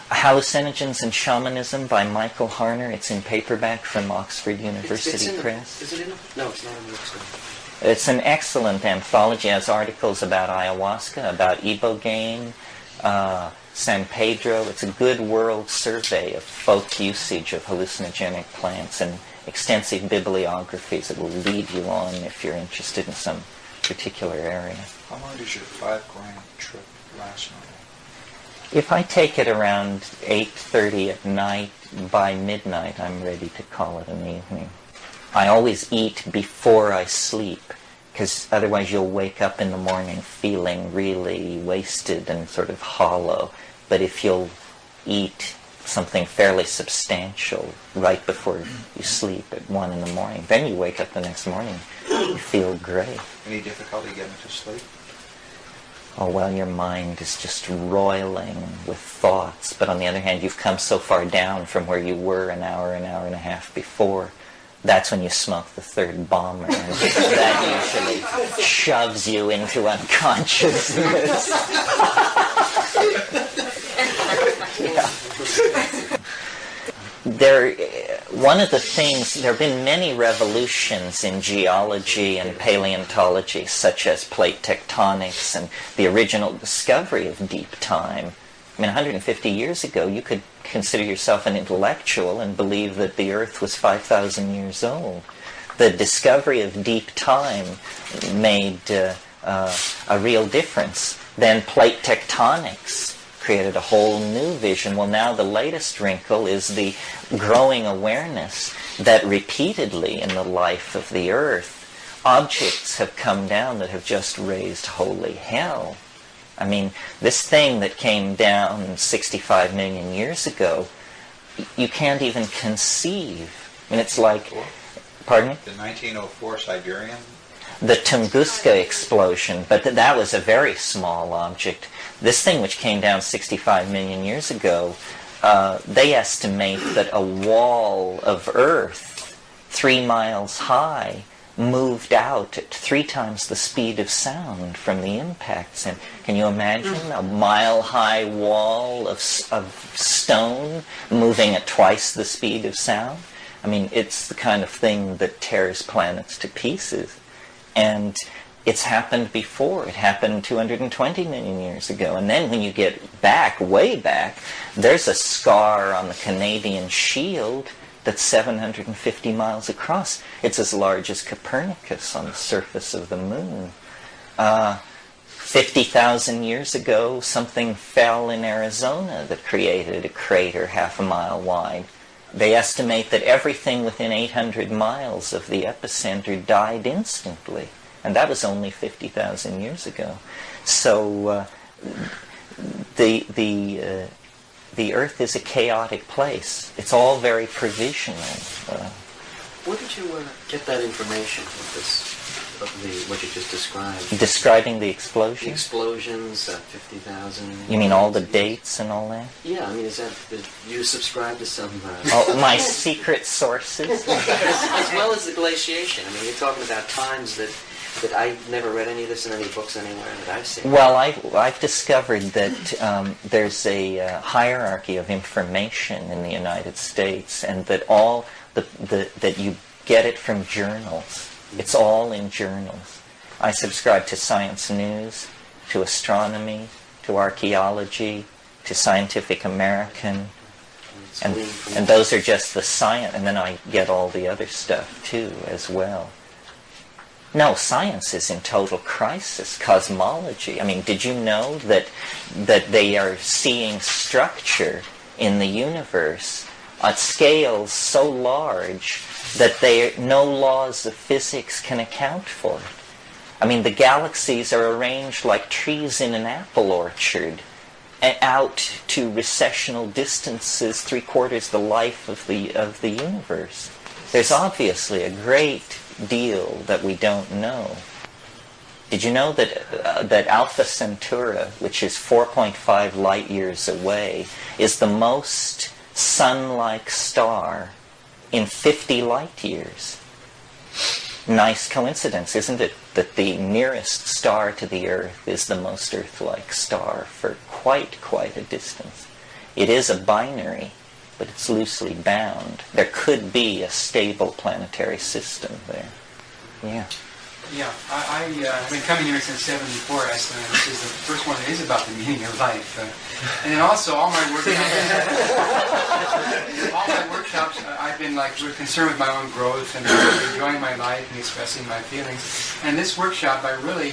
Hallucinogens and Shamanism by Michael Harner. It's in paperback from Oxford University it's Press. Is it in? No, it's not in the bookstore. It's an excellent anthology. It has articles about ayahuasca, about ibogaine, San Pedro. It's a good world survey of folk usage of hallucinogenic plants and extensive bibliographies that will lead you on if you're interested in some particular area. How long does your 5-gram trip last normally? If I take it around 8:30 at night, by midnight I'm ready to call it an evening. I always eat before I sleep, because otherwise you'll wake up in the morning feeling really wasted and sort of hollow. But if you'll eat something fairly substantial right before you sleep at 1 in the morning, then you wake up the next morning, you feel great. Any difficulty getting to sleep? Oh, well, your mind is just roiling with thoughts. But on the other hand, you've come so far down from where you were an hour and a half before. That's when you smoke the third bomber. And that usually shoves you into unconsciousness. One of the things, there have been many revolutions in geology and paleontology, such as plate tectonics and the original discovery of deep time. I mean, 150 years ago, you could consider yourself an intellectual and believe that the Earth was 5,000 years old. The discovery of deep time made a real difference. Then plate tectonics created a whole new vision. Well, now the latest wrinkle is the growing awareness that repeatedly in the life of the Earth, objects have come down that have just raised holy hell. I mean, this thing that came down 65 million years ago, you can't even conceive. I mean, it's like, pardon me? The 1904 Siberian? The Tunguska explosion, but that was a very small object. This thing which came down 65 million years ago, they estimate that a wall of Earth 3 miles high moved out at 3 times the speed of sound from the impacts. And can you imagine a mile-high wall of stone moving at twice the speed of sound? I mean, it's the kind of thing that tears planets to pieces. And it's happened before. It happened 220 million years ago. And then when you get back, way back, there's a scar on the Canadian Shield that's 750 miles across. It's as large as Copernicus on the surface of the moon. 50,000 years ago, something fell in Arizona that created a crater half a mile wide. They estimate that everything within 800 miles of the epicenter died instantly. And that was only 50,000 years ago. So the Earth is a chaotic place. It's all very provisional. Where did you get that information of what you just described? Describing the explosion? The explosions, 50,000. You mean all the dates and all that? Yeah, I mean, you subscribe to some... Oh, my secret sources? as well as the glaciation. I mean, you're talking about times that I never read any of this in any books anywhere that I've seen. Well, I've discovered that there's a hierarchy of information in the United States, and that that you get it from journals. It's all in journals. I subscribe to Science News, to Astronomy, to Archaeology, to Scientific American, and those are just the science, and then I get all the other stuff too as well. No, science is in total crisis. Cosmology. I mean, did you know that they are seeing structure in the universe at scales so large that no laws of physics can account for it? I mean, the galaxies are arranged like trees in an apple orchard, out to recessional distances 3/4 the life of the universe. There's obviously a great deal that we don't know. Did you know that Alpha Centauri, which is 4.5 light years away, is the most sun-like star in 50 light years? Nice coincidence, isn't it, that the nearest star to the Earth is the most Earth-like star for quite a distance. It is a binary, but it's loosely bound. There could be a stable planetary system there. Yeah. Yeah, I've been coming here since '74, actually, and this is the first one that is about the meaning of life. And then also, all my workshops, I've been concerned with my own growth and enjoying my life and expressing my feelings. And this workshop, I really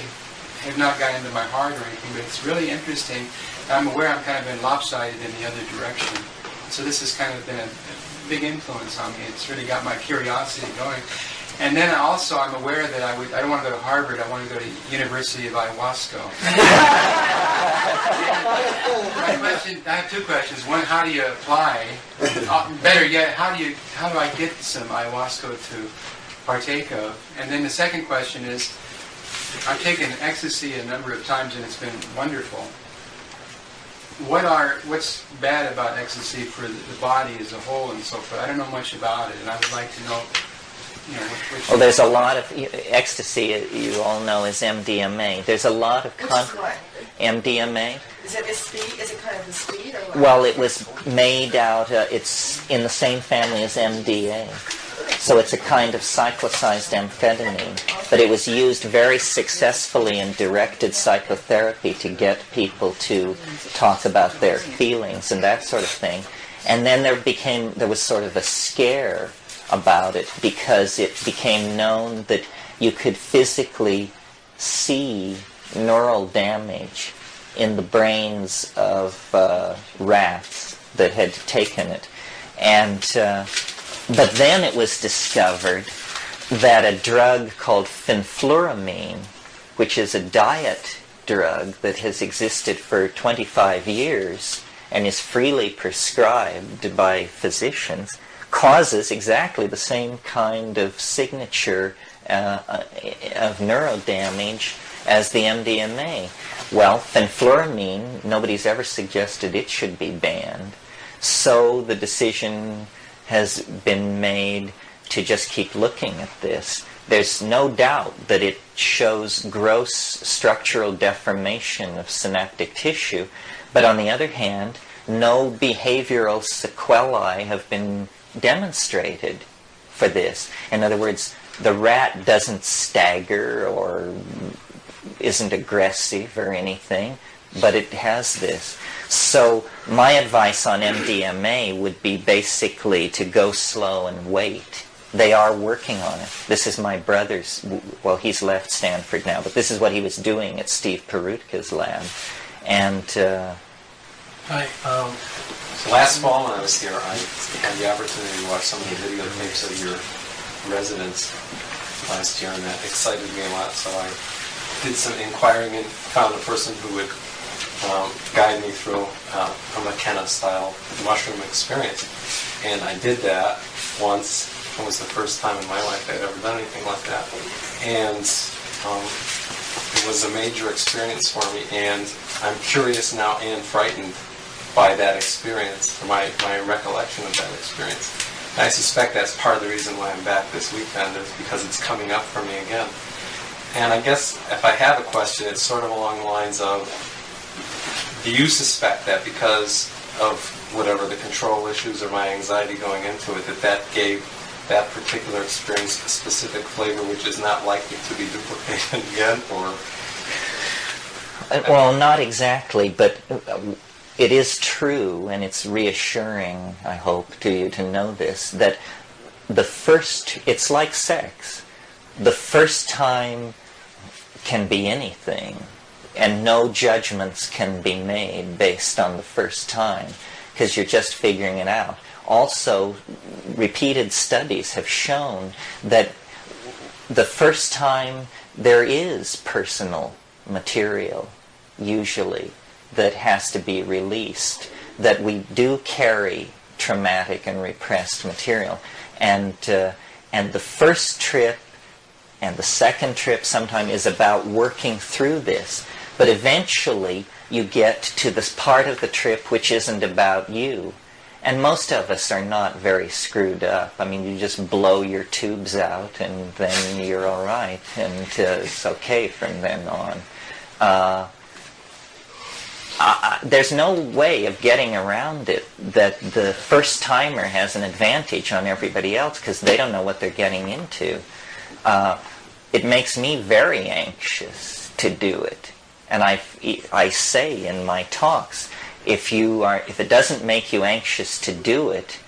have not gotten into my heart or anything, but it's really interesting. I'm aware I'm kind of been lopsided in the other direction. So this has kind of been a big influence on me. It's really got my curiosity going. And then also I'm aware that I don't want to go to Harvard, I want to go to University of Ayahuasca. I have two questions. One, how do you apply? Better yet, how do I get some ayahuasca to partake of? And then the second question is, I've taken ecstasy a number of times and it's been wonderful. What's bad about ecstasy for the body as a whole and so forth? I don't know much about it, and I would like to know. Well, there's a lot of ecstasy. You all know is MDMA. There's a lot of MDMA. Is it speed? Is it kind of the speed or what? Well, it was made out. It's in the same family as MDA, so it's a kind of cyclicized amphetamine. But it was used very successfully in directed psychotherapy to get people to talk about their feelings and that sort of thing. And then there was sort of a scare about it because it became known that you could physically see neural damage in the brains of rats that had taken it. And but then it was discovered that a drug called fenfluramine, which is a diet drug that has existed for 25 years and is freely prescribed by physicians, causes exactly the same kind of signature of neurodamage as the MDMA. Well, fenfluramine, nobody's ever suggested it should be banned, so the decision has been made to just keep looking at this. There's no doubt that it shows gross structural deformation of synaptic tissue, but on the other hand, no behavioral sequelae have been demonstrated for this. In other words, the rat doesn't stagger or isn't aggressive or anything, but it has this. So my advice on MDMA would be basically to go slow and wait. They are working on it. This is my brother's, well, he's left Stanford now, but this is what he was doing at Steve Perutka's lab. And Hi. So last fall when I was here, I had the opportunity to watch some of the videotapes of your residents last year, and that excited me a lot. So I did some inquiring and found a person who would guide me through a Mckenna style mushroom experience. And I did that once. It was the first time in my life I'd ever done anything like that. And it was a major experience for me, and I'm curious now and frightened by that experience, or my recollection of that experience. And I suspect that's part of the reason why I'm back this weekend, is because it's coming up for me again. And I guess if I have a question, it's sort of along the lines of, do you suspect that because of whatever the control issues or my anxiety going into it, that gave that particular experience a specific flavor which is not likely to be duplicated again, or? Well, not exactly, but it is true, and it's reassuring, I hope, to you to know this, that it's like sex. The first time can be anything, and no judgments can be made based on the first time, because you're just figuring it out. Also, repeated studies have shown that the first time there is personal material, usually, that has to be released, that we do carry traumatic and repressed material. And the first trip And the second trip sometimes is about working through this. But eventually you get to this part of the trip which isn't about you. And most of us are not very screwed up. I mean, you just blow your tubes out and then you're all right. And it's okay from then on. There's no way of getting around it that the first timer has an advantage on everybody else because they don't know what they're getting into. It makes me very anxious to do it. And I say in my talks, if it doesn't make you anxious to do it,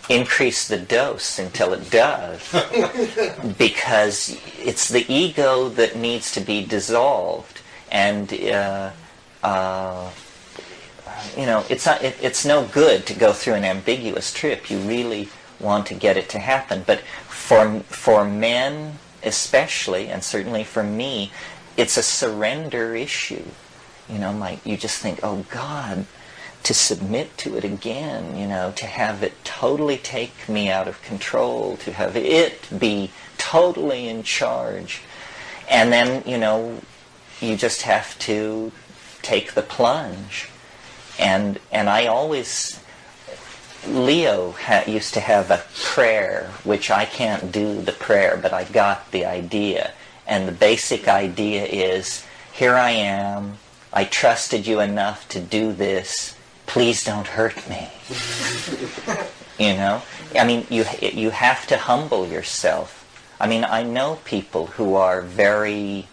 increase the dose until it does. Because it's the ego that needs to be dissolved. And it's no good to go through an ambiguous trip. You really want to get it to happen. But for men especially, and certainly for me, it's a surrender issue. You just think, oh God, to submit to it again, to have it totally take me out of control, to have it be totally in charge. And then, you just have to take the plunge. And I always, Leo used to have a prayer, which I can't do the prayer, but I got the idea. And the basic idea is, here I am, I trusted you enough to do this, please don't hurt me. I mean, you have to humble yourself. I mean, I know people who are very,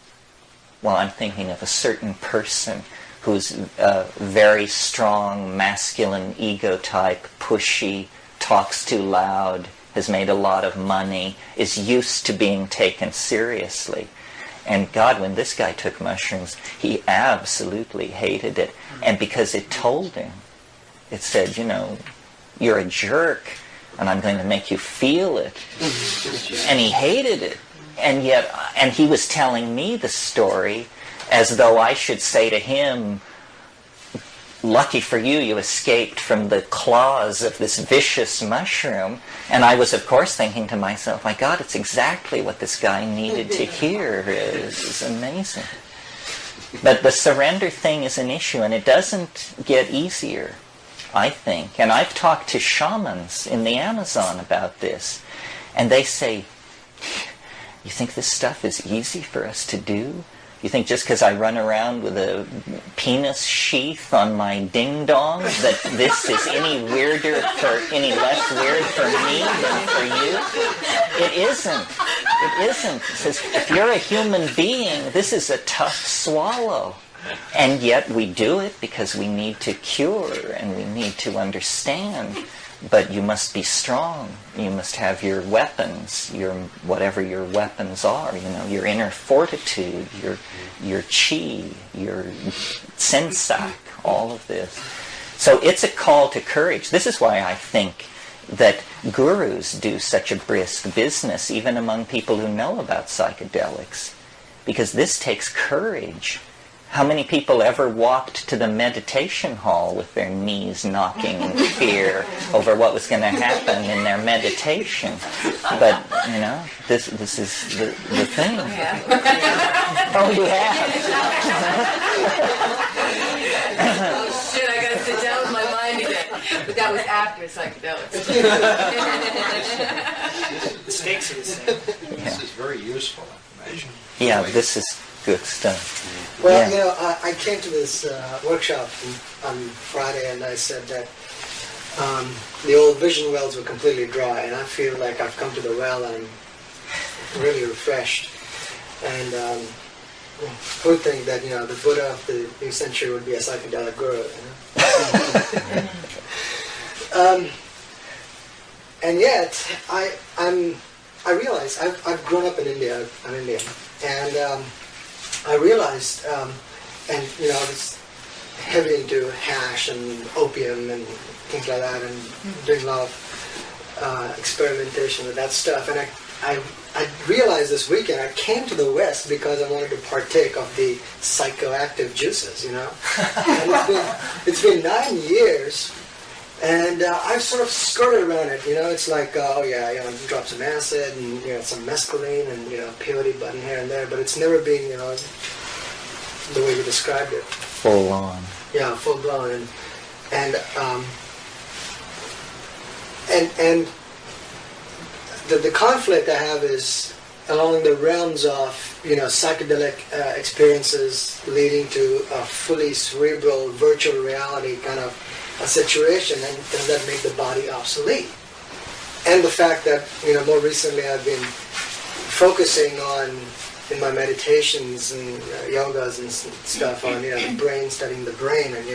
well, I'm thinking of a certain person who's a very strong, masculine ego type, pushy, talks too loud, has made a lot of money, is used to being taken seriously. And God, when this guy took mushrooms, he absolutely hated it. And because it told him, it said, you're a jerk, and I'm going to make you feel it. And he hated it. And he was telling me the story as though I should say to him, lucky for you, you escaped from the claws of this vicious mushroom. And I was, of course, thinking to myself, my God, it's exactly what this guy needed to hear. It's amazing. But the surrender thing is an issue, and it doesn't get easier, I think. And I've talked to shamans in the Amazon about this, and they say, you think this stuff is easy for us to do? You think just because I run around with a penis sheath on my ding-dong that this is any less weird for me than for you? It isn't. It isn't. It says, if you're a human being, this is a tough swallow. And yet we do it because we need to cure and we need to understand. But you must be strong. You must have your weapons, whatever your weapons are. Your inner fortitude, your chi, your sensak, all of this. So it's a call to courage. This is why I think that gurus do such a brisk business, even among people who know about psychedelics, because this takes courage. How many people ever walked to the meditation hall with their knees knocking in fear over what was going to happen in their meditation? But, this is the thing. Oh, you have? Oh, shit, I got to sit down with my mind again. But that was after psychedelics. The stakes are the same. This is very useful information. Yeah, this is good stuff. Well, I came to this workshop on Friday, and I said that the old vision wells were completely dry, and I feel like I've come to the well and I'm really refreshed. And who would think that the Buddha of the new century would be a psychedelic guru? And yet, I realize I've grown up in India. I'm Indian, and I realized, I was heavily into hash and opium and things like that, and doing a lot of experimentation with that stuff. And I realized this weekend I came to the West because I wanted to partake of the psychoactive juices, And it's been 9 years, And I've sort of skirted around it, it's like, oh yeah, drop some acid and, some mescaline and, peyote button here and there, but it's never been, the way you described it. Full on. Yeah, full blown. And the conflict I have is along the realms of, psychedelic experiences leading to a fully cerebral virtual reality kind of a situation, and does that make the body obsolete? And the fact that, more recently I've been focusing on, in my meditations and yogas and stuff, on, the brain, studying the brain, and,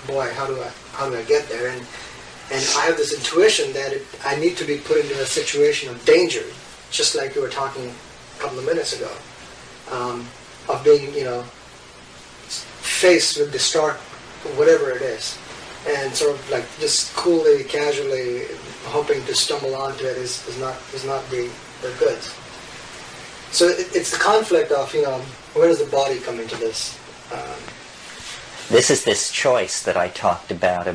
boy, how do I get there? And I have this intuition that I need to be put into a situation of danger, just like you were talking a couple of minutes ago, of being, faced with the stark, whatever it is. And sort of like just coolly, casually hoping to stumble onto it is not the goods. So it's the conflict of, where does the body come into this? This is this choice that I talked about,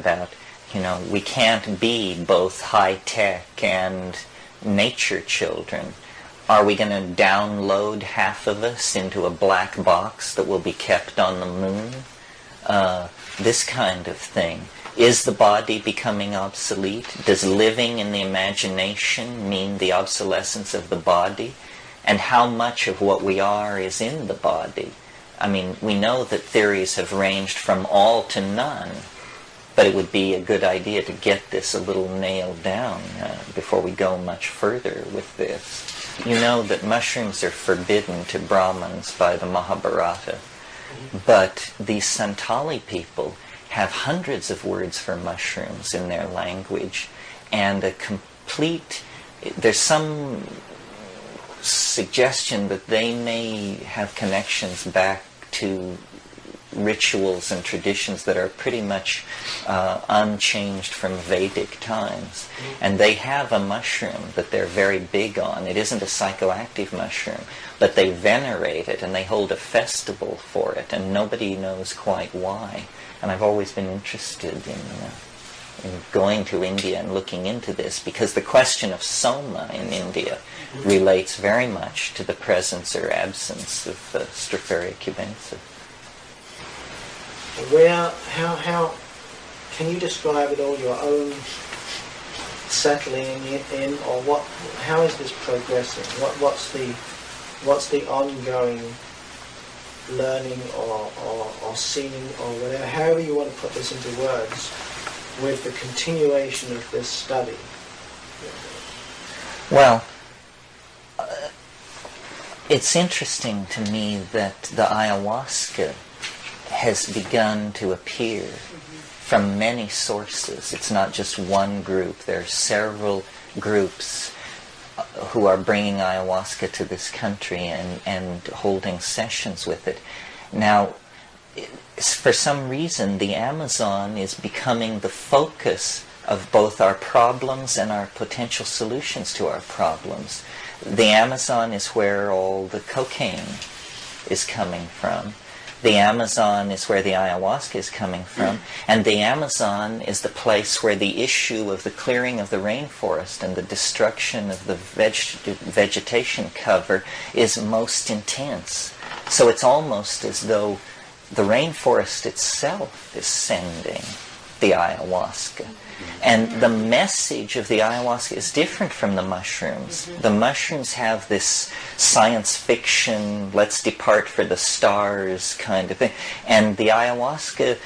we can't be both high-tech and nature children. Are we going to download half of us into a black box that will be kept on the moon? This kind of thing. Is the body becoming obsolete? Does living in the imagination mean the obsolescence of the body? And how much of what we are is in the body? I mean, we know that theories have ranged from all to none, but it would be a good idea to get this a little nailed down before we go much further with this. You know that mushrooms are forbidden to Brahmins by the Mahabharata, but these Santali people have hundreds of words for mushrooms in their language, and there's some suggestion that they may have connections back to rituals and traditions that are pretty much unchanged from Vedic times. And they have a mushroom that they're very big on. It isn't a psychoactive mushroom, but they venerate it and they hold a festival for it, and nobody knows quite why. And I've always been interested in going to India and looking into this, because the question of soma in India relates very much to the presence or absence of Stropharia cubensis. How can you describe at all your own settling in, or how is this progressing? What's the ongoing learning or seeing or whatever, however you want to put this into words, with the continuation of this study? Well, it's interesting to me that the ayahuasca has begun to appear from many sources. It's not just one group. There are several groups who are bringing ayahuasca to this country and holding sessions with it. Now, for some reason, the Amazon is becoming the focus of both our problems and our potential solutions to our problems. The Amazon is where all the cocaine is coming from. The Amazon is where the ayahuasca is coming from. And the Amazon is the place where the issue of the clearing of the rainforest and the destruction of the vegetation cover is most intense. So it's almost as though the rainforest itself is sending the ayahuasca. And the message of the ayahuasca is different from the mushrooms. The mushrooms have this science fiction, let's depart for the stars kind of thing. And the ayahuasca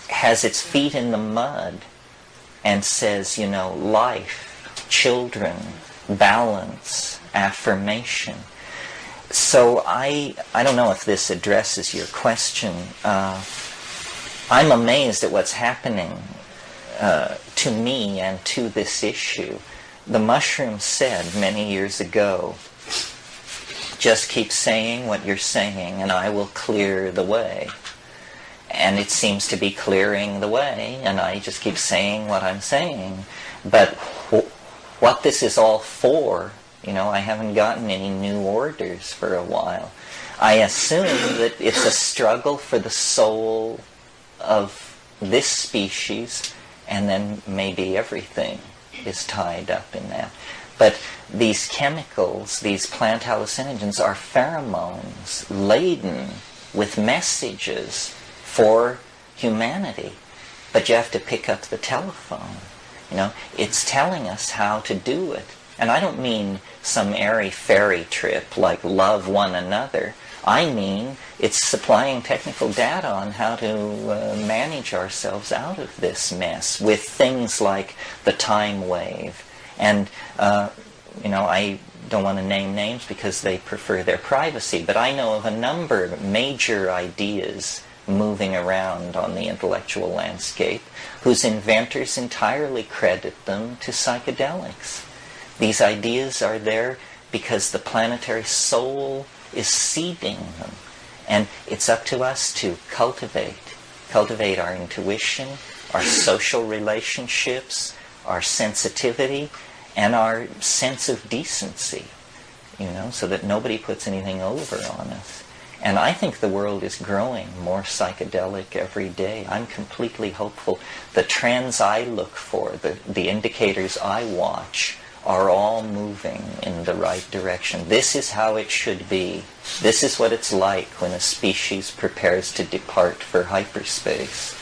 has its feet in the mud and says, life, children, balance, affirmation. So I don't know if this addresses your question. I'm amazed at what's happening to me and to this issue. The mushroom said many years ago, just keep saying what you're saying and I will clear the way. And it seems to be clearing the way, and I just keep saying what I'm saying. But what this is all for, I haven't gotten any new orders for a while. I assume that it's a struggle for the soul of this species and then maybe everything is tied up in that. But these chemicals, these plant hallucinogens, are pheromones laden with messages for humanity. But you have to pick up the telephone. It's telling us how to do it. And I don't mean some airy-fairy trip like love one another. I mean it's supplying technical data on how to manage ourselves out of this mess with things like the time wave. And, I don't want to name names because they prefer their privacy, but I know of a number of major ideas moving around on the intellectual landscape whose inventors entirely credit them to psychedelics. These ideas are there because the planetary soul is seeding them. And it's up to us to cultivate our intuition, our social relationships, our sensitivity, and our sense of decency, so that nobody puts anything over on us. And I think the world is growing more psychedelic every day. I'm completely hopeful. The trends I look for, the indicators I watch, are all moving in the right direction. This is how it should be. This is what it's like when a species prepares to depart for hyperspace.